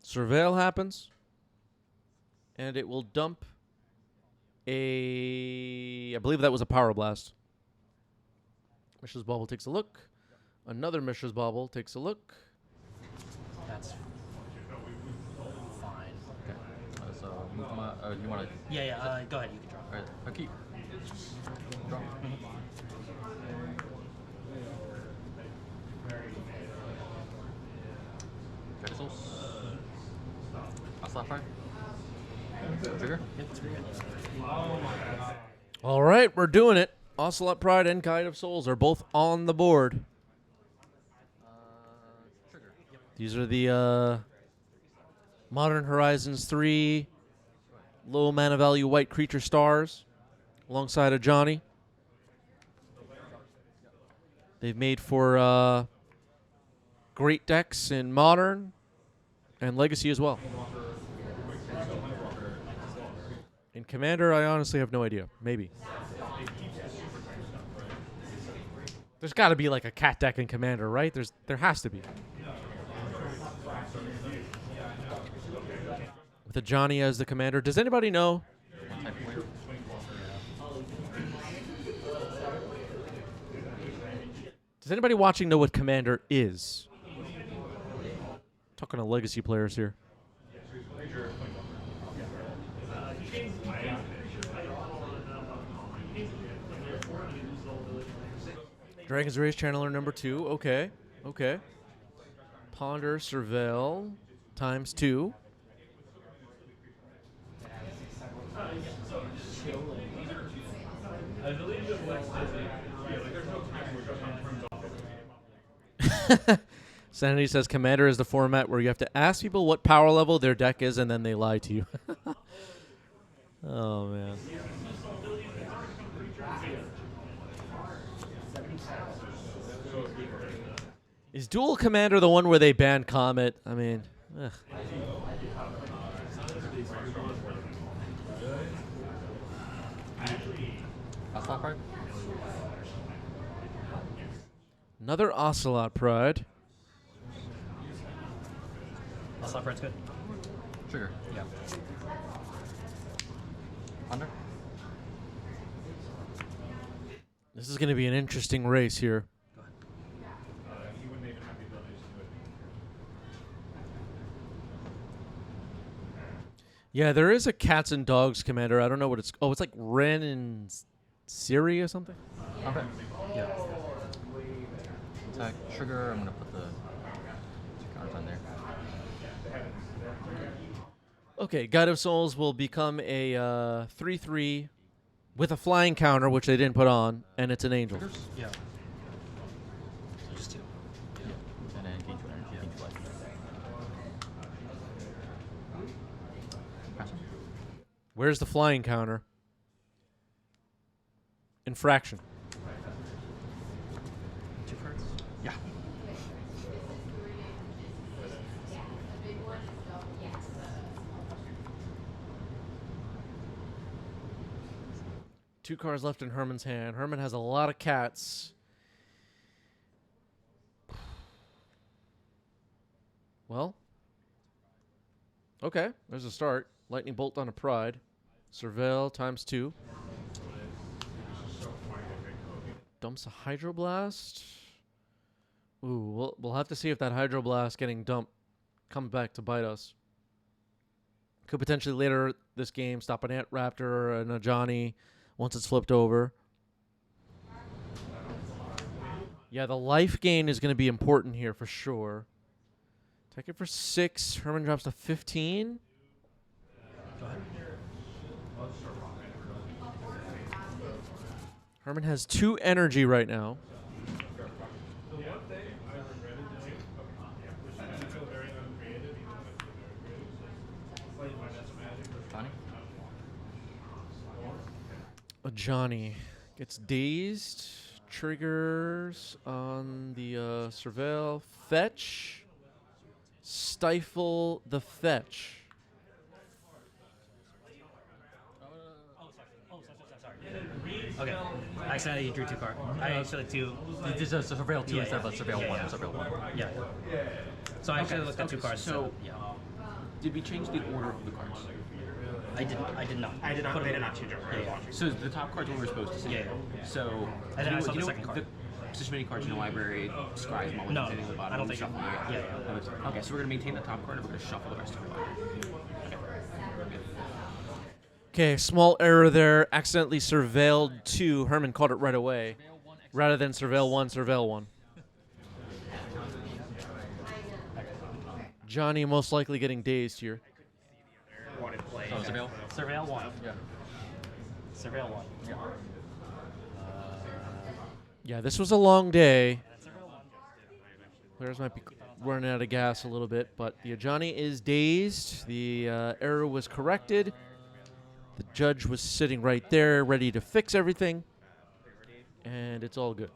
Surveil happens. And it will dump I believe that was a Power Blast. Mishra's Bauble takes a look. Another Mishra's Bauble takes a look. That's fine. Okay. So move my. You want to? Yeah. Go ahead. You can draw. All right. I keep. Draw. Souls. I'll slap right. Trigger? Yep, it's pretty good. All right, we're doing it. Ocelot Pride and Guide of Souls are both on the board. Trigger. These are the Modern Horizons 3 low mana value white creature stars alongside a Johnny. They've made for great decks in Modern and Legacy as well. In Commander, I honestly have no idea. Maybe. There's got to be like a cat deck in Commander, right? There has to be. With a Johnny as the commander. Does anybody know? Does anybody watching know what Commander is? Talking to Legacy players here. Dragon's Rage Channeler number 2. Okay. Okay. Ponder, Surveil, ×2. Sanity says Commander is the format where you have to ask people what power level their deck is and then they lie to you. Oh, man. Is Dual Commander the one where they banned Comet? I mean, ugh. Another Ocelot Pride. Ocelot Pride's good. Trigger. Yeah. Under. This is going to be an interesting race here. Yeah, there is a Cats and Dogs Commander. I don't know what it's... Oh, it's like Ren and Siri or something? Okay. Yeah. Attack trigger. I'm going to put the 2 cards on there. Okay, Guide of Souls will become a 3/3 with a flying counter, which they didn't put on, and it's an angel. Yeah. Just 2. Yeah. And then gain 2 energy. Gain 2 life. Pass. Where's the flying counter? Infraction. 2 cards? Yeah. Two cards left in Herman's hand. Herman has a lot of cats. Well. Okay, there's a start. Lightning Bolt on a Pride. Surveil ×2. Dumps a Hydroblast. Ooh, we'll have to see if that Hydroblast getting dumped comes back to bite us. Could potentially later this game stop an Ant Raptor and a Johnny once it's flipped over. Yeah, the life gain is going to be important here for sure. Take it for 6. Herman drops to 15. Go ahead. Herman has 2 energy right now. Johnny? A Johnny gets dazed. Triggers on the Surveil. Fetch. Stifle the fetch. Okay. I accidentally drew 2 cards. I actually 2. This is a Surveil 2 instead of a Surveil 1. Surveil 1. Yeah. So I actually looked at 2 cards. So, yeah. Did we change the order of the cards? I did not. I did not. They did not change it. Yeah. So the top cards were supposed to say. Yeah. So And then I saw the second card. The position many cards in the library, scribes, mulligans, No, anything at the bottom. I don't think. Shuffle it. Yeah. Okay, so we're gonna maintain the top card and we're gonna shuffle the rest of the library. Okay, small error there. Accidentally surveilled 2. Herman caught it right away. Rather than surveil 1, surveil 1. Johnny most likely getting dazed here. Oh, Surveil? Surveil 1. Yeah. Surveil 1. Yeah. Yeah, this was a long day. Players might be running out of gas a little bit, but the Ajani is dazed. The error was corrected. The judge was sitting right there, ready to fix everything, and it's all good.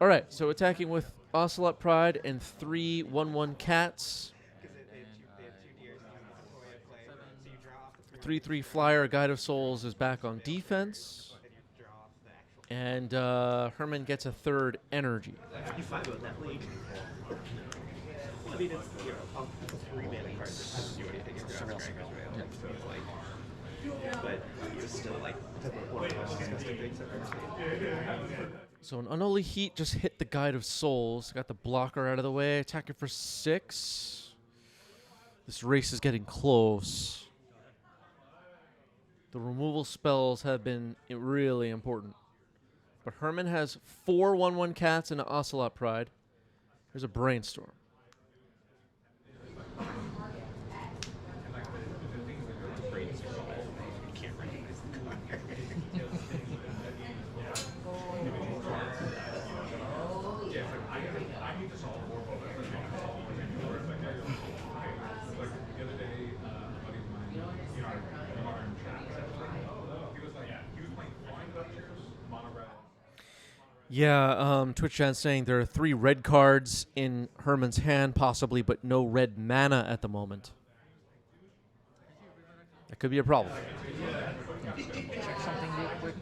All right, so attacking with Ocelot Pride and 3 1/1 cats. 3/3 flyer, Guide of Souls is back on defense. And Herman gets a 3rd energy. You find with that league. Well, I mean, it's, you know, it's a 3-mana card that doesn't do anything. It's surreal. But it's still like one of the most disgusting things I've ever seen. So an Unholy Heat just hit the Guide of Souls. Got the blocker out of the way. Attacking for 6. This race is getting close. The removal spells have been really important. But Herman has 4 1/1 cats and an Ocelot Pride. There's a Brainstorm. Yeah, Twitch chat saying there are 3 red cards in Herman's hand, possibly, but no red mana at the moment. That could be a problem. Check something real quick.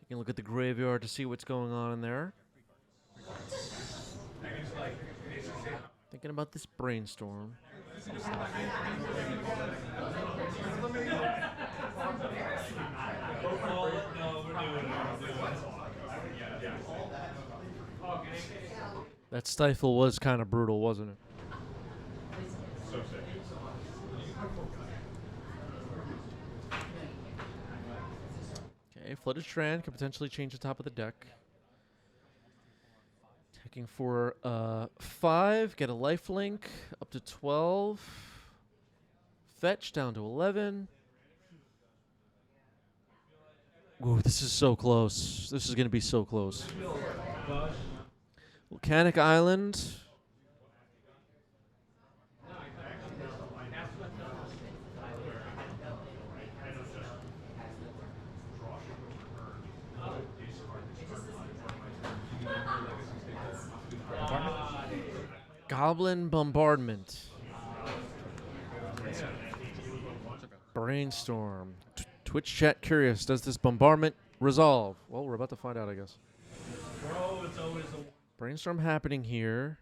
Taking a look at the graveyard to see what's going on in there. Thinking about this Brainstorm. That Stifle was kind of brutal, wasn't it? Okay, Flooded Strand could potentially change the top of the deck. Taking for 5, get a lifelink, up to 12. Fetch down to 11. Ooh, this is so close. This is going to be so close. Volcanic Island. Goblin Bombardment. Brainstorm. Twitch chat curious. Does this bombardment resolve? Well, we're about to find out, I guess. Brainstorm happening here.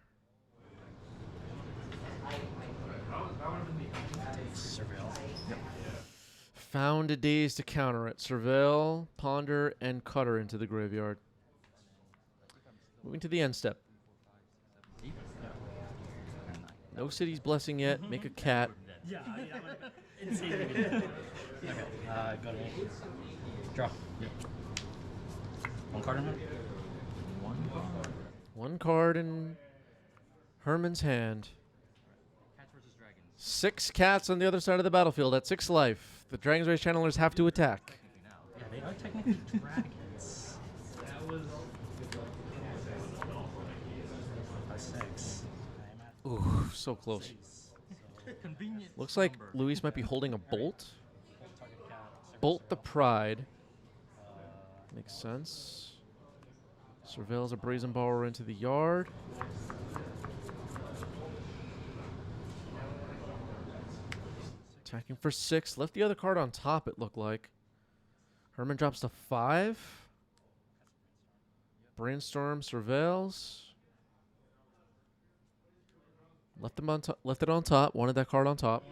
Found a daze to counter it. Surveil, Ponder, and Cutter into the graveyard. Moving to the end step. No City's Blessing yet. Make a cat. Yeah, insane. Okay, go to draw. Yep. 1 card in hand? 1 card. 1 card in Herman's hand. 6 cats on the other side of the battlefield at 6 life. The Dragon's Rage Channelers have to attack. Yeah, they are technically dragons. That was 6. Ooh, so close. Looks like Luis might be holding a Bolt. Bolt the Pride. Makes sense. Surveils a Brazen Borrower into the yard. Attacking for 6. Left the other card on top, it looked like. Herman drops to 5. Brainstorm surveils. Left them on left it on top. Wanted that card on top.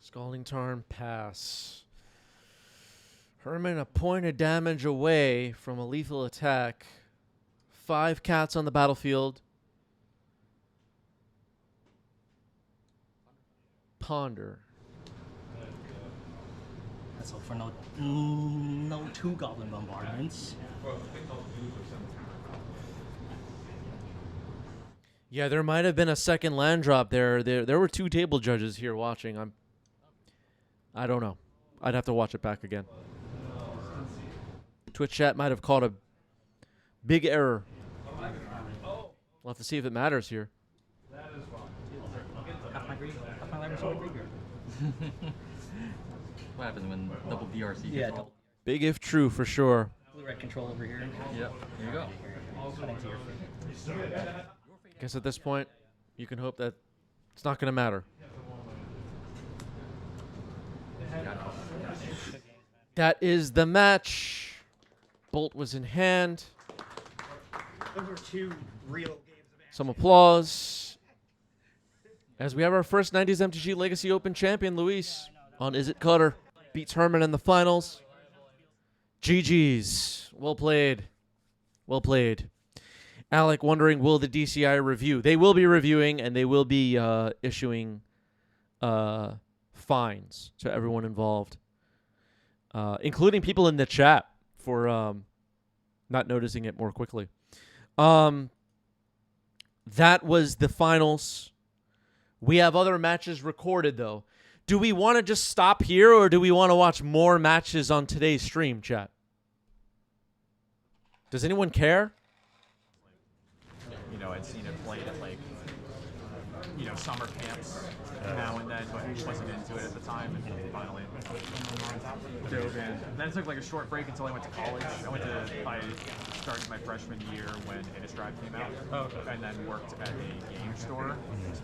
Scalding Tarn pass. Herman a point of damage away from a lethal attack. 5 cats on the battlefield. Ponder. Let's hope for no 2 Goblin Bombardments. Yeah, there might have been a second land drop there. There were 2 table judges here watching. I don't know. I'd have to watch it back again. Twitch chat might have caught a big error. We'll have to see if it matters here. What happens when double DRC? Yeah. Big if true for sure. Blue-red control over here. Yep. Here you go. Guess at this point, you can hope that it's not going to matter. That is the match. Bolt was in hand. Those were 2 real games of Some applause. As we have our first 90s MTG Legacy Open champion, Luis, on Is It Cutter. Beats Herman in the finals. GG's. Well played. Well played. Alec wondering, will the DCI review? They will be reviewing, and they will be issuing fines to everyone involved, including people in the chat for not noticing it more quickly. That was the finals. We have other matches recorded, though. Do we want to just stop here, or do we want to watch more matches on today's stream, chat? Does anyone care? You know, I'd seen it played at, like, you know, summer camps now and then, but wasn't into it at the time, and finally dove in. Then it took like a short break until I went to college. I started my freshman year when Innistrad came out, and then worked at a game store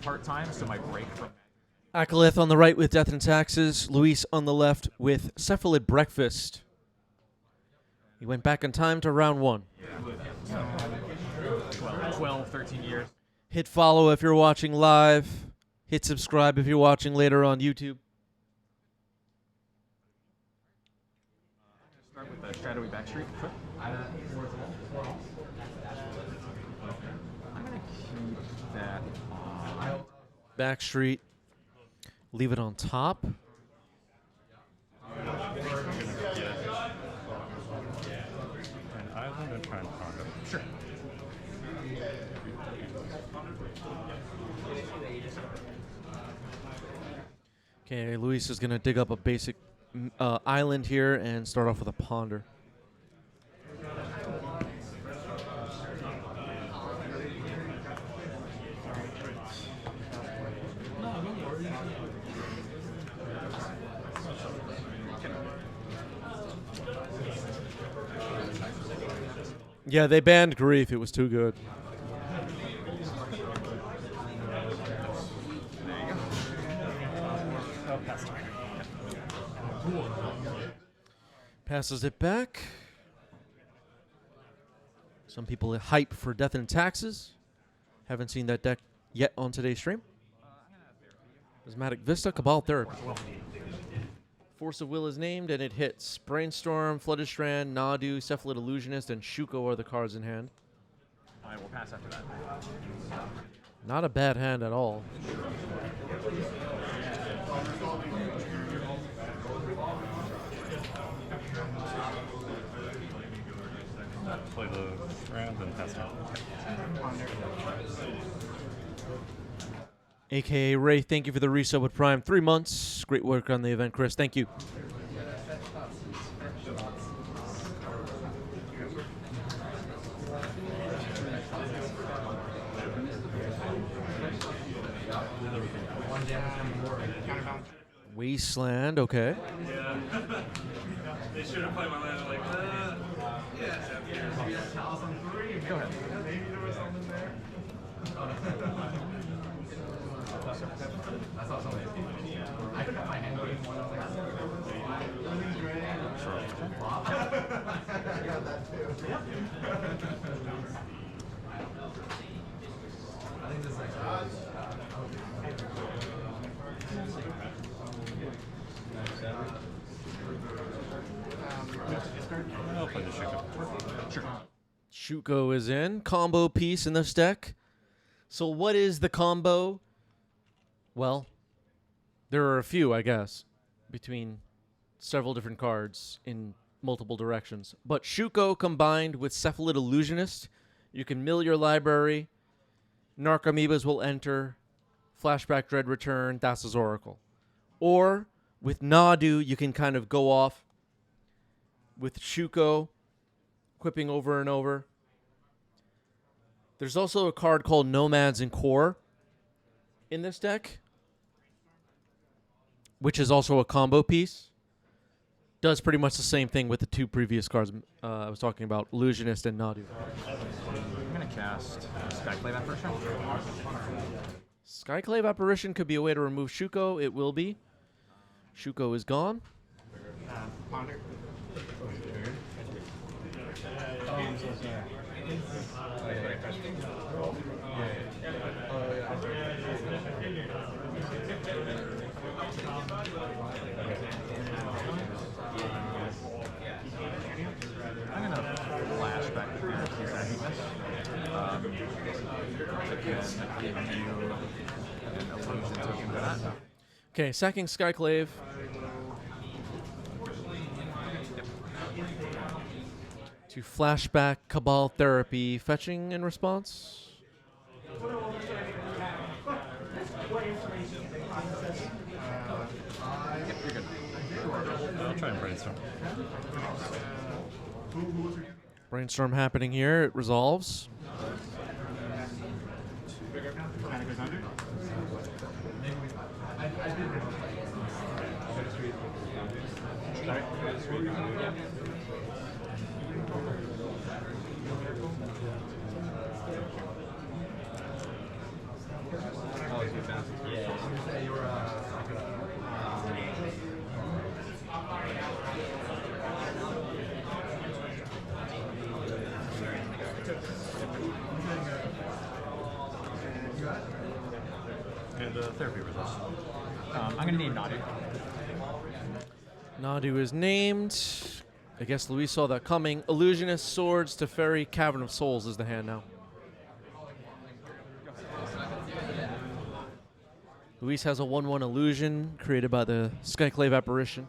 part-time, so my break from... Akalith on the right with Death and Taxes. Luis on the left with Cephalid Breakfast. He went back in time to round 1. 12, 13 years. Hit follow if you're watching live. Hit subscribe if you're watching later on YouTube. Start with the shadowy backstreet. I'm going to keep that on. Backstreet. Leave it on top. An island and try and ponder. Sure. Okay, Luis is going to dig up a basic island here and start off with a ponder. Yeah, they banned Grief. It was too good. Passes it back. Some people are hype for Death and Taxes. Haven't seen that deck yet on today's stream. Prismatic Vista, Cabal Therapy. Force of Will is named, and it hits. Brainstorm, Flooded Strand, Nadu, Cephalid Illusionist, and Shuko are the cards in hand. I will pass after that. Not a bad hand at all. Play the round and pass it out. AKA Ray, thank you for the resub with Prime. 3 months. Great work on the event, Chris. Thank you. Wasteland, okay. Yeah. They should have played my land like, Go ahead. That's also I could have my hand game one of I think this next I'll play the Shuko. Sure. Shuko is in. Combo piece in this deck. So what is the combo? Well, there are a few, I guess, between several different cards in multiple directions. But Shuko combined with Cephalid Illusionist, you can mill your library. Narcomoebas will enter. Flashback Dread return. Thassa's Oracle. Or with Nadu, you can kind of go off with Shuko, equipping over and over. There's also a card called Nomads in Core in this deck, which is also a combo piece. Does pretty much the same thing with the two previous cards I was talking about, Illusionist and Nadu. I'm going to cast Skyclave Apparition. Skyclave Apparition could be a way to remove Shuko. It will be. Shuko is gone. Ponder. Oh, I'm so sorry. I'm going to flash back to the seconds. To give you an illusion token for that. Okay, sacking Skyclave. To flashback Cabal Therapy, fetching in response. Yep, you're good. I'll try and brainstorm. Brainstorm happening here. It resolves. And therapy results. I'm going to need Nadu. Nadu is named. I guess Luis saw that coming. Illusionist, Swords, Teferi, Cavern of Souls is the hand now. Luis has a 1/1 illusion created by the Skyclave Apparition.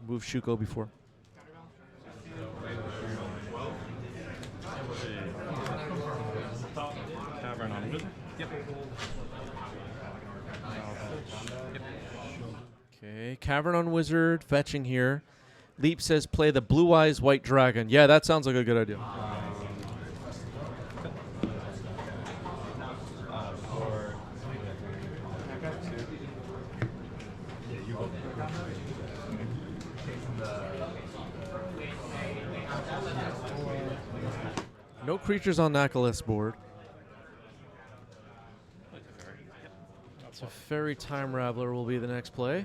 Move Shuko before. Cavern on Wizard. Yep. Okay, Cavern on Wizard, fetching here. Leap says play the Blue Eyes White Dragon. Yeah, that sounds like a good idea. No creatures on Nakalith's board. So Fairy Time Raveler will be the next play.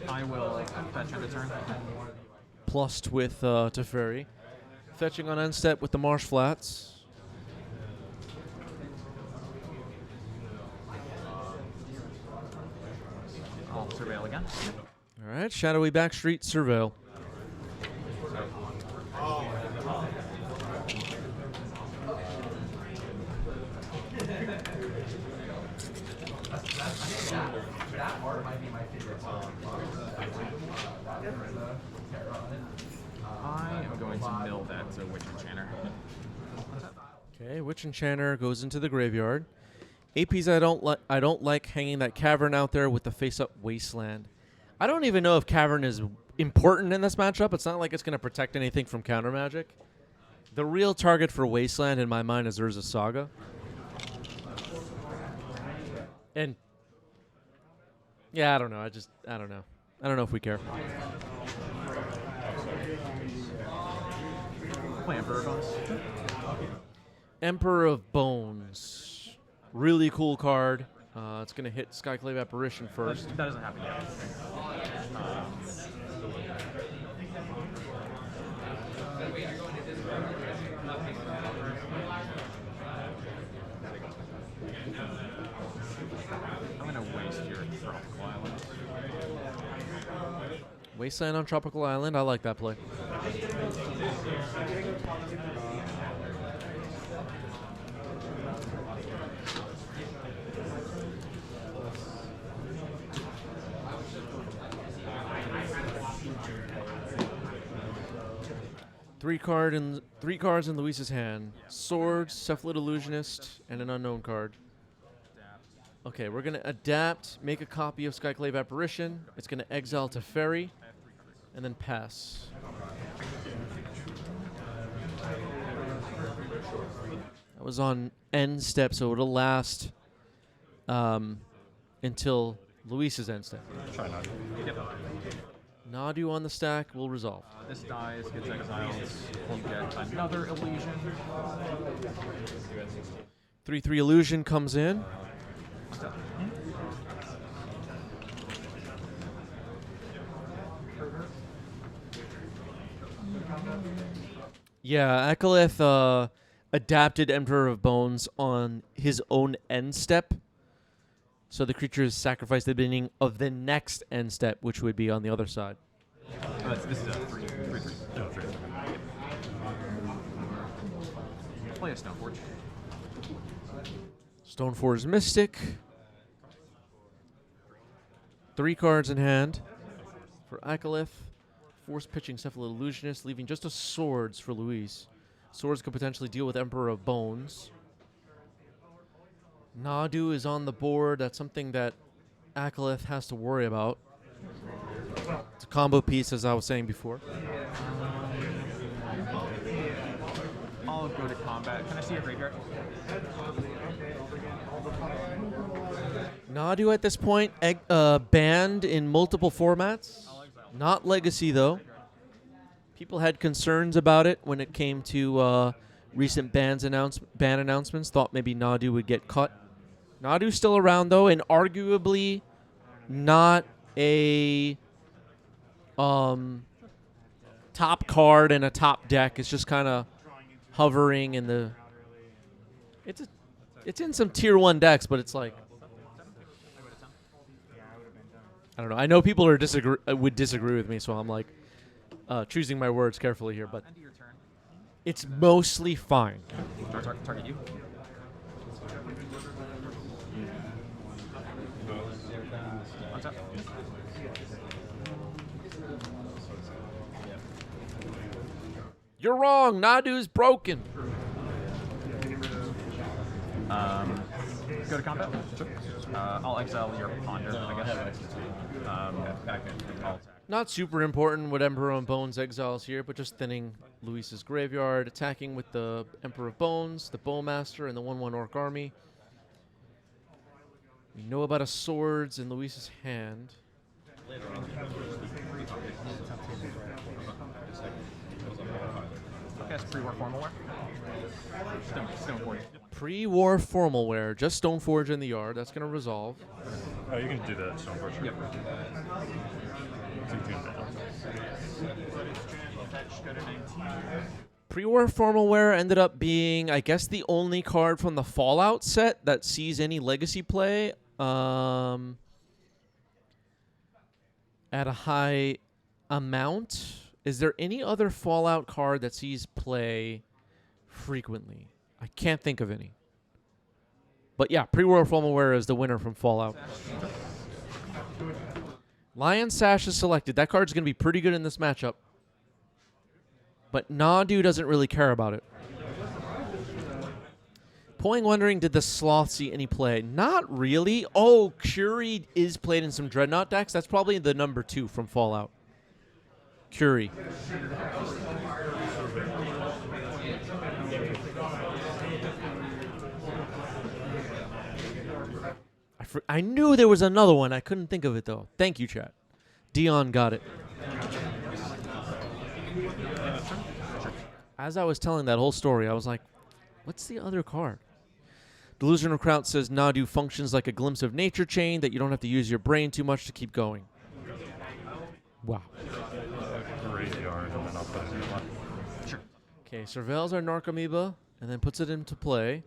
I will fetch end of turn. Plussed with Teferi. Fetching on end step with the Marsh Flats. I'll surveil again. All right, Shadowy Backstreet Surveil. That art might be my favorite song. I am going to mill that to Witch Enchanter. Okay, Witch Enchanter goes into the graveyard. APs I don't like hanging that Cavern out there with the face-up Wasteland. I don't even know if Cavern is important in this matchup. It's not like it's going to protect anything from counter magic. The real target for Wasteland in my mind is Urza Saga. And yeah, I don't know. I don't know. I don't know if we care. Play Emperor Bones. Emperor of Bones. Really cool card. It's going to hit Skyclave Apparition first. That doesn't happen yet. I'm going to waste your Tropical Island. Wasteland on Tropical Island. I like that play. Three cards in Luis's hand: Swords, Cephalid Illusionist, and an unknown card. Okay, we're gonna adapt, make a copy of Skyclave Apparition. It's gonna exile to Fairy, and then pass. That was on end step, so it'll last until Luis's end step. Try not to. Yep. Nadu on the stack will resolve. This dies, gets exiled. You get another illusion. 3/3 illusion comes in. Yeah, Akalith adapted Emperor of Bones on his own end step. So the creature is sacrificed at the beginning of the next end step, which would be on the other side. This is a 3/3. No, 3. Play a Stoneforge. Stoneforge Mystic. 3 cards in hand for Akalith. Force pitching Cephalid Illusionist, leaving just a Swords for Luis. Swords could potentially deal with Emperor of Bones. Nadu is on the board. That's something that Akalith has to worry about. It's a combo piece, as I was saying before. I'll go to combat. Can I see your graveyard? Nadu at this point banned in multiple formats. Not Legacy, though. People had concerns about it when it came to recent ban announcements. Thought maybe Nadu would get cut. Nadu's still around, though, and arguably not a top card in a top deck. It's just kind of hovering in the... It's in some tier 1 decks, but it's like... I don't know. I know people are would disagree with me, so I'm like choosing my words carefully here, but it's mostly fine. Target you. Untap. You're wrong. Nadu's broken. Go to combat. Sure. I'll exile your Ponder, I guess. Not super important what Emperor of Bones exiles here, but just thinning Luis's graveyard, attacking with the Emperor of Bones, the Bowmaster, and the 1/1 Orc Army. We know about a Swords in Luis's hand. Okay, that's pre-war formal wear. Stoneforge. Pre-war formal wear, just Stoneforge in the yard. That's going to resolve. Oh, you can do that, Stoneforge. Yep. Pre-war formal wear ended up being, I guess, the only card from the Fallout set that sees any legacy play at a high amount. Is there any other Fallout card that sees play frequently? I can't think of any. But yeah, pre-war formal wear is the winner from Fallout. Lion Sash is selected. That card's going to be pretty good in this matchup. But Nadu doesn't really care about it. Poing wondering, did the Sloth see any play? Not really. Oh, Curie is played in some Dreadnought decks. That's probably the number 2 from Fallout. Curie. I knew there was another one. I couldn't think of it, though. Thank you, chat. Dion got it. As I was telling that whole story, I was like, what's the other card? Delusion of Kraut says Nadu functions like a glimpse of nature chain that you don't have to use your brain too much to keep going. Wow. Graveyard, and then I'll put it in one. Sure. Okay, surveils our Narcomoeba and then puts it into play.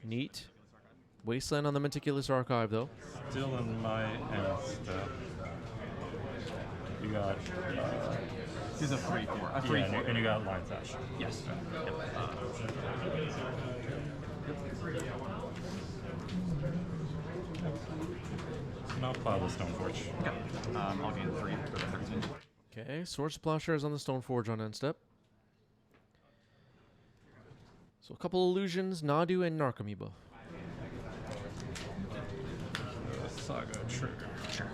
Neat. Wasteland on the Meticulous Archive, though. Still in my end step. You got... This is a 3/4. A 3/4. Yeah, and you got Lion Sash. Yes. And I'll plow the Stoneforge. Okay. I'll gain 3 for the 13. Okay, Swords to Plowshares on the Stoneforge on end step. So a couple illusions, Nadu and Narcomoeba. Saga trigger. Sure.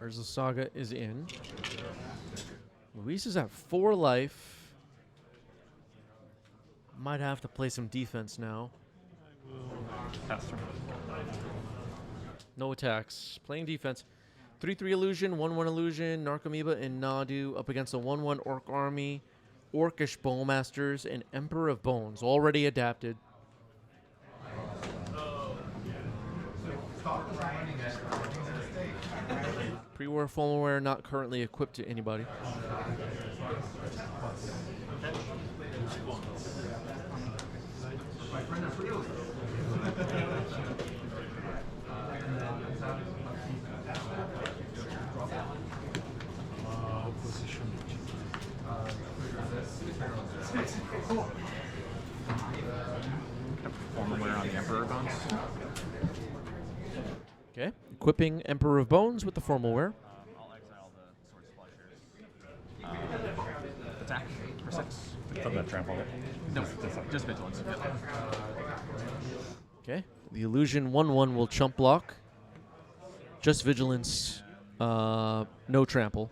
Urza Saga is in. Luis is at 4 life. Might have to play some defense now. Pass turn. No attacks. Playing defense. 3/3 illusion, 1/1 illusion, Narcomoeba and Nadu up against a 1/1 Orc army, Orcish Bowmasters, and Emperor of Bones, already adapted. Pre-war firmware not currently equipped to anybody. Firmware on the Emperor Bones. Okay, equipping Emperor of Bones with the formalware. I'll exile the Swords Plowshares. Attack for 6. Doesn't that trample it? No, just vigilance. Okay, the illusion 1/1 will chump block. Just vigilance, no trample.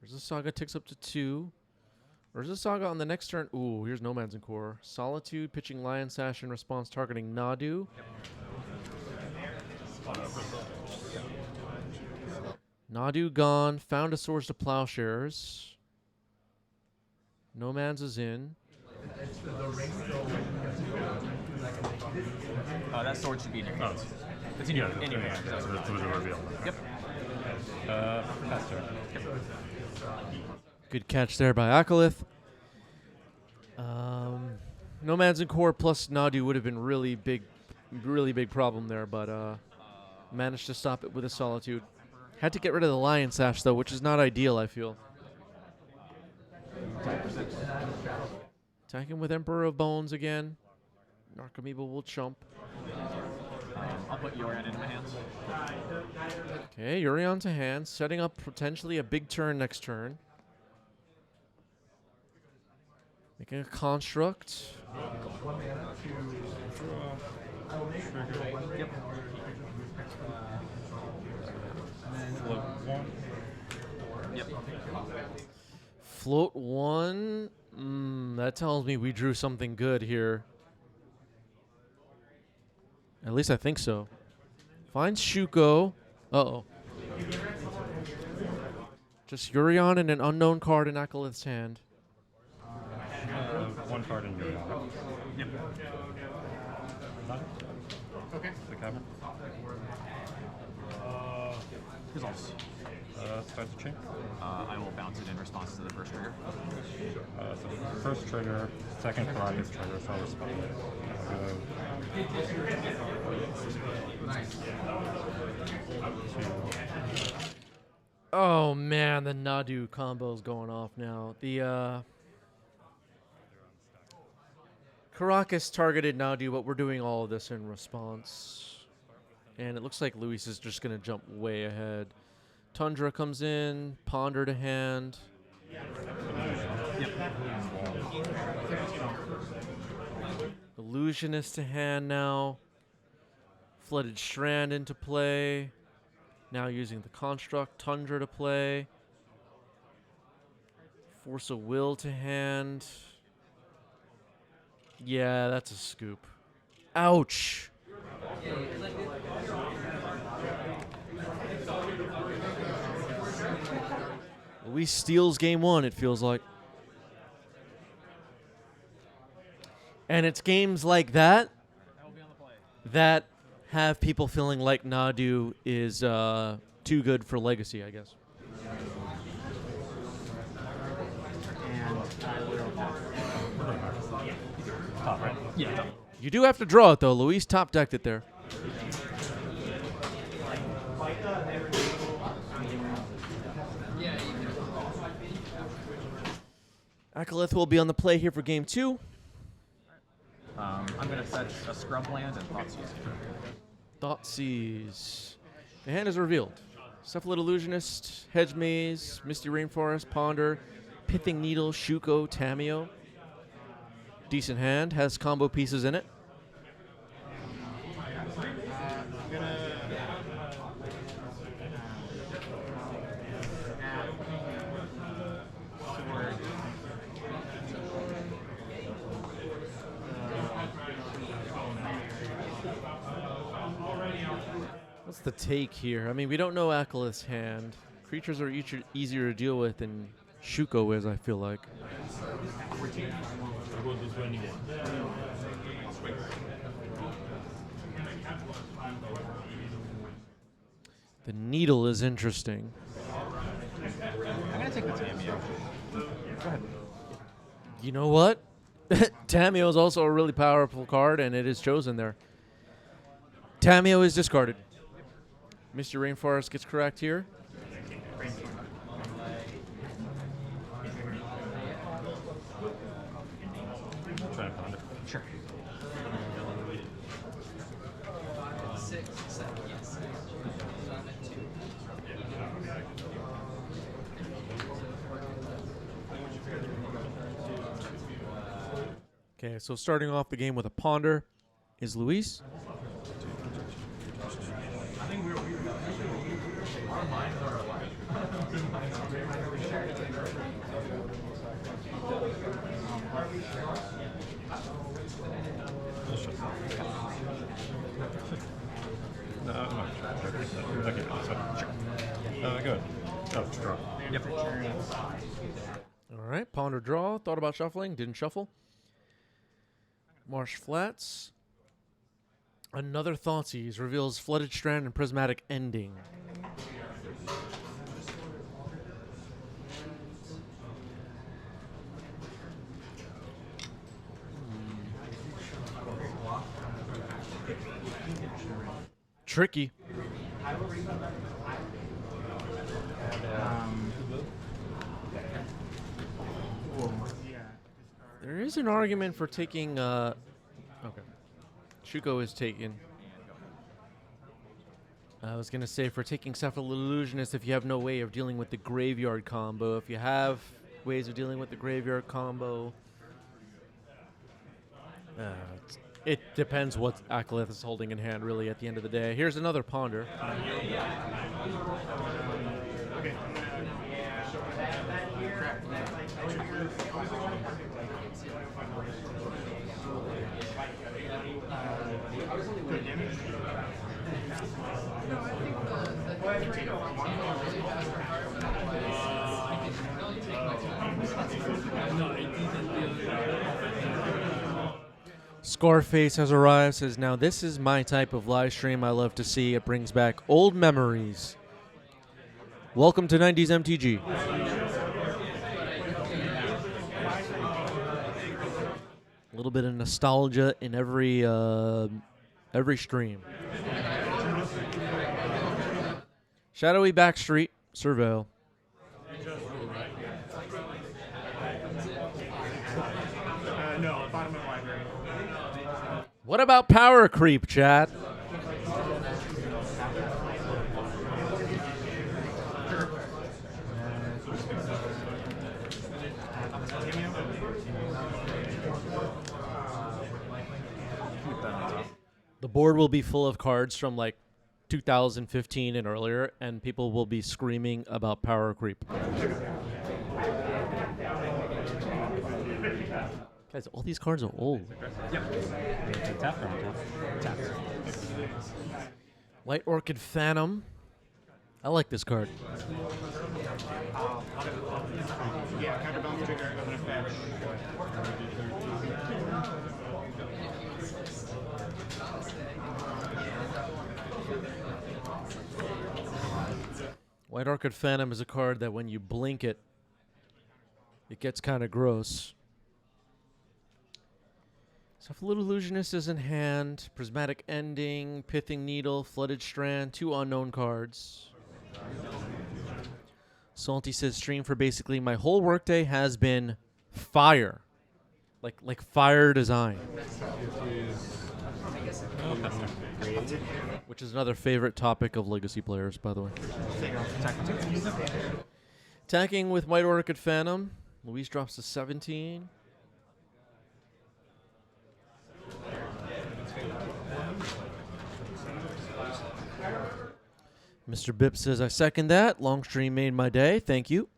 Urza Saga ticks up to 2. Urza Saga on the next turn. Ooh, here's Nomads and Core. Solitude, pitching Lion Sash in response, targeting Nadu. Nadu gone. Found a Swords to Plowshares. Nomads is in. That sword should be in your hands. It's in your hand. That's a reveal. Yep. Pass turn. Yep. Good catch there by Akalith. Nomads and Core plus Nadu would have been really big problem there, but managed to stop it with a Solitude. Had to get rid of the Lion Sash though, which is not ideal, I feel. Attacking with Emperor of Bones again. Narcomoeba will chump. I'll put Yorion into my hands. Okay, Yorion to hand, setting up potentially a big turn next turn. Making a construct. Yep. Float 1. Yep. Float 1. That tells me we drew something good here. At least I think so. Finds Shuko. Uh-oh. Just Yorion and an unknown card in Akalith's hand. 1 card in your hand. Yep. Okay. The cavern. Results. Start the chain. I will bounce it in response to the first trigger. So first trigger, second Caracas trigger, so I'll respond. Oh man, the Nadu combo's going off now. The Caracas targeted Nadu, but we're doing all of this in response. And it looks like Luis is just going to jump way ahead. Tundra comes in, Ponder to hand. Illusionist to hand now. Flooded Strand into play. Now using the Construct. Tundra to play. Force of Will to hand. Yeah, that's a scoop. Ouch. Luis steals game 1, it feels like. And it's games like that that have people feeling like Nadu is too good for Legacy, I guess. Top, right? Yeah. You do have to draw it, though. Luis top decked it there. Akalith will be on the play here for game 2. I'm going to fetch a scrub land and Thoughtseize. Thoughtseize. The hand is revealed. Cephalid Illusionist, Hedge Maze, Misty Rainforest, Ponder, Pithing Needle, Shuko, Tameo. Decent hand, has combo pieces in it. What's the take here? I mean, we don't know Akalith's hand. Creatures are easier to deal with than Shuko is, I feel like. The needle is interesting. I'm going to take the Tameo. Go ahead. You know what? Tameo is also a really powerful card, and it is chosen there. Tameo is discarded. Mr. Rainforest gets correct here. Try to ponder. Sure. 6, 7, yes. Okay, so starting off the game with a ponder is Luis. I think our minds are alike. No, I'm not sure. Okay, sure. Good. Oh, draw. Yep. All right, ponder draw. Thought about shuffling, didn't shuffle. Marsh Flats. Another Thoughtseize reveals Flooded Strand and Prismatic Ending. Tricky. There is an argument for taking. Okay. Shuko is taken. I was going to say for taking Cephalid Illusionist if you have no way of dealing with the graveyard combo. If you have ways of dealing with the graveyard combo, it depends what Akalith is holding in hand, really, at the end of the day. Here's another ponder. Scarface has arrived, says, now this is my type of live stream I love to see. It brings back old memories. Welcome to 90s MTG. A little bit of nostalgia in every stream. Shadowy Backstreet, Surveil. No, bottom of the library. What about power creep, chat? The board will be full of cards from like 2015 and earlier, and people will be screaming about power creep. Guys, all these cards are old. Yep. Tap or tap? White Orchid Phantom. I like this card. Yeah, counterbalance trigger, I'm gonna fetch. White Orchid Phantom is a card that when you blink it, it gets kind of gross. Cephalid Illusionist is in hand. Prismatic Ending, Pithing Needle, Flooded Strand, 2 unknown cards. Salty says, stream for basically my whole workday has been fire. Like fire design. Which is another favorite topic of Legacy players, by the way. Attacking with White Orchid Phantom. Luis drops to 17. Mr. Bip says, I second that. Long stream made my day. Thank you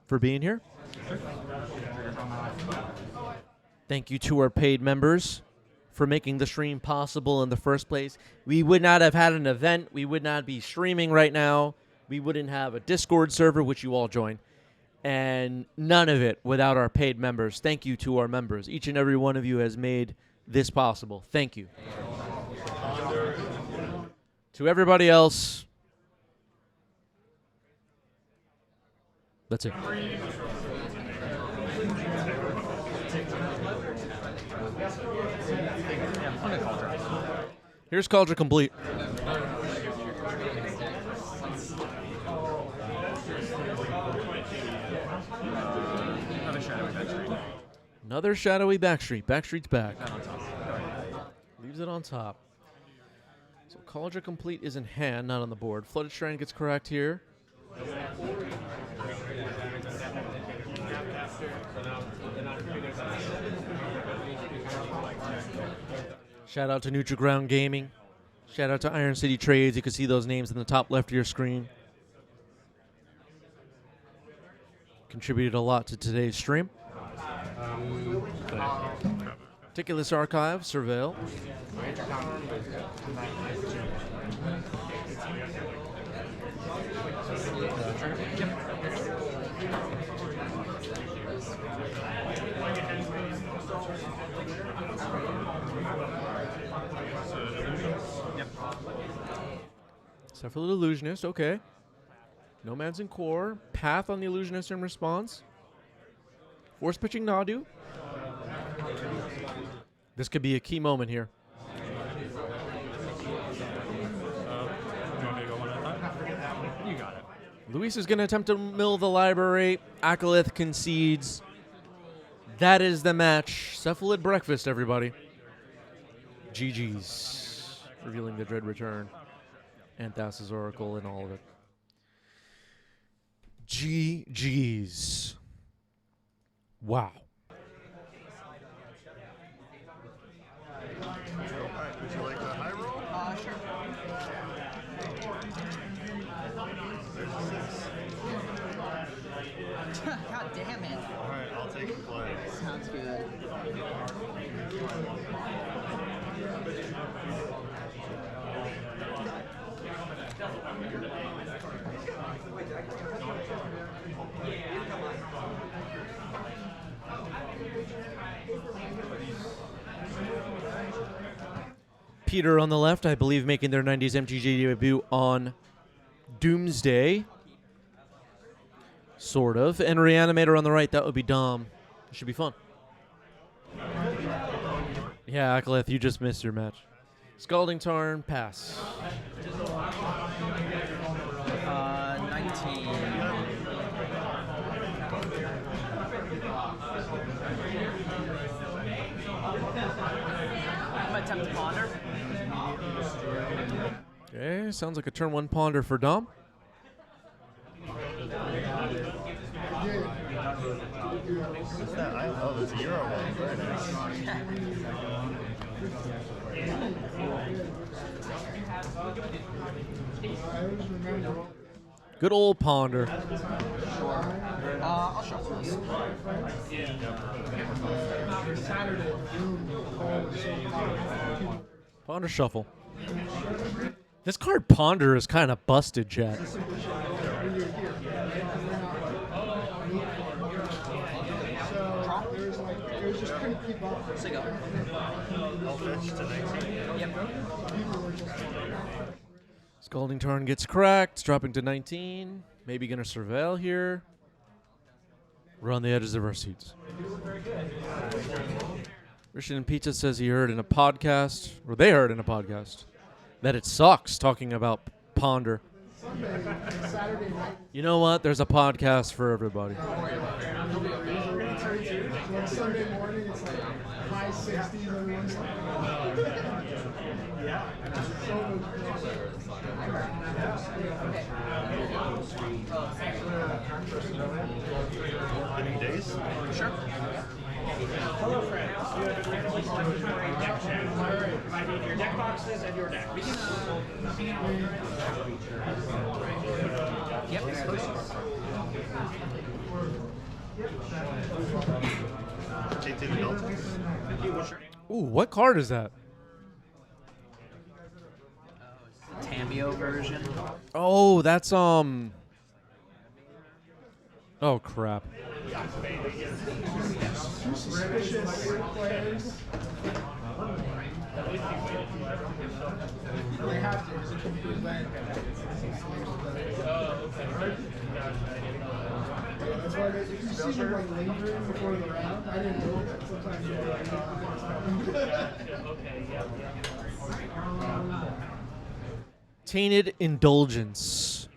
for being here. Thank you to our paid members for making the stream possible in the first place. We would not have had an event. We would not be streaming right now. We wouldn't have a Discord server, which you all join. And none of it without our paid members. Thank you to our members. Each and every one of you has made this possible. Thank you. To everybody else, that's it. Here's Cauldron Complete. Another shadowy Backstreet. Backstreet's back. Leaves it on top. So Cauldron Complete is in hand, not on the board. Flooded Shrine gets correct here. Shout out to Neutral Ground Gaming. Shout out to Iron City Trades. You can see those names in the top left of your screen. Contributed a lot to today's stream. Meticulous Archive, Surveil. Except for the Illusionist, okay. Nomads in Core. Path on the Illusionist in response. Force pitching Nadu. This could be a key moment here. You got it. Luis is going to attempt to mill the library. Akalith concedes. That is the match. Cephalid breakfast, everybody. GG's. Revealing the Dread Return. Anthas's Oracle and all of it. GG's. Wow. Would you like a high roll? Sure. God damn it. Alright, I'll take the play. Sounds good. Peter on the left, I believe, making their 90s MTG debut on Doomsday. Sort of. And Reanimator on the right, that would be Dom. It should be fun. Yeah, Akalith, you just missed your match. Scalding Tarn, pass. 19. I'm gonna attempt to ponder. Okay, sounds like a turn one ponder for Dom. What's that? Oh, there's a Euro one. Very nice. Good old ponder. I'll shuffle this. Ponder shuffle. This card Ponder is kind of busted, chat. Scalding Tarn gets cracked, dropping to 19. Maybe gonna surveil here. We're on the edges of our seats. Christian Pizza says he heard in a podcast, or they heard in a podcast, that it sucks talking about Ponder. You know what? There's a podcast for everybody. on Sunday morning, it's like high 60s. Everyone's like, yeah. Any days? Sure. Hello, friends. You have been recording for a deck check. I need your deck boxes and your deck. Yep. Ooh, what card is that? Tamio version. Oh, that's Oh crap. They have to, because it could be land. That's why if you see them like lingering before the round, I didn't know that. Sometimes you're like, Tainted Indulgence.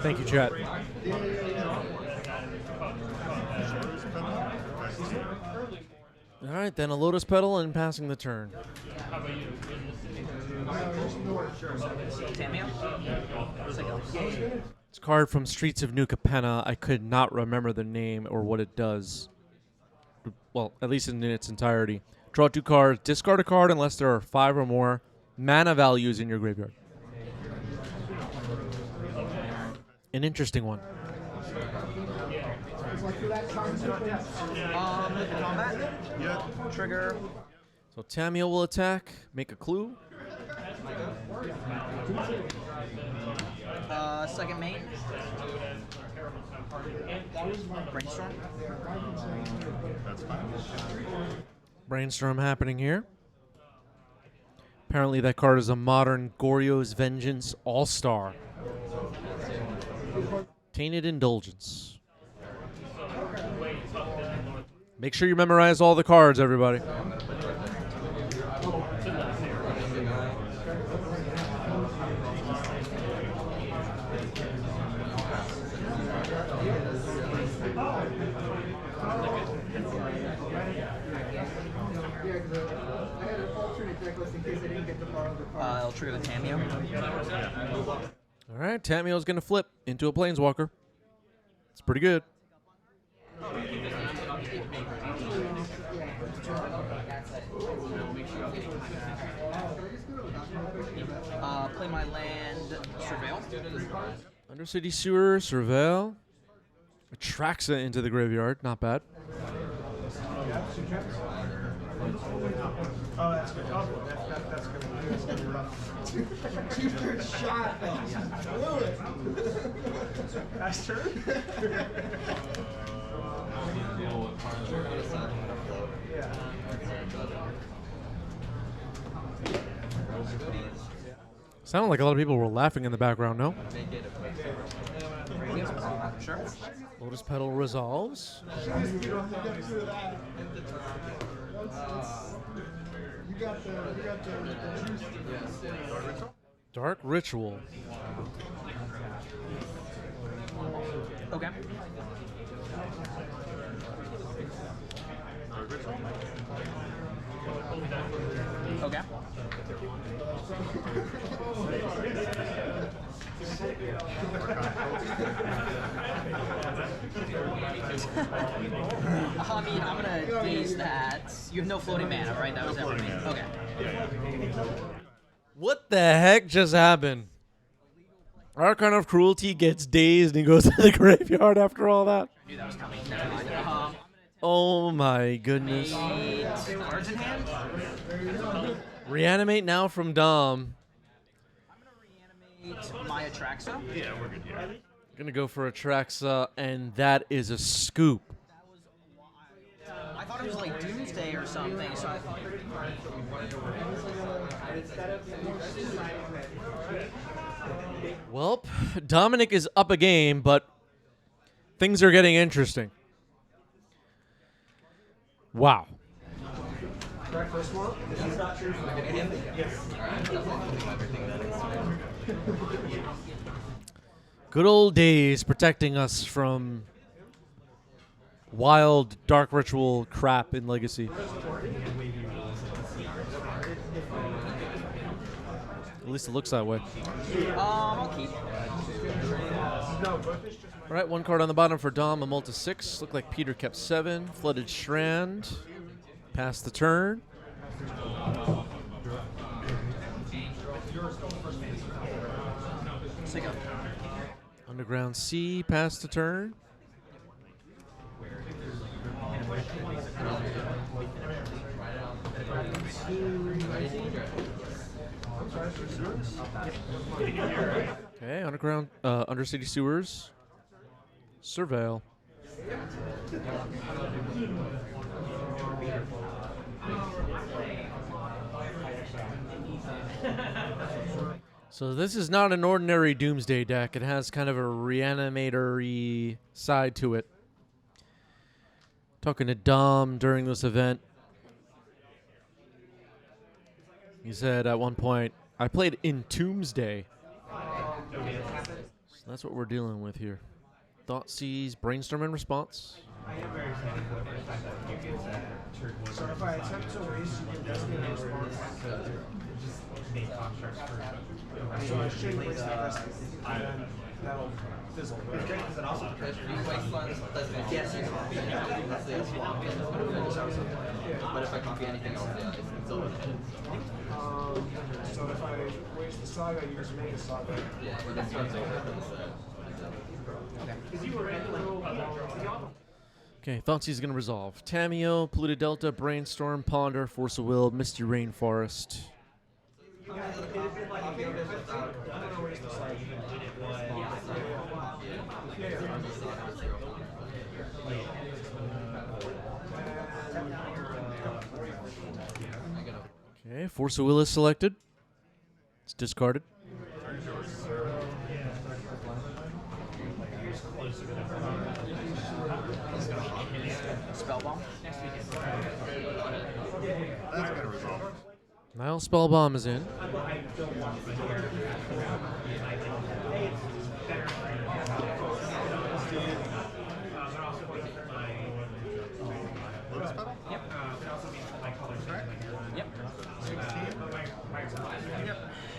Thank you, chat. All right, then a Lotus Petal and passing the turn. It's a card from Streets of New Capenna. I could not remember the name or what it does. Well, at least in its entirety. Draw 2 cards, discard a card unless there are 5 or more mana values in your graveyard. An interesting one. Combat. Yeah. Trigger. So Tamio will attack, make a clue. Second main. Brainstorm. That's fine. Brainstorm happening here. Apparently that card is a modern Goryo's Vengeance All-Star. Tainted Indulgence. Make sure you memorize all the cards, everybody. I'll trigger the Tamio. All right, Tamio's going to flip into a Planeswalker. It's pretty good. Play my land, Surveil. Undercity Sewer, Surveil. Atraxa into the graveyard. Not bad. oh, that's good. Oh, that's good. That's going to be rough. Two-third shot. Blew it. That's true. Sounded like a lot of people were laughing in the background, no? Sure. Lotus Petal resolves. You got the juice. Dark Ritual. Okay. Okay. I mean, I'm gonna daze that. You have no floating mana, right? That was everything. Okay. What the heck just happened? Archon of Cruelty gets dazed and goes to the graveyard after all that. I knew that was coming. Never mind. Oh my goodness. Cards in hand? Reanimate now from Dom. My Atraxa? Yeah, we're good here. Gonna go for Atraxa, and that is a scoop. I thought it was like Doomsday or something, so I thought... Well, Dominic is up a game, but things are getting interesting. Wow. correct first of all? This is not true for him. Yes. Good old days protecting us from wild dark ritual crap in Legacy. At least it looks that way. I'll keep. All right, one card on the bottom for Dom, a Multi 6. Looked like Peter kept 7. Flooded Strand. Pass the turn. Underground Sea, pass the turn. Okay, underground, undercity sewers. Surveil. So this is not an ordinary Doomsday deck. It has kind of a reanimator-y side to it. Talking to Dom during this event. He said at one point, I played in Doomsday. So that's what we're dealing with here. Thoughtseize, brainstorm and response. I am very excited for the first time that you get so if I attempt to raise, you can designate a response. Just make constructs for so I should waste the rest of it, and then that'll fizzle. It's great because it also Yes, but if I copy anything else, yeah, it's over. So if I waste the saga, you just make a saga. Yeah, but then turns over. Okay, Thoughtseize is going to resolve. Tameo, Polluted Delta, Brainstorm, Ponder, Force of Will, Misty Rainforest. Okay, Force of Will is selected. It's discarded. Spellbomb. That's gonna resolve. Now Spellbomb is in.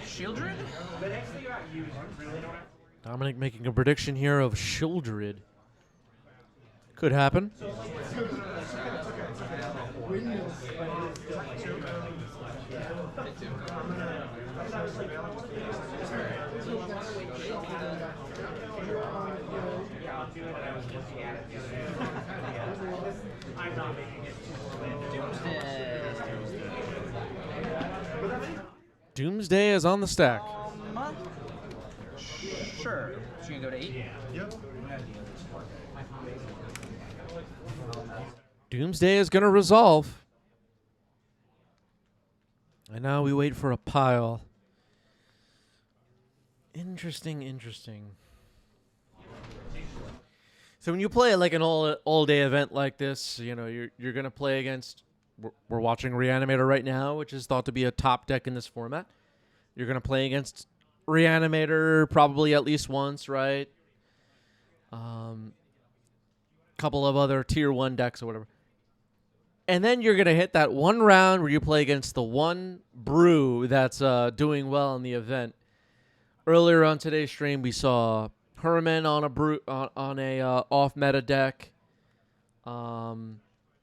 Shieldred? Dominic making a prediction here of Shieldred. Could happen. Doomsday is on the stack. Sure. So you can go to 8? Yep. Doomsday is going to resolve. And now we wait for a pile. Interesting, interesting. So when you play like an all-day event like this, you know, you're going to play against... We're watching Reanimator right now, which is thought to be a top deck in this format. You're going to play against Reanimator probably at least once, right? Couple of other tier 1 decks or whatever. And then you're going to hit that one round where you play against the one brew that's doing well in the event. Earlier on today's stream, we saw Herman on a brew on a off-meta deck.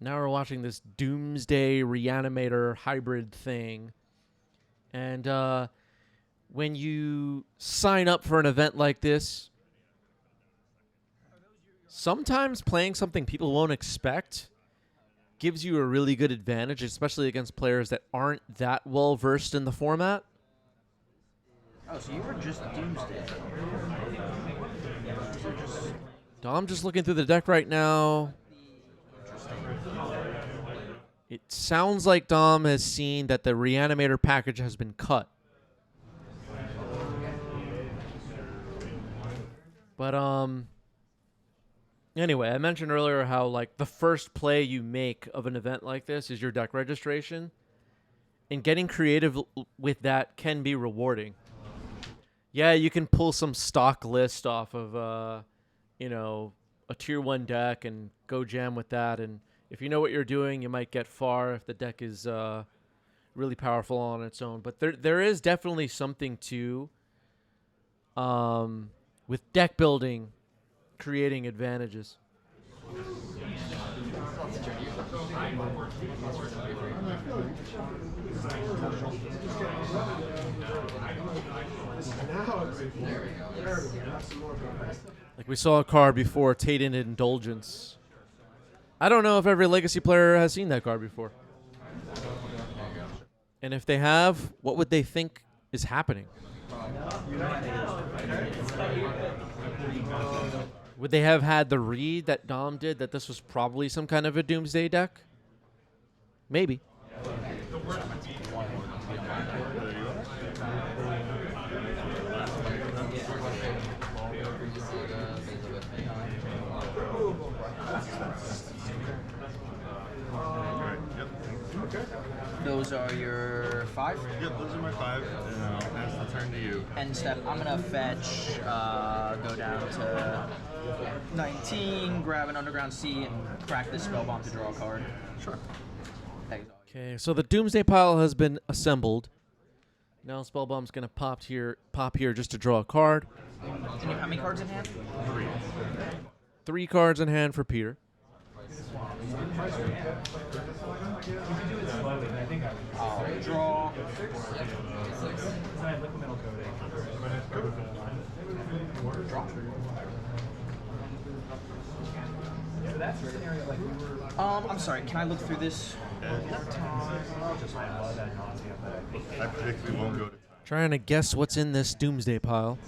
Now we're watching this Doomsday Reanimator hybrid thing. And when you sign up for an event like this, sometimes playing something people won't expect gives you a really good advantage, especially against players that aren't that well versed in the format. Oh, so you were just Doomsday. I'm just looking through the deck right now. It sounds like Dom has seen that the Reanimator package has been cut. But, anyway, I mentioned earlier how, like, the first play you make of an event like this is your deck registration. and getting creative with that can be rewarding. Yeah, you can pull some stock list off of, you know, a tier 1 deck and go jam with that. And if you know what you're doing, you might get far if the deck is really powerful on its own. But there is definitely something to, with deck building, creating advantages. Like we saw a card before, Tated Indulgence. I don't know if every Legacy player has seen that card before. And if they have, what would they think is happening? Would they have had the read that Dom did that this was probably some kind of a Doomsday deck? Maybe. Those are your 5? Yep, those are my 5. And I'll pass the turn to you. End step, I'm going to fetch, go down to 19, grab an Underground Sea, and crack this Spellbomb to draw a card. Sure. Okay, so the Doomsday pile has been assembled. Now Spellbomb's going to pop here just to draw a card. And you have how many cards in hand? 3. 3 cards in hand for Peter. I'll draw. I'm sorry, can I look through this? I predict we won't go to. Trying to guess what's in this Doomsday pile.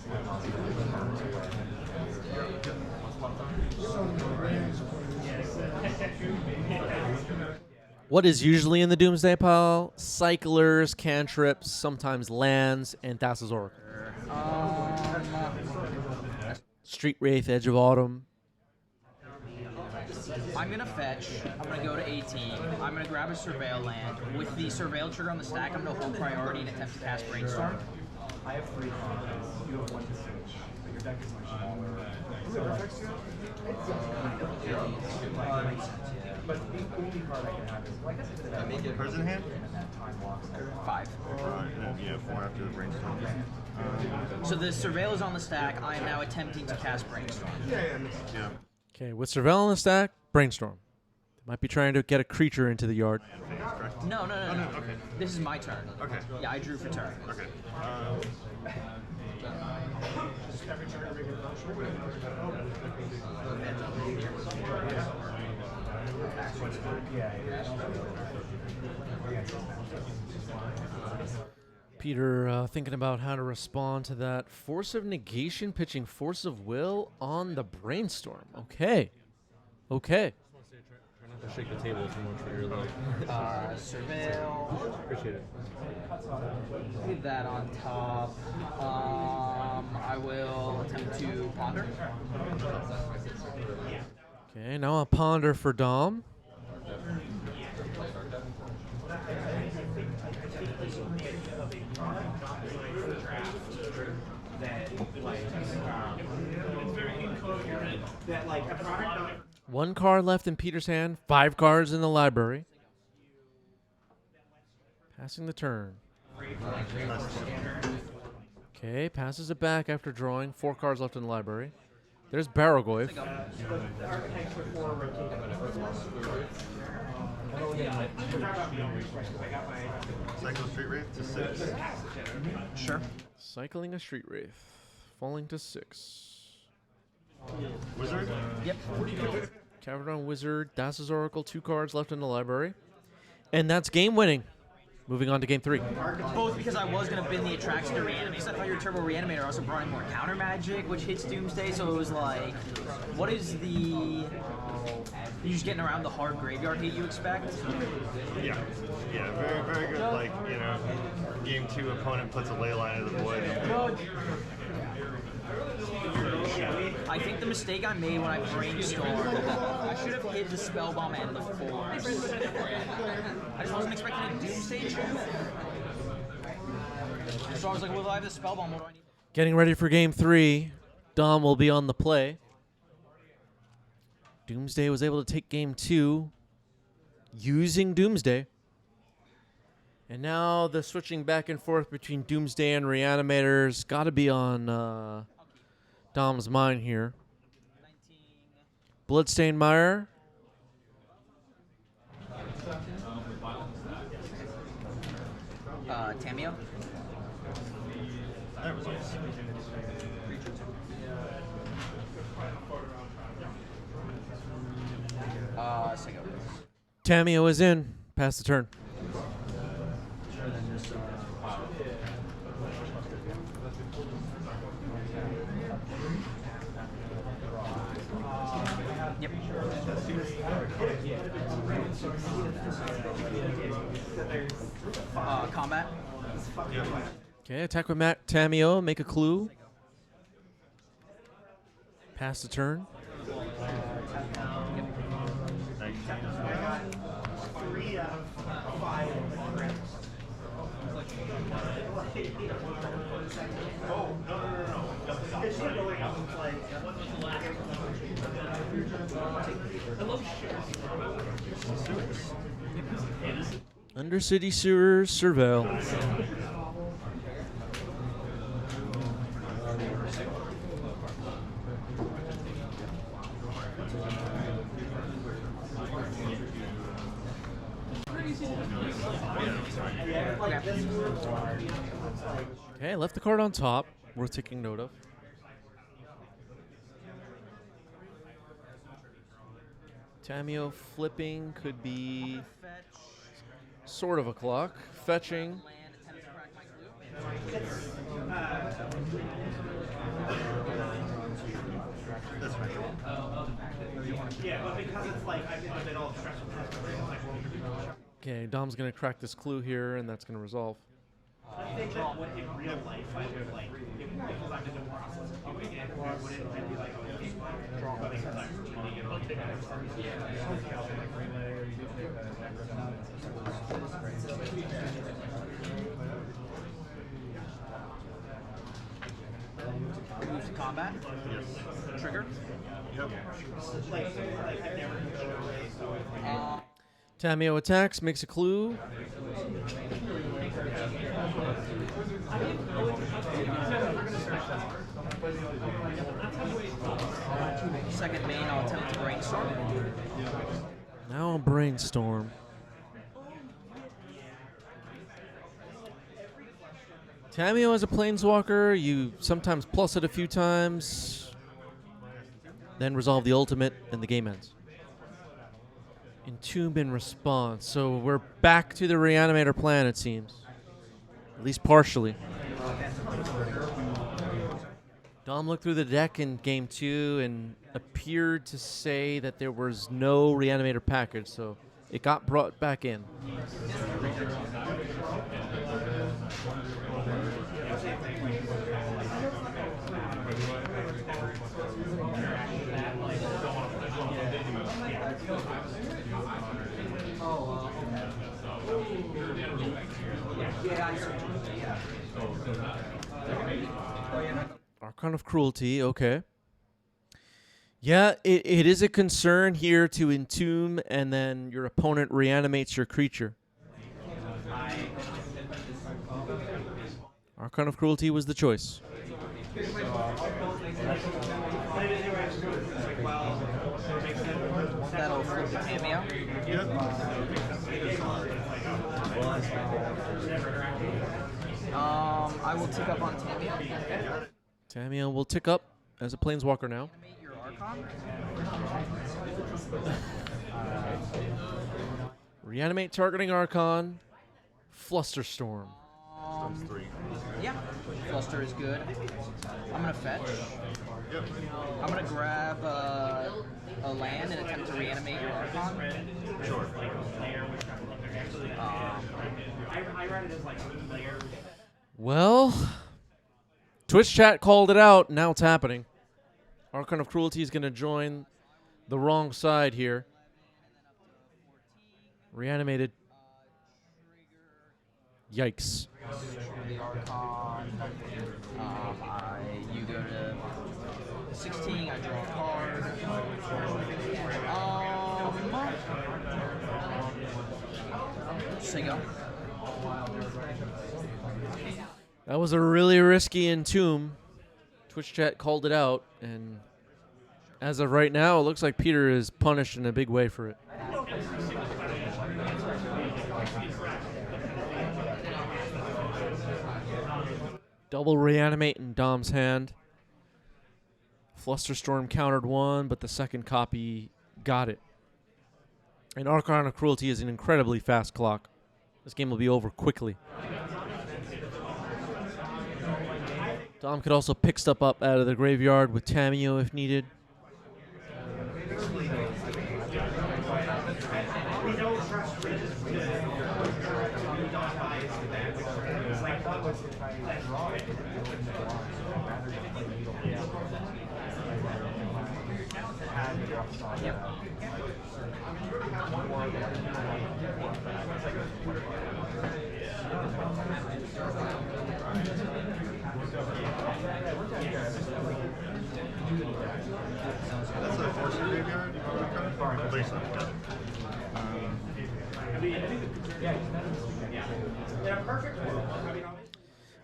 What is usually in the Doomsday pile? Cyclers, cantrips, sometimes lands, and Thassa's Oracle. Street Wraith, Edge of Autumn. I'm going to fetch. I'm going to go to 18. I'm going to grab a Surveil land. With the Surveil trigger on the stack, I'm going to hold priority and attempt to cast Brainstorm. I have 3 cards. You have 1 to switch. But your deck is much smaller. Is it affects you? But the only card I can have is, well, I guess it's How many cards in hand? 5. Yeah, 4 after the brainstorm. So the Surveil is on the stack. I am now attempting to cast Brainstorm. Yeah. Okay, with Surveil on the stack, Brainstorm. They might be trying to get a creature into the yard. No. Okay. This is my turn. Okay. Yeah, I drew for turn. Okay. Peter thinking about how to respond to that. Force of Negation pitching Force of Will on the Brainstorm. Okay. Try not to shake the table too much for your leg. Surveil. Appreciate it. Leave that on top. I will attempt to ponder. Okay, now a ponder for Dom. One card left in Peter's hand, 5 cards in the library. Passing the turn. Okay, passes it back after drawing. 4 cards left in the library. There's Barrogoyf. Cycle Street Wraith to 6. Sure. Cycling a Street Wraith. Falling to 6. Wizard? Yep. Cavern Wizard, Thassa's Oracle, 2 cards left in the library. And that's game winning. Moving on to game 3. Both because I was going to bin the attraction to reanimate, so I thought your Turbo Reanimator also brought in more counter magic, which hits Doomsday, so it was like, what is the... You just getting around the hard graveyard hit you expect? Yeah. Yeah, very, very good. Like, you know, game 2 opponent puts a ley line in the void. I think the mistake I made when I brainstormed, I should have hid the spell bomb and the force. I just wasn't expecting a Doomsday Troop. So I was like, well, if I have the spell bomb, what do I need? Getting ready for game 3. Dom will be on the play. Doomsday was able to take game 2 using Doomsday. And now the switching back and forth between Doomsday and Reanimator's got to be on Dom's mind here. Bloodstained Mire. Tamio. That was nice. Sego. Tamio is in. Pass the turn. Yep. Combat. Okay, attack with Matt Tamio. Make a clue. Pass the turn. Three out of 5 Oh, no. It's not going up and play. Undercity Sewers Surveil. Okay, left the card on top. Worth taking note of. Tamio flipping could be sort of a clock. Fetching. Yeah, but because it's like I've been a bit all stressed with that. Okay, Dom's gonna crack this clue here, and that's gonna resolve. I think that what in real life I would like, if I did the process of doing it, would it I'd be like, okay, draw because I'm Move to combat. Yes. Trigger. Yep. like I've never pushed away, so Tamio attacks, makes a clue. Second main, I'll attempt to brainstorm. Now I'll brainstorm. Tamio as a planeswalker, you sometimes plus it a few times, then resolve the ultimate, and the game ends. Entomb in response. So we're back to the Reanimator plan, it seems. At least partially. Dom looked through the deck in game 2 and appeared to say that there was no Reanimator package, so it got brought back in. Archon of Cruelty, okay. Yeah, it is a concern here to entomb and then your opponent reanimates your creature. Archon of Cruelty was the choice. That'll flip the Tamio. I will tick up on Tamio. Tamio will tick up as a planeswalker now. Your Archon. Reanimate targeting Archon. Flusterstorm. Yeah, Fluster is good. I'm gonna fetch. Yep. I'm gonna grab a land and attempt to reanimate your Archon. Sure. I read it as like layer. Well, Twitch chat called it out. Now it's happening. Archon of Cruelty is going to join the wrong side here. Reanimated. Yikes. You go to 16, I draw a card. Single. That was a really risky entomb. Twitch chat called it out, and as of right now, it looks like Peter is punished in a big way for it. Double reanimate in Dom's hand. Flusterstorm countered one, but the second copy got it. And Archon of Cruelty is an incredibly fast clock. This game will be over quickly. Dom could also pick stuff up out of the graveyard with Tameo if needed. That's a force graveyard? I believe so.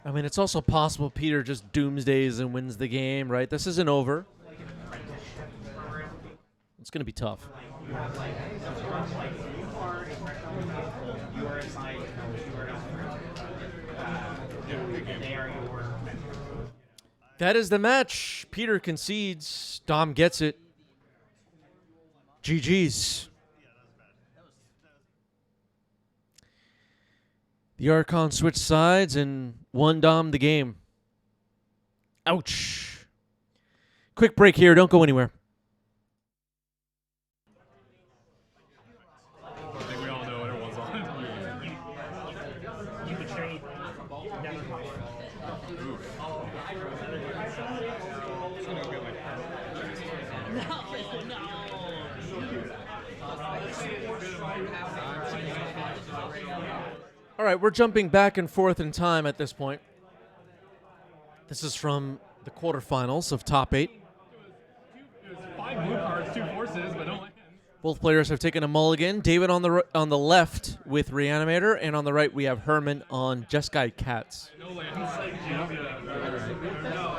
I mean, it's also possible Peter just doomsdays and wins the game, right? This isn't over. It's going to be tough. That is the match. Peter concedes. Dom gets it. GG's. The Archon switched sides and won Dom the game. Ouch. Quick break here. Don't go anywhere. I think we all know what it was on. You betrayed. Never mind. All right, we're jumping back and forth in time at this point. This is from the quarterfinals of top 8. It was 5 blue cards, 2 forces, but no land. Both players have taken a mulligan. David on the left with Reanimator, and on the right we have Herman on Jeskai Cats. No lands. No,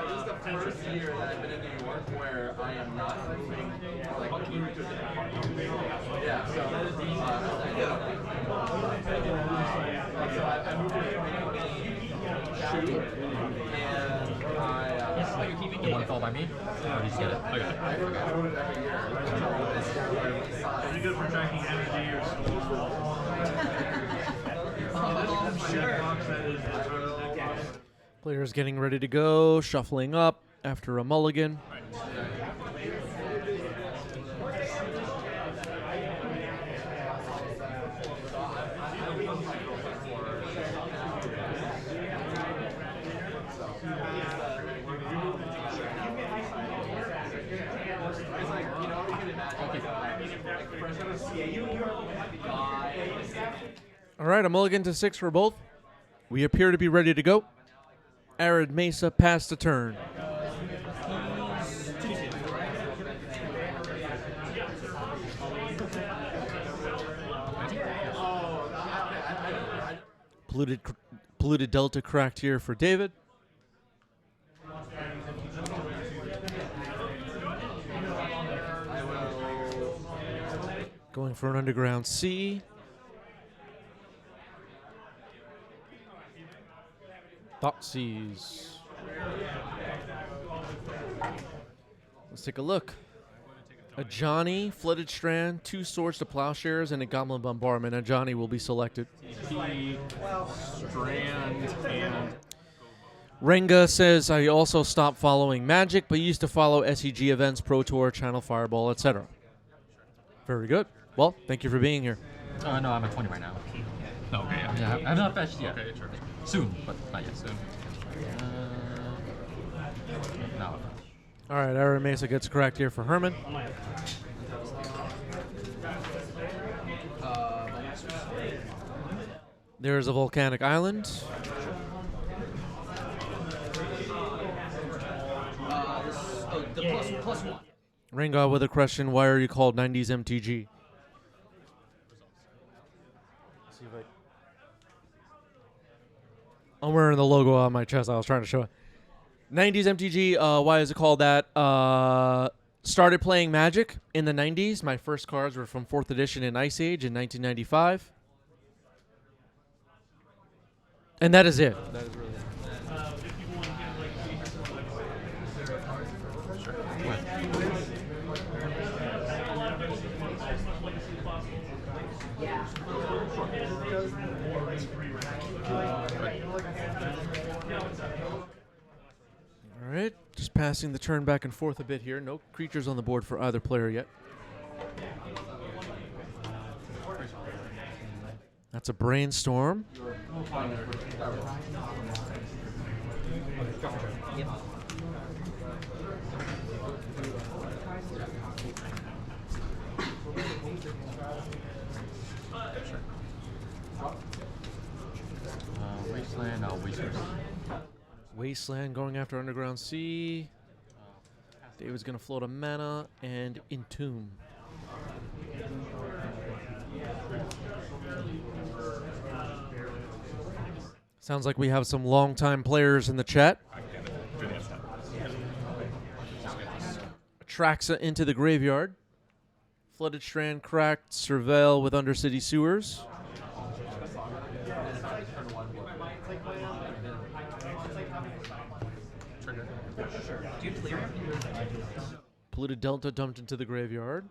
this is the first year that I've been in New York where I am not moving. Like, yeah, so I moved shoot, and I You want to fall by me? Or did you get it? I move it every year. Are you good for tracking energy or Players getting ready to go, shuffling up after a mulligan. All right, a mulligan to 6 for both. We appear to be ready to go. Arid Mesa passed the turn. Polluted Delta cracked here for David. Going for an Underground C. Thoughtseize. Let's take a look. A Johnny, Flooded Strand, 2 Swords to Plowshares, and a Goblin Bombardment. A Johnny will be selected. Strand, and Renga says, I also stopped following Magic, but used to follow SEG events, Pro Tour, Channel Fireball, etc. Very good. Well, thank you for being here. No, I'm at 20 right now. okay, Yeah, I'm not fetched yet. Okay, sure. Soon, but not yet. Soon. No. All right, Aaron Mesa gets correct here for Herman. There's a volcanic island. The plus one. Ringo with a question, why are you called 90s MTG? I'm wearing the logo on my chest. I was trying to show it. 90s MTG, why is it called that? Started playing Magic in the 90s. My first cards were from 4th edition in Ice Age in 1995. And that is it. That is really it. All right, just passing the turn back and forth a bit here. No creatures on the board for either player yet. That's a brainstorm. Wasteland, Wasteland. Wasteland going after Underground Sea. David's going to float a mana and Entomb. Sounds like we have some longtime players in the chat. Atraxa into the graveyard. Flooded Strand cracked. Surveil with Undercity Sewers. Polluted Delta dumped into the graveyard.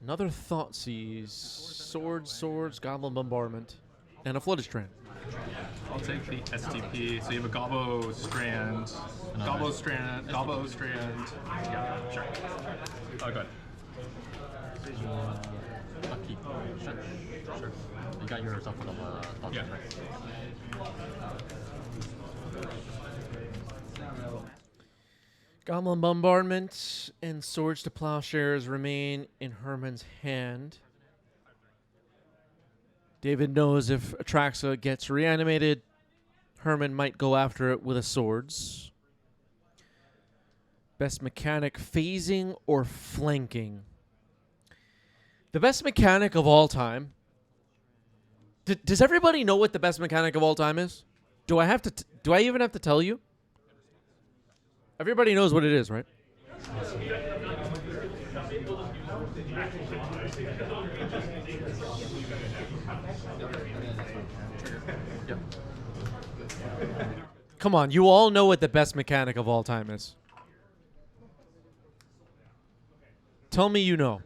Another Thoughtseize. Swords, Goblin Bombardment, and a Flooded Strand. I'll take the STP. So you have a Gobbo Strand. Gobbo Strand. Yeah, sure. Oh, go ahead. Lucky. Sure. You got yourself a couple of thoughts, right? Goblin Bombardment and Swords to Plowshares remain in Herman's hand. David knows if Atraxa gets reanimated, Herman might go after it with a Swords. Best mechanic, phasing or flanking? The best mechanic of all time. Does everybody know what the best mechanic of all time is? Do I have to? Do I even have to tell you? Everybody knows what it is, right? Come on, you all know what the best mechanic of all time is. Tell me you know.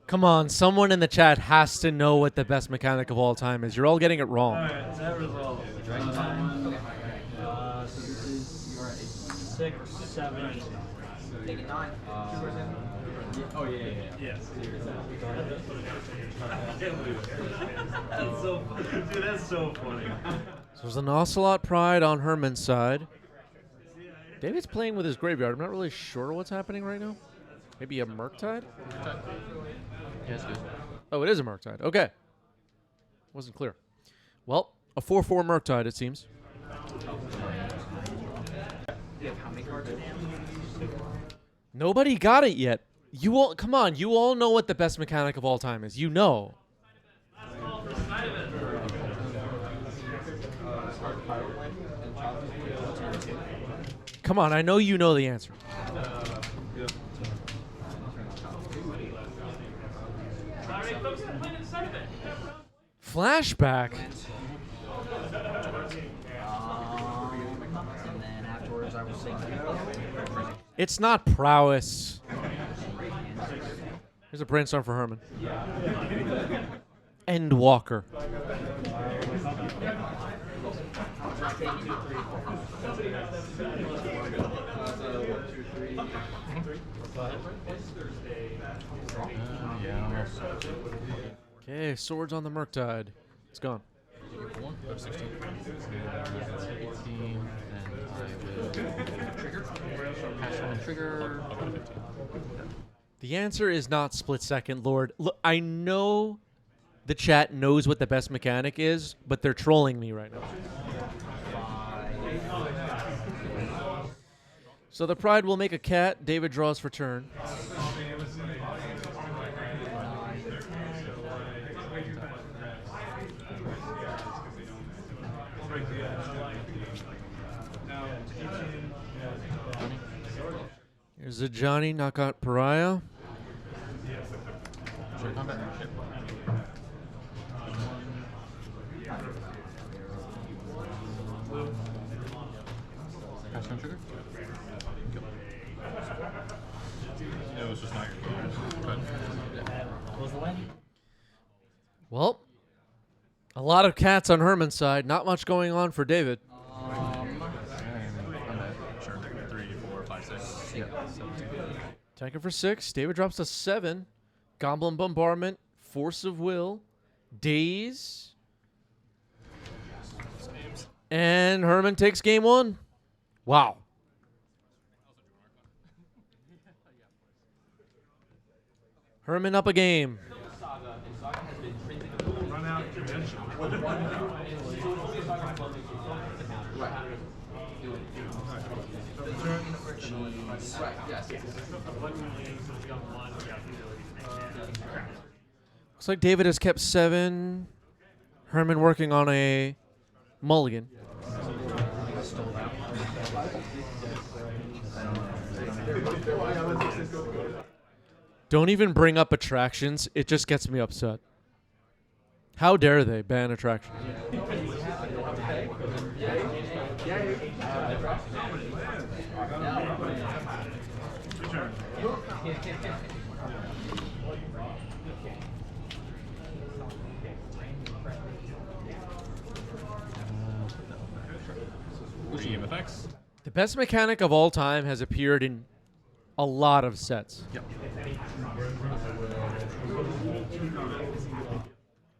Come on, someone in the chat has to know what the best mechanic of all time is. You're all getting it wrong. Alright, that result. 6, 7. Take it 9. Oh, yeah. Yes. That's so funny. Dude, that's so funny. So there's an Ocelot Pride on Herman's side. David's playing with his graveyard. I'm not really sure what's happening right now. Maybe a Murktide? Yeah, it's good. Oh, it is a Murktide. Okay. Wasn't clear. Well, a 4/4 Murktide, it seems. Nobody got it yet. You all, come on, you all know what the best mechanic of all time is. You know. Come on, I know you know the answer. Flashback. And then afterwards I will sing. It's not prowess. Here's a brainstorm for Herman. Endwalker. Okay, swords on the Murktide. It's gone. 16. 18, and I will trigger. Pass one trigger. The answer is not split second, Lord. Look, I know the chat knows what the best mechanic is, but they're trolling me right now. So the Pride will make a cat. David draws for turn. Here's a Johnny, knock out Pariah. Pass one trigger. It was just not your turn. Close the way. Well, a lot of cats on Herman's side. Not much going on for David. Sure. 3, 4, 5, 6. Yeah. 17. Tanking for 6. David drops to 7. Goblin Bombardment. Force of Will. Daze. And Herman takes game 1. Wow. Herman up a game. Run out dimension. Looks like David has kept 7. Herman working on a mulligan. Don't even bring up attractions. It just gets me upset. How dare they ban attractions? Regime effects. The best mechanic of all time has appeared in a lot of sets. Yep.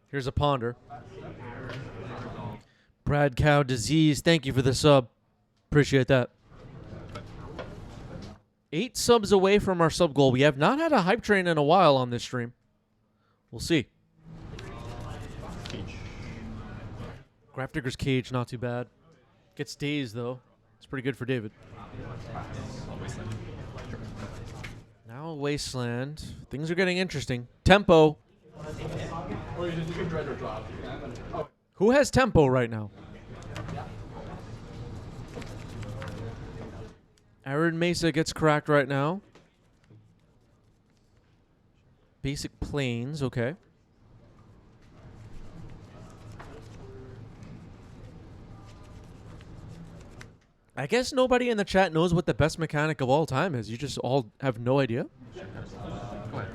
Here's a ponder. Brad Cow Disease, thank you for the sub. Appreciate that. 8 subs away from our sub goal. We have not had a hype train in a while on this stream. We'll see. Grafdigger's Cage, not too bad. Gets dazed, though. It's pretty good for David. Now a Wasteland. Things are getting interesting. Tempo. Who has tempo right now? Arid Mesa gets cracked right now. Basic Plains, okay. I guess nobody in the chat knows what the best mechanic of all time is. You just all have no idea? Go ahead.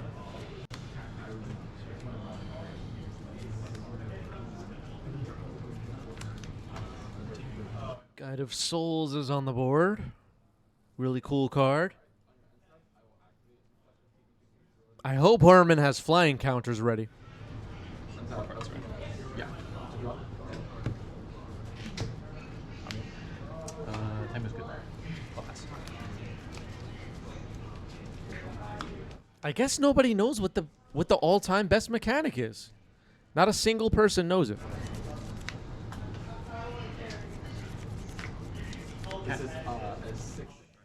Guide of Souls is on the board. Really cool card. I hope Herman has flying counters ready. Yeah. Time is good. I'll pass. I guess nobody knows what the all-time best mechanic is. Not a single person knows it.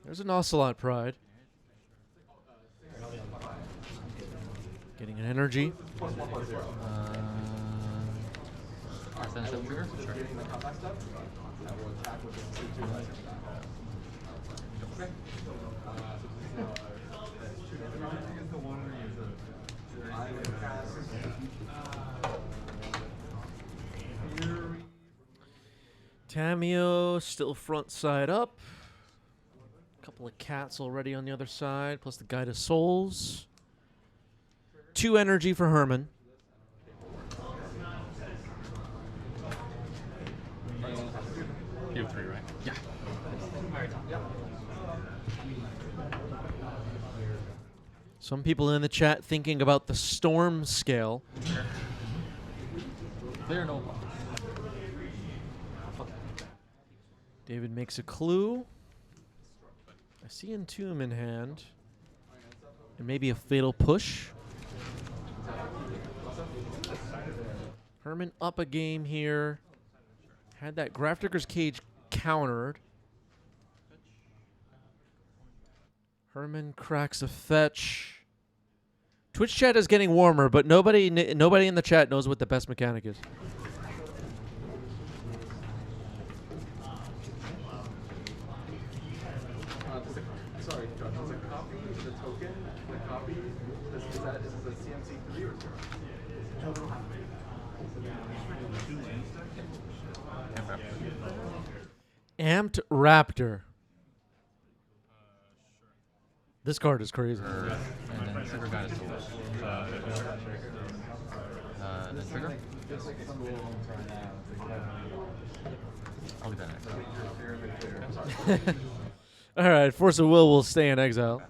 There's an Ocelot Pride. Getting an energy. Tamio still front side up. Couple of cats already on the other side, plus the Guide of Souls. 2 energy for Herman. Yeah. Some people in the chat thinking about the storm scale. Clear, no. David makes a clue. I see Entomb in hand. And maybe a fatal push. Herman up a game here. Had that Grafdigger's Cage countered. Herman cracks a fetch. Twitch chat is getting warmer, but nobody in the chat knows what the best mechanic is. Sorry, Josh, is a copy, the token, the copy, is that a CMC 3 or 0? Amped Raptor. This card is crazy. And then trigger guy is then trigger. I'll leave that next. All right, Force of Will stay in exile.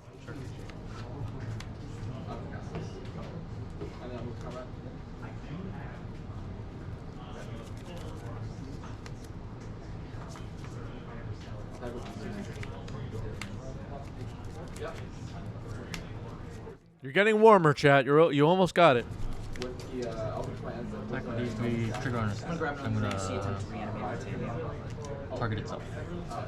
You're getting warmer, chat. You almost got it. Attack with these three, trigger on it. I'm gonna target itself.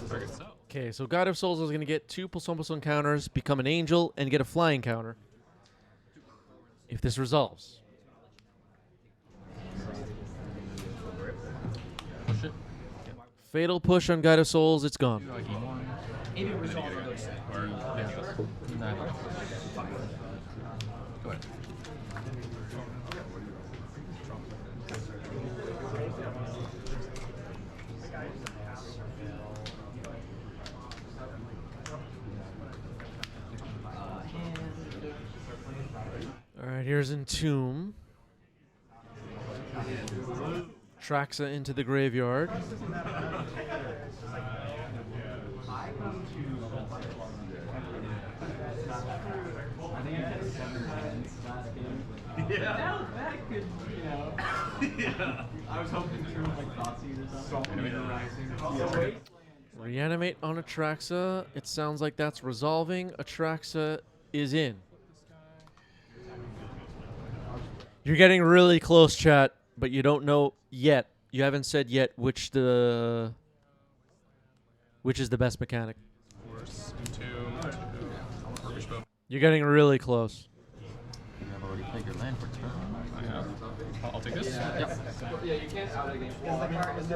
Target itself. Okay, so God of Souls is going to get 2 +1/+1 counters, become an angel, and get a flying counter. If this resolves. Push it. Fatal push on God of Souls, it's gone. Maybe resolve those. Or, yeah, go ahead. All right, here's Entomb. Traxa into the graveyard. Yeah. That could, yeah. I was hoping to like Thoughtseize or something. Reanimate on Atraxa. It sounds like that's resolving. Atraxa is in. You're getting really close, chat, but you don't know yet. You haven't said yet which is the best mechanic. You're getting really close. You have already played your land for turn. I have. I'll take this. Yeah. Yep. Yeah, you can't out against Is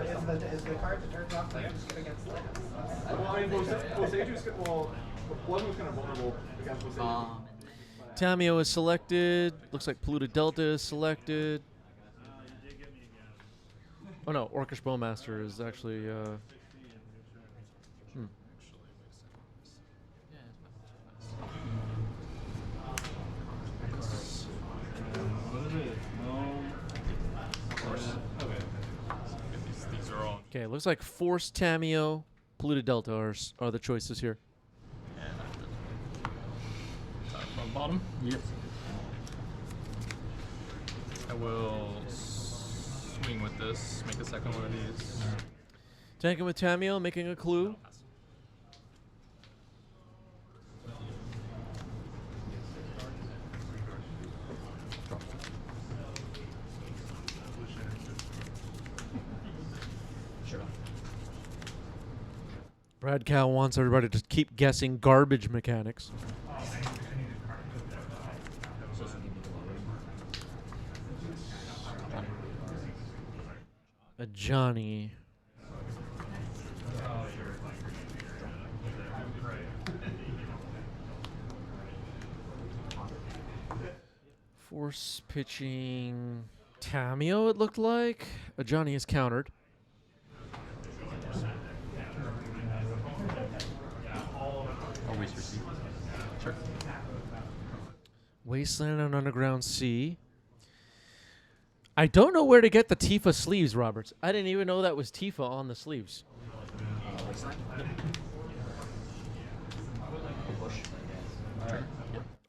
the card that turns off just against lands? Well, I mean, Boseju's one was kind of vulnerable against Boseju. Tamio is selected. Looks like Polluted Delta is selected. Oh no, Orcish Bowmaster is actually. These are all. Okay, looks like Force Tamio, Polluted Delta are the choices here. From bottom? Yep. I will swing with this, make a second one of these. Tanking with Tamio, making a clue. Brad Cow wants everybody to keep guessing garbage mechanics. A Johnny. Force pitching Tamio, it looked like. A Johnny is countered. Always receive. Sure. Wasteland on Underground Sea. I don't know where to get the Tifa sleeves, Roberts. I didn't even know that was Tifa on the sleeves.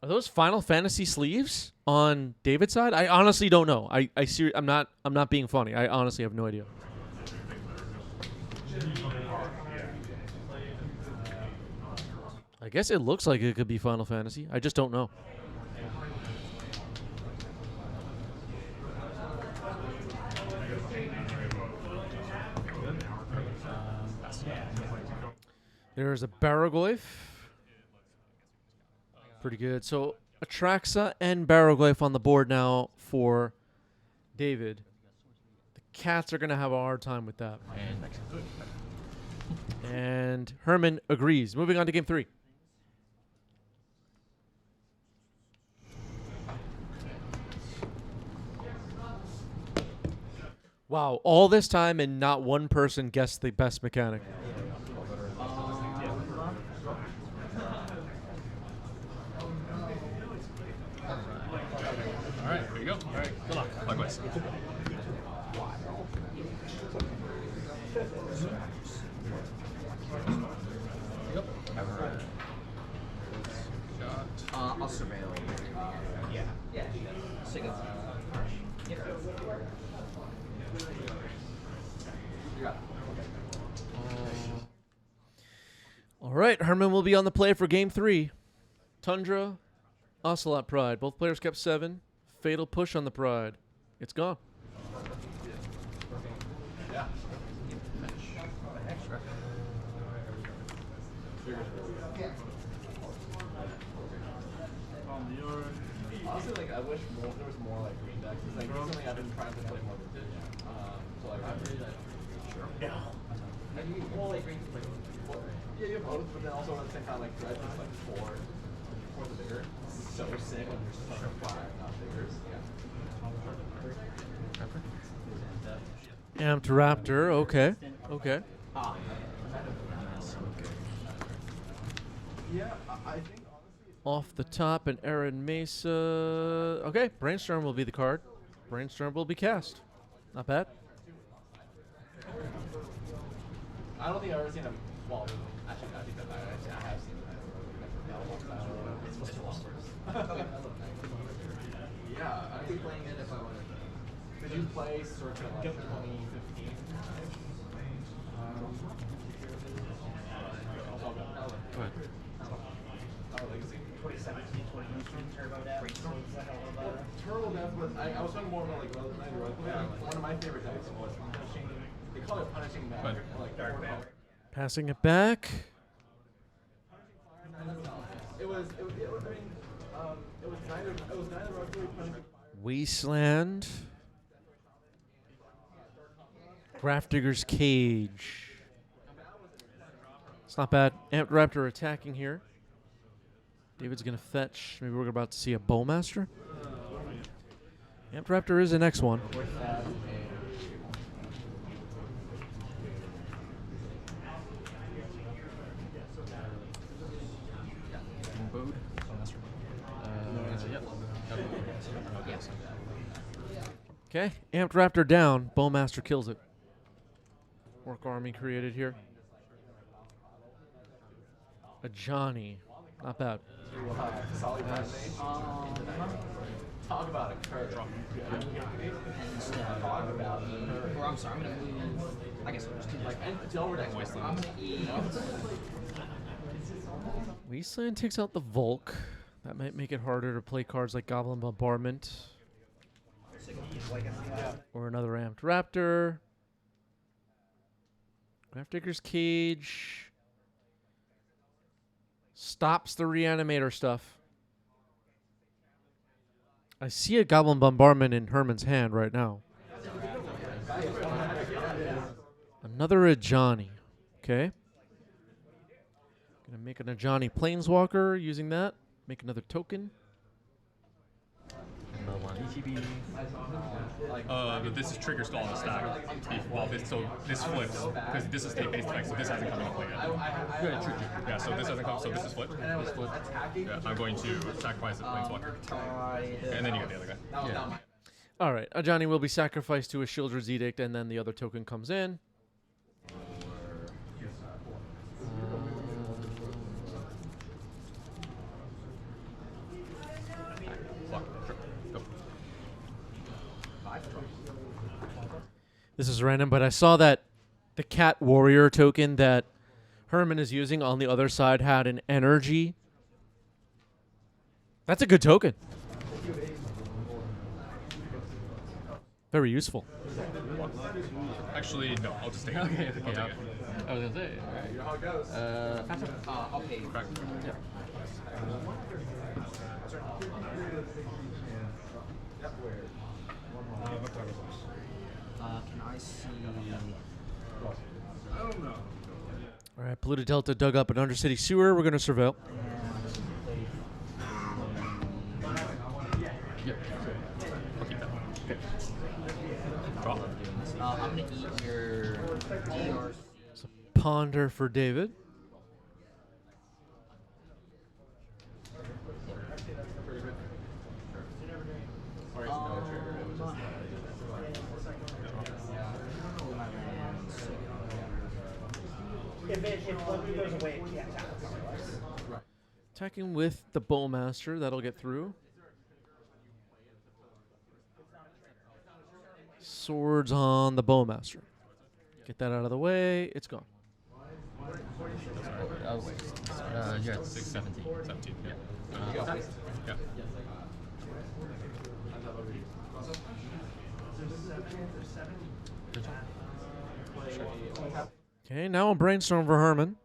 Are those Final Fantasy sleeves on David's side? I honestly don't know. I'm not being funny. I honestly have no idea. I guess it looks like it could be Final Fantasy. I just don't know. There's a Baraglyph. Pretty good. So Atraxa and Baraglyph on the board now for David. The Cats are going to have a hard time with that. And Herman agrees. Moving on to game 3. Wow, all this time and not one person guessed the best mechanic. All right, here you go. All right, good luck. Likewise. I'll surveil. Yeah. Single. All right, Herman will be on the play for game 3. Tundra, Ocelot Pride. Both players kept 7. Fatal push on the Pride. It's gone. Yeah. Honestly, like I wish there was more like green decks. Like recently, I've been trying to play more vintage. So like I really like. Sure. Yeah. And you yeah, you have both, but then also at the same time, like Dredge is like 4 for the bigger. So sick when you're such a 5, not biggers. Yeah. Amped Raptor. Okay. Okay. Yeah, I think. Off the top, and Aaron Mesa. Okay, Brainstorm will be the card. Brainstorm will be cast. Not bad. I don't think I've ever seen a. Well, actually, I think that I have seen it. It's just a long verse. Yeah, I'd be playing it if I wanted to. Did you play Circa like 2015? Go ahead. Legacy. 2017, 2018, Turbo Death. Turbo Death was. I was talking more about like one of my favorite decks was Punishing. They call it Punishing Magic. Like Dark Magic. Passing it back. It was neither Rotary Punishing. Wasteland. Grafdigger's Cage. It's not bad. Amped Raptor attacking here. David's going to fetch. Maybe we're about to see a Bowmaster. Amped Raptor is the next one. Okay, Amped Raptor down. Bowmaster kills it. Orc army created here. A Johnny. Not bad. Talk about a curve. Or I'm sorry, I'm gonna move. I guess I'll just do like Delver deck Wasteland. I'm gonna eat. Wasteland takes out the Volk. That might make it harder to play cards like Goblin Bombardment. Or another Amped Raptor. Grafdigger's Cage. Stops the Reanimator stuff. I see a Goblin Bombardment in Herman's hand right now. Another Ajani. Okay. Gonna make an Ajani Planeswalker using that. Make another token. This is trigger stall on the stack. Well, this flips because this is state based effect, so this hasn't come into play yet. Yeah, so this hasn't come. So this is flipped. Yeah, I'm going to sacrifice the planeswalker, and then you get the other guy. Yeah. All right, Ajani will be sacrificed to a Shieldred's Edict, and then the other token comes in. This is random, but I saw that the Cat Warrior token that Herman is using on the other side had an energy. That's a good token. Very useful. Actually, no. I'll just take it. Okay, I'll take it. I was gonna say. You know how it goes. Passive. I'll pay you. Correct. Yeah. Can I see? All right, Polluted Delta dug up an Undercity sewer. We're going to surveil. Yep. I'll keep that. Okay. Draw. I'm gonna eat your DRC. It's a ponder for David. If one goes away, it can't tap. Attacking with the Bowmaster. That'll get through. Swords on the Bowmaster. Get that out of the way. It's gone. You're at 17. 17. Yeah. Yeah. Okay, now a brainstorm for Herman.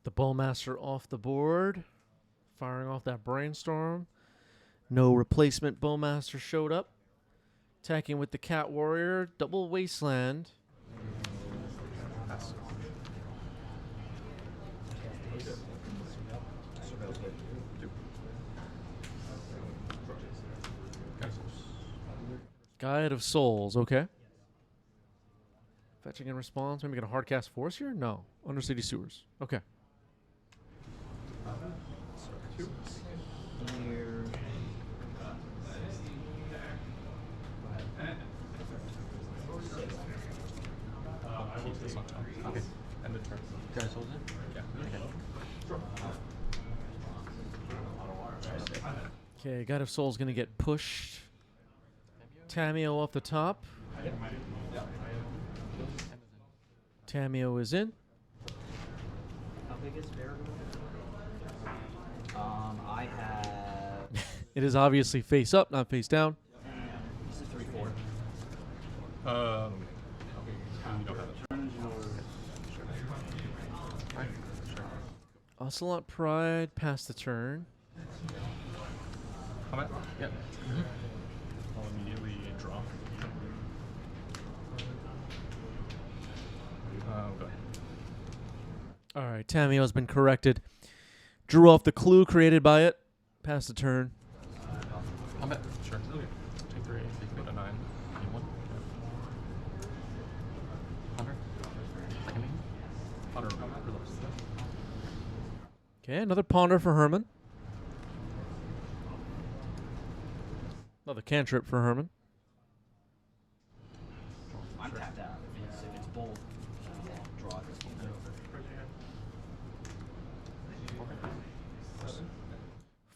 The Bowmaster off the board. Firing off that brainstorm. No replacement Bowmaster showed up. Attacking with the Cat Warrior. Double Wasteland. Guide of Souls, okay. Fetching in response. Maybe going to hardcast Force here? No. Undercity Sewers. Okay. Here. Keep this on top. Okay. End the turn. Guys, hold it? Yeah. Okay, God of Souls going to get pushed. Tameo off the top. Tameo is in. How big is variable? I have. It is obviously face up, not face down. This is 3/4. You don't have it. Ocelot Pride past the turn. Comment? Yep. I'll immediately draw. Go ahead. All right, Tameo has been corrected. Drew off the clue created by it. Pass the turn. Comment? Sure. Take 3. You can make a 9. You want? Ponder? Second me? Ponder. Okay, another ponder for Herman. Another cantrip for Herman. I'm tapped out. If it's bold, draw at this point.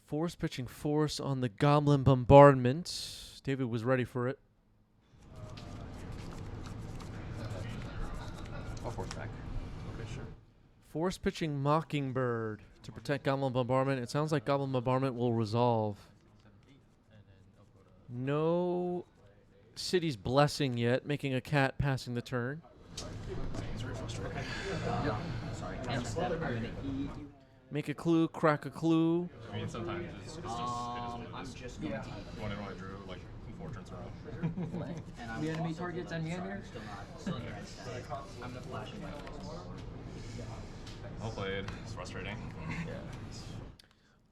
Force pitching force on the Goblin Bombardment. David was ready for it. I'll force back. Okay, sure. Force pitching Mockingbird to protect Goblin Bombardment. It sounds like Goblin Bombardment will resolve. No City's Blessing yet, making a cat passing the turn. It's very frustrating. Sorry. And step, I'm gonna eat. Make a clue, crack a clue. I mean, sometimes it's just. I'm just going to eat. The one I drew, like, 4 turns in a row. And Reanimate targets and reanimator? Still in your head stack. I'm gonna flash in my Well played. It's frustrating.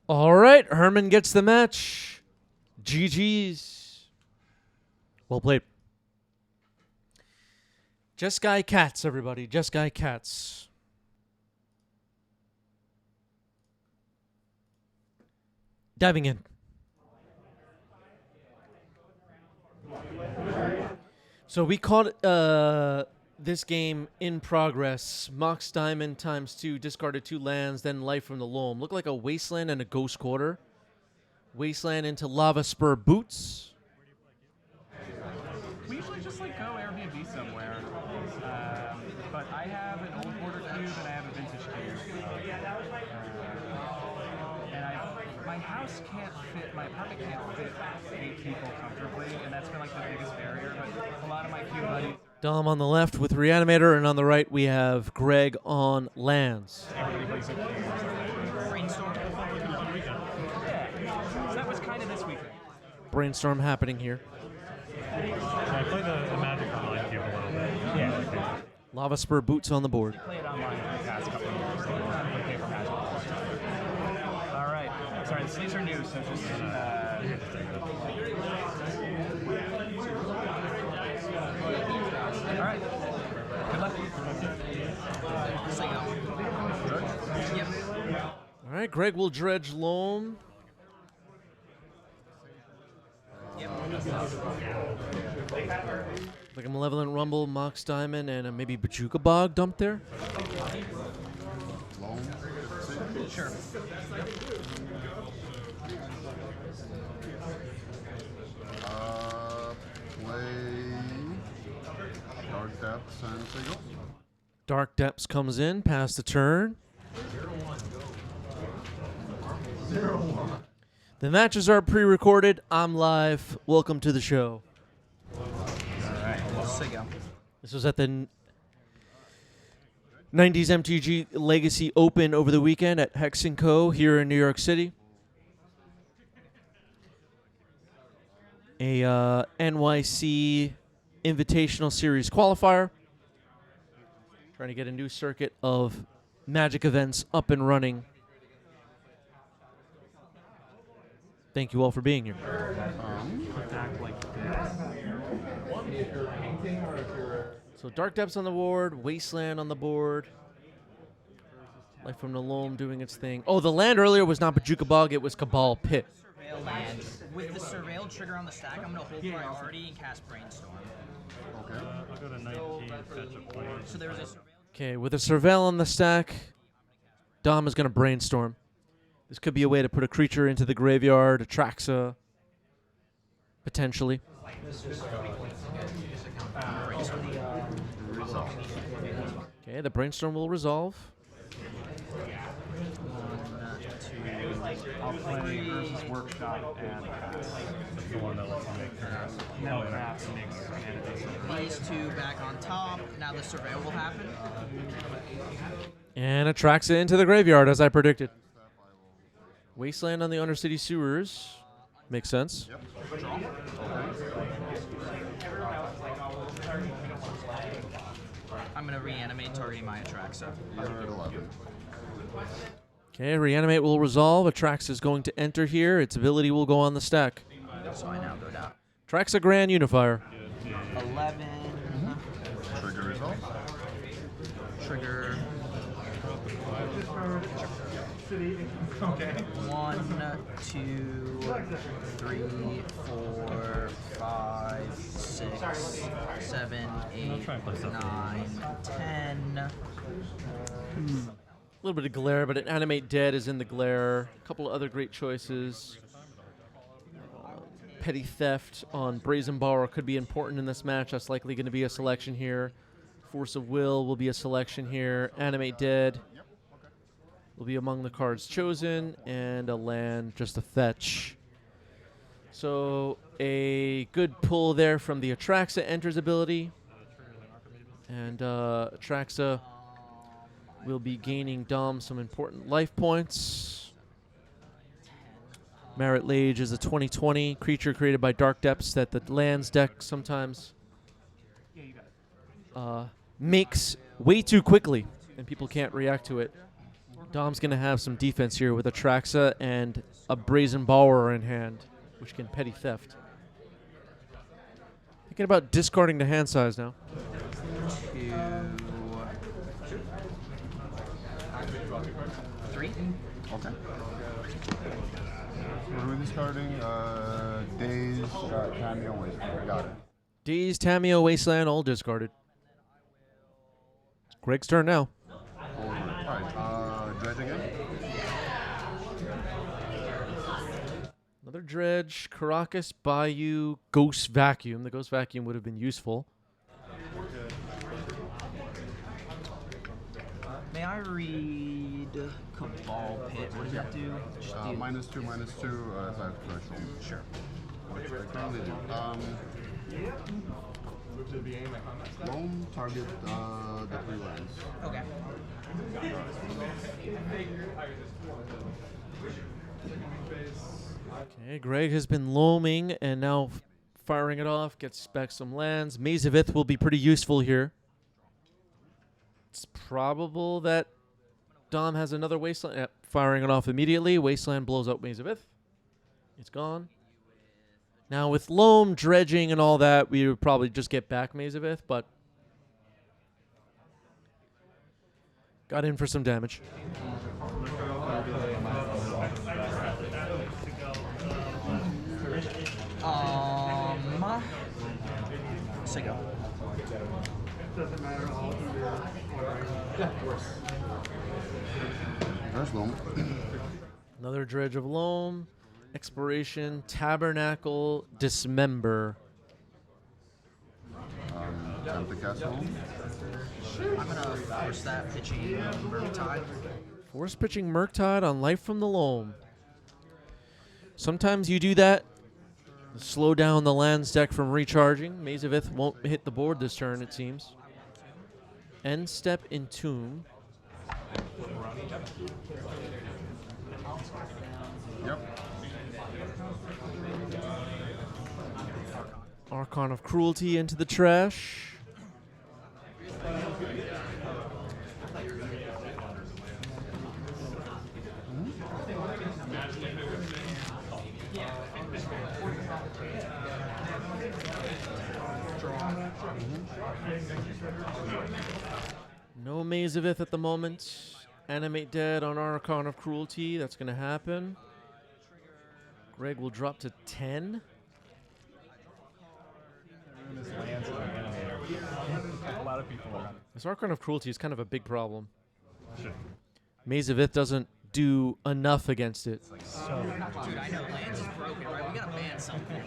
All right, Herman gets the match. GG's. Well played. Just Guy Cats, everybody. Just Guy Cats. Diving in. So we caught this game in progress. Mox Diamond ×2, discarded 2 lands, then Life from the Loam. Looked like a Wasteland and a Ghost Quarter. Wasteland into Lava Spur Boots. We usually just like go Airbnb somewhere. But I have an old border cube and I have a vintage cube. And my house can't fit, my apartment can't fit 8 people comfortably, and that's been like the biggest barrier. But a lot of my cube buddies. Dom on the left with Reanimator, and on the right we have Greg on lands. Brainstorm. Yeah. So that was kind of this weekend. Brainstorm happening here. I play the Magic Online cube a little bit. Yeah. Lava Spur Boots on the board. Play it online for the past couple of years. Play paper Magic. All right. Sorry, the sleeves are new, so just. All right. Good luck. Yep. All right, Greg will dredge Loam. Like a Malevolent Rumble, Mox Diamond, and maybe Bajuka Bog dumped there. Sure. Play Dark Depths and Sigil. Dark Depths comes in, pass the turn. The matches are pre-recorded. I'm live. Welcome to the show. Alright, Sigil. This was at the 90s MTG Legacy Open over the weekend at Hex & Co. here in New York City. A NYC Invitational Series qualifier. Trying to get a new circuit of Magic events up and running. Thank you all for being here. So Dark Depths on the board, Wasteland on the board. Life from the Loam doing its thing. Oh, the land earlier was not Bajuka Bog, it was Cabal Pit. Surveil land. With the Surveil trigger on the stack, I'm going to hold priority and cast Brainstorm. Okay. I'll go to 19, fetch a 20. So there was a Surveil. Okay, with a Surveil on the stack, Dom is going to Brainstorm. This could be a way to put a creature into the graveyard, a Traxa, potentially. Okay, the Brainstorm will resolve. I'll play versus Workshop and pass. That's the one that lets you make turns. No, perhaps makes These two back on top. Now the Surveil will happen. And a Traxa into the graveyard, as I predicted. Wasteland on the Undercity Sewers. Makes sense. Yep. I'm going to reanimate targeting my Atraxa. You're at 11. Okay, Reanimate will resolve. Atraxa is going to enter here. Its ability will go on the stack. So I now go down. Traxa Grand Unifier. 11. Trigger resolve. Trigger. Okay. 1, 2, 3, 4, 5, 6, 7, 8, 9, 10. A little bit of glare, but an Animate Dead is in the glare. A couple of other great choices. Petty Theft on Brazen Borrower could be important in this match. That's likely going to be a selection here. Force of Will will be a selection here. Animate Dead will be among the cards chosen, and a land, just a fetch. So a good pull there from the Atraxa enters ability. And Atraxa will be gaining Dom some important life points. Marit Lage is a 2020 creature created by Dark Depths that the lands deck sometimes makes way too quickly, and people can't react to it. Dom's going to have some defense here with Atraxa and a Brazen Borrower in hand, which can Petty Theft. Thinking about discarding the hand size now. 2, 3. Okay. What are we discarding? Days, Cameo, Wasteland. Got it. Dazed, Tameo, Wasteland, all discarded. It's Greg's turn now. Alright, dredge again. Another dredge, Caracas, Bayou, Ghost Vacuum. The Ghost Vacuum would have been useful. May I read Cabal Pit? What does that do? -2, if I have threshold. Sure. Which I currently do. Loam, target the 3 lands. Okay. Okay, Greg has been loaming and now firing it off. Gets back some lands. Maze of Ith will be pretty useful here. It's probable that Dom has another Wasteland. Yep, firing it off immediately. Wasteland blows out Maze of Ith. It's gone. Now with loam, dredging, and all that, we would probably just get back Maze of Ith, but got in for some damage. Sigo. Doesn't matter. All There's loam. Another dredge of loam. Exploration, Tabernacle, Dismember. Time to cast loam. I'm gonna force that pitching Murktide. Force pitching Murktide on Life from the Loam. Sometimes you do that. Slow down the lands deck from recharging. Maze of Ith won't hit the board this turn, it seems. End step Entomb. Yep. Archon of Cruelty into the trash. No Maze of Ith at the moment. Animate Dead on Archon of Cruelty. That's going to happen. Greg will drop to 10. A lot of people are. This Archon of Cruelty is kind of a big problem. Maze of Ith doesn't do enough against it. Dude, I know lands is broken, right? We gotta ban something.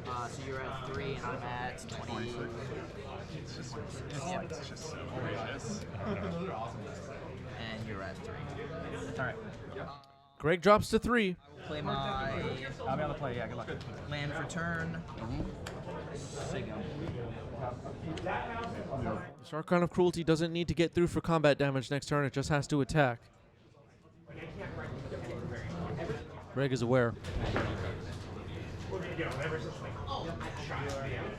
So you're at 3 and I'm at 20. It's just so gracious. And you're at 3. Alright. Greg drops to 3. Play my I'll be on the play, yeah, good luck. land for turn. Sigo. This Archon of Cruelty doesn't need to get through for combat damage next turn. It just has to attack. Greg is aware.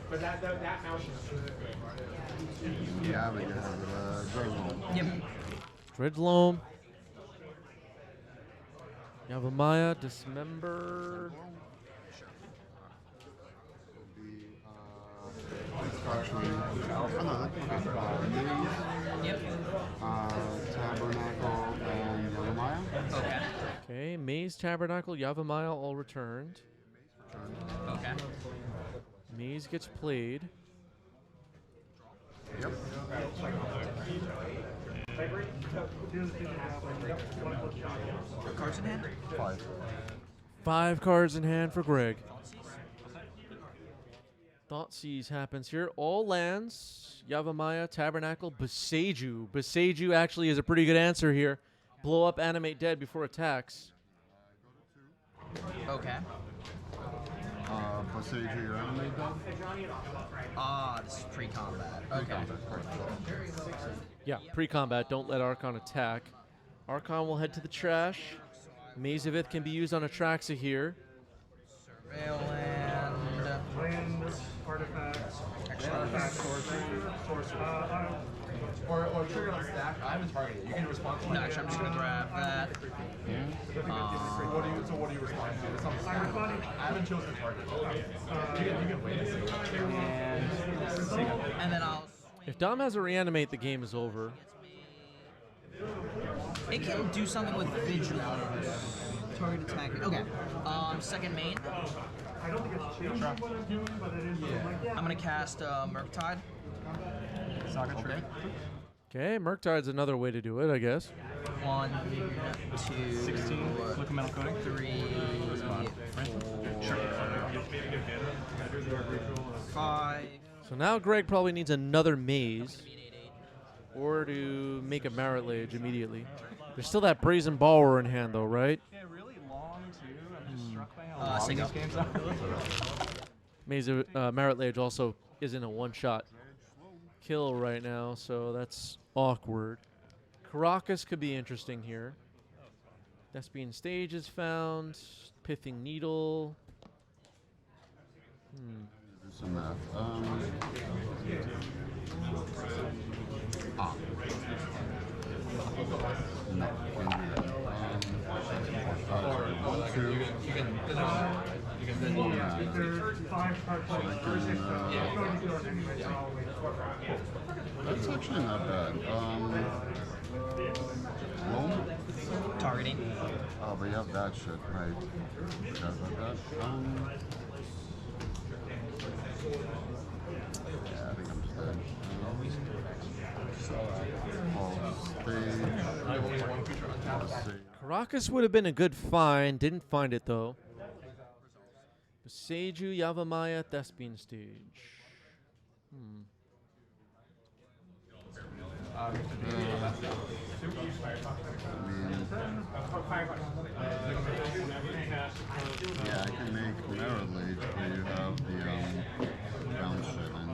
But that mouse Yeah, we have Dread Loam. Yep. Dread Loam. Yavimaya, Dismember. Yep. Tabernacle and Yavimaya. Okay. Okay, Maze, Tabernacle, Yavimaya all returned. Okay. Maze gets played. Yep. Cards in hand? 5. 5 cards in hand for Greg. Thoughtseize happens here. All lands, Yavimaya, Tabernacle, Beseju. Beseju actually is a pretty good answer here. Blow up Animate Dead before attacks. Okay. Beseju, your Animate Dead? Ah, this is pre-combat. Okay. Yeah, pre-combat. Don't let Archon attack. Archon will head to the trash. Maze of Ith can be used on Atraxa here. Surveil land. Artifacts. Or trigger on stack. I haven't targeted. You can respond to No, actually, I'm just gonna grab that. What do you respond to? It's on stack. I haven't chosen a target. You can wait and see. And then I'll. If Dom has a reanimate, the game is over. It can do something with vigilance. Target attack. Okay. Second main. I don't think it's changing what I'm doing, but it is something like that. I'm gonna cast Murktide. Saga tree. Okay, Murktide's another way to do it, I guess. 1, 2, 16. Liquid metal coating. 3, Sure. 5. So now Greg probably needs another maze, or to make a Marit Lage immediately. There's still that Brazen Borrower in hand, though, right? Yeah, really long too. I'm just struck by how long Single. these games are. Maze Marit Lage also isn't a one-shot kill right now, so that's awkward. Caracas could be interesting here. Thespian Stage is found. Pithing Needle. Do some math. No, can't do that. Sorry, 1, 2. There's 5 cards. That's actually not bad. Roam? Targeting. Oh, but you have that shit, right? Forgot about that. Yeah, I think I'm just dead. Caracas would have been a good find. Didn't find it, though. Seiju, Yavamaya, Thespian Stage. Yeah, I can make Marit Lage where you have the bounce shit, and no,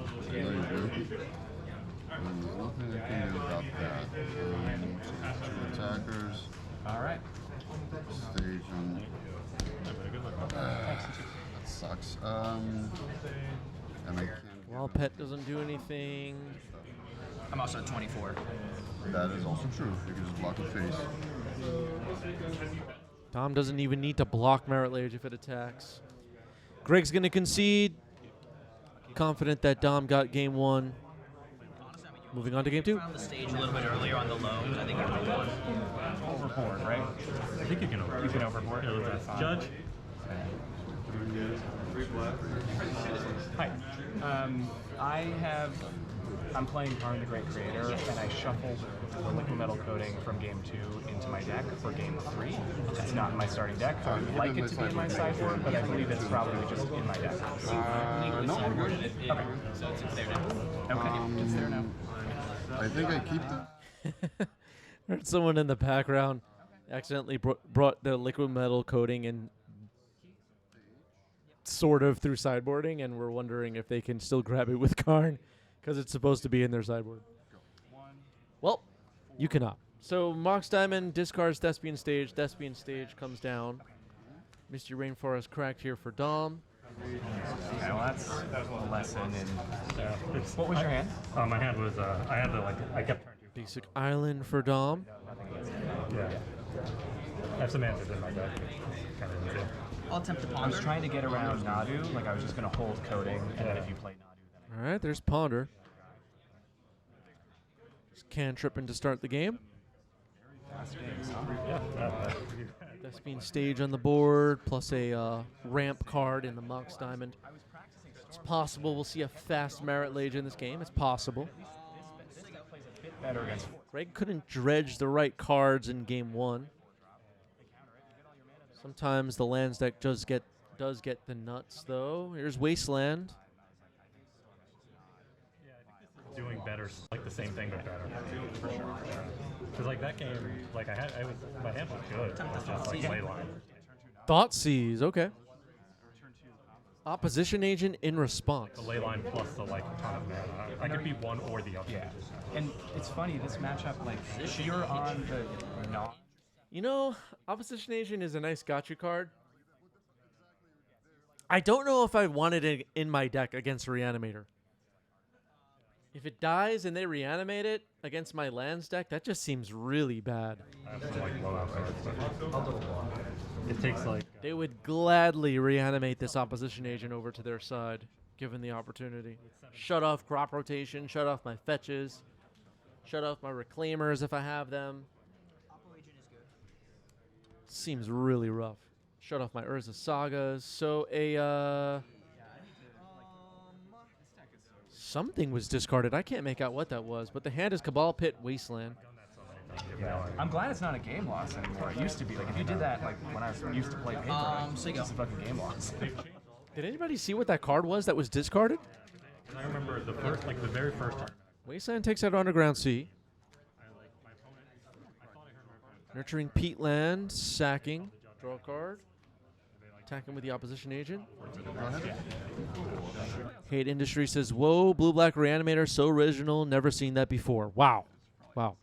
you do. There's nothing I can do about that. Two attackers. All right. Stage on. That sucks. And I can't. Wild Pet doesn't do anything. I'm also at 24. That is also true. You can just block the face. Dom doesn't even need to block Marit Lage if it attacks. Greg's going to concede. Confident that Dom got game 1. Moving on to game 2. Found the stage a little bit earlier on the loans. I think it was one. Overboard, right? I think you can overboard. You can overboard. Yeah, that's fine. Judge. Hi. I'm playing Karn the Great Creator, and I shuffled the liquid metal coating from game 2 into my deck for game 3. It's not in my starting deck. I would like it to be in my sideboard, but I believe it's probably just in my deck. No, we're good. Okay. So it's there now. Okay, it's there now. I think I keep the. Heard someone in the background accidentally brought the liquid metal coating in sort of through sideboarding, and we're wondering if they can still grab it with Karn because it's supposed to be in their sideboard. Well, you cannot. So Mox Diamond discards Thespian Stage. Thespian Stage comes down. Misty Rainforest cracked here for Dom. Okay, well that's a lesson in. What was your hand? My hand was I had I kept turn 2. Basic Island for Dom. Yeah. I have some answers in my deck. Kind of easy. I'll attempt to I ponder. was trying to get around Nadu, like I was just going to hold coding, and then if you play Nadu, then All right, there's Ponder. Just cantripping to start the game. Thespian Stage on the board, plus a ramp card in the Mox Diamond. It's possible we'll see a fast Marit Lage in this game. It's possible. better against. Greg couldn't dredge the right cards in game 1. Sometimes the lands deck does get the nuts, though. Here's Wasteland. Doing better, like the same thing but better, for sure. Because like that game, like my hand was good. It was just like ley line. Thoughtseize, okay. Opposition agent in response. The ley line plus the like ton of mana. I could be one or the other. Yeah, and it's funny this matchup. Like you're on the not. You know, Opposition Agent is a nice gotcha card. I don't know if I wanted it in my deck against Reanimator. If it dies and they reanimate it against my lands deck, that just seems really bad. I have some like blowout cards, but I'll double block. It takes like. They would gladly reanimate this Opposition Agent over to their side, given the opportunity. Shut off crop rotation, shut off my fetches, shut off my reclaimers if I have them. Seems really rough. Shut off my Urza Sagas. So a something was discarded. I can't make out what that was, but the hand is Cabal Pit Wasteland. I'm glad it's not a game loss anymore. It used to be like if you did that like when I used to play paper, it's a fucking game loss. Did anybody see what that card was that was discarded? I remember the first, like the very first time. Wasteland takes out Underground Sea. Nurturing Peatland, sacking, draw a card. Attacking with the opposition agent. Hate Industry says, whoa, blue-black reanimator, so original, never seen that before. Wow. Wow.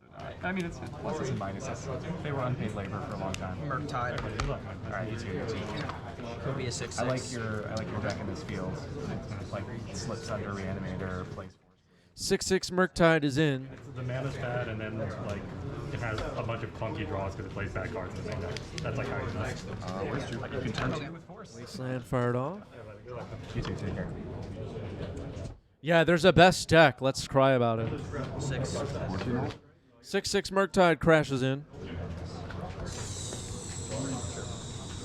I mean, it's pluses and minuses. They were unpaid labor for a long time. Murktide. All right, you too. Could be a 6/6. I like your deck in this field. It's like slips under reanimator, plays. 6/6 Murktide is in. The mana's bad, and then like it has a bunch of clunky draws because it plays bad cards in the same deck. That's like how you do it. You can turn two with force. Wasteland fired off. You too, take care. Yeah, there's a best deck. Let's cry about it. 6/6 Murktide crashes in.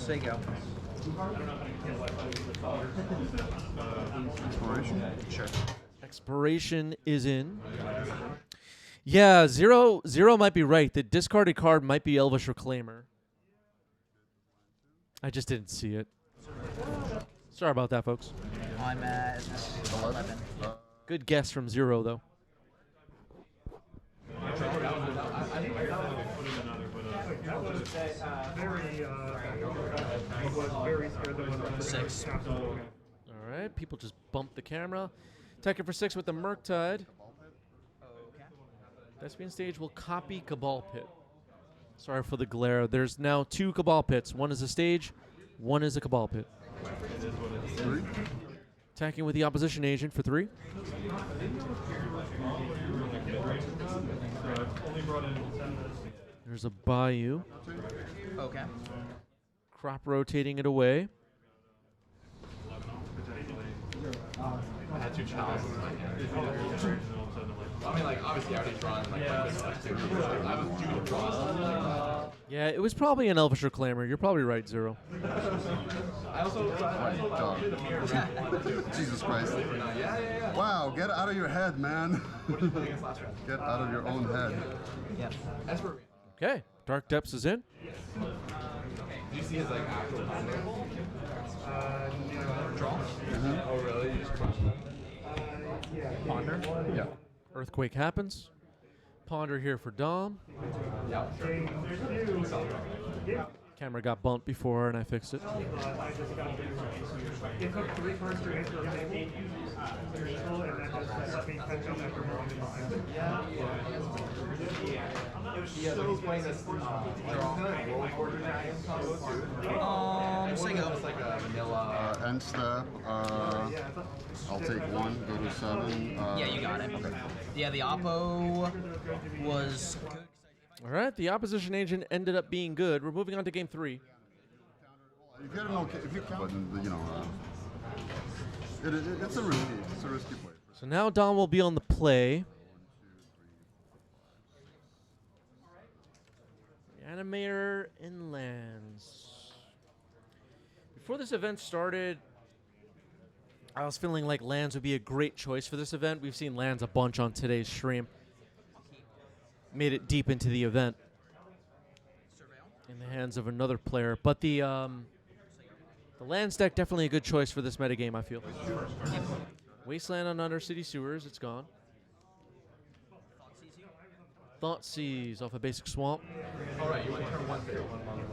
Sego. Exploration? Sure. Expiration is in. Yeah, zero might be right. The discarded card might be Elvish Reclaimer. I just didn't see it. Sorry about that, folks. I'm at 11. Good guess from Zero, though. Six. All right, people just bump the camera. Attacking for 6 with the Murktide. Thespian Stage will copy Cabal Pit. Sorry for the glare. There's now 2 Cabal Pits. One is a stage, one is a Cabal Pit. Attacking with the opposition agent for 3. There's a Bayou. Okay. Crop rotating it away. I had 2 challenges in my hand. I mean, like, obviously, I already drawn, like, I was due to draw. Yeah, it was probably an Elvish Reclaimer. You're probably right, Zero. I also Jesus Christ. Wow, get out of your head, man. Get out of your own head. Yeah. Okay, Dark Depths is in. Do you see his, like, actual Draw? Oh, really? You just crushed him? Ponder? Yeah. Earthquake happens. Ponder here for Dom. Camera got bumped before and I fixed it. Sego. Like a vanilla. End step. I'll take 1, go to 7. Yeah, you got it. Okay. Yeah, the Oppo was good. All right, the opposition agent ended up being good. We're moving on to game 3. You get an okay, if you count, you know, it's a risky play. So now Dom will be on the play. Animator and lands. Before this event started, I was feeling like lands would be a great choice for this event. We've seen lands a bunch on today's stream. Made it deep into the event in the hands of another player. But the lands deck definitely a good choice for this metagame, I feel. Wasteland on Undercity Sewers, it's gone. Thoughtseize off a basic swamp. All right, you want to turn 1 fair, 1 mono.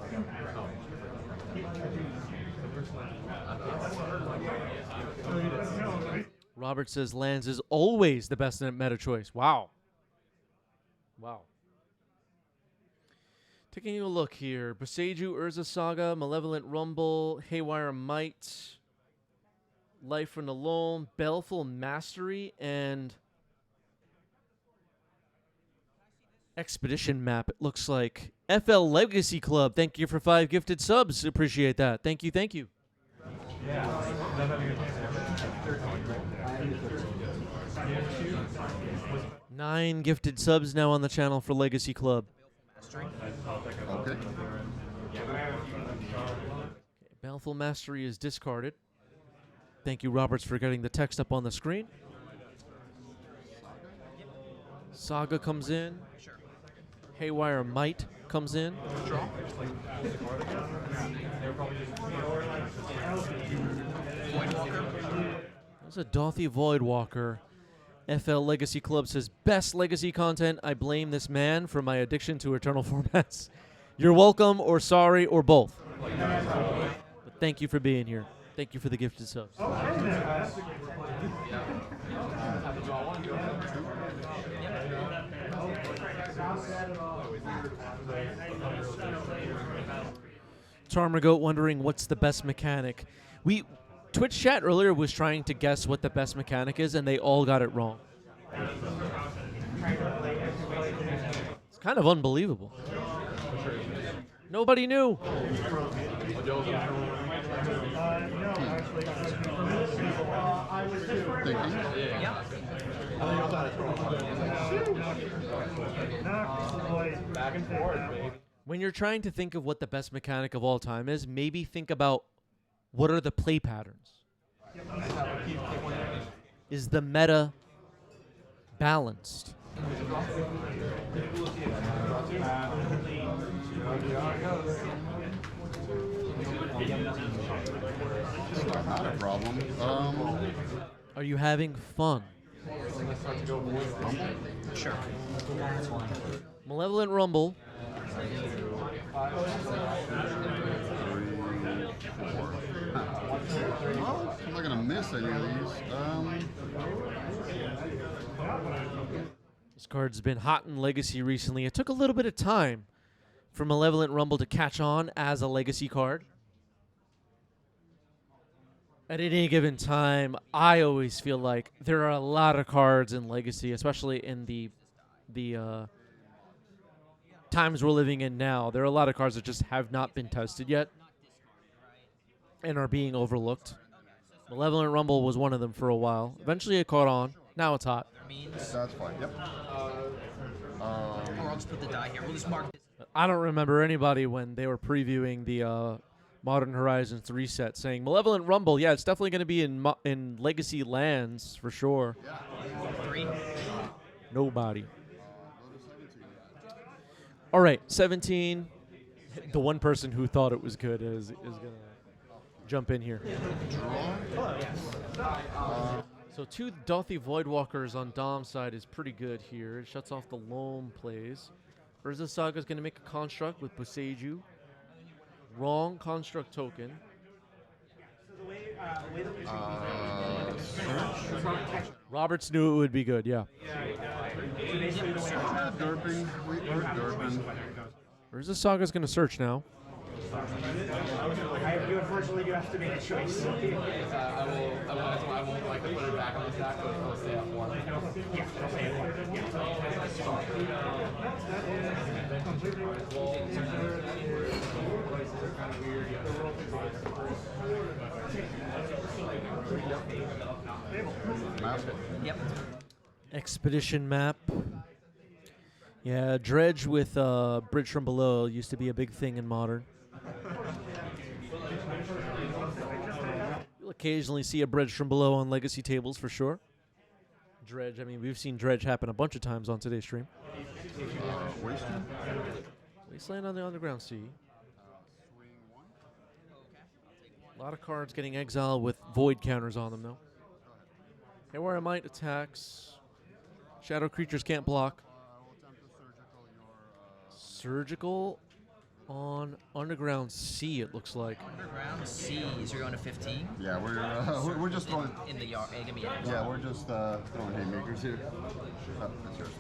Robert says lands is always the best meta choice. Wow. Wow. Taking a look here. Boseiju, Urza Saga, Malevolent Rumble, Haywire Might, Life from the Loam, Baleful Mastery, and Expedition Map, it looks like. FL Legacy Club, thank you for 5 gifted subs. Appreciate that. Thank you, thank you. 9 gifted subs now on the channel for Legacy Club. Okay. Baleful Mastery is discarded. Thank you, Roberts, for getting the text up on the screen. Saga comes in. Sure. Haywire Might comes in. Draw. Voidwalker. There's a Dothy Voidwalker. FL Legacy Club says, best legacy content. I blame this man for my addiction to eternal formats. You're welcome, or sorry, or both. But thank you for being here. Thank you for the gifted subs. Tarmagoat wondering what's the best mechanic. Twitch chat earlier was trying to guess what the best mechanic is, and they all got it wrong. It's kind of unbelievable. Nobody knew. When you're trying to think of what the best mechanic of all time is, maybe think about what are the play patterns. Is the meta balanced? Not a problem. Are you having fun? Sure. Malevolent Rumble. Well, I'm not gonna miss any of these. This card's been hot in Legacy recently. It took a little bit of time for Malevolent Rumble to catch on as a Legacy card. At any given time, I always feel like there are a lot of cards in Legacy, especially in the times we're living in now. There are a lot of cards that just have not been tested yet and are being overlooked. Malevolent Rumble was one of them for a while. Eventually it caught on. Now it's hot. That's fine. Yep. Or I'll just put the die here. We'll just mark this. I don't remember anybody when they were previewing the Modern Horizons 3 set saying Malevolent Rumble. Yeah, it's definitely going to be in Legacy lands for sure. 3. Nobody. All right, 17. The one person who thought it was good is going to jump in here. So 2 Dothy Voidwalkers on Dom's side is pretty good here. It shuts off the Loam plays. Urza Saga is going to make a construct with Boseiju. Wrong construct token. Roberts knew it would be good, yeah. Derping. Urza Saga's going to search now. You unfortunately do have to make a choice. I won't like to put it back on the stack, but it'll stay at 1. Yeah, it'll stay at 1. Yep. Expedition map. Yeah, dredge with bridge from below used to be a big thing in Modern. You'll occasionally see a bridge from below on Legacy tables for sure. Dredge, I mean, we've seen dredge happen a bunch of times on today's stream. Wasteland? Wasteland on the Underground Sea. A lot of cards getting exiled with void counters on them, though. Haywire Might attacks. Shadow creatures can't block. Surgical on Underground Sea, it looks like. Underground Seas, you're going to 15? Yeah, we're just throwing. In the yard. Give me a Yeah, we're just throwing haymakers here. Oh, that's yours.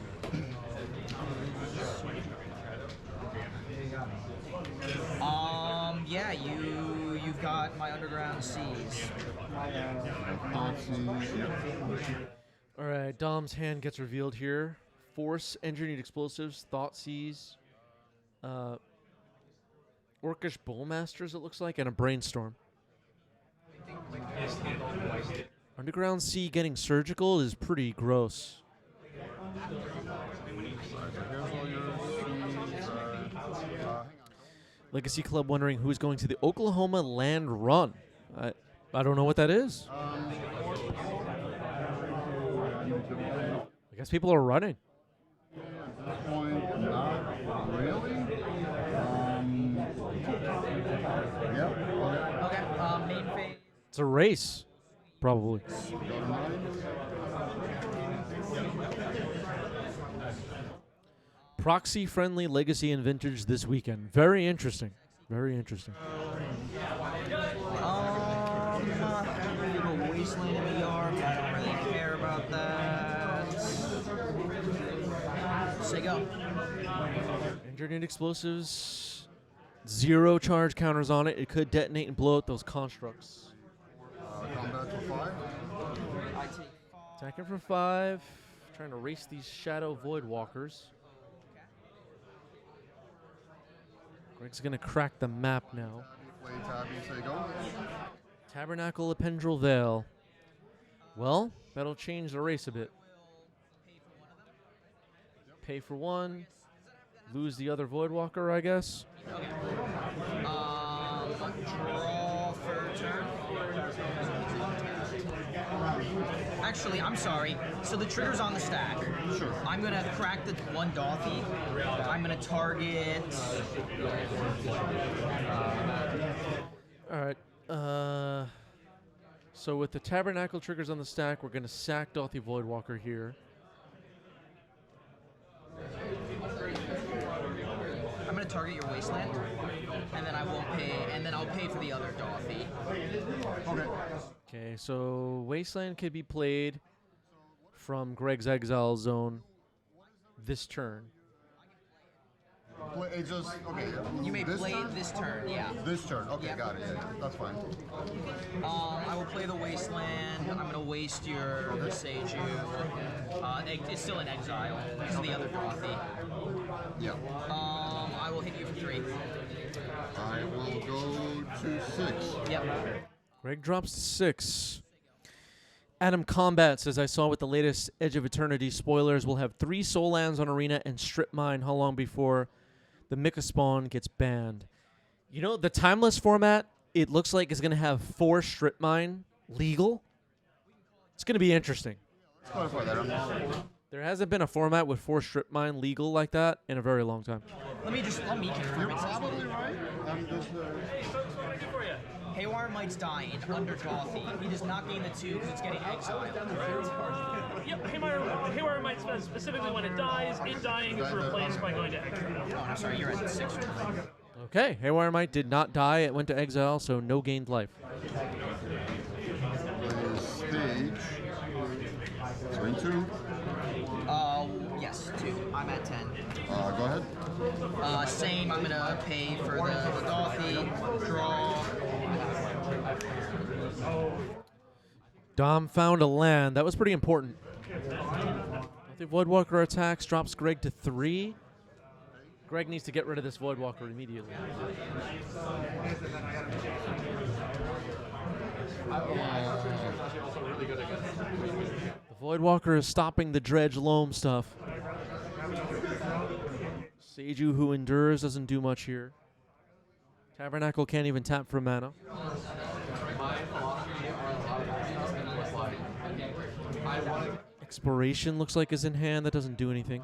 Yeah, you've got my Underground Seas. All right, Dom's hand gets revealed here. Force, Engineered Explosives, Thoughtseize, Orcish Bowmasters, it looks like, and a Brainstorm. Underground Sea getting Surgical is pretty gross. Legacy Club wondering who's going to the Oklahoma Land Run. I don't know what that is. I guess people are running. At this point, not really. Yeah. Okay. Main phase. It's a race, probably. Proxy-friendly Legacy and Vintage this weekend. Very interesting. Very interesting. Wasteland in the yard. I don't really care about that. Say go. Engineered explosives. 0 charge counters on it. It could detonate and blow out those constructs. Combat for 5. Attacking for 5. Trying to race these Shadow Void Walkers. Greg's going to crack the map now. Play Tabby, say go. Tabernacle Ependrel Veil. Well, that'll change the race a bit. Pay for 1. Lose the other Voidwalker, I guess. Okay. Draw for turn. Actually, I'm sorry. So the trigger's on the stack. Sure. I'm gonna crack the 1 Dolphy. I'm gonna target. All right. So with the Tabernacle triggers on the stack, we're gonna sack Dolphy Voidwalker here. I'm gonna target your Wasteland, and then I won't pay, and then I'll pay for the other Dolphy. Okay. Okay, so Wasteland could be played from Greg's Exile Zone this turn. It just, okay. You may play turn? this turn, yeah. This turn, okay, Yep. got it, yeah, that's fine. I will play the Wasteland. I'm gonna waste your Seiju. It's still in exile because of the other Dolphy. Yeah. I will hit you for 3. I will go to 6. Yep. Greg drops to 6. Adam Combat says, I saw with the latest Edge of Eternity spoilers, we'll have 3 Soul Lands on Arena and Strip Mine. How long before the Mika Spawn gets banned? You know, the Timeless format, it looks like is going to have 4 Strip Mine legal. It's going to be interesting. Let's clarify that. There hasn't been a format with 4 Strip Mine legal like that in a very long time. Let me confirm You're it. probably right. I'm just... Haywire Might's dying under Dolphy. He does not gain the 2 because it's getting exiled. Yep, Haywire Might specifically when it dies, it dying is replaced by going to exile. Oh, I'm sorry, you're at 6. Okay, Haywire Might did not die. It went to exile, so no gained life. Stage. Turn 2. Yes, 2. I'm at 10. Go ahead. Same, I'm gonna pay for the Dolphy, draw. Dom found a land. That was pretty important. The Voidwalker attacks, drops Greg to 3. Greg needs to get rid of this Voidwalker immediately. The Voidwalker is stopping the Dredge Loam stuff. Seiju, who endures, doesn't do much here. Tabernacle can't even tap for mana. Exploration looks like is in hand. That doesn't do anything.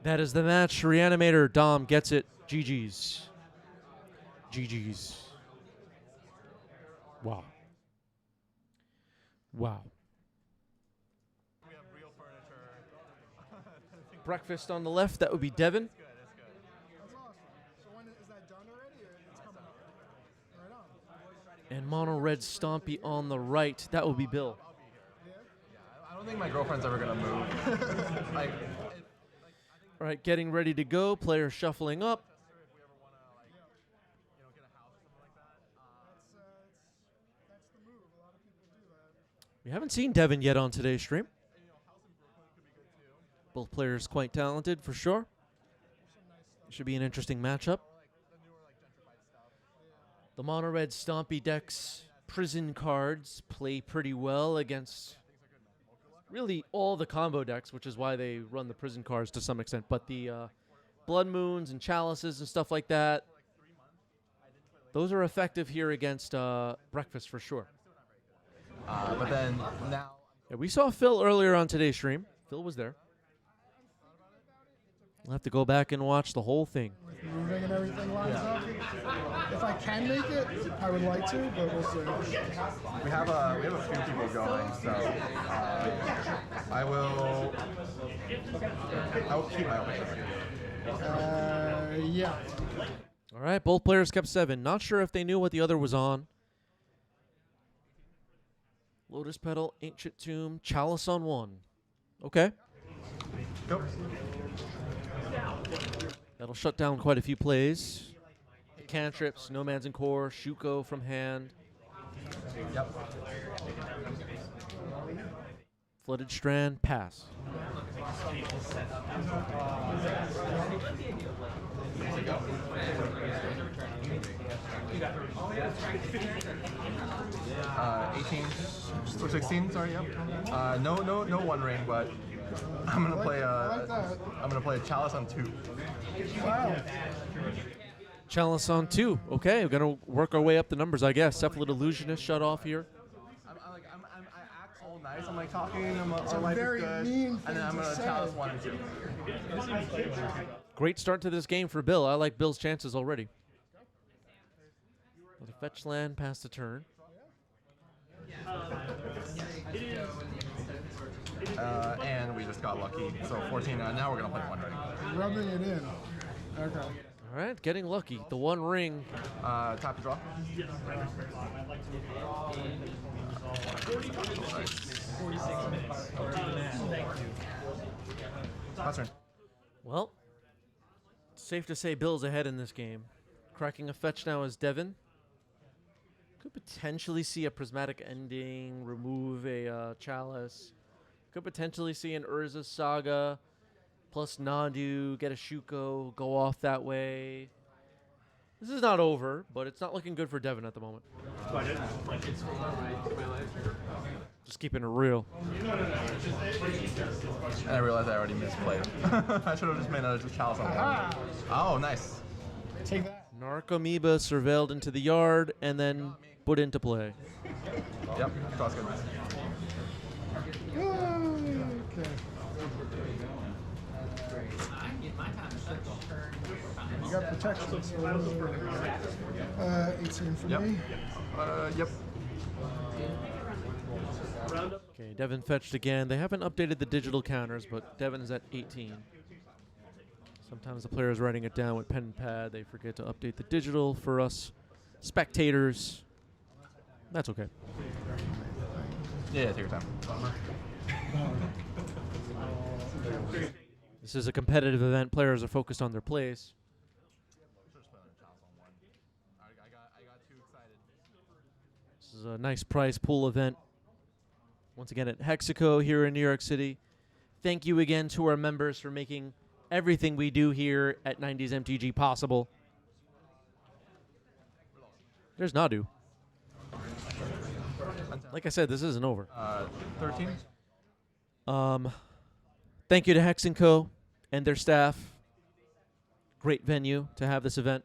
That is the match. Reanimator, Dom gets it. GG's. GG's. Wow. Wow. Breakfast on the left, that would be Devin. And Mono Red Stompy on the right, that would be Bill. I don't think my girlfriend's ever gonna move. Like, All right, getting ready to go. Player shuffling up. We haven't seen Devin yet on today's stream. Both players quite talented, for sure. Should be an interesting matchup. The Mono Red Stompy deck's prison cards play pretty well against really all the combo decks, which is why they run the prison cards to some extent. But the blood moons and chalices and stuff like that. Those are effective here against breakfast for sure. But then now. Yeah, we saw Phil earlier on today's stream. Phil was there. We'll have to go back and watch the whole thing. Moving and everything lines up. If I can make it, I would like to, but we'll see. We have a few people going, so I will keep my option. Yeah. All right, both players kept 7. Not sure if they knew what the other was on. Lotus Petal, Ancient Tomb, Chalice on 1. Okay. Go. That'll shut down quite a few plays. Cantrips, Nomads and Core, Shuko from hand. Yep. Flooded Strand, pass. 18 or 16. Sorry, yep. No one ring, but I'm gonna play a Chalice on 2. Wow. Chalice on 2. Okay, we're gonna work our way up the numbers, I guess. Cephalid Illusionist shut off here. I act all nice. I'm like talking. Our life very is good, mean and then I'm gonna thing to Chalice say. 1 and 2. Great start to this game for Bill. I like Bill's chances already. With a fetch land past the turn. And we just got lucky. So 14. Now we're gonna play 1 ring. Rubbing it in. Okay. All right, getting lucky. The 1 ring. Tap to draw. Pass turn. Well, it's safe to say Bill's ahead in this game. Cracking a fetch now is Devin. Could potentially see a Prismatic Ending, remove a Chalice. Could potentially see an Urza Saga plus Nadu, get a Shuko, go off that way. This is not over, but it's not looking good for Devin at the moment. Just keeping it real. And I realized I already misplayed. I should have just made another Chalice on 1. Oh, nice. Take that. Narcomoeba surveilled into the yard and then put into play. Yep, draw's good. Okay. You got protection, so 18 for Yep. me. Yep. Okay, Devin fetched again. They haven't updated the digital counters, but Devin is at 18. Sometimes the player is writing it down with pen and pad. They forget to update the digital for us spectators. That's okay. Yeah, take your time. This is a competitive event. Players are focused on their plays. This is a nice prize pool event. Once again at Hexaco here in New York City. Thank you again to our members for making everything we do here at 90s MTG possible. There's Nadu. Like I said, this isn't over. 13. Thank you to Hex & Co. and their staff. Great venue to have this event.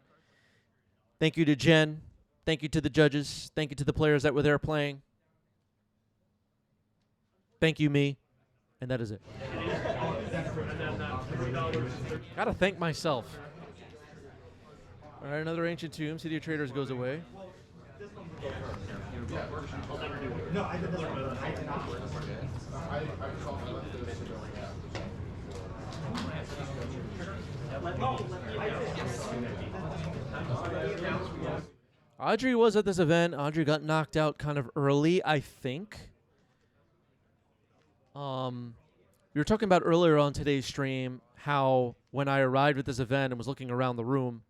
Thank you to Jen. Thank you to the judges. Thank you to the players that were there playing. Thank you, me. And that is it. Gotta thank myself. All right, another Ancient Tomb. City of Traders goes away. No, I did this one. I did not. Audrey was at this event. Audrey got knocked out kind of early, I think. We were talking about earlier on today's stream how when I arrived at this event and was looking around the room,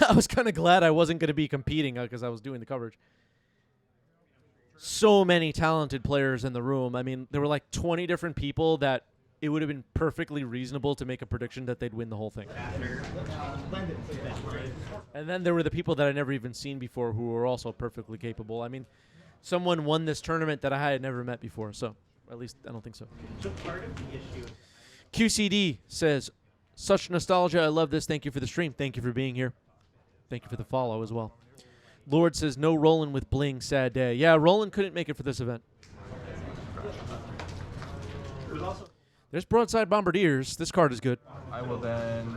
I was kind of glad I wasn't going to be competing because I was doing the coverage. So many talented players in the room. I mean, there were like 20 different people that it would have been perfectly reasonable to make a prediction that they'd win the whole thing. And then there were the people that I never even seen before who were also perfectly capable. I mean, someone won this tournament that I had never met before, so at least I don't think so. So part of the issue. QCD says, such nostalgia. I love this. Thank you for the stream. Thank you for being here. Thank you for the follow as well. Lord says, no Roland with Bling. Sad day. Yeah, Roland couldn't make it for this event. There's Broadside Bombardiers. This card is good. I will then.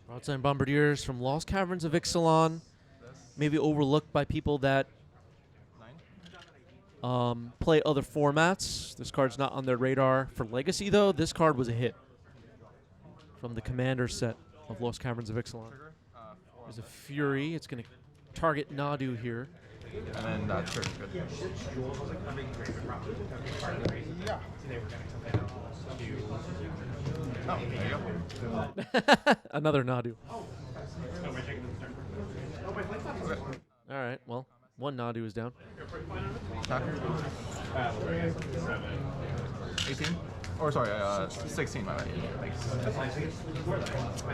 Broadside Bombardiers from Lost Caverns of Ixalan. Maybe overlooked by people that play other formats. This card's not on their radar. For Legacy, though, this card was a hit from the Commander set of Lost Caverns of Ixalan. There's a Fury. It's going to target Nadu here. And then that trigger's good. Yeah. Oh, there you go. Another Nadu. All right, well, one Nadu is down. 18? Or sorry, 16, my bad.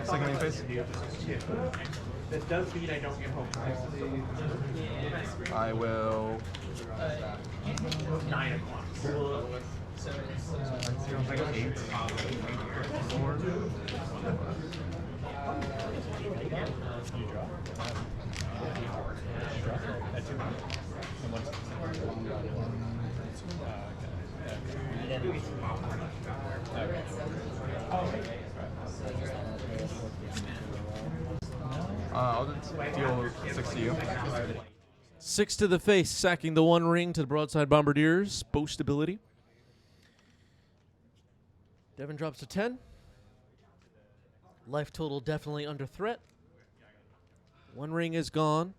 Second main phase? That does mean I don't get home. I will... 9 o'clock. 8. 4. I'll just deal 6 to you. 6 to the face, sacking the 1 ring to the Broadside Bombardiers. Boast ability. Devin drops to 10. Life total definitely under threat. 1 ring is gone,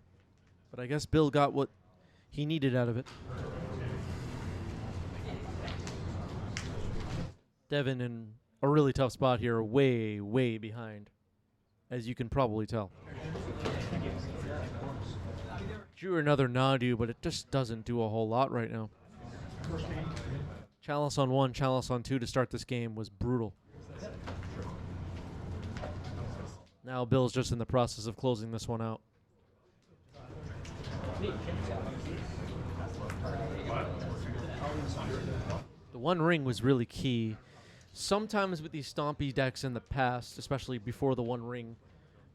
but I guess Bill got what he needed out of it. Devin in a really tough spot here, way, way behind, as you can probably tell. Drew another Nadu, but it just doesn't do a whole lot right now. Chalice on 1, Chalice on 2 to start this game was brutal. Now Bill's just in the process of closing this one out. The 1 ring was really key. Sometimes with these Stompy decks in the past, especially before the 1 ring,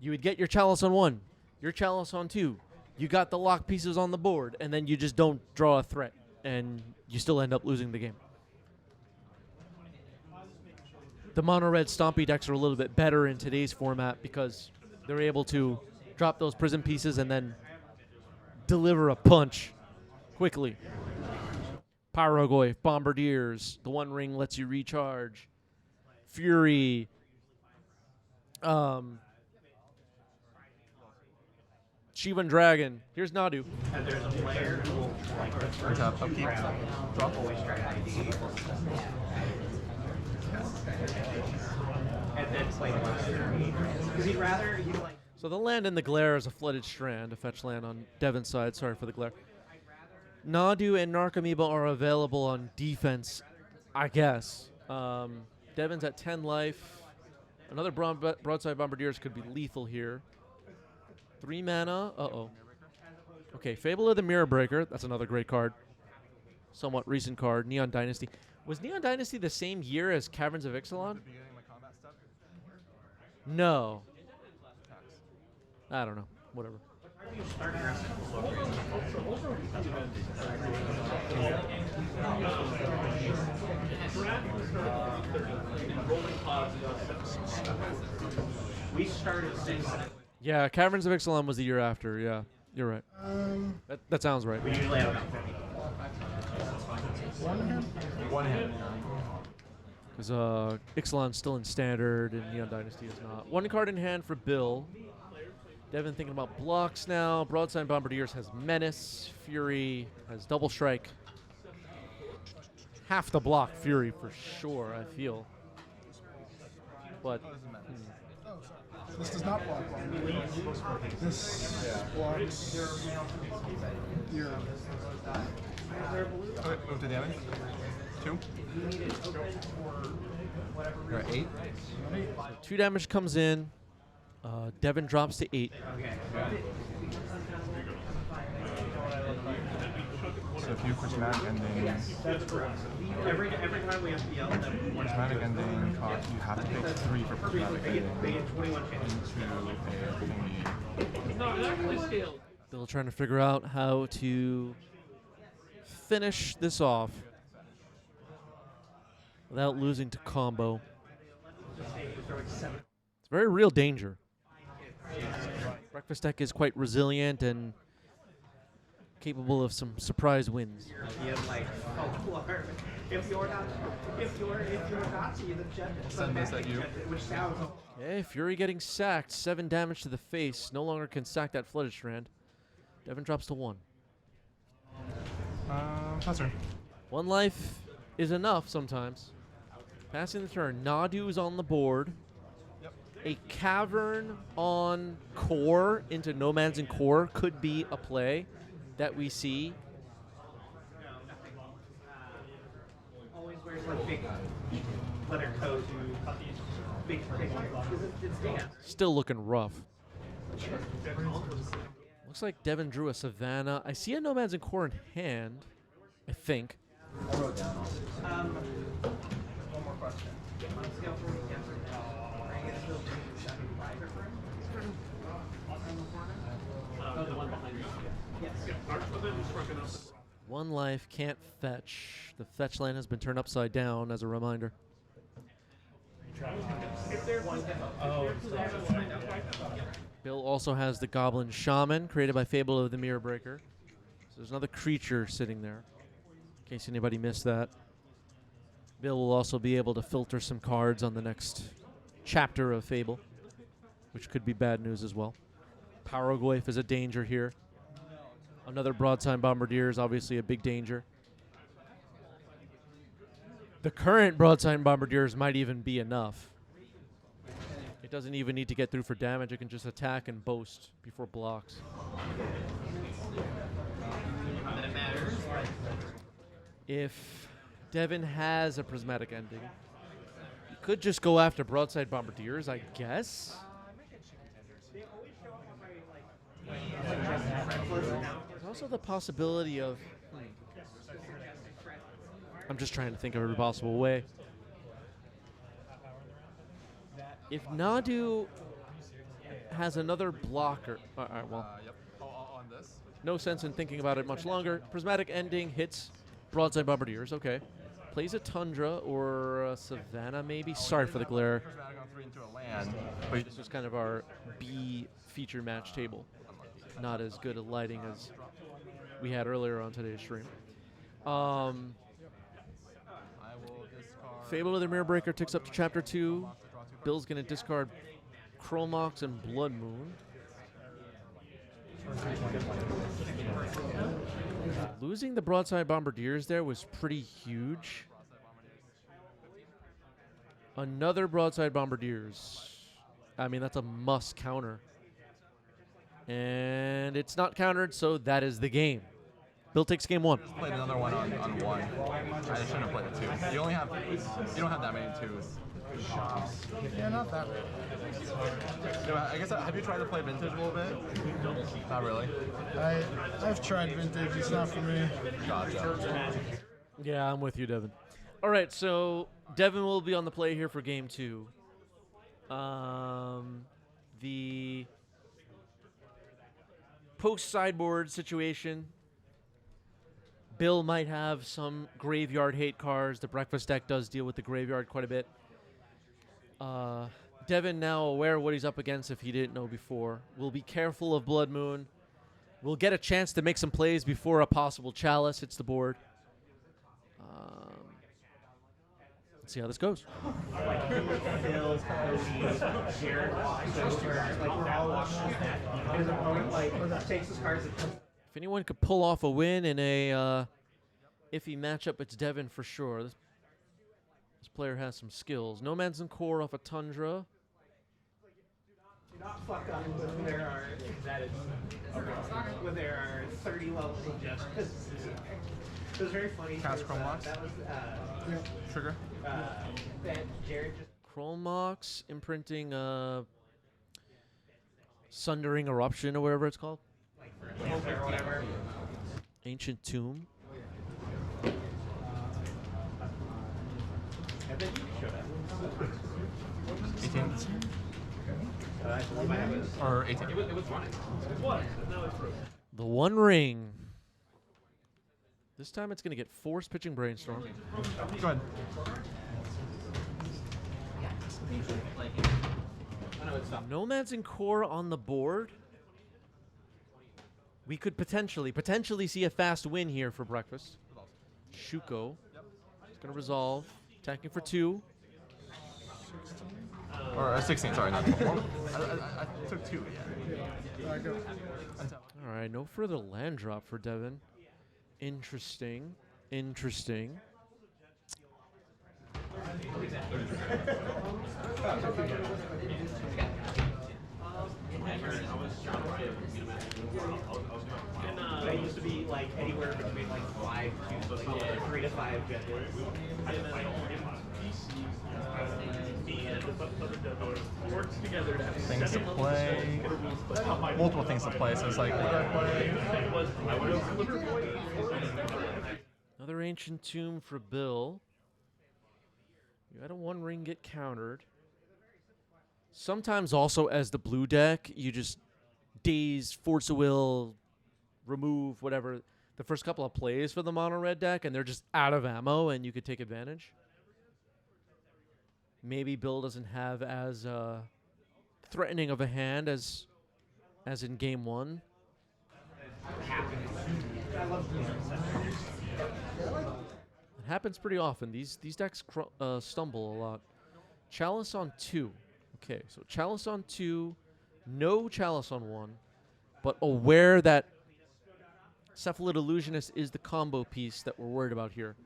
you would get your Chalice on 1, your Chalice on 2. You got the lock pieces on the board, and then you just don't draw a threat, and you still end up losing the game. The mono-red Stompy decks are a little bit better in today's format because they're able to drop those prison pieces and then deliver a punch quickly. Pyrogoyf, Bombardiers, the 1 ring lets you recharge. Fury. Shivan Dragon. Here's Nadu. And there's a player who will like the first upkeep, drop always strategy. And then play the last 3. Because he'd rather like. So the land in the glare is a flooded strand, a fetch land on Devin's side. Sorry for the glare. Nadu and Narcomoeba are available on defense, I guess. Devin's at 10 life. Another Broadside Bombardiers could be lethal here. 3 mana. Uh-oh. Okay, Fable of the Mirror Breaker. That's another great card. Somewhat recent card. Neon Dynasty. Was Neon Dynasty the same year as Caverns of Ixalan? No. I don't know. Whatever. We started 6. Yeah, Caverns of Ixalan was the year after. Yeah, you're right. That sounds right. We usually have about 1 hand. Because Ixalan's still in Standard and Neon Dynasty is not. 1 card in hand for Bill. Devin thinking about blocks now. Broadside Bombardiers has Menace. Fury has Double Strike. Half the block Fury for sure, I feel. But... This does not block one. This blocks your... Okay, move to damage. 2. You're at 8. So 2 damage comes in. Devin drops to 8. So if you prismatic ending, Every time we have to yell that prismatic ending cost, you have to pick 3 for prismatic ending into a thingy. No, it actually scaled. Bill trying to figure out how to finish this off without losing to combo. It's very real danger. Breakfast deck is quite resilient and capable of some surprise wins. If you're Nazi, the jet. Send this at you. Which sounds. Okay, Fury getting sacked. 7 damage to the face. No longer can sack that flooded strand. Devin drops to 1. Pass turn. 1 life is enough sometimes. Passing the turn. Nadu's on the board. Yep. A cavern on core into Nomads and core could be a play that we see. Always wears like big leather coat, big it's Dan. Still looking rough. Looks like Devin drew a Savannah. I see a Nomads and core in hand, I think. One more question. The one behind you. Yes. 1 life, can't fetch. The fetch land has been turned upside down as a reminder. Bill also has the Goblin Shaman, created by Fable of the Mirror Breaker. So there's another creature sitting there, in case anybody missed that. Bill will also be able to filter some cards on the next chapter of Fable, which could be bad news as well. Paragoyf is a danger here. Another Broadside Bombardier is obviously a big danger. The current Broadside Bombardiers might even be enough. It doesn't even need to get through for damage. It can just attack and boast before blocks. If Devin has a Prismatic Ending, you could just go after Broadside Bombardiers, I guess. There's also the possibility of... I'm just trying to think of every possible way. If Nadu has another blocker... All right, well... Yep. On this? No sense in thinking about it much longer. Prismatic Ending hits Broadside Bombardiers, okay. Plays a Tundra or a Savannah, maybe? Sorry for the glare. Prismatic on 3 into a land. This was kind of our B feature match table. Not as good a lighting as we had earlier on today's stream. Fable of the Mirror Breaker ticks up to Chapter 2. Bill's going to discard Chromox and Blood Moon. Losing the Broadside Bombardiers there was pretty huge. Another Broadside Bombardiers. I mean, that's a must counter. And it's not countered, so that is the game. Bill takes game 1. Just played another one on 1. I shouldn't have played a 2. You don't have that many 2s. Yeah, not that many. I guess, have you tried to play Vintage a little bit? Not really. I've tried Vintage. It's not for me. Gotcha. Yeah, I'm with you, Devin. All right, so Devin will be on the play here for game 2. The post-sideboard situation. Bill might have some graveyard hate cards. The breakfast deck does deal with the graveyard quite a bit. Devin now aware of what he's up against if he didn't know before. Will be careful of Blood Moon. Will get a chance to make some plays before a possible Chalice hits the board. Let's see how this goes. If anyone could pull off a win in a iffy matchup, it's Devin for sure. This player has some skills. Nomads and core off a Tundra. Do not fuck up when there are 30 levels of justice. It was very funny. Cast Chromox. That was Trigger. that Jared just. Chromox imprinting Sundering Eruption or whatever it's called. Or whatever. Ancient Tomb. I bet you should have. 18. Or 18. It was running. It was, but now it's broken. The One Ring. This time it's going to get Force Pitching Brainstorm. Go ahead. Nomads and Core on the board. We could potentially see a fast win here for breakfast. Shuko. It's going to resolve. Attacking for 2. Or 16, sorry, not 12. I took 2, yeah. All right, no further land drop for Devin. Interesting. Interesting. They used to be like anywhere between like 5 to 3 to 5 genders. Things to play. Multiple things to play, so it's like, what do I play? Another Ancient Tomb for Bill. You had a One Ring get countered. Sometimes also as the blue deck, you just daze, Force of Will, remove, whatever, the first couple of plays for the mono-red deck, and they're just out of ammo, and you could take advantage. Maybe Bill doesn't have as threatening of a hand as in Game 1. It happens pretty often. These decks stumble a lot. Chalice on 2. Okay, so Chalice on 2, no Chalice on 1, but aware that Cephalid Illusionist is the combo piece that we're worried about here.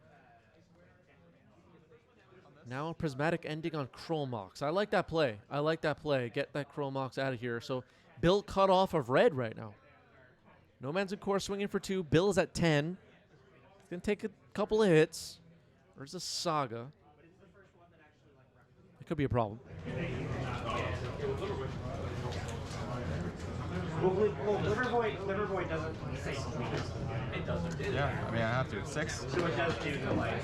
Now a Prismatic Ending on Chromox. I like that play. I like that play. Get that Chromox out of here. So Bill cut off of red right now. Nomads and Core swinging for 2. Bill is at 10. He's going to take a couple of hits. There's a Saga. It could be a problem. Well, Livervoid doesn't say sweet. It doesn't. Yeah, I mean, I have to. 6. So it does do the like,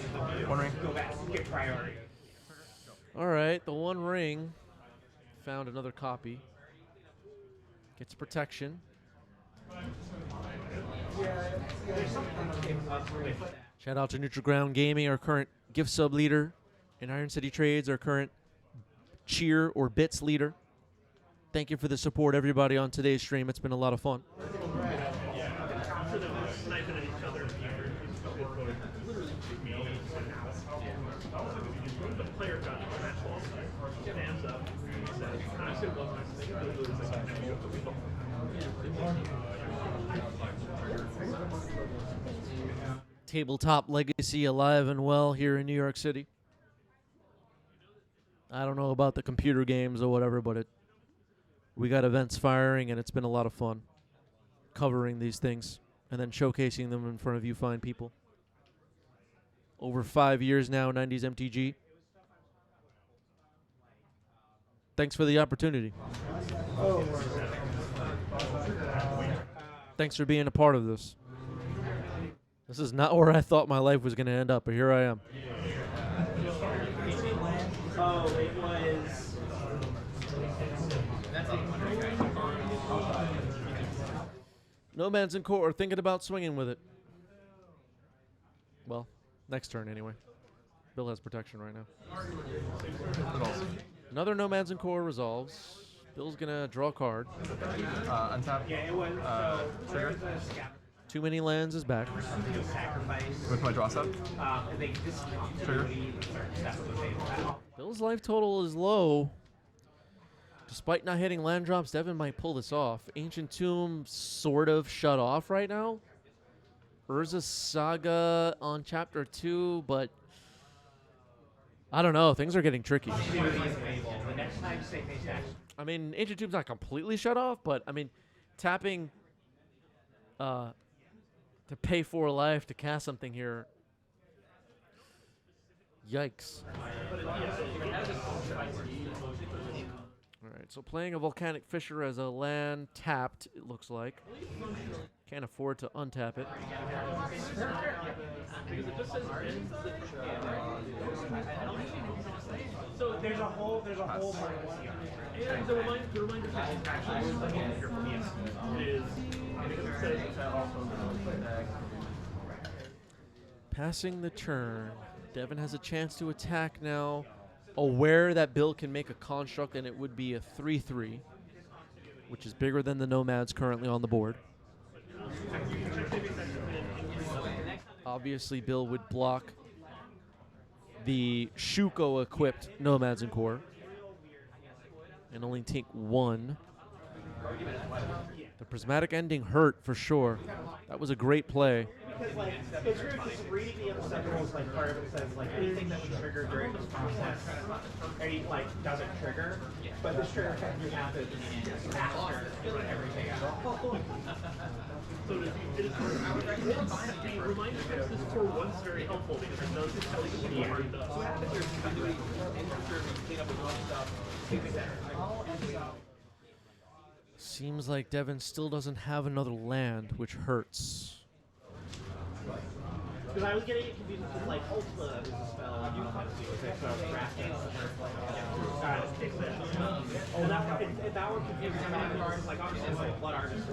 One Ring. Go back, get priority. All right, the One Ring found another copy. Gets protection. Shout out to Neutral Ground Gaming, our current gift sub leader, and Iron City Trades, our current cheer or bits leader. Thank you for the support, everybody, on today's stream. It's been a lot of fun. Tabletop Legacy alive and well here in New York City. I don't know about the computer games or whatever, but we got events firing, and it's been a lot of fun covering these things and then showcasing them in front of you fine people. Over 5 years now, 90s MTG. Thanks for the opportunity. Thanks for being a part of this. This is not where I thought my life was going to end up, but here I am. Oh, it was. Nomads and Core are thinking about swinging with it. Well, next turn anyway. Bill has protection right now. Another Nomads and Core resolves. Bill's going to draw a card. Untap. Yeah, it was. Trigger. Too many lands is back. With my draw set. Trigger. Bill's life total is low. Despite not hitting land drops, Devin might pull this off. Ancient Tomb sort of shut off right now. Urza Saga on Chapter 2, but I don't know. Things are getting tricky. I mean, Ancient Tomb's not completely shut off, but I mean, tapping to pay 4 life to cast something here. Yikes. All Alright, so playing a Volcanic Fissure as a land tapped, it looks like. Can't afford to untap it. So there's a whole And the reminder actually is your PS. It is because it says it's also Passing the turn. Devin has a chance to attack now. Aware that Bill can make a construct and it would be a 3/3, which is bigger than the Nomads currently on the board. Obviously, Bill would block the Shuko equipped Nomads and Core and only take one. The Prismatic Ending hurt for sure. That was a great play. Because like it's weird because reading the other stuff is like part of it says like anything that would trigger during this process doesn't trigger. But this trigger technically happens faster than everything else. So it is the reminder that this core one is very helpful because it knows to tell you what the core does. Seems like Devin still doesn't have another land, which hurts. Because I was getting it confused with like Ultima is a spell you can see with it, so I was drafting that one confused me. Like obviously like Blood Artist.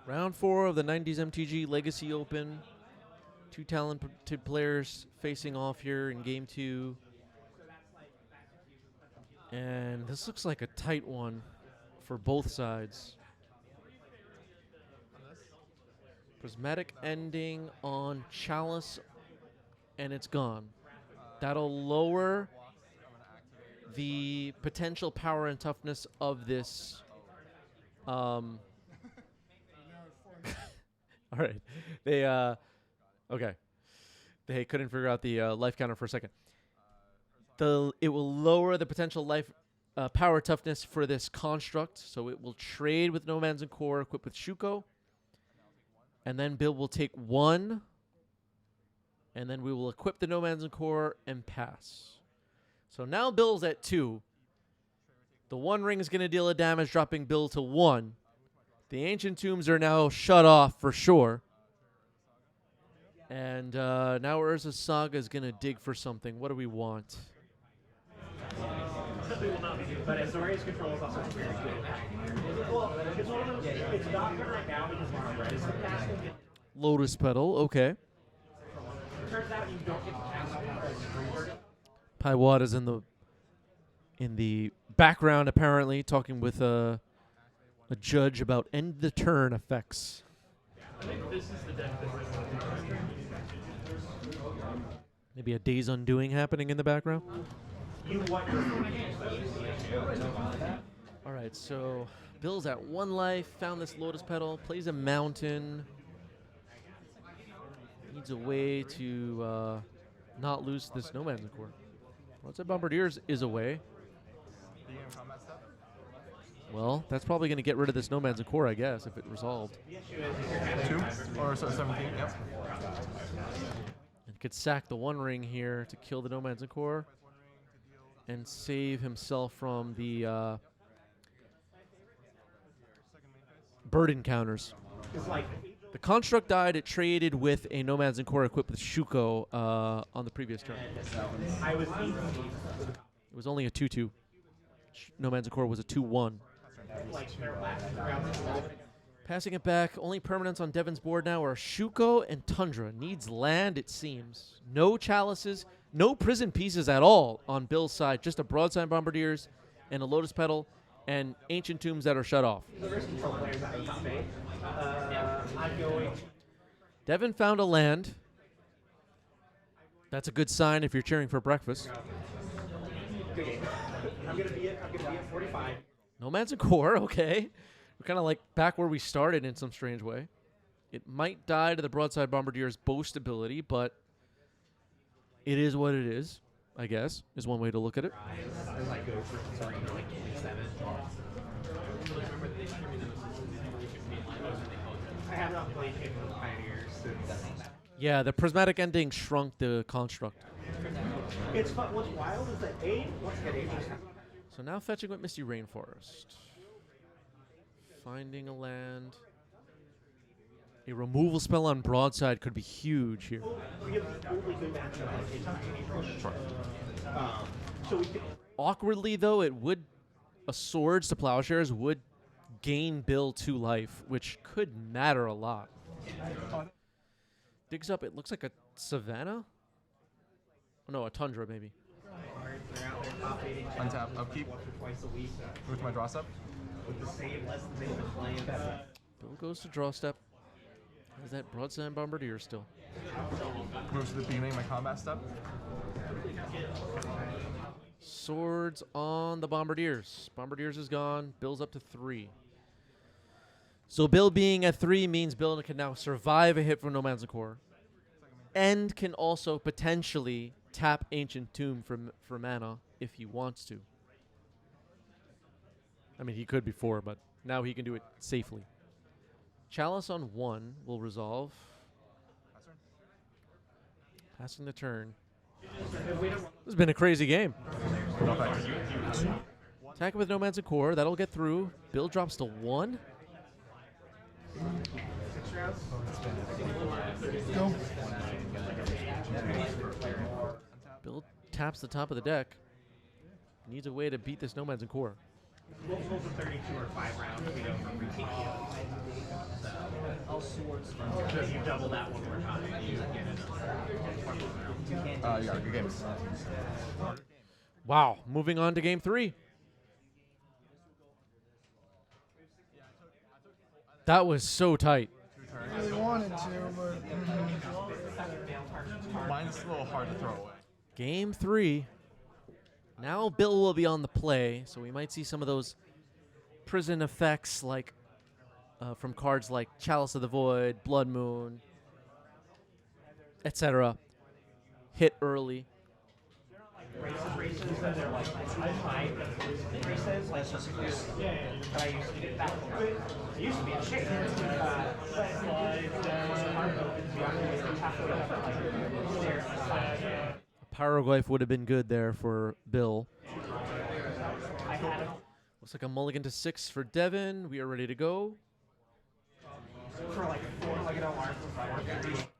Round 4 of the 90s MTG Legacy Open. 2 talented players facing off here in Game 2. And this looks like a tight one for both sides. Prismatic Ending on Chalice, and it's gone. That'll lower the potential power and toughness of this. All right. They, okay. They couldn't figure out the life counter for a second. It will lower the potential life power toughness for this construct, so it will trade with Nomads and Core equipped with Shuko. And then Bill will take 1, and then we will equip the Nomads and Core and pass. So now Bill's at 2. The 1 ring is going to deal a damage, dropping Bill to 1. The Ancient Tombs are now shut off for sure. And now Urza's Saga is going to dig for something. What do we want? But Azorius control is also very good. Well, it's one of those. It's not good right now because Mara is the cast. Lotus Petal, okay. Turns out you don't get the cast. Paiwata's in the background apparently, talking with a judge about end the turn effects. I think this is the deck that Maybe a Days Undoing happening in the background. Alright, so Bill's at 1 life, found this Lotus Petal, plays a Mountain. Needs a way to not lose this Nomads and Core. Broadside Bombardiers is a way. Well, that's probably going to get rid of this Nomads and Core, I guess, if it resolved. 2 or 17, yep. And could sack the 1 ring here to kill the Nomads and Core and save himself from the bird encounters. The construct died. It traded with a Nomads and Core equipped with Shuko on the previous turn. It was only a 2/2. Nomads and Core was a 2/1. Passing it back. Only permanents on Devin's board now are Shuko and Tundra. Needs land, it seems. No chalices, no prison pieces at all on Bill's side. Just a Broadside Bombardiers and a Lotus Petal and Ancient Tombs that are shut off. Devin found a land. That's a good sign if you're cheering for breakfast. I'm gonna be at 45. Nomads and Core, okay. We're kind of like back where we started in some strange way. It might die to the Broadside Bombardier's boast ability, but it is what it is, I guess, is one way to look at it. I have not played Pioneers since. Yeah, the Prismatic Ending shrunk the construct. It's fun. What's wild is that once again, So now fetching with Misty Rainforest. Finding a land. A removal spell on broadside could be huge here. Awkwardly, though, it would a Swords to Plowshares would gain Bill 2 life, which could matter a lot. Digs up, it looks like a Savannah? Oh, no, a Tundra, maybe. Untap, upkeep. Move to my draw step. Bill goes to draw step. Is that Broadside Bombardier still? Move to the beginning of my combat step. Swords on the Bombardiers. Bombardiers is gone. Bill's up to 3. So Bill being at 3 means Bill can now survive a hit from No Man's Core, and can also potentially tap Ancient Tomb for mana if he wants to. I mean, he could before, but now he can do it safely. Chalice on 1 will resolve. Passing the turn. This has been a crazy game. Attack with No Man's Core. That'll get through. Bill drops to 1. Go. Bill taps the top of the deck. Needs a way to beat this No Man's Core. Multiples of 32 or 5 rounds, we go for repeat heals. So if you double that one more time, you get it. Yeah, good game. Wow. Moving on to game 3. That was so tight. I really wanted to, but mine's a little hard to throw away. Game 3. Now Bill will be on the play, so we might see some of those prison effects like from cards like Chalice of the Void, Blood Moon, etc. hit early. Races that are like high races, like just that I used to do back when I used to be in shape. A Pyroglyph would have been good there for Bill. Looks like a mulligan to 6 for Devin. We are ready to go.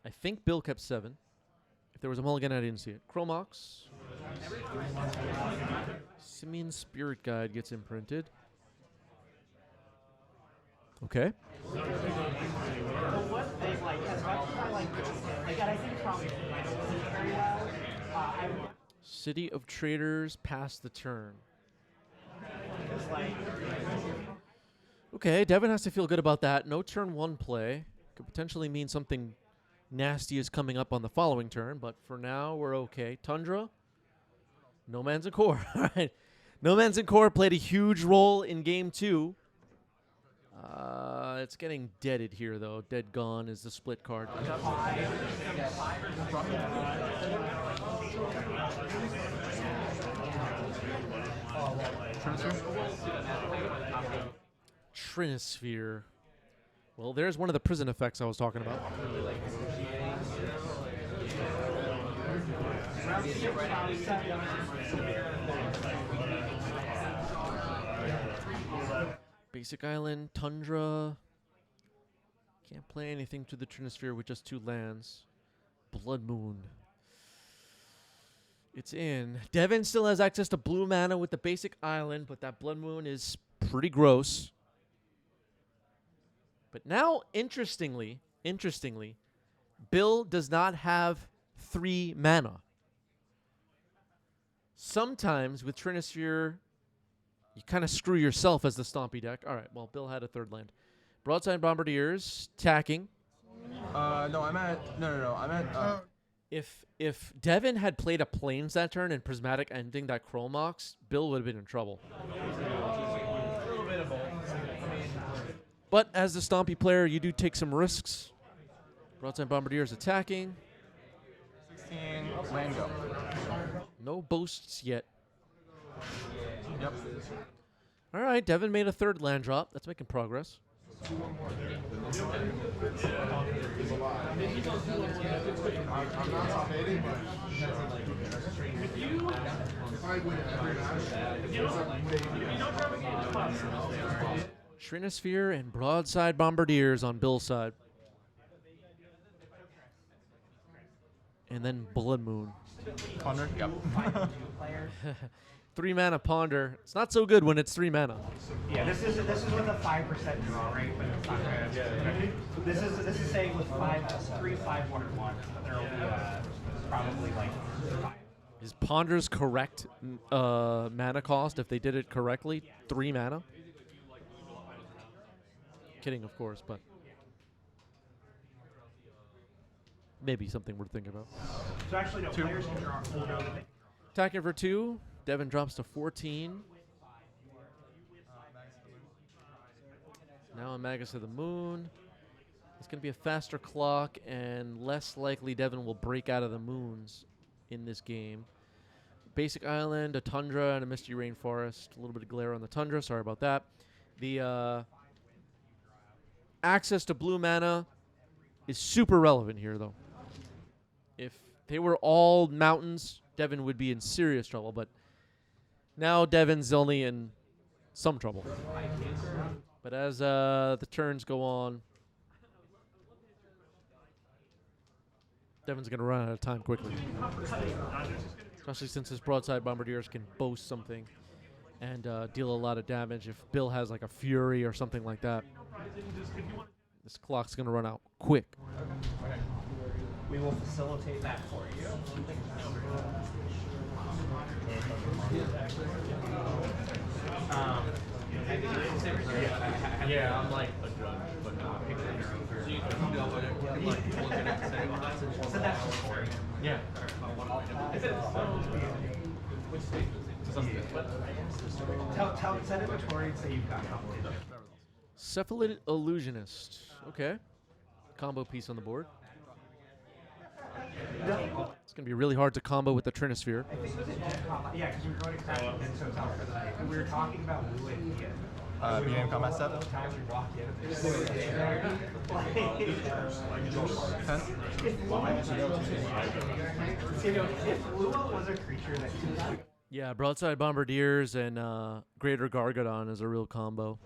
I think Bill kept 7. If there was a mulligan, I didn't see it. Chromox. Simian Spirit Guide gets imprinted. Okay. City of Traders pass the turn. Okay, Devin has to feel good about that. No turn 1 play. Could potentially mean something nasty is coming up on the following turn, but for now, we're okay. Tundra. No Man's Core. All right. No Man's Core played a huge role in game 2. It's getting deaded here, though. Dead Gone is the split card. Trinisphere. Well, there's one of the prison effects I was talking about. Basic Island, Tundra. Can't play anything to the Trinisphere with just 2 lands. Blood Moon. It's in. Devin still has access to blue mana with the Basic Island, but that Blood Moon is pretty gross. But now, interestingly, Bill does not have 3 mana. Sometimes with Trinisphere, you kind of screw yourself as the Stompy deck. All right, well, Bill had a 3rd land. Broadside Bombardiers, tacking. No, I'm at... No, I'm at... If Devin had played a Plains that turn and Prismatic ending that Chromox, Bill would have been in trouble. But as the Stompy player, you do take some risks. Broadside Bombardiers attacking. 16, land go. No boasts yet. Yep. All right, Devin made a 3rd land drop. That's making progress. Trinosphere and Broadside Bombardiers on Bill's side. And then Blood Moon. Ponder? Yep. 3 mana Ponder. It's not so good when it's 3 mana. Yeah, this is with a 5% draw rate, but it's not good. This is saying with 3, 5, 1, 1, there will be probably like 5. Is Ponder's correct mana cost if they did it correctly? 3 mana? Kidding, of course, but maybe something we're thinking about. So actually, no, players can draw 4. Attacking for 2. Devin drops to 14. Now on Magus of the Moon. It's going to be a faster clock, and less likely Devin will break out of the moons in this game. Basic Island, a Tundra, and a Misty Rainforest. A little bit of glare on the Tundra. Sorry about that. The access to blue mana is super relevant here, though. If they were all mountains, Devin would be in serious trouble, but now Devin's only in some trouble. But as the turns go on, Devin's going to run out of time quickly. Especially since his Broadside Bombardiers can boast something and deal a lot of damage. If Bill has like a Fury or something like that, this clock's going to run out quick. We will facilitate that for you. Yeah, I'm like a drug, but not picking your own. So you know what I'm like looking at saying, so that's recording. Yeah. Which stage was it? Send it to Tori and say you've got something. Cephalid Illusionist. Okay. Combo piece on the board. It's going to be really hard to combo with the Trinosphere. Yeah, because we were going to crash and so we were talking about blue and BM combat set. If Lua was a creature that yeah, Broadside Bombardiers and Greater Gargadon is a real combo.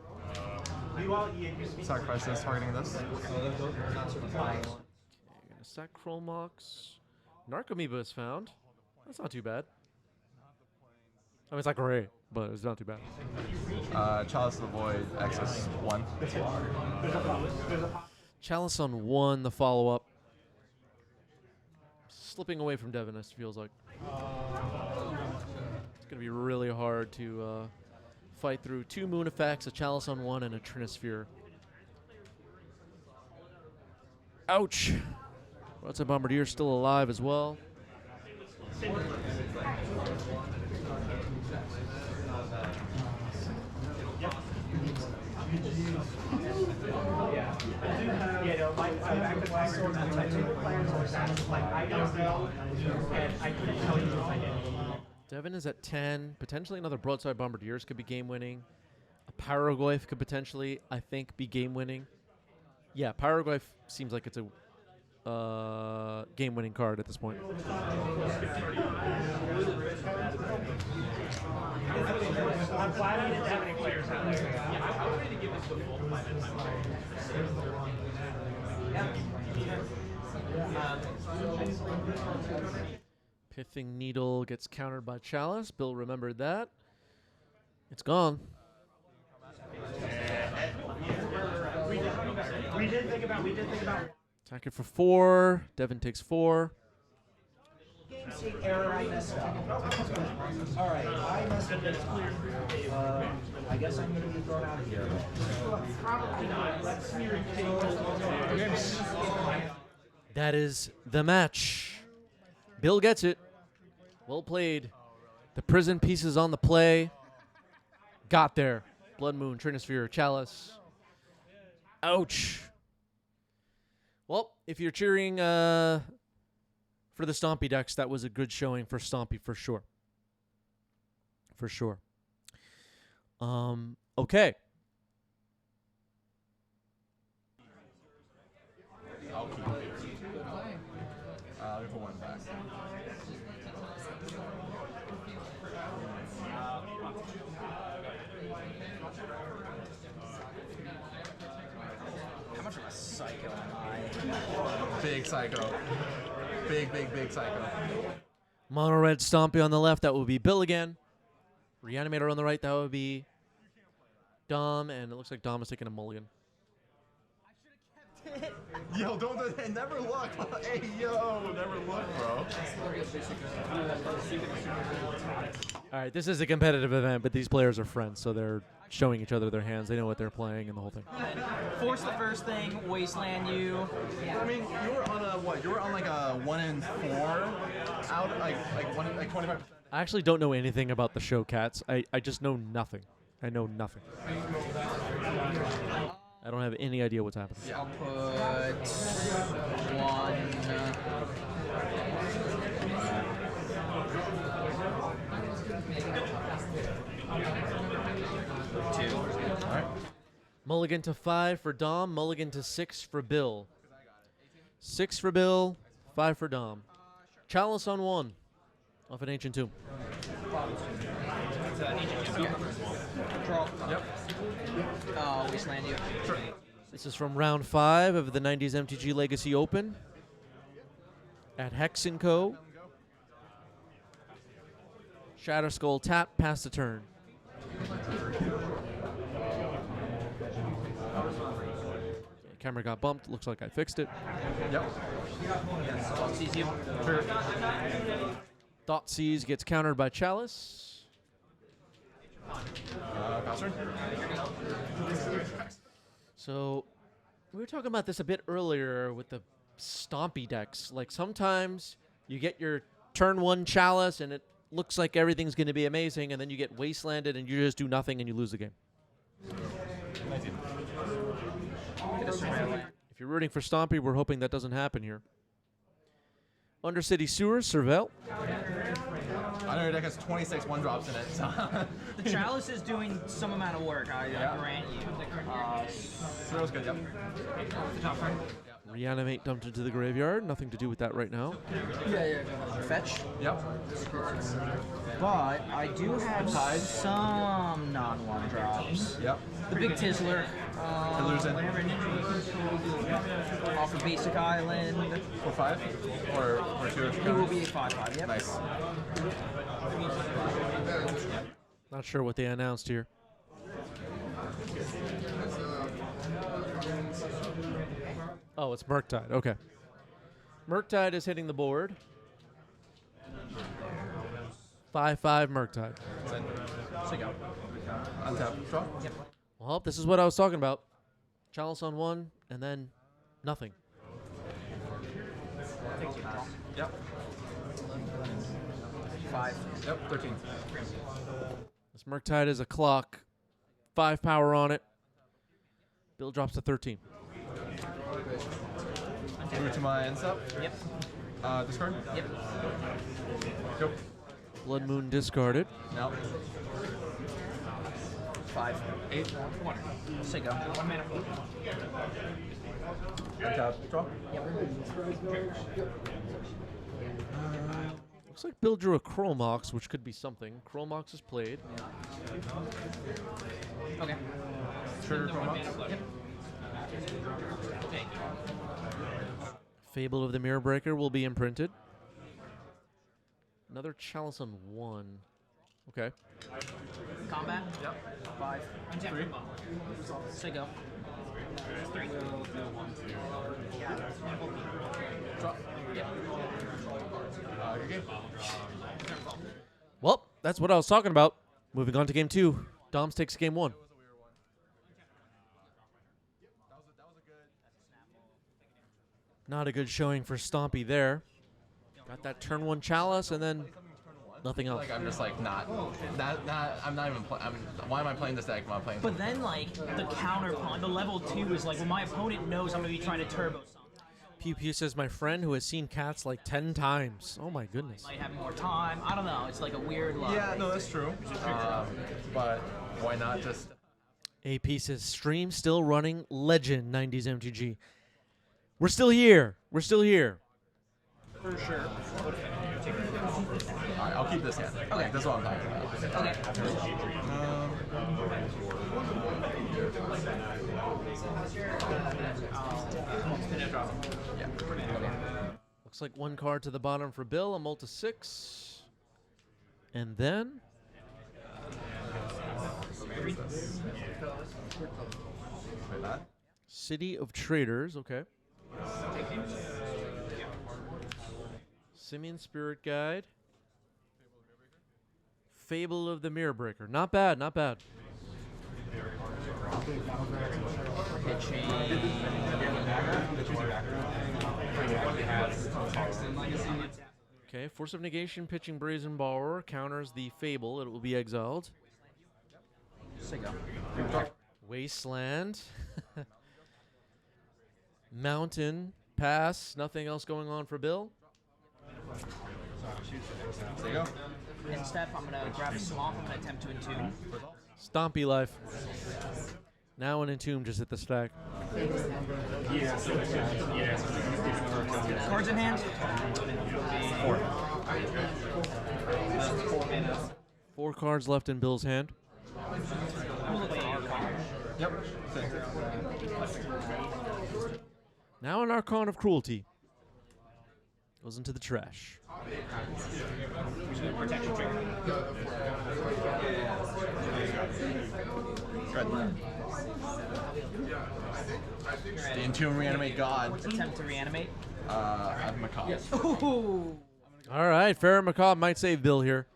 Sacrifice this, targeting this. Okay, gonna sack Chrolmox. Narcomoeba is found. That's not too bad. I mean, it's not great, but it's not too bad. Chalice of the Void, Access 1. Chalice on 1, the follow-up. Slipping away from Devin, it feels like. It's going to be really hard to fight through 2 Moon effects, a Chalice on 1, and a Trinosphere. Ouch! Broadside Bombardier still alive as well. Yeah, no, back to my sword, my favorite players are like, I don't know, and I couldn't tell you if I did. Devin is at 10. Potentially another Broadside Bombardiers could be game-winning. A Pyrogoyf could potentially, I think, be game-winning. Yeah, Pyrogoyf seems like it's a game-winning card at this point. I'm glad I didn't have any players out there. Yeah, I'm ready to give this the full 5 minutes. Pithing Needle gets countered by Chalice. Bill remembered that. It's gone. We did think about. Attack it for 4. Devin takes 4. Game state error, I messed up. Alright, I messed up this time. I guess I'm going to be thrown out of here. Probably not. Let's That is the match. Bill gets it. Well played. The prison pieces on the play. Got there. Blood Moon, Trinosphere, Chalice. Ouch. Well, if you're cheering for the Stompy decks, that was a good showing for Stompy for sure. For sure. Okay. How much of a psycho am I? Big psycho. Big, big, big psycho. Mono red Stompy on the left, that would be Bill again. Reanimator on the right, that would be Dom, and it looks like Dom is taking a mulligan. Yo, don't never look. Hey, yo, never look, bro. All right, this is a competitive event, but these players are friends, so they're showing each other their hands. They know what they're playing and the whole thing. Force the first thing, wasteland you. I mean, you were on a what? You were on like a 1 in 4 out, like 25. I actually don't know anything about the show, Cats. I just know nothing. I know nothing. I don't have any idea what's happening. I'll put 1. Two. All right. Mulligan to 5 for Dom. Mulligan to 6 for Bill. 6 for Bill. 5 for Dom. Chalice on 1. Off an Ancient Tomb. Draw. Yep. Wasteland you. Sure. This is from round 5 of the 90s MTG Legacy Open at Hex & Co. Shatter Skull tap, pass the turn. Camera got bumped. Looks like I fixed it. Yep. Sees you. Sure. Thoughtseize gets countered by Chalice. Pass turn. So, we were talking about this a bit earlier with the Stompy decks. Like, sometimes you get your turn 1 Chalice and it looks like everything's going to be amazing, and then you get wastelanded and you just do nothing and you lose the game. If you're rooting for Stompy, we're hoping that doesn't happen here. Undercity Sewers, Cervelle. I know your deck has 26 1-drops in it. So. The Chalice is doing some amount of work, I grant you. That was good, yep. The top card. Reanimate dumped into the graveyard. Nothing to do with that right now. Yeah. Fetch. Yep. But I do have some non-1 drops. Yep. The Big Tizzler. Illusion. Off of Basic Island. For 5? Or 2? He will be a 5/5, yep. Nice. Not sure what they announced here. Oh, it's Murktide. Okay. Murktide is hitting the board. 5/5 Murktide. Untap. Draw? Yep. Well, this is what I was talking about. Chalice on 1, and then nothing. Yep. 5. Yep, 13. This Murktide is a clock. 5 power on it. Bill drops to 13. Move to my end step. Yep. Discard? Yep. Go. Blood Moon discarded. Now. 5. 8. Say go. 1 mana. Untap. Draw? Yep. Looks like Bill drew a Chromox, which could be something. Chromox is played. Okay. Trigger Chromox? Yep. Fable of the Mirror Breaker will be imprinted. Another Chalice on 1. Okay. Combat? Yep. 5. 3. Say go. 3. Draw. Yep. Your game. Well, that's what I was talking about. Moving on to game 2. Doms takes game 1. Not a good showing for Stompy there. Got that turn 1 Chalice and then nothing else. Like I'm just like I'm not even why am I playing this deck when I'm playing? But then like the counterpoint, the level 2 is like when my opponent knows I'm gonna be trying to turbo something. Pew Pew says my friend who has seen Cats like 10 times. Oh my goodness. Might have more time. I don't know. It's like a weird like. Yeah, no, that's true. But why not just? AP says stream still running. Legend 90s MTG. We're still here. We're still here. For sure. Alright, I'll keep this hand. Okay. That's what I'm talking about. Looks like one card to the bottom for Bill, a multi 6. And then City of Traders, okay. Simian Spirit Guide. Fable of the Mirror Breaker. Not bad, not bad. Okay, Force of Negation, pitching Brazen Borrower, counters the Fable. It will be exiled. Wasteland. Mountain, pass. Nothing else going on for Bill. There you go. In step, I'm going to grab a swamp. I'm going to attempt to entomb. Stompy life. Now an entomb just hit the stack. Cards in hand? 4. 4 cards left in Bill's hand. Yep. Now an Archon of Cruelty. Goes into the trash. The Entomb Reanimate God. What's attempt to reanimate? Macabre. Ooh. All right, Farrah Macabre might save Bill here.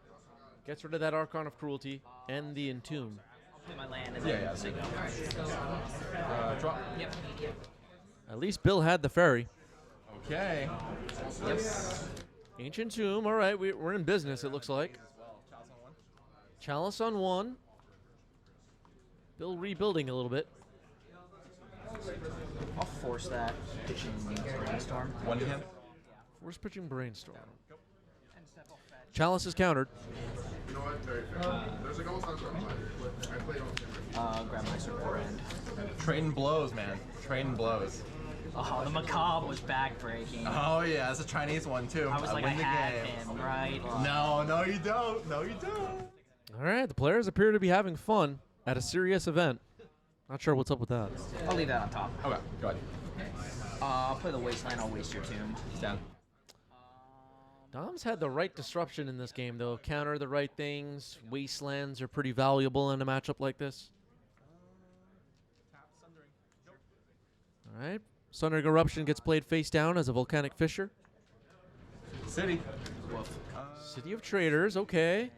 Gets rid of that Archon of Cruelty and the Entomb. Play my land and Yeah, then drop. Yep. At least Bill had the ferry. Okay. Yes. Ancient Tomb. All right, we're in business, it looks like. Chalice on 1. Bill rebuilding a little bit. I'll force that pitching brainstorm. One hand. Force pitching Brainstorm. Chalice is countered. You know what? There's a couple times where I played on Grab my circle brand. Trading blows, man. Trading blows. Oh, the Macabre was backbreaking. Oh yeah, that's a Chinese one too. I was like, I win the had game. him, right? No, you don't. No, you don't. All right, the players appear to be having fun at a serious event. Not sure what's up with that. I'll leave that on top. Okay, go ahead. I'll play the Wasteland. I'll waste your tomb. Down. Dom's had the right disruption in this game, though. Counter the right things. Wastelands are pretty valuable in a matchup like this. All right. Sundering Eruption gets played face down as a Volcanic Fissure. City. City of Traders, okay.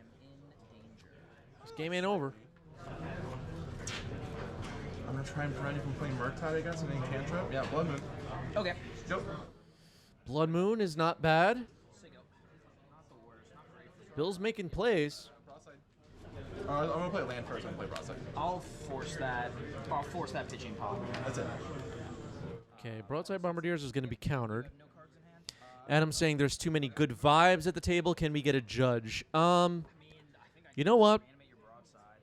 This game ain't over. I'm gonna try and prevent you from playing Murktide, I guess, and then Cantrip. Yeah, Blood Moon. Okay. Yep. Blood Moon is not bad. Bill's making plays. I'm gonna play land first and play Broadside. I'll force that pitching pop. That's it. Okay, Broadside Bombardiers is going to be countered. Adam's saying there's too many good vibes at the table. Can we get a judge? You know what?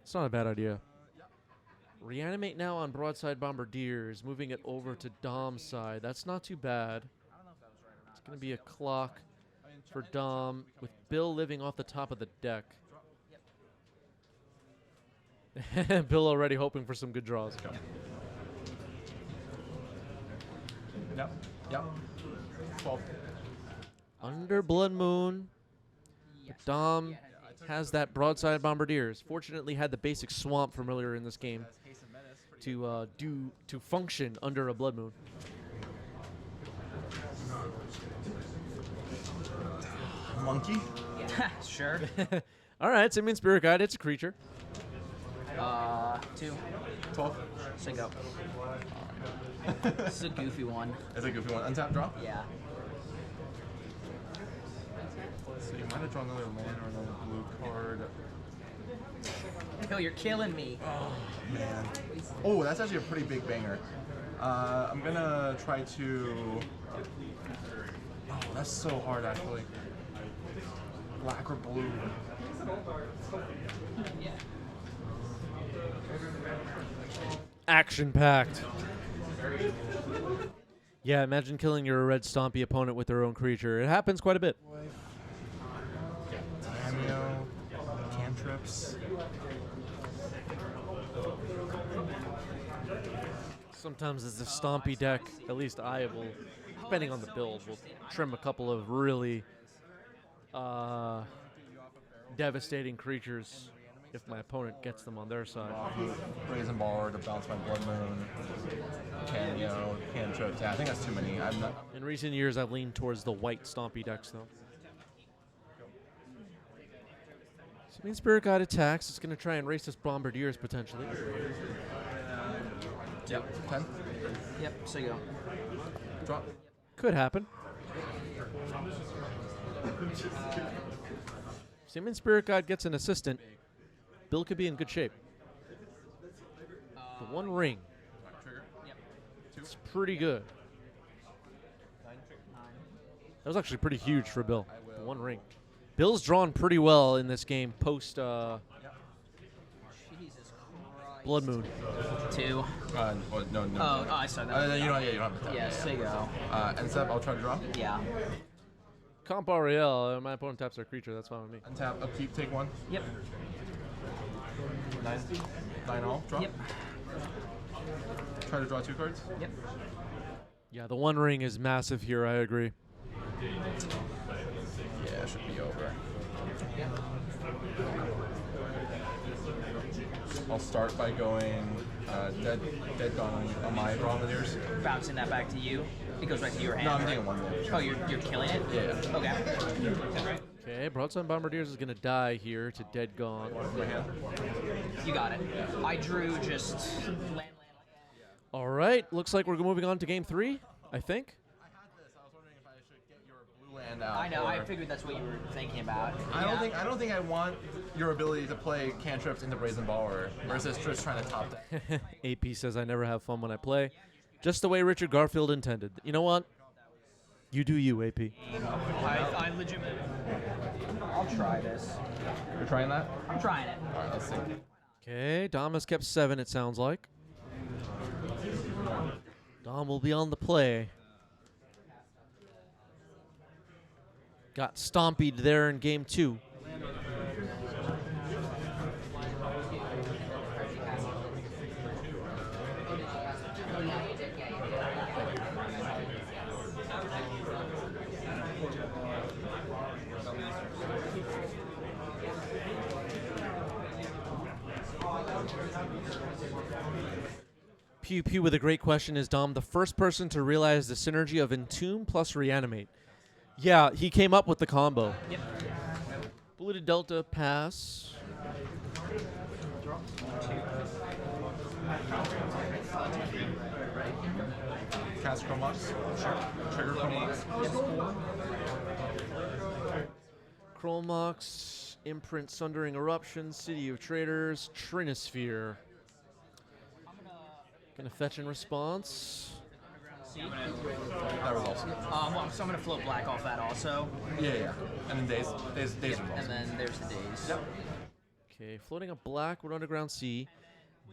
It's not a bad idea. Reanimate now on Broadside Bombardiers, moving it over to Dom's side. That's not too bad. It's going to be a clock for Dom, with Bill living off the top of the deck. Bill already hoping for some good draws. Yep. 12. Under Blood Moon, but Dom has that Broadside Bombardiers. Fortunately, had the basic Swamp from earlier in this game to function under a Blood Moon. Monkey? Sure. All right, Simian Spirit Guide. It's a creature. 2. 12. Singo. This is a goofy one. It's a goofy one. Untap draw? Yeah. So you might have drawn another land or another blue card. Bill, you're killing me. Oh, man. Oh, that's actually a pretty big banger. I'm gonna try to... Oh, that's so hard, actually. Black or blue? Action-packed. Yeah, imagine killing your red stompy opponent with their own creature. It happens quite a bit. cantrips. Sometimes it's a stompy deck. At least I will, depending on the build, will trim a couple of really devastating creatures if my opponent gets them on their side. Brazen Baller to bounce my Blood Moon. Cantrips. Yeah, I think that's too many. I'm not. In recent years, I've leaned towards the white stompy decks, though. Simian Spirit Guide attacks. It's going to try and race this Bombardiers potentially. Yep. 10. Yep. So you go. Drop. Could happen. Simian Spirit Guide gets an assistant. Bill could be in good shape. The One Ring. Trigger. Yep. It's pretty good. That was actually pretty huge for Bill. The One Ring. Bill's drawn pretty well in this game post Blood Moon. 2. No. Oh, I saw that. You don't have to tap. Yeah, so you go. And step, I'll try to draw. Yeah. Comp Ariel, my opponent taps their creature, that's fine with me. Untap, upkeep, take 1. Yep. 9 all, drop. Yep. Try to draw 2 cards. Yep. Yeah, the One Ring is massive here, I agree. Yeah, it should be over. I'll start by going dead gone on my Bombardiers. Bouncing that back to you. It goes right to your hand. No, I'm taking 1 damage. Oh, you're killing it? Yeah. Okay. Okay, Broadside Bombardiers is going to die here to Dead Gone. You got it. I drew just land. All right, looks like we're moving on to game 3, I think. Land out. I know. I figured that's what you were thinking about. I don't think I want your ability to play cantrips into Brazen Baller versus just trying to top that. AP says I never have fun when I play. Just the way Richard Garfield intended. You know what? You do you, AP. I legitimately. I'll try this. You're trying that? I'm trying it. All right, let's see. Okay, Dom has kept 7, it sounds like. Dom will be on the play. Got stompied there in game 2. Pew Pew with a great question. Is Dom the first person to realize the synergy of Entomb plus Reanimate? Yeah, he came up with the combo. Yep. Blue to Delta, pass. Cast Chromox. Sure. Trigger Chromox. Chromox, Imprint, Sundering Eruption, City of Traders, Trinosphere. Gonna fetch in response. That was awesome. So I'm gonna float black off that also. Yeah. And then days Yep. are awesome. And then there's the days. Yep. Okay, floating a black with Underground Sea.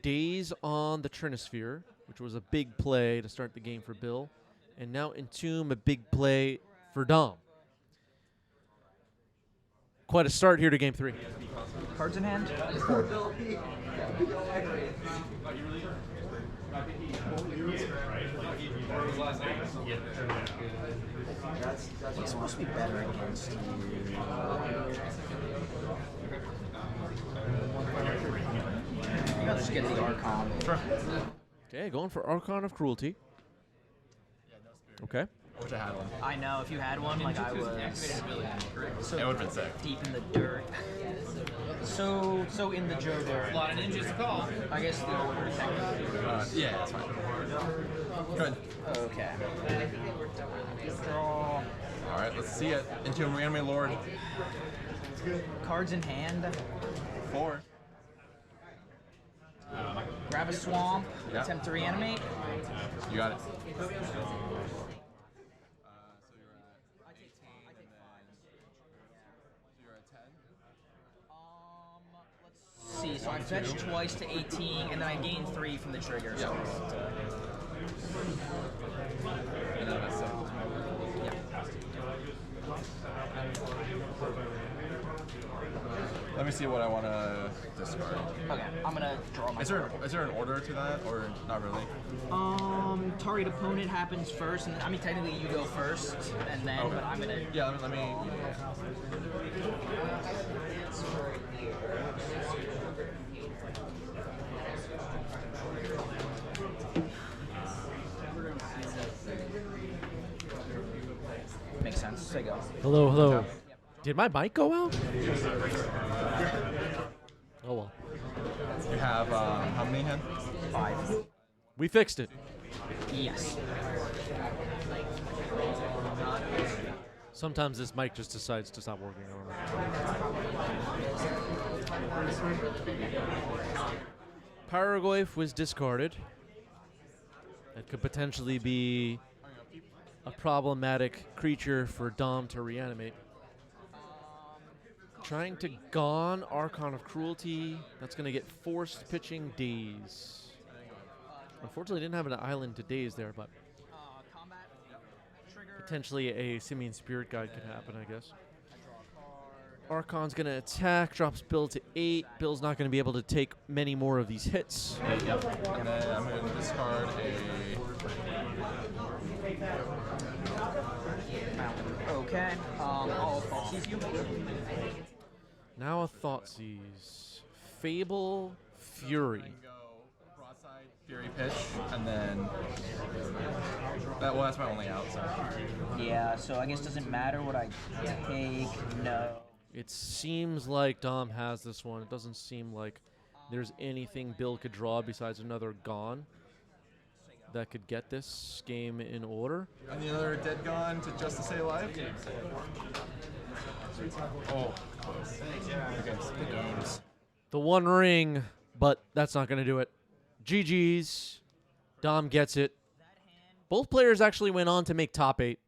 Days on the Trinosphere, which was a big play to start the game for Bill. And now Entomb, a big play for Dom. Quite a start here to game 3. Cards in hand? He's supposed to be better against you. You gotta just get the Archon. Okay, going for Archon of Cruelty. Okay. I wish I had one. I know, if you had one, like I was so It would've been sick. deep in the dirt. So in the JoJo. A lot of ninjas to call. I guess the order technically. Yeah, that's fine. Good. Okay. Draw. All right, let's see it. Entomb Reanimate Lord. Cards in hand. 4. Grab a swamp. Yeah. Attempt to reanimate. You got it. See, so I fetched twice to 18, and then I gained 3 from the trigger. So And then that's it. me see what I want to discard. Okay, I'm gonna draw my. Is there an order to that, or not really? Target opponent happens first, and I mean technically you go first, and then Okay. but I'm gonna. Yeah, let me. Makes sense. There you go. Hello, hello. Did my mic go out? Oh well. You have how many hands? 5. We fixed it. Yes. Sometimes this mic just decides to stop working. Paragoyf was discarded. That could potentially be a problematic creature for Dom to reanimate. Trying to Gone, Archon of Cruelty. That's going to get forced pitching Daze. Unfortunately, didn't have an island to Daze there, but potentially a Simian Spirit Guide could happen, I guess. Archon's going to attack, drops Bill to 8. Bill's not going to be able to take many more of these hits. Yep. I'm gonna discard Okay. I'll seize you. Now a Thoughtseize. Fable Fury. Fury pitch, and then that's my only out. So. Yeah, so I guess it doesn't matter what I take. No. It seems like Dom has this one. It doesn't seem like there's anything Bill could draw besides another Gone that could get this game in order. And another Dead Gone to just to stay alive. Oh, close. Against the games. The One Ring, but that's not going to do it. GG's. Dom gets it. Both players actually went on to make top 8,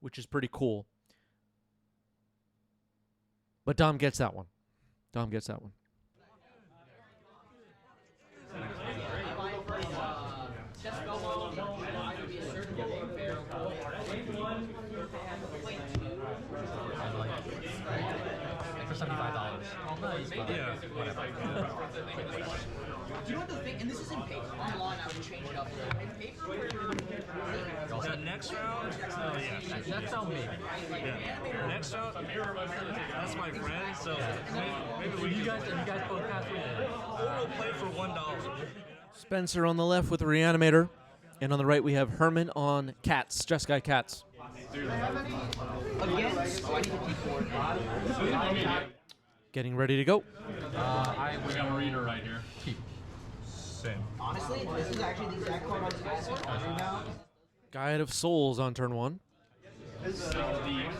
which is pretty cool. But Dom gets that one. Dom gets that one. For $75. Oh, nice. Yeah, whatever. Do you know what the thing? And this is in paper. Online, I would change it up a little. In paper. The next round? Oh, yeah. That's on me. Yeah. Next round, that's my friend, so maybe you guys both pass me. Or we'll play for $1. Spencer on the left with Reanimator. And on the right, we have Herman on Cats. Jeskai Cats. Against. Oh, I need to keyboard. Getting ready to go. We got a reader right here. Same. Honestly, this is actually the exact card I was asking about. Guide of Souls on turn 1. The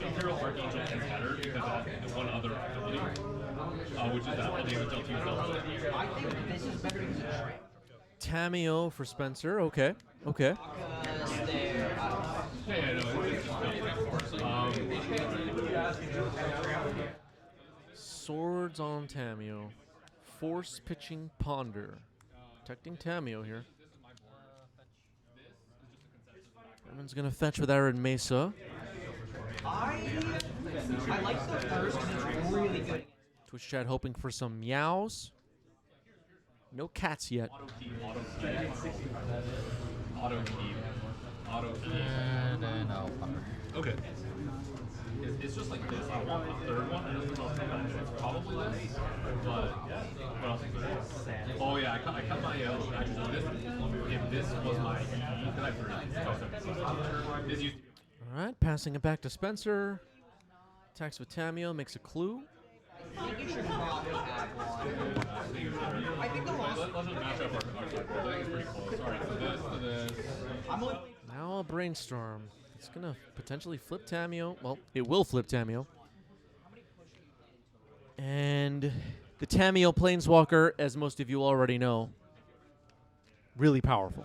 Imperial Archangel is better because it has one other ability, which is that ability which I'll use. I think this is better because it's shrimp. Tameo for Spencer. Okay. Okay. Swords on Tameo. Force pitching Ponder. Protecting Tameo here. Herman's going to fetch with Arid Mesa. I like the first because it's really good. Twitch chat hoping for some meows. No cats yet. Auto key. And then I'll power. Okay. It's just like this. I want the third one. I don't know if it's probably this. But what else is this? Oh yeah, I cut my actually this. If this was my because I threw it. This used to be. All right, passing it back to Spencer. Attacks with Tameo, makes a clue. I think you should probably have one. I think the last. Let's just match up our sideboards. I think it's pretty close. All right, so this to this. Now a brainstorm. It's going to potentially flip Tameo. Well, it will flip Tameo. And the Tameo Planeswalker, as most of you already know, really powerful.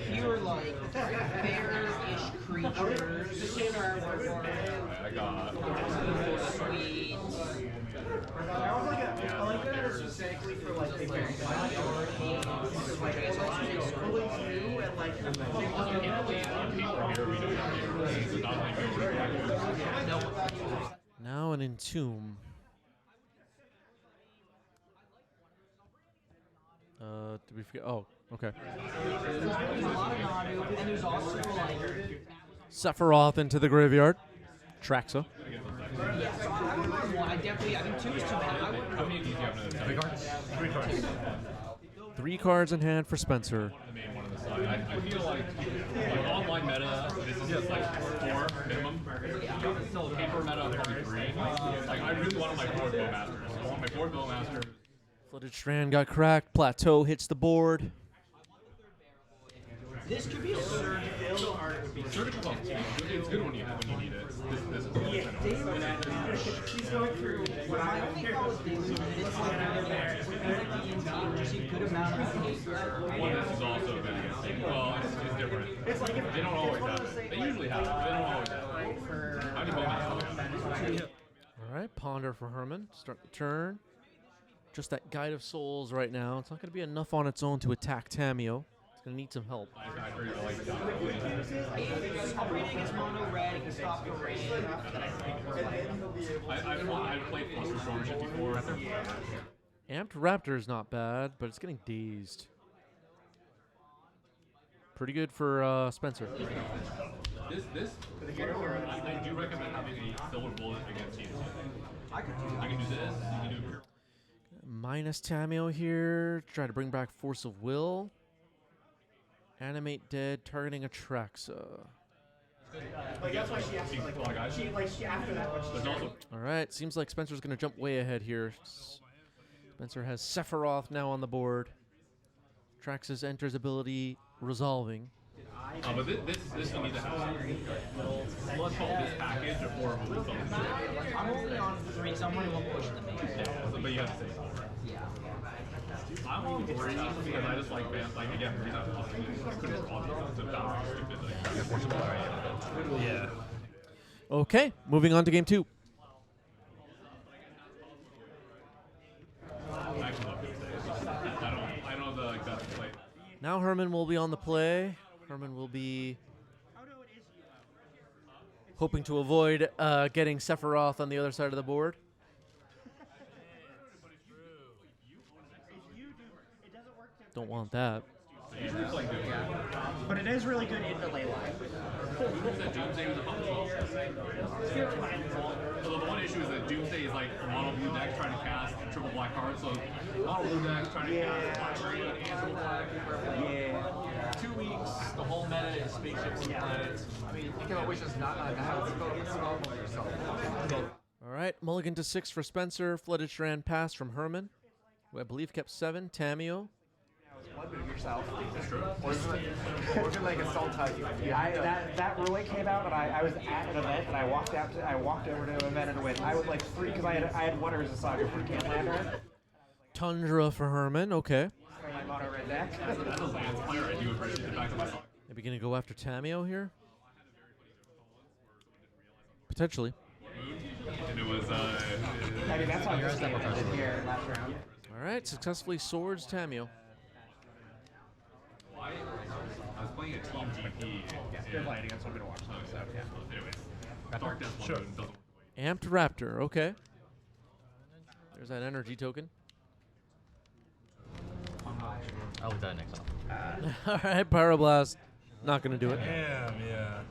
Pure, like, fair-ish creatures. I got. Sweet. I like that specifically for like the very Now an Entomb. Did we forget? Oh, okay. There's a lot of Nadu, and there's also like. Sephiroth into the graveyard. Traxa. Yeah, so I would run one. I think 2 is too many. I would. How many of these do you have? 3 cards? 3 cards. 3 cards in hand for Spencer. The main one on the side. I feel like online meta, this is just like 4 minimum. Paper meta, probably 3. Like, I really wanted my 4th Bowmasters. I want my 4th Bowmaster. Flooded Strand got cracked. Plateau hits the board. This could be a surge fill. Surgical pump, it's good when you need it. This is She's going through. My only thought with this is that it's like the NT, just a good amount of paper. Well, this is also good against team. Well, it's different. It's like they don't always have it. They usually have it, but they don't always have it. How many Bowmasters do we have? All right, Ponder for Herman. Start the turn. Just that Guide of Souls right now. It's not going to be enough on its own to attack Tamio. It's going to need some help. I've played Foster Showmanship before. Amped Raptor is not bad, but it's getting dazed. Pretty good for Spencer. I do recommend having a silver bullet against you. I can do this. You can do Minus Tamio here. Try to bring back Force of Will. Animate Dead, targeting a Traxa. Like that's why she asked. She after that one. All right, seems like Spencer's going to jump way ahead here. Spencer has Sephiroth now on the board. Traxa's enters ability resolving. But this you need to have. Let's call this package a 4 of something. I'm only on 3, so I'm going to push the main. But you have to say 4. Yeah. I'm on 3 because I just like bands. Like again, the reason I couldn't draw these is about stupid. Yeah. Okay, moving on to game 2. I know the exact play. Now Herman will be on the play. Herman will be hoping to avoid getting Sephiroth on the other side of the board. Don't want that. But it is really good in the ley line. So the one issue is that Doomsday is like a mono blue deck trying to cast triple black cards. So mono blue deck trying to cast black green and triple black. Yeah. 2 weeks, the whole meta is spaceships and planets. I mean, you can always just not have spell for yourself. All right, mulligan to 6 for Spencer. Flooded Strand pass from Herman, who I believe kept 7. Tamio. Bloodmoon yourself. That's true. Or is it like assault type? That roulette came out, and I was at an event, and I walked over to an event and went. I was like 3 because I had one Urza Saga for Canlander. Tundra for Herman. Okay. My mono red deck. Maybe gonna go after Tamio here. Potentially. And it was. I mean, that's how yours did here last round. All right, successfully swords Tamio. I was playing a team GP. They're playing against. So I'm gonna watch them. So yeah. Anyways, Dark Death Sure. doesn't work. Amped Raptor. Okay. There's that energy token. I'll do that next time. All right, Pyroblast. Not gonna do it. Damn, yeah.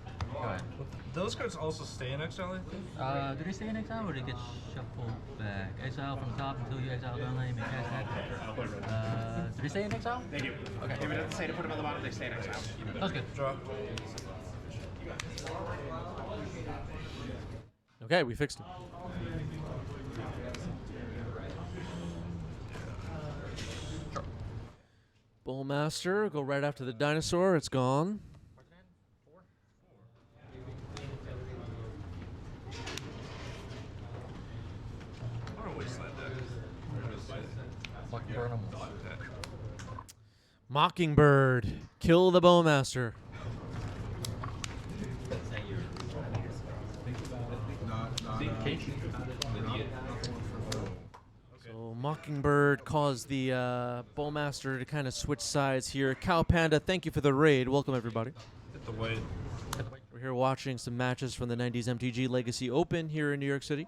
Those cards also stay in exile, I think? Do they stay in exile or do they get shuffled back? Exile from the top until you exile down lane, make that. Do they stay in exile? They do. Okay. If it doesn't say to put them on the bottom, they stay in exile. That's good. Draw. Okay, we fixed it. Bullmaster, go right after the dinosaur. It's gone. Mockingbird, kill the Bowmaster. So Mockingbird caused the Bowmaster to kind of switch sides here. Cow Panda, thank you for the raid. Welcome everybody. Hit the weight. We're here watching some matches from the 90s MTG Legacy Open here in New York City.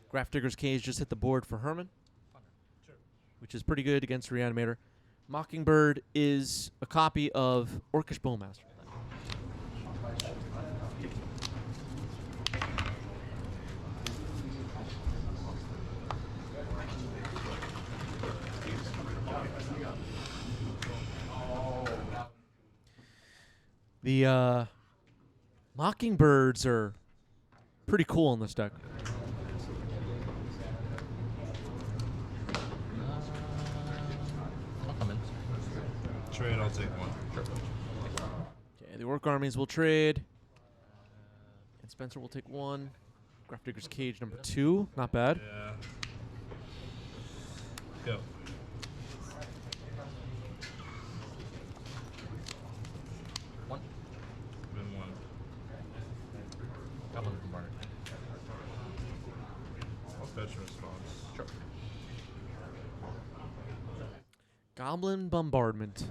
Graph Digger's Cage just hit the board for Herman. which is pretty good against Reanimator. Mockingbird is a copy of Orcish Bowmaster. The Mockingbirds are pretty cool in this deck. I'll come in. Trade, I'll take one. Okay, the Orc armies will trade. And Spencer will take one. Grafdigger's Cage number 2. Not bad. Yeah. Go. One. Win one. Goblin Bombardment. I'll fetch a response. Sure. Goblin Bombardment.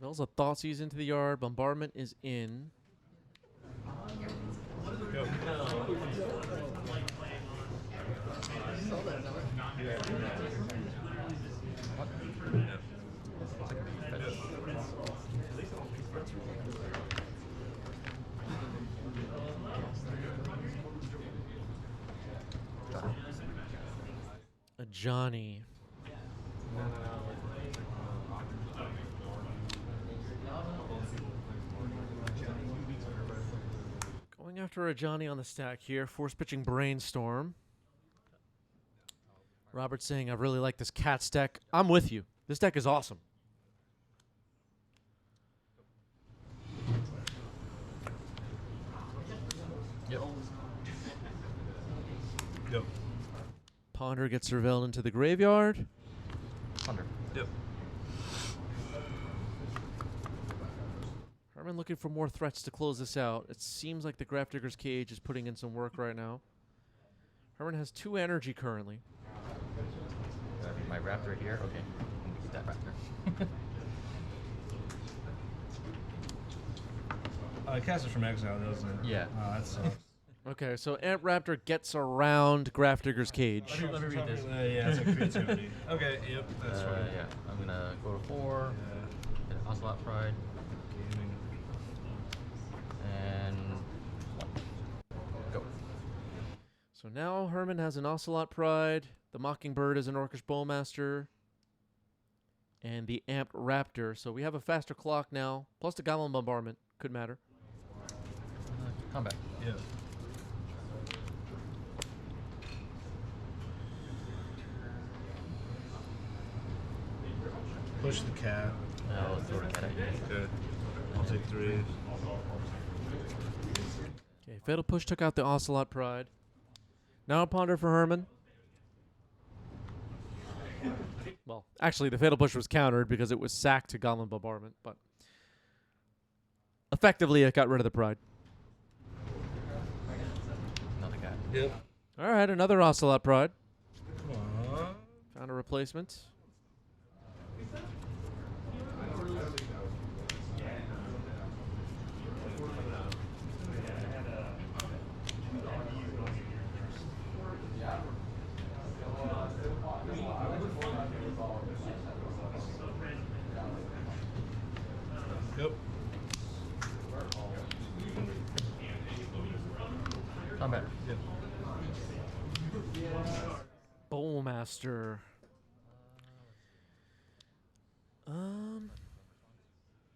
Surveils a Thoughtseize into the yard. Bombardment is in. Go. A Johnny. Going after a Johnny on the stack here. Force pitching Brainstorm. Robert's saying, I really like this Cats deck. I'm with you. This deck is awesome. Yep. Yep. Ponder gets surveilled into the graveyard. Ponder. Yep. Herman looking for more threats to close this out. It seems like the Grafdigger's Cage is putting in some work right now. Herman has 2 energy currently. My Raptor here? Okay. I'm gonna keep that Raptor. Cast it from exile, doesn't it? Yeah. Oh, that sucks. Okay, so Amp Raptor gets around Grafdigger's Cage. Let me read this. Yeah, it's like creativity. Okay, yep, that's fine. Yeah, I'm gonna go to 4. Get an Ocelot Pride. And 1. Go. So now Herman has an Ocelot Pride. The Mockingbird is an Orcish Bowmaster. And the Amped Raptor. So we have a faster clock now. Plus the Goblin Bombardment. Could matter. Combat. Yeah. Push the cat. I'll throw the cat at you. Good. I'll take 3. Okay, Fatal Push took out the Ocelot Pride. Now a Ponder for Herman. Well, actually, the Fatal Push was countered because it was sacked to Goblin Bombardment, but effectively it got rid of the Pride. Another guy. Yep. All right, another Ocelot Pride. Come on. Found a replacement. Yep. Combat. Yep. Bowmaster.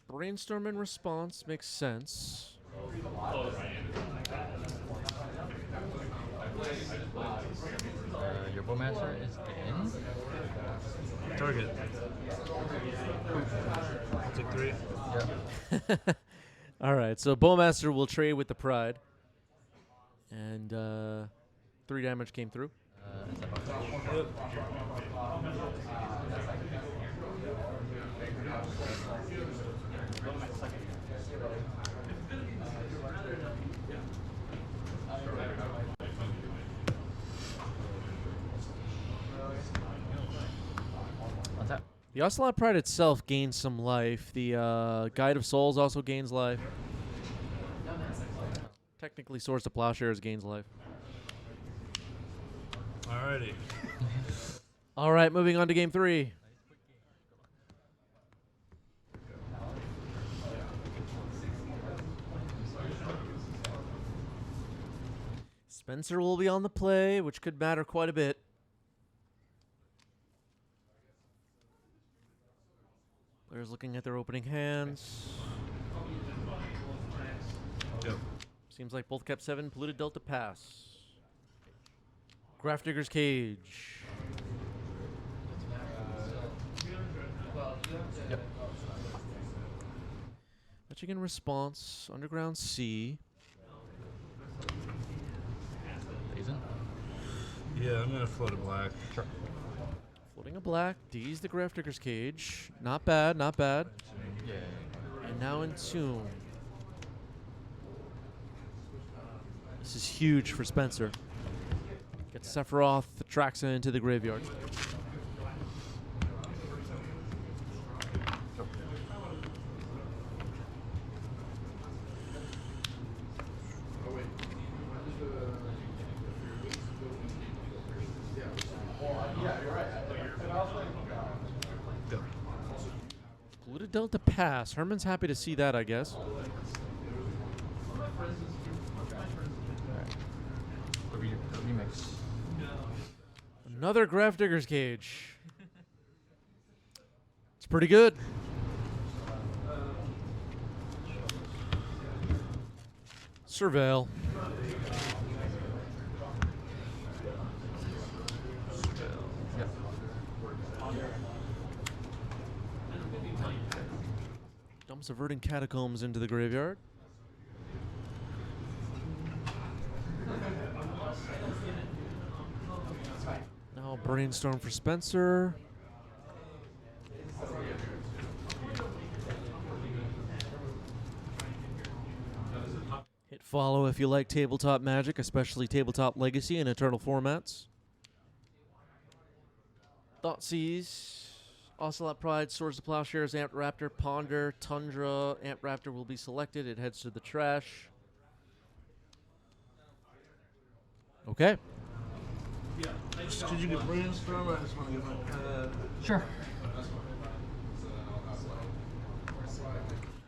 Brainstorm in response makes sense. Your Bowmaster is in. Target. I'll take 3. Yep. All right, so Bowmaster will trade with the Pride. And 3 damage came through. Yep. The Ocelot Pride itself gains some life. The Guide of Souls also gains life. Technically, Swords to Plowshares gains life. Alrighty. All right, moving on to game 3. Spencer will be on the play, which could matter quite a bit. Players looking at their opening hands. Yep. Seems like both kept 7. Polluted Delta pass. Grafdigger's Cage. Yep. Fetching in response. Underground Sea. Yeah, I'm gonna float a black. Sure. Floating a black. D's the Grafdigger's Cage. Not bad, not bad. Yeah. And now Entomb. This is huge for Spencer. Gets Sephiroth, the Traxa into the graveyard. Polluted Delta pass. Herman's happy to see that, I guess. Remix. Another Grafdigger's Cage. It's pretty good. Surveil. Dumps a Verdant Catacombs into the graveyard. Now Brainstorm for Spencer. Hit follow if you like tabletop Magic, especially tabletop Legacy and Eternal formats. Thoughtseize, Ocelot Pride, Swords to Plowshares, Amped Raptor, Ponder, Tundra. Amped Raptor will be selected. It heads to the trash. Okay. Did you get Brainstorm? I just want to get my pad. Sure.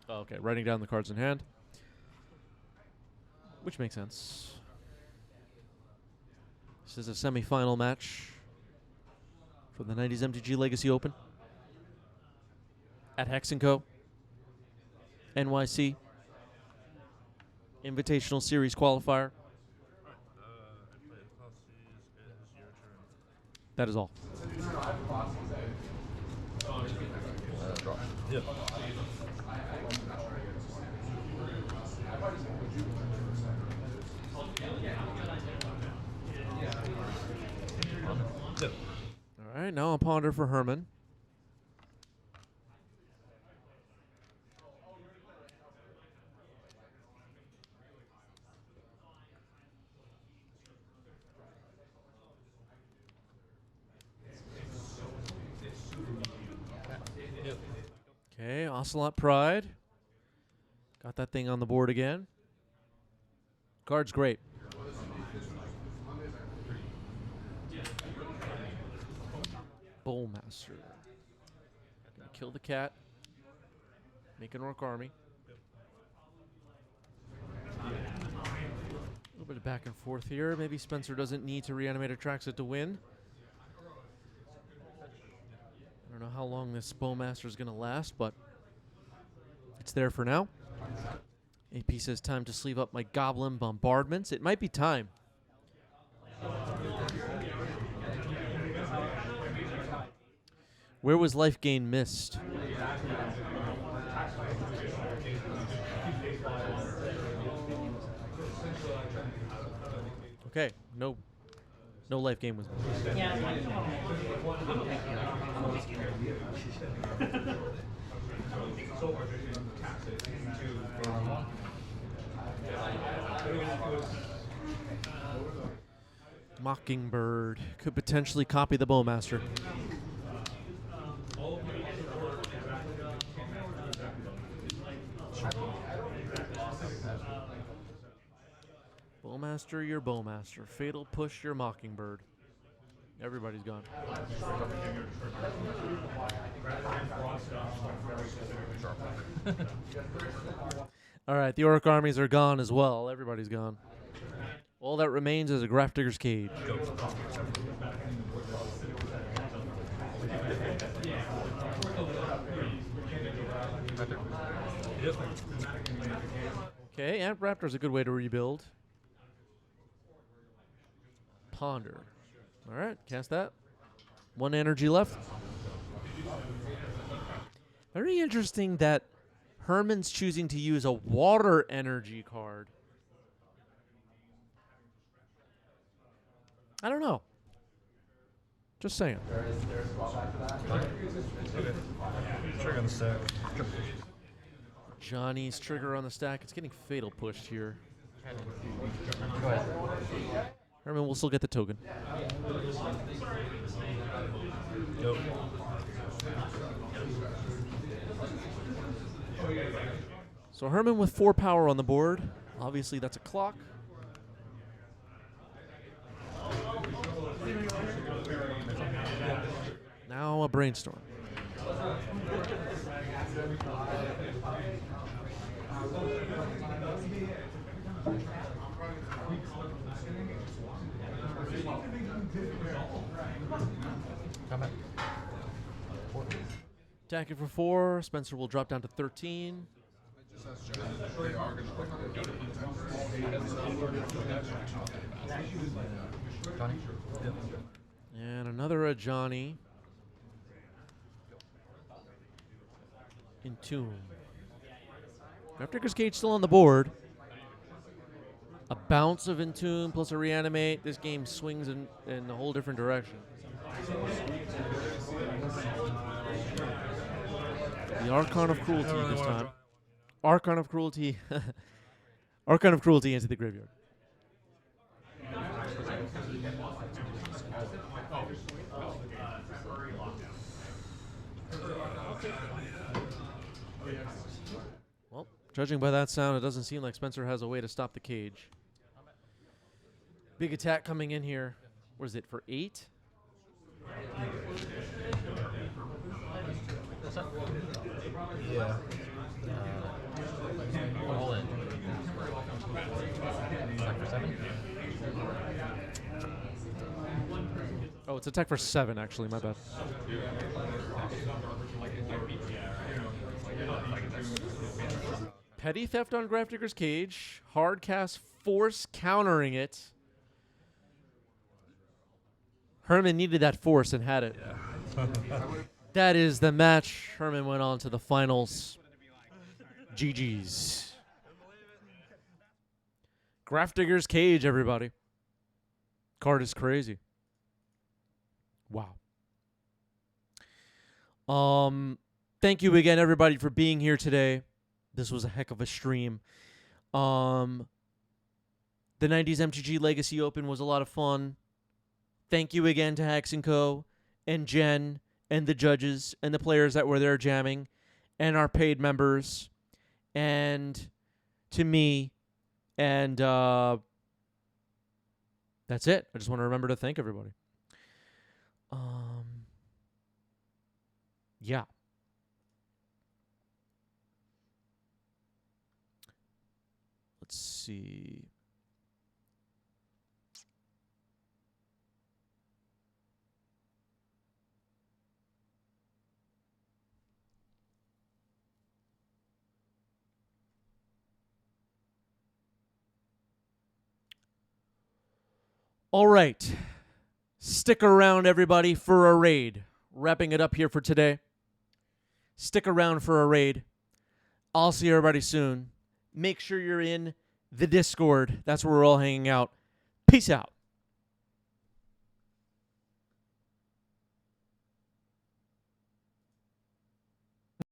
Okay, writing down the cards in hand. Which makes sense. This is a semi-final match for the 90s MTG Legacy Open at Hex & Co. NYC. Invitational Series qualifier. That is all. Yep. All right, now a Ponder for Herman. Okay, Ocelot Pride. Got that thing on the board again. Card's great. Bowmaster. Gonna kill the cat. Make an Orc army. A little bit of back and forth here. Maybe Spencer doesn't need to reanimate Atraxa to win. I don't know how long this Bowmaster is going to last, but it's there for now. AP says time to sleeve up my Goblin Bombardments. It might be time. Where was life gain missed? Okay, no life gain was missed. Mockingbird could potentially copy the Bowmaster. Bowmaster, your Bowmaster. Fatal Push, your Mockingbird. Everybody's gone. All right, the Orc armies are gone as well. Everybody's gone. All that remains is a Grafdigger's Cage. Okay, Amp Raptor is a good way to rebuild. Ponder. All right, cast that. 1 energy left. Very interesting that Herman's choosing to use a water energy card. I don't know. Just saying. Trigger on the stack. Johnny's trigger on the stack. It's getting fatal pushed here. Go ahead. Herman will still get the token. Yep. So Herman with 4 power on the board. Obviously, that's a clock. Now a brainstorm. Attacking for 4. Spencer will drop down to 13. And another Johnny. Entomb. Grafdigger's Cage still on the board. A bounce of Entomb plus a Reanimate. This game swings in a whole different direction. The Archon of Cruelty this time. Archon of Cruelty. Archon of Cruelty into the graveyard. Well, judging by that sound, it doesn't seem like Spencer has a way to stop the cage. Big attack coming in here. What is it, for 8? Yeah. All in. Attack for 7? Oh, it's attack for 7, actually. My bad. Petty Theft on Grafdigger's Cage. Hard cast Force countering it. Herman needed that Force and had it. Yeah. That is the match. Herman went on to the finals. GG's. Grafdigger's Cage, everybody. Card is crazy. Wow. Thank you again, everybody, for being here today. This was a heck of a stream. The 90s MTG Legacy Open was a lot of fun. Thank you again to Hacks & Co. and Jen and the judges and the players that were there jamming and our paid members and to me. And that's it. I just want to remember to thank everybody. Yeah. Let's see. All right. Stick around, everybody, for a raid. Wrapping it up here for today. Stick around for a raid. I'll see everybody soon. Make sure you're in the Discord. That's where we're all hanging out. Peace out.